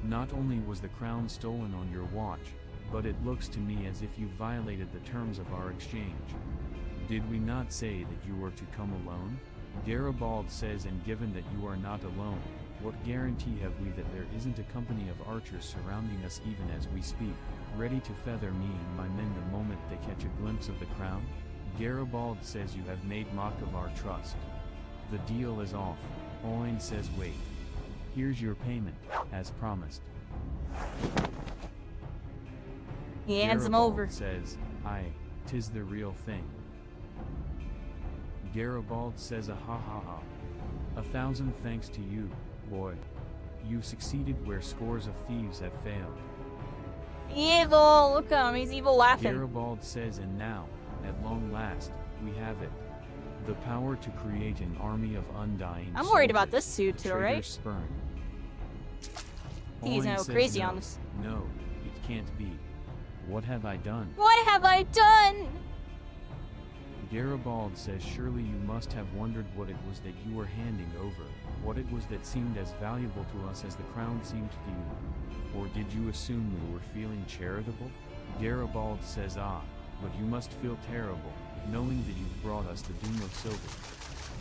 Not only was the crown stolen on your watch, but it looks to me as if you violated the terms of our exchange. Did we not say that you were to come alone? Garibald says, and given that you are not alone, what guarantee have we that there isn't a company of archers surrounding us even as we speak, ready to feather me and my men the moment they catch a glimpse of the crown? Garibald says you have made mock of our trust. The deal is off. Owen says wait. Here's your payment, as promised. He hands him Garibald over. says, tis the real thing. Garibald says, ha ha ha. 1,000 thanks to you, boy. You succeeded where scores of thieves have failed. Evil! Look at him. He's evil laughing. Garibald says, and now, at long last, we have it. The power to create an army of undying I'm worried about soldiers, this suit the too, traitor's right? spurn. I think he's gonna Owen go says, crazy no, on this. No, it can't be. What have I done? What have I done? Garibald says, surely you must have wondered what it was that you were handing over, what it was that seemed as valuable to us as the crown seemed to you. Or did you assume we were feeling charitable? Garibald says, but you must feel terrible, knowing that you've brought us the doom of silver.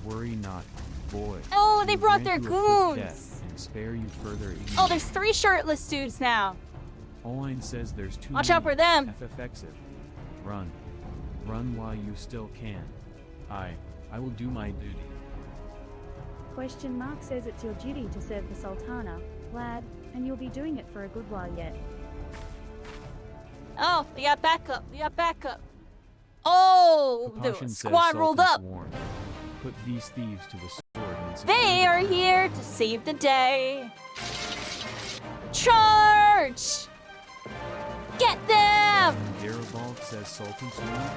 Worry not, boy. Oh, they We brought grant their you a quick goons. death and spare you further ignominy. Oh, there's 3 shirtless dudes now. Owen says there's too Watch many. out for them. FF14. Run. Run while you still can. I will do my duty. Question mark says it's your duty to serve the Sultana, lad, and you'll be doing it for a good while yet. Oh, we got backup. We got backup. Oh, the Papashin says squad rolled Sultan's up. warned. Put these thieves to the sword and secure They the are crown. here to save the day. Charge! Get them! Garibald says Sultan's warned.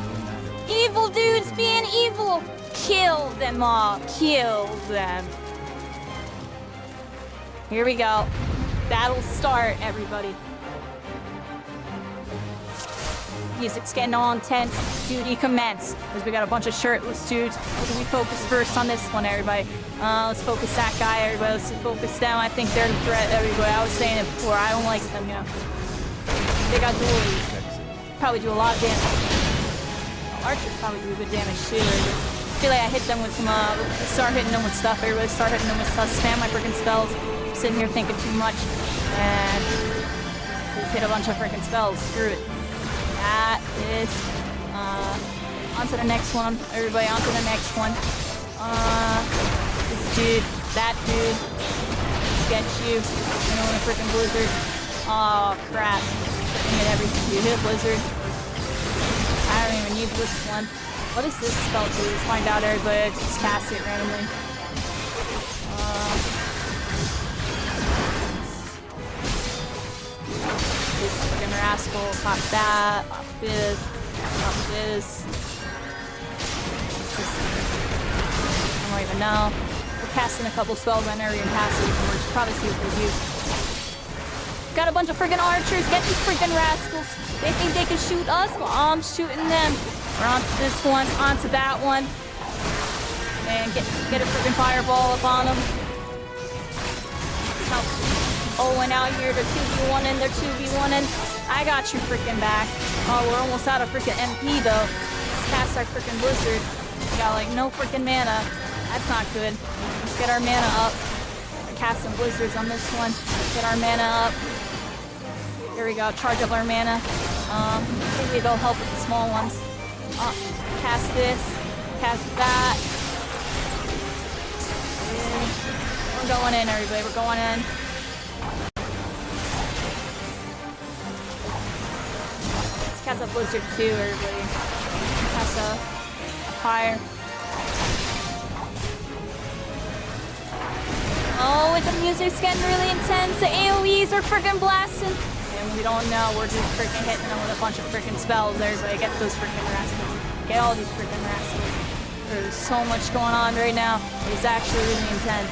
No matter. Evil dudes being evil. Kill them all. Kill them. Here we go. Battle start, everybody. Music's getting all intense. Duty commence. Because we got a bunch of shirtless dudes. What do we focus first on this one, everybody? Let's focus that guy, everybody. Let's focus them. I think they're the threat, everybody. I was saying it before. I don't like them, you know. They got dualies. Probably do a lot of damage. Archers probably do good damage too. I feel like I hit them with some, start hitting them with stuff. Everybody start hitting them with stuff. Spam my freaking spells. Sitting here thinking too much. And just hit a bunch of freaking spells. Screw it. That is, on to the next one. Everybody on to the next one. This dude, that dude. Get you. You know, in a freaking blizzard. Oh, crap. You hit everything. You hit a blizzard. I don't even need this one. What does this spell do? Let's find out, everybody. Just cast it randomly. This freaking rascal. Pop that. Pop this. Pop this. I don't even know. We're casting a couple spells. I never even passed it before. We should probably see what they do. Got a bunch of freaking archers. Get these freaking rascals. They think they can shoot us? Well, I'm shooting them. We're onto this one, onto that one. And get a freaking fireball up on them. Owen out here, they're 2v1ing, they're 2v1ing. I got you freaking back. Oh, we're almost out of freaking MP though. Let's cast our freaking blizzard. We got like no freaking mana. That's not good. Let's get our mana up. We're casting blizzards on this one. Get our mana up. Here we go, charge up our mana. Maybe they'll help with the small ones. Cast this, cast that. And we're going in, everybody, we're going in. has a blizzard too, everybody. Has a fire. Oh, the music's getting really intense. The AoEs are freaking blasting. And we don't know, we're just freaking hitting them with a bunch of freaking spells. Everybody get those freaking rascals. Get all these freaking rascals. There's so much going on right now. It's actually really intense.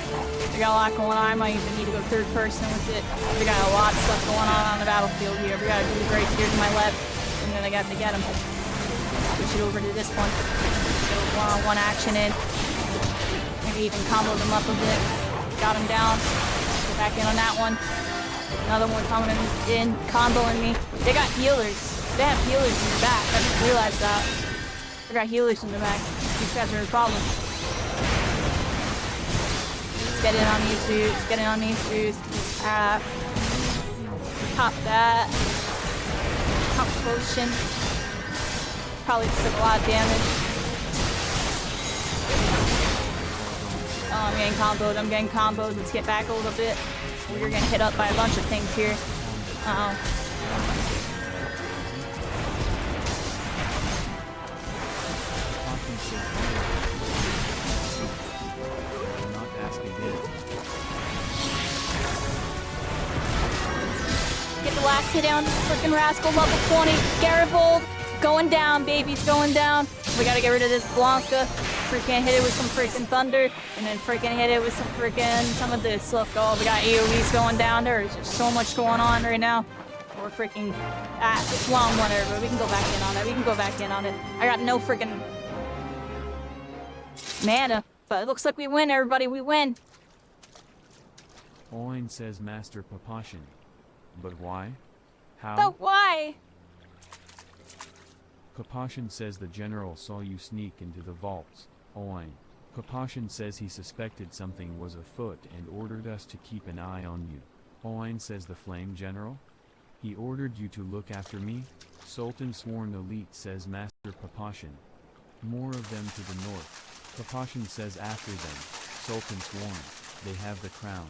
We got a lot going on. I might even need to go third person with it. We got a lot of stuff going on the battlefield here. We gotta do the right here to my left. And then I got to get him. Switch it over to this one. Get a one-on-one action in. Maybe even combo them up a bit. Got him down. Get back in on that one. Another one coming in, comboing me. They got healers. They have healers in the back. I didn't realize that. They got healers in the back. These guys are a problem. Let's get in on these dudes. Get in on these dudes. Pop that. Pop potion. Probably just took a lot of damage. Oh, I'm getting comboed. I'm getting comboed. Let's get back a little bit. We're getting hit up by a bunch of things here. Uh-oh. Get the last hit down. Freaking rascal, level 20. Garibold going down, baby's going down. We gotta get rid of this Blanca. Freaking hit it with some freaking thunder, and then freaking hit it with some of this. Look, oh, we got AoEs going down. There's just so much going on right now. We're freaking it's long whatever, but we can go back in on it. We can go back in on it. I got no freaking mana, but it looks like we win, everybody. We win. Oin says Master Papashin. But why? How? But why? Papashin says the general saw you sneak into the vaults. Oin. Papashin says he suspected something was afoot and ordered us to keep an eye on you. Oin says the flame general? He ordered you to look after me? Sultan Sworn Elite says Master Papashin. More of them to the north. Papashin says after them. Sultan Sworn. They have the crown.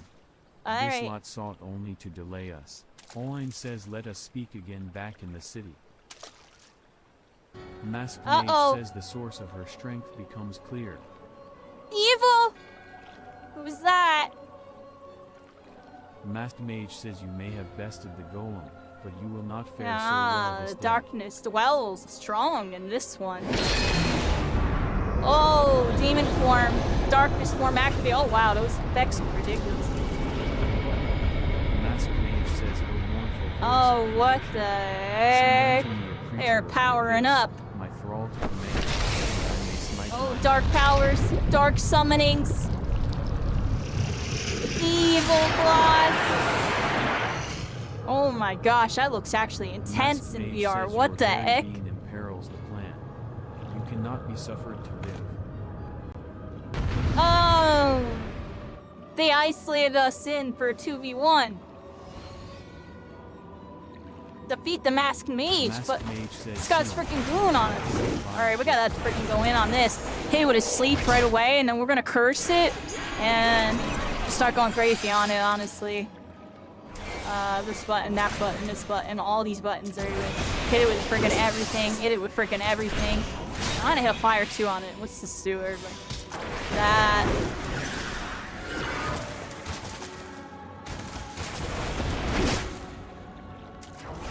This lot sought only to delay us. Oin says let us speak again back in the city. Masked Mage says the source of her strength becomes clear. Evil! Who's that? Masked Mage says you may have bested the golem, but you will not fare so well this The day. darkness dwells strong in this one. Oh, demon form, darkness form activate. Oh wow, those effects are ridiculous. Masked Mage says oh mournful voice. Oh, what the heck? They're powering up. My thrall to the mage, and I may smite Oh, mine. dark powers, dark summonings. Evil boss. Oh my gosh, that looks actually intense Masked in Mage VR. says What your the very heck? being imperils the plan. You cannot be suffered to live. Oh, they isolated us in for a 2v1. Defeat the Masked Mage, but Mage says this guy's see. freaking gluing on us. Alright, we gotta freaking go in on this. Hit it with his sleep right away, and then we're gonna curse it, and start going crazy on it, honestly. This button, that button, this button, all these buttons are hit it with freaking everything, hit it with freaking everything. I'm gonna hit a fire too on it. What's this do, everybody? That.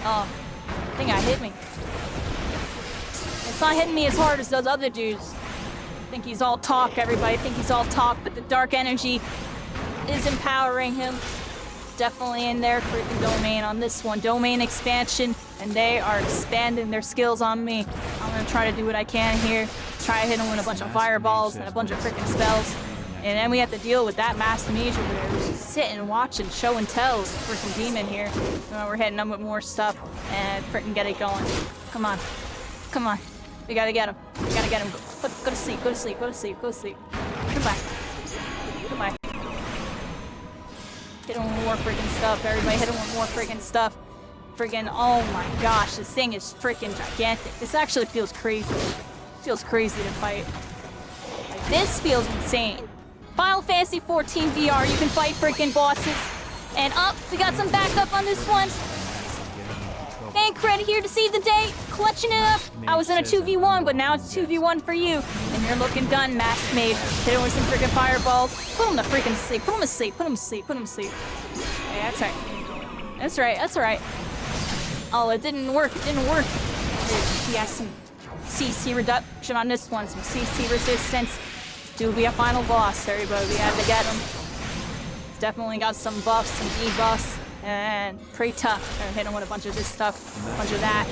Oh, I think that hit me. It's not hitting me as hard as those other dudes. I think he's all talk, everybody. I think he's all talk, but the dark energy is empowering him. Definitely in their freaking domain on this one. Domain expansion, and they are expanding their skills on me. I'm gonna try to do what I can here. Try to hit him with a bunch of fireballs and a bunch of freaking spells. And then we have to deal with that Masked Mage over there who's just sitting, watching, show and tell with the freaking demon here. We're hitting him with more stuff and freaking get it going. Come on. Come on. We gotta get him. We gotta get him. Go to sleep, go to sleep, go to sleep, go to sleep. Goodbye. Goodbye. Hit him with more freaking stuff, everybody. Hit him with more freaking stuff. Freaking, oh my gosh, this thing is freaking gigantic. This actually feels crazy. It feels crazy to fight. Like, this feels insane. Final Fantasy 14 VR, you can fight freaking bosses. And up, we got some backup on this one. Thancred here to save the day, clutching it up. I was in a 2v1, but now it's 2v1 for you. And you're looking done, Masked Mage. Hit him with some freaking fireballs. Put him to freaking sleep. Put him to sleep. Put him to sleep. Put him to sleep. Yeah, that's right. That's right. That's right. Oh, it didn't work. It didn't work. He has some CC reduction on this one. Some CC resistance. Dude, we have final boss, everybody. We had to get him. It's definitely got some buffs, some debuffs. And pretty tough. Gonna hit him with a bunch of this stuff, a bunch of that.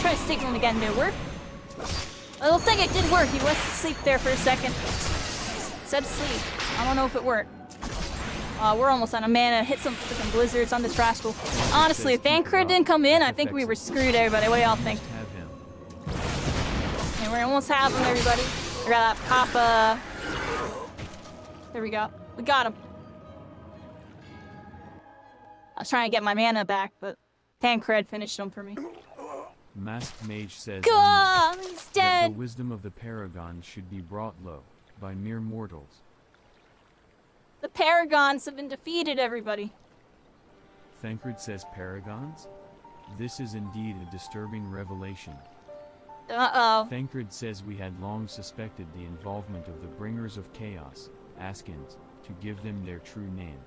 Try to stick him again. Did it work? I don't think it did work. He went to sleep there for a second. Said sleep. I don't know if it worked. We're almost out of mana. Hit some freaking blizzards on this rascal. Honestly, if Thancred didn't come in, I think we were screwed, everybody. What do y'all think? And we almost have him, everybody. I got that Papa. There we go. We got him. I was trying to get my mana back, but Thancred finished him for me. Masked Mage says God, he's that dead. the wisdom of the Paragon should be brought low by mere mortals. The Paragons have been defeated, everybody. Thancred says Paragons? This is indeed a disturbing revelation. Uh-oh. Thancred says we had long suspected the involvement of the Bringers of Chaos, Askins, to give them their true name.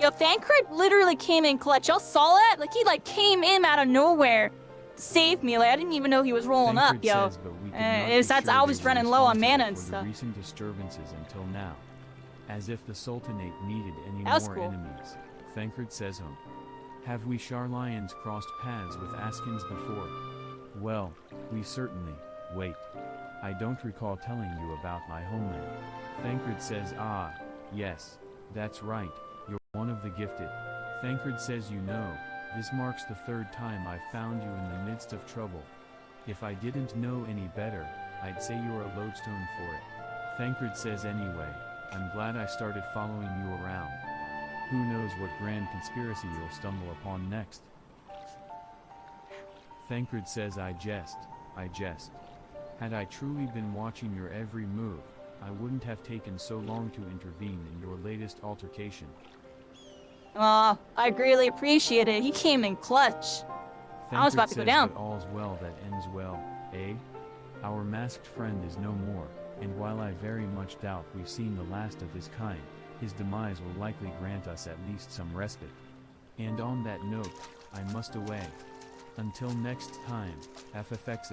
Yo, Thancred literally came in clutch. Y'all saw that? Like, he, came in out of nowhere to save me. Like, I didn't even know he was rolling Thancred up, yo. says, but we could not be That's, sure I they was were running low on mana responsible and for stuff. the recent disturbances until now. As if the Sultanate needed any That was more cool. enemies. Thancred says have we Sharlions crossed paths with Askins before? Well, we certainly, wait. I don't recall telling you about my homeland. Thancred says yes, that's right, you're one of the gifted. Thancred says this marks the third time I found you in the midst of trouble. If I didn't know any better, I'd say you're a lodestone for it. Thancred says anyway, I'm glad I started following you around. Who knows what grand conspiracy you'll stumble upon next. Thancred says I jest. Had I truly been watching your every move, I wouldn't have taken so long to intervene in your latest altercation. Oh, I greatly appreciate it. He came in clutch. I was about to go down. That all's well that ends well, eh? Our masked friend is no more, and while I very much doubt we've seen the last of his kind, his demise will likely grant us at least some respite. And on that note, I must away. Until next time, FFX.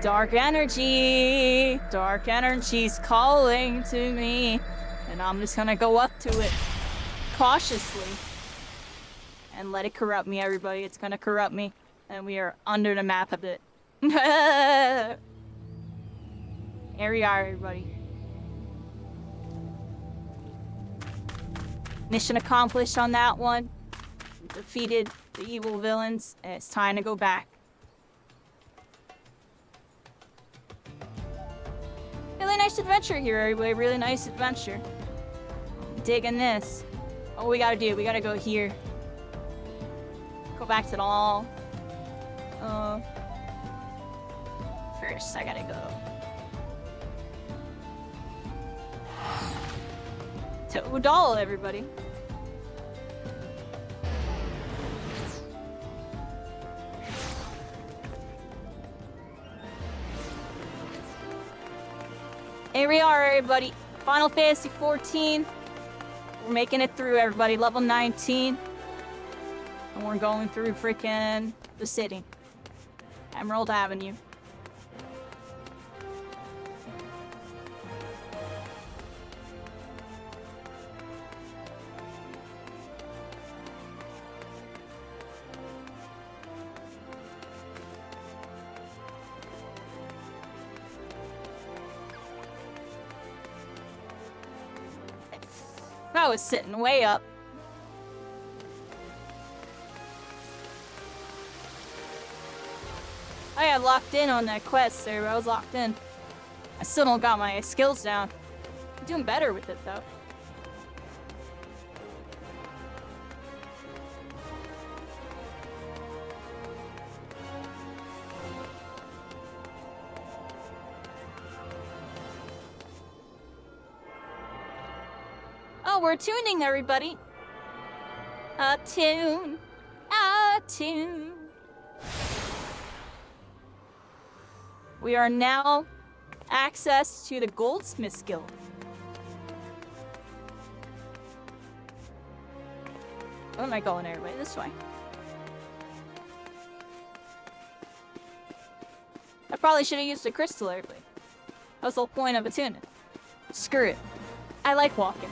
Dark energy. Dark energy's calling to me. And I'm just gonna go up to it cautiously. And let it corrupt me, everybody. It's gonna corrupt me. And we are under the map a bit. Here we are, everybody. Mission accomplished on that one. Defeated the evil villains. And it's time to go back. Really nice adventure here, everybody. Really nice adventure. Digging this. What we gotta do? We gotta go here. Go back to the hall. First, I gotta go to Udall, everybody. Here we are, everybody. Final Fantasy 14. We're making it through, everybody. Level 19. And we're going through freaking the city. Emerald Avenue. I was sitting way up. I got locked in on that quest there, I was locked in. I still don't got my skills down. I'm doing better with it though. Oh, we're tuning, everybody. A tune. A tune. We are now access to the Goldsmith's Guild. Where am I going, everybody? This way. I probably should have used a crystal, everybody. That was the whole point of a tuning. Screw it. I like walking.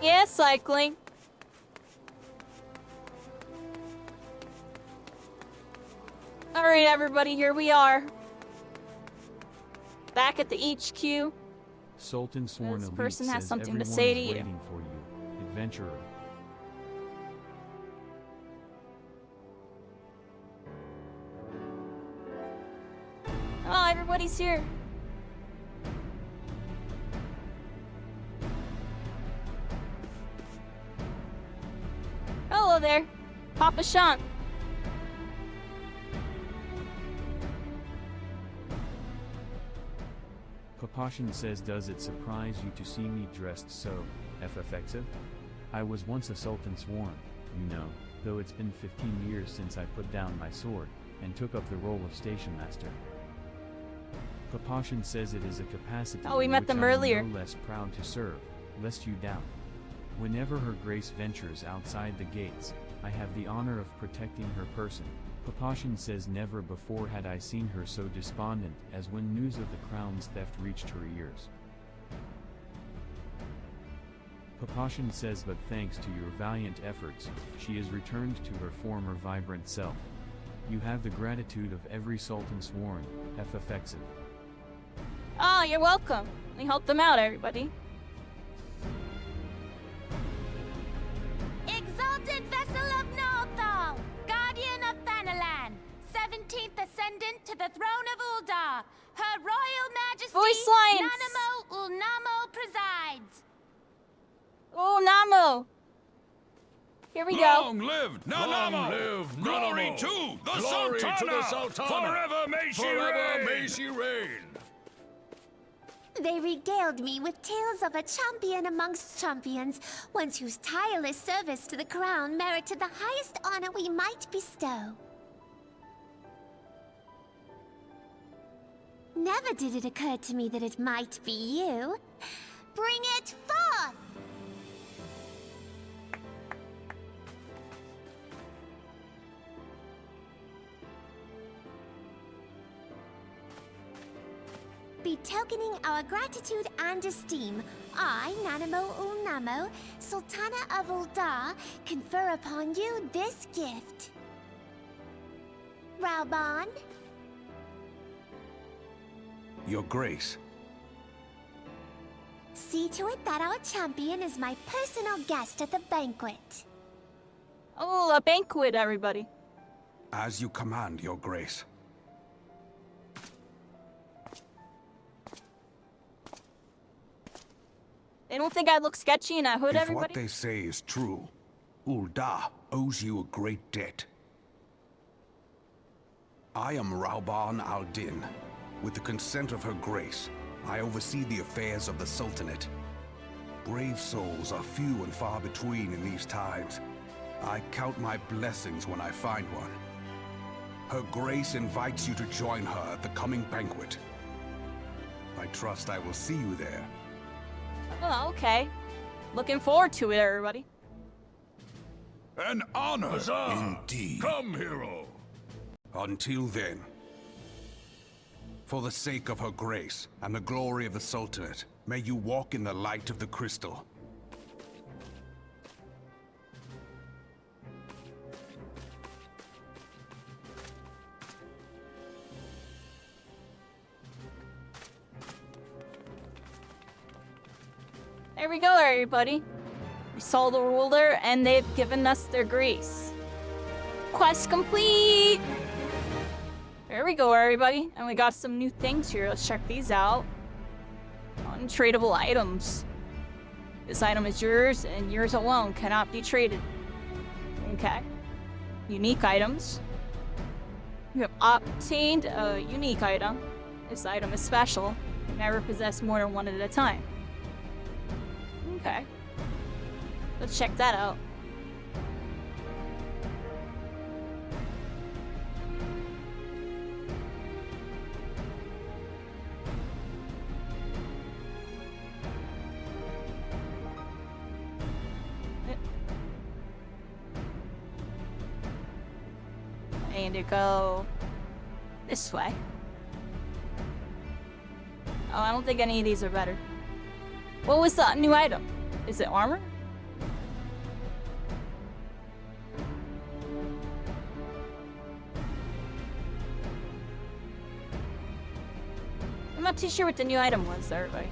Yeah, cycling. Alright, everybody, here we are. Back at the HQ. Sultan Sworn This Elite person has says something to everyone say is to you. waiting for you, adventurer. Oh, everybody's here. Hello there, Papa Sean. Papashan says, does it surprise you to see me dressed so FFXive? I was once a Sultan Sworn, you know, though it's been 15 years since I put down my sword, and took up the role of Station Master. Papashan says it is a capacity Oh, we in met which them I am earlier. no less proud to serve, lest you doubt. Whenever Her Grace ventures outside the gates, I have the honor of protecting her person. Papashan says never before had I seen her so despondent as when news of the crown's theft reached her ears. Papashan says but thanks to your valiant efforts, she is returned to her former vibrant self. You have the gratitude of every Sultan Sworn, FFXive. Oh, you're welcome. Let me help them out, everybody. Exalted vessel of Northal, guardian of Thanalan, 17th ascendant to the throne of Uldar, Her Royal Majesty Voice lines. Nanamo Ulnamo presides. Oh, Namo. Here we go. Long live Long Nanamo! live Glory Nanamo! to the Glory Sultana! to the Sultana! Forever may she Forever reign! may she reign! They regaled me with tales of a champion amongst champions, once whose tireless service to the crown merited the highest honor we might bestow. Never did it occur to me that it might be you. Bring it forth! Betokening our gratitude and esteem, I, Nanamo Ulnamo, Sultana of Uldar, confer upon you this gift. Rauban, Your Grace, see to it that our champion is my personal guest at the banquet. Oh, a banquet, everybody. as you command, Your Grace. They don't think I look sketchy in a hood, If everybody? what they say is true, Uldar owes you a great debt. I am Rauban al-Din. With the consent of Her Grace, I oversee the affairs of the Sultanate. Brave souls are few and far between in these times. I count my blessings when I find one. Her Grace invites you to join her at the coming banquet. I trust I will see you there. Oh, okay. Looking forward to it, everybody. An honor! Huzzah! Indeed. Come, hero! Until then, for the sake of Her Grace and the glory of the Sultanate, may you walk in the light of the crystal. There we go, everybody. We saw the ruler, and they've given us their grace. quest complete. There we go, everybody. And we got some new things here. Let's check these out. Untradeable items. This item is yours, and yours alone cannot be traded. Okay. Unique items. You have obtained a unique item. This item is special. You never possess more than one at a time. Okay. Let's check that out. I need to go this way. Oh, I don't think any of these are better. What was the new item? Is it armor? I'm not too sure what the new item was, everybody.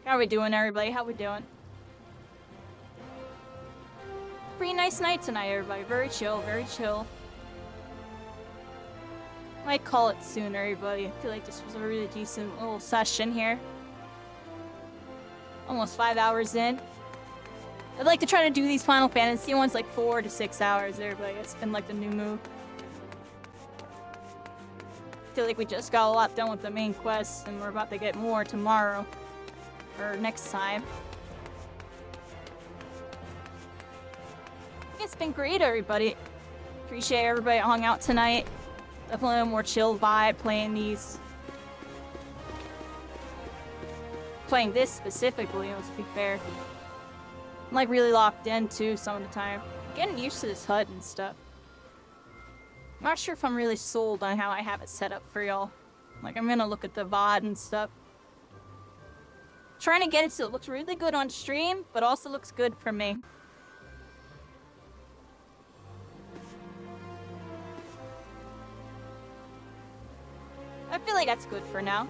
How we doing, everybody? How we doing? Pretty nice night tonight, everybody. Very chill, very chill. Might call it soon, everybody. I feel like this was a really decent little session here. Almost 5 hours in. I'd like to try to do these Final Fantasy ones like 4 to 6 hours, everybody. It's been like the new move. I feel like we just got a lot done with the main quest, and we're about to get more tomorrow. Or next time. It's been great, everybody. Appreciate everybody hung out tonight. Definitely a more chill vibe playing these. Playing this specifically, let's be fair. I'm like really locked in too some of the time. Getting used to this HUD and stuff. I'm not sure if I'm really sold on how I have it set up for y'all. Like, I'm gonna look at the VOD and stuff. Trying to get it so it looks really good on stream, but also looks good for me. I feel like that's good for now.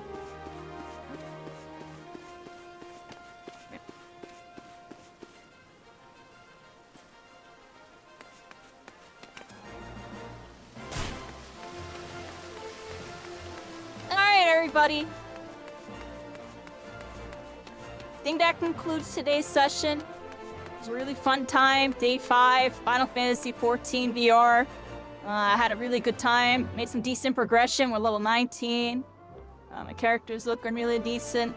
Alright, everybody. I think that concludes today's session. It was a really fun time. Day 5, Final Fantasy 14 VR. I had a really good time. Made some decent progression with level 19. My character's looking really decent.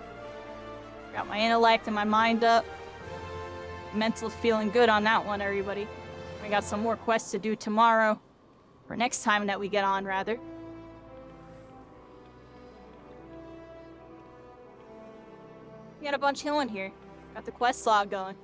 Got my intellect and my mind up. Mental's feeling good on that one, everybody. We got some more quests to do tomorrow. Or next time that we get on, rather. We got a bunch healing here. Got the quest log going.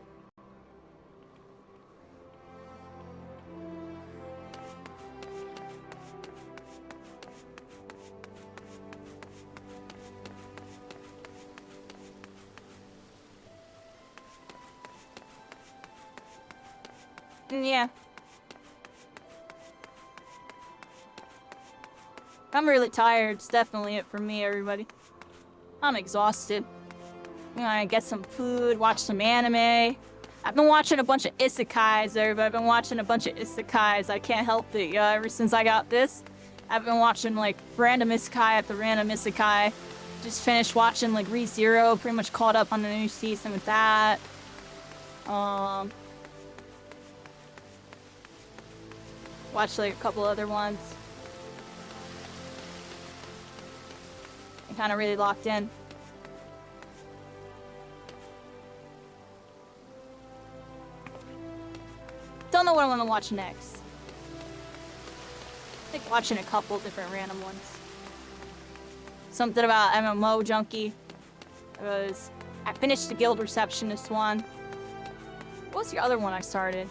And yeah. I'm really tired. It's definitely it for me, everybody. I'm exhausted. I'm gonna get some food, watch some anime. I've been watching a bunch of isekais, everybody. I've been watching a bunch of isekais. I can't help it, ever since I got this. I've been watching, like, random isekai after random isekai. Just finished watching, like, ReZero. Pretty much caught up on the new season with that. Watched, like, a couple other ones. I'm kind of really locked in. Don't know what I want to watch next. like watching a couple different random ones. Something about MMO Junkie. I finished the Guild Receptionist one. What was the other one I started?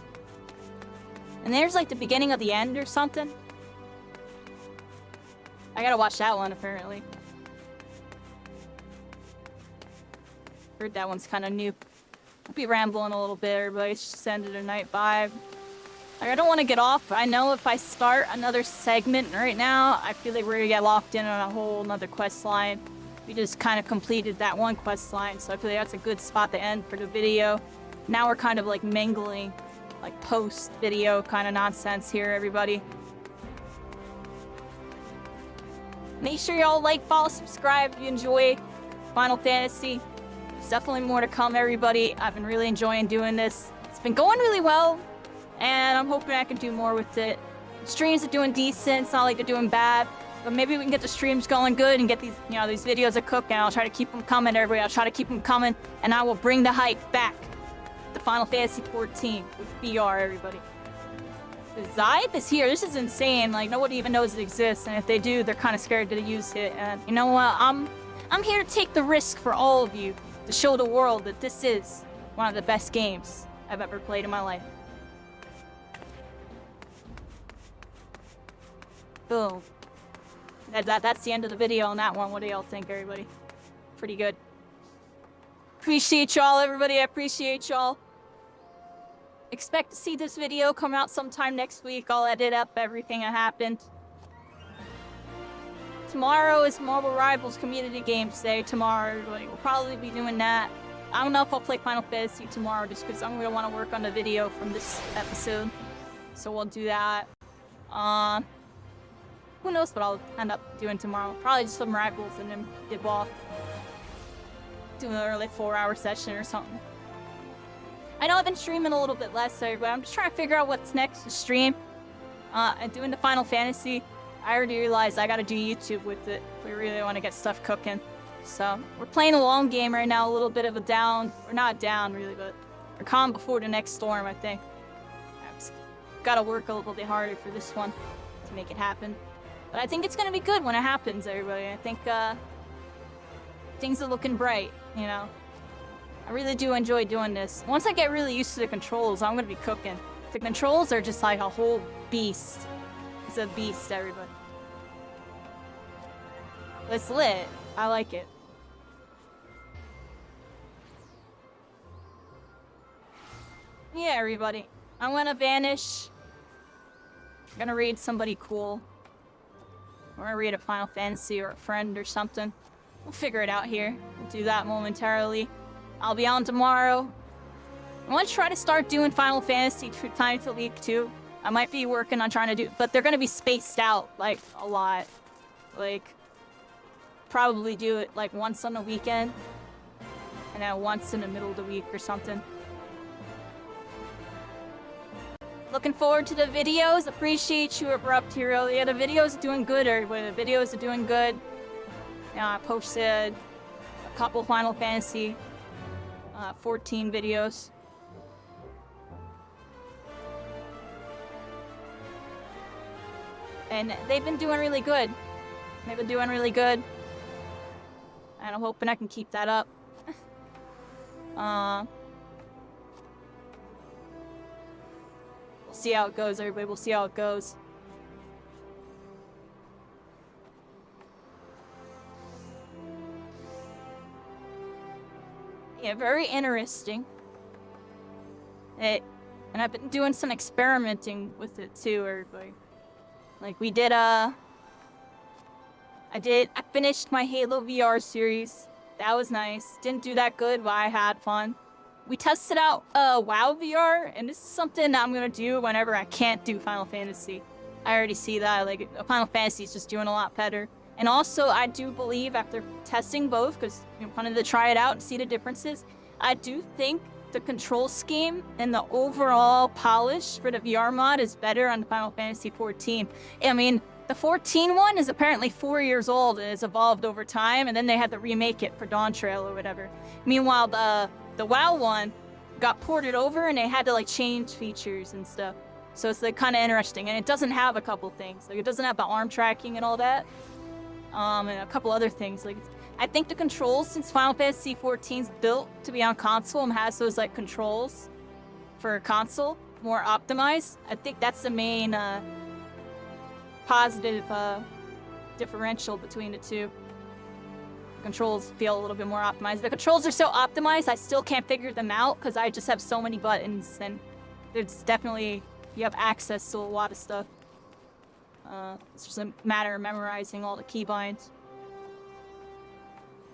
And there's like the beginning of the end or something. I gotta watch that one apparently. Heard that one's kind of new. I'll be rambling a little bit, everybody. It's just ended a night vibe. Like, I don't want to get off. I know if I start another segment right now, I feel like we're gonna get locked in on a whole another quest line. We just kind of completed that one quest line, so I feel like that's a good spot to end for the video. Now we're kind of like mingling, like post-video kind of nonsense here, everybody. Make sure y'all like, follow, subscribe if you enjoy Final Fantasy. There's definitely more to come, everybody. I've been really enjoying doing this. It's been going really well, and I'm hoping I can do more with it. Streams are doing decent. It's not like they're doing bad, but maybe we can get the streams going good and get these, you know, these videos of cooking. I'll try to keep them coming, everybody. I'll try to keep them coming, and I will bring the hype back to Final Fantasy 14 with VR, everybody. The Zybe is here. This is insane. Like, nobody even knows it exists, and if they do, they're kind of scared to use it. And you know what? I'm here to take the risk for all of you to show the world that this is one of the best games I've ever played in my life. Boom. That's the end of the video on that one. What do y'all think, everybody? Pretty good. Appreciate y'all, everybody. I appreciate y'all. Expect to see this video come out sometime next week. I'll edit up everything that happened. Tomorrow is MarvelRivals Community Games Day. Tomorrow, everybody. We'll probably be doing that. I don't know if I'll play Final Fantasy tomorrow just because I'm going to want to work on the video from this episode. So we'll do that. Who knows what I'll end up doing tomorrow. Probably just some Rivals and then dip off. Do an early 4-hour session or something. I know I've been streaming a little bit less, but I'm just trying to figure out what's next to stream. And doing the Final Fantasy, I already realized I gotta do YouTube with it if we really want to get stuff cooking. So, we're playing a long game right now, a little bit of a down. We're not down, really, but we're calm before the next storm, I think. I've just gotta work a little bit harder for this one to make it happen. But I think it's gonna be good when it happens, everybody. I think, things are looking bright, you know? I really do enjoy doing this. Once I get really used to the controls, I'm gonna be cooking. The controls are just like a whole beast. It's a beast, everybody. It's lit. I like it. Yeah, everybody. I'm gonna vanish. I'm gonna read somebody cool. I'm gonna read a Final Fantasy or a friend or something. We'll figure it out here. We'll do that momentarily. I'll be on tomorrow. I want to try to start doing Final Fantasy 2 times a week too. I might be working on trying to do, but they're gonna be spaced out like a lot. Like, probably do it like once on the weekend, and then once in the middle of the week or something. Looking forward to the videos. Appreciate you, Abrupt Hero. Yeah, the videos are doing good, everybody. The videos are doing good. Yeah, I posted a couple Final Fantasy 14 videos. And they've been doing really good. They've been doing really good. And I'm hoping I can keep that up. We'll see how it goes, everybody. We'll see how it goes. Yeah, very interesting. And I've been doing some experimenting with it too, everybody. Like, we did, I finished my Halo VR series. That was nice. Didn't do that good, but I had fun. We tested out, WoW VR, and this is something I'm gonna do whenever I can't do Final Fantasy. I already see that, like, Final Fantasy is just doing a lot better. And also, I do believe after testing both, because I wanted to try it out and see the differences, I do think the control scheme and the overall polish for the VR mod is better on the Final Fantasy 14. I mean, the 14 one is apparently 4 years old and has evolved over time, and then they had to remake it for Dawn Trail or whatever. Meanwhile, the WoW one got ported over and they had to like change features and stuff. So it's like kind of interesting, and it doesn't have a couple things. Like it doesn't have the arm tracking and all that, and a couple other things. Like I think the controls, since Final Fantasy XIV's built to be on console and has those like controls for console, more optimized. I think that's the main positive differential between the two. Controls feel a little bit more optimized. The controls are so optimized, I still can't figure them out because I just have so many buttons, and it's definitely, you have access to a lot of stuff. It's just a matter of memorizing all the keybinds.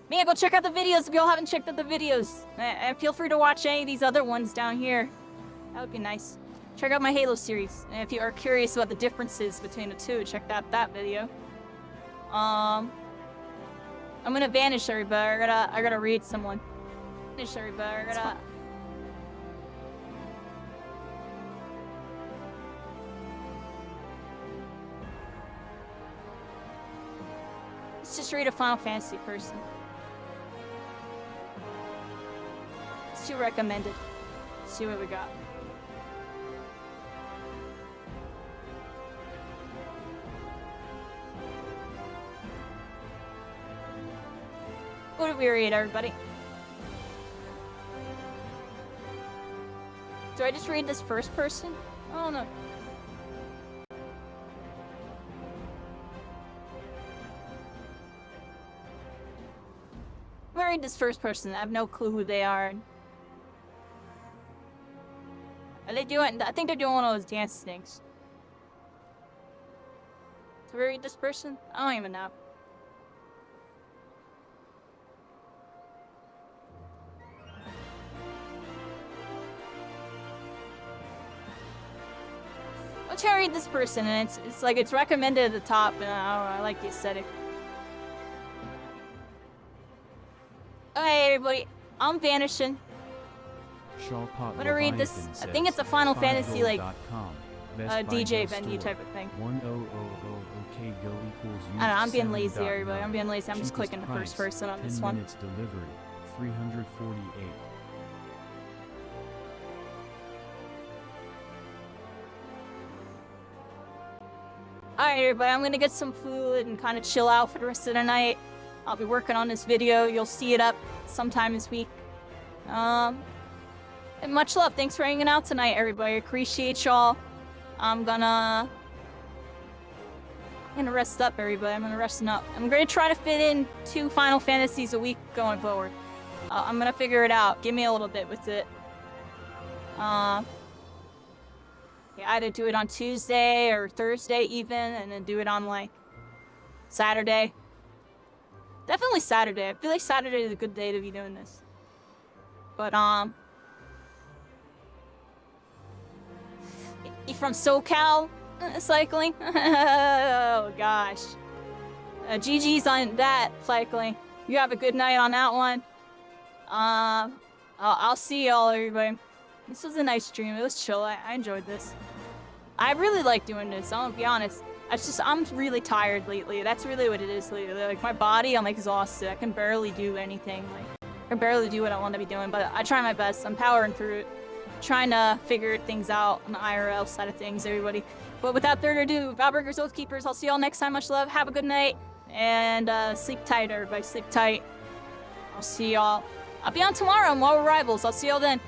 Man, go check out the videos if y'all haven't checked out the videos. And feel free to watch any of these other ones down here. That would be nice. Check out my Halo series. And if you are curious about the differences between the two, check out that video. I'm gonna vanish everybody. I gotta read someone. Vanish everybody. Let's just read a Final Fantasy person. It's too recommended. Let's see what we got. What did we read, everybody? Do I just read this first person? I don't know. I'm gonna read this first person. I have no clue who they are. Are they doing? I think they're doing one of those dance things. Do we read this person? I don't even know. I'll try to read this person, and it's like it's recommended at the top, and I don't know, I like the aesthetic. Hey everybody, I'm vanishing. I'm gonna read this. I think it's a Final Fantasy like DJ venue type of thing. 1000 OK Go equals I don't know, I'm being lazy, everybody. I'm being lazy. I'm just clicking the first person on this 10 one. minutes delivery, 348. Alright everybody, I'm gonna get some food and kind of chill out for the rest of the night. I'll be working on this video. You'll see it up sometime this week. And much love. Thanks for hanging out tonight, everybody. Appreciate y'all. I'm gonna rest up, everybody. I'm gonna rest up. I'm gonna try to fit in 2 Final Fantasies a week going forward. I'm gonna figure it out. Give me a little bit with it. Yeah, either do it on Tuesday or Thursday even, and then do it on like Saturday. Definitely Saturday. I feel like Saturday is a good day to be doing this. But you from SoCal cycling? Oh gosh. GG's on that cycling. You have a good night on that one. I'll see y'all, everybody. This was a nice stream. It was chill. I enjoyed this. I really like doing this. I'm gonna be honest. I'm really tired lately. That's really what it is lately. Like my body, I'm exhausted. I can barely do anything. Like I can barely do what I want to be doing. But I try my best. I'm powering through it, trying to figure things out on the IRL side of things, everybody. But without further ado, Valburgers, Oath Keepers. I'll see y'all next time. Much love. Have a good night and sleep tight, everybody. Sleep tight. I'll see y'all. I'll be on tomorrow on MarvelRivals. I'll see y'all then.